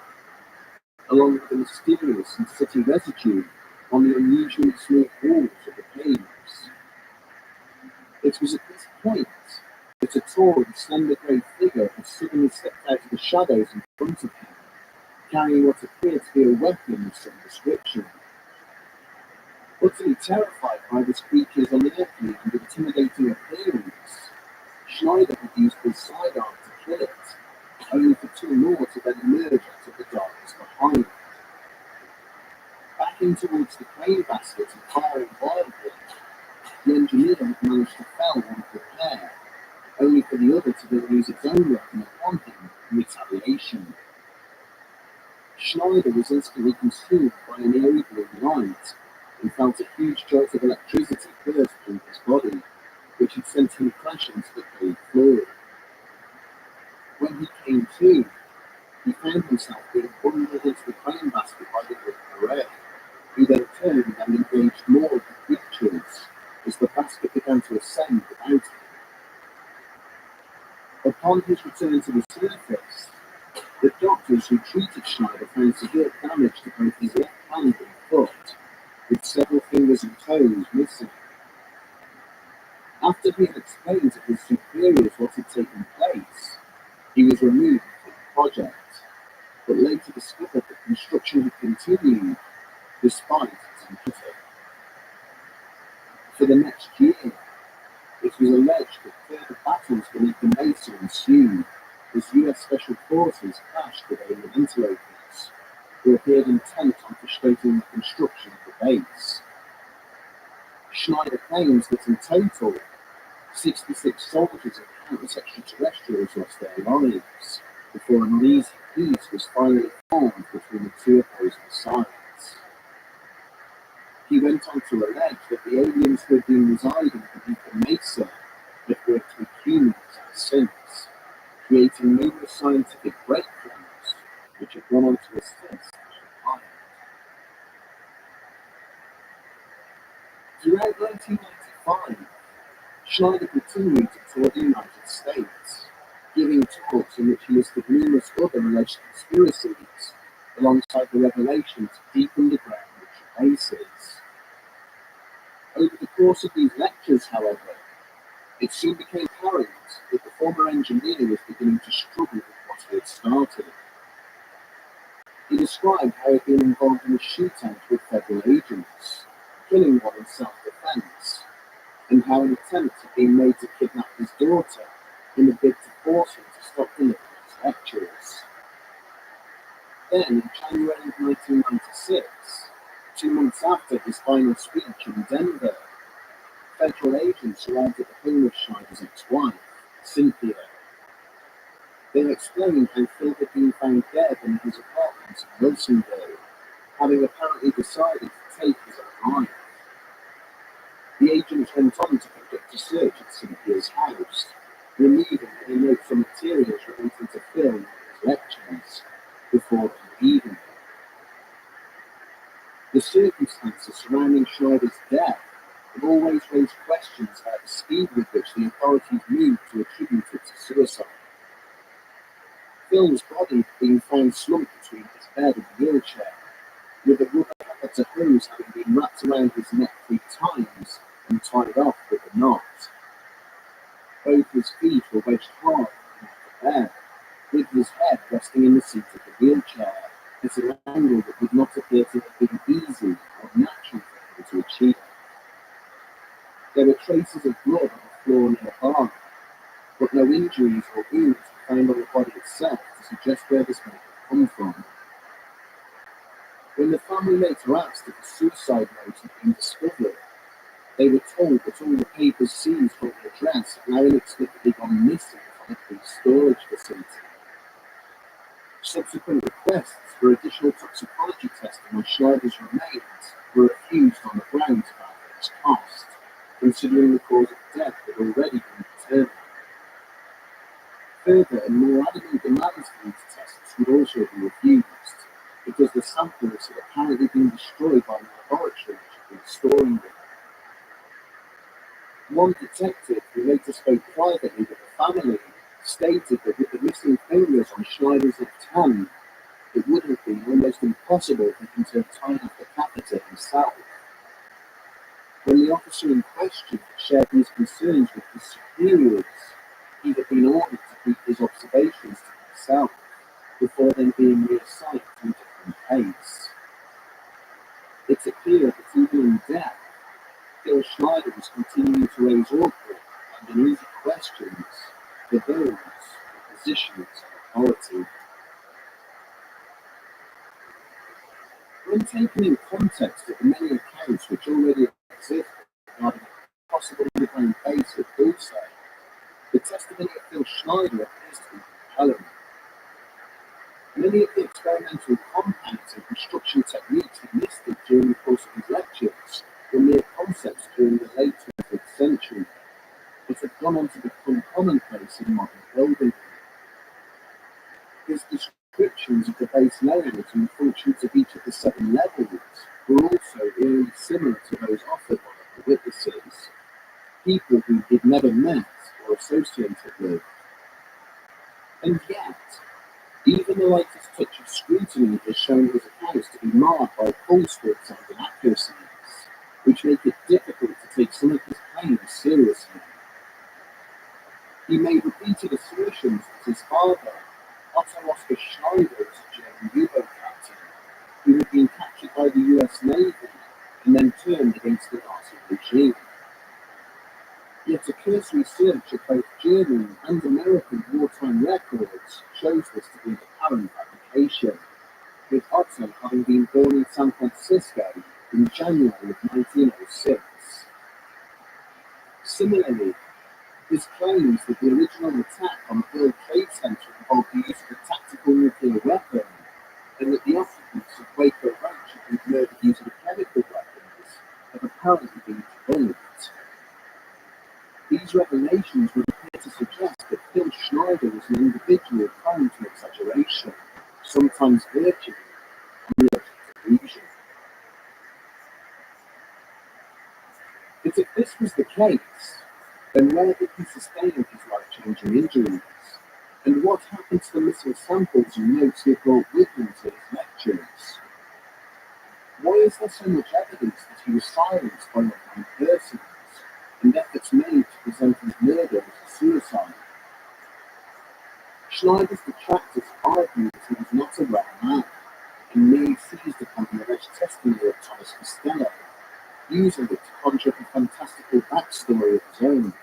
along with the mysterious and sooty residue on the unusually smooth walls of the caves. It was at this point that a tall and slender grey figure had suddenly stepped out of the shadows in front of him, carrying what appeared to be a weapon of some description. Utterly terrified by this creature's unearthly and intimidating appearance, Schneider had used his sidearm to kill it, only for 2 more to then emerge out of the darkness behind. Backing towards the crane basket and firing wildly, the engineer had managed to fell one of the pair, only for the other to then use its own weapon upon him in retaliation. Schneider was instantly consumed by an eerie blue light and felt a huge jolt of electricity burst through his body, which had sent him crashing to the cold floor. When he came to, he found himself being bundled into the crane basket by the little Rabbi, who then turned and engaged more of the creatures as the basket began to ascend without him. Upon his return to the surface, the doctors who treated Schneider found severe damage to both his left hand and foot, with several fingers and toes missing. After he had explained to his superiors what had taken place, he was removed from the project, but later discovered that construction had continued despite its injury. For the next year, it was alleged that further battles beneath the mesa ensued as US Special Forces clashed with alien interlopers, who appeared intent on frustrating the construction of the base. Schneider claims that in total, 66 soldiers and countless extraterrestrials lost their lives before an uneasy peace was finally formed between the two opposing sides. He went on to allege that the aliens who had been residing beneath the mesa had worked with humans ever since, creating numerous scientific breakthroughs which have gone on to assist mankind. Throughout 1995, Schneider continued to tour the United States, giving talks in which he listed numerous other alleged conspiracies, alongside the revelations of deep underground military bases. Over the course of these lectures, however, it soon became apparent that the former engineer was beginning to struggle with what he had started. He described how he had been involved in a shootout with federal agents, killing one in self-defense, and how an attempt had been made to kidnap his daughter in a bid to force him to stop delivering his lectures. Then, in January of 1996, 2 months after his final speech in Denver, federal agents arrived at the home of Schneider's ex-wife, Cynthia. They explained how Phil had been found dead in his apartment in Wilsonville, having apparently decided to take his own life. The agents went on to conduct a search at Cynthia's house, removing any notes or materials relating to Phil and his lectures, before leaving. The circumstances surrounding Schneider's death have always raised questions about the speed with which the authorities moved to attribute it to suicide. Phil's body had been found slumped between his bed and wheelchair, with a rubber catheter hose having been wrapped around his neck 3 times and tied off with a knot. Both his feet were wedged hard in the bed, with his head resting in the seat of the wheelchair, at an angle that would not appear to have been easy or natural for him to achieve. There were traces of blood on the floor nearby, but no injuries or wounds were found on the body itself to suggest where this may have come from. When the family later asked if a suicide note had been discovered, they were told that all the papers seized from the address had now inexplicably gone missing from the police storage facility. Subsequent requests for additional toxicology testing on Schneider's remains were refused on the grounds of outrageous cost, considering the cause of death had already been determined. Further and more adamant demands for these tests would also be refused, because the samples had apparently been destroyed by the laboratory which had been storing them. One detective who later spoke privately with the family stated that with the missing fingers on Schneider's left hand, it would have been almost impossible for him to have tied off the catheter himself. When the officer in question shared these concerns with his superiors, he had been ordered to keep his observations to himself, before then being reassigned to a different case. It appeared that even in death, Phil Schneider was continuing to raise awkward and uneasy questions for those in positions of authority. When taken in context of the many accounts which already exist regarding a possible underground base at Bullseye, the testimony of Phil Schneider appears to be compelling. Many of the experimental compounds and construction techniques he listed during the course of his lectures were mere concepts during the late 20th century. were also eerily similar to those offered by the witnesses, people who he'd never met or associated with. And yet, even the latest touch of scrutiny has shown his accounts to be marred by false scripts and inaccuracies, which make it difficult to take some of his claims seriously. He made repeated assertions that his father, Otto Oscar Schneider, was a German U-boat captain who had been captured by the US Navy and then turned against the Nazi regime. Yet a cursory search of both German and American wartime records shows this to be an apparent fabrication, with Otto having been born in San Francisco in January of 1906. Similarly, his claims that the original attack on the World Trade Center involved the use of a tactical nuclear weapon, and that the occupants of Waco Ranch had been murdered using chemical weapons, have apparently been debunked. These revelations would appear to suggest that Phil Schneider was an individual prone to exaggeration, sometimes virtue, and delusion. But if this was the case, then where did he sustain his life-changing injuries? And what happened to the missing samples and notes he brought with him to his lectures? Why is there so much evidence that he was silenced by unknown persons, and efforts made to present his murder as a suicide? Schneider's detractors argued that he was not a well man, and merely seized upon the alleged testimony of Thomas Costello, using it to conjure up a fantastical backstory of his own.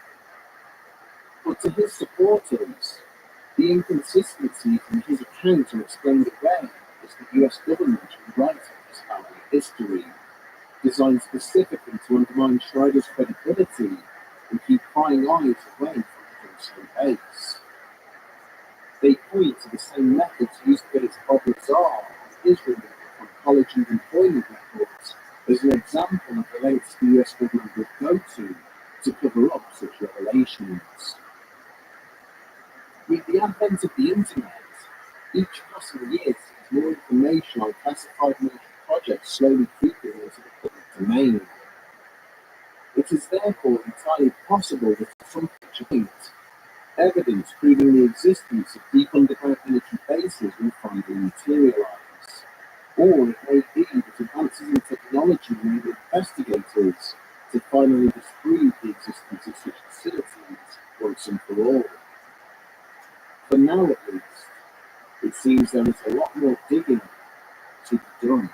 But to his supporters, the inconsistencies in his account are explained away as the US government rewriting his family history, designed specifically to undermine Schneider's credibility and keep prying eyes away from the same base. They point to the same methods used to get its Bob Lazar and Israel from college and employment records as an example of the lengths the US government would go to cover up such revelations. With the advent of the internet, each passing year sees more information on classified military projects slowly creeping into the public domain. It is therefore entirely possible that at some future point, evidence proving the existence of deep underground military bases will finally materialize. Or it may be that advances in technology enable investigators to finally disprove the existence of such facilities once and for all. For now at least, it seems there is a lot more digging to be done.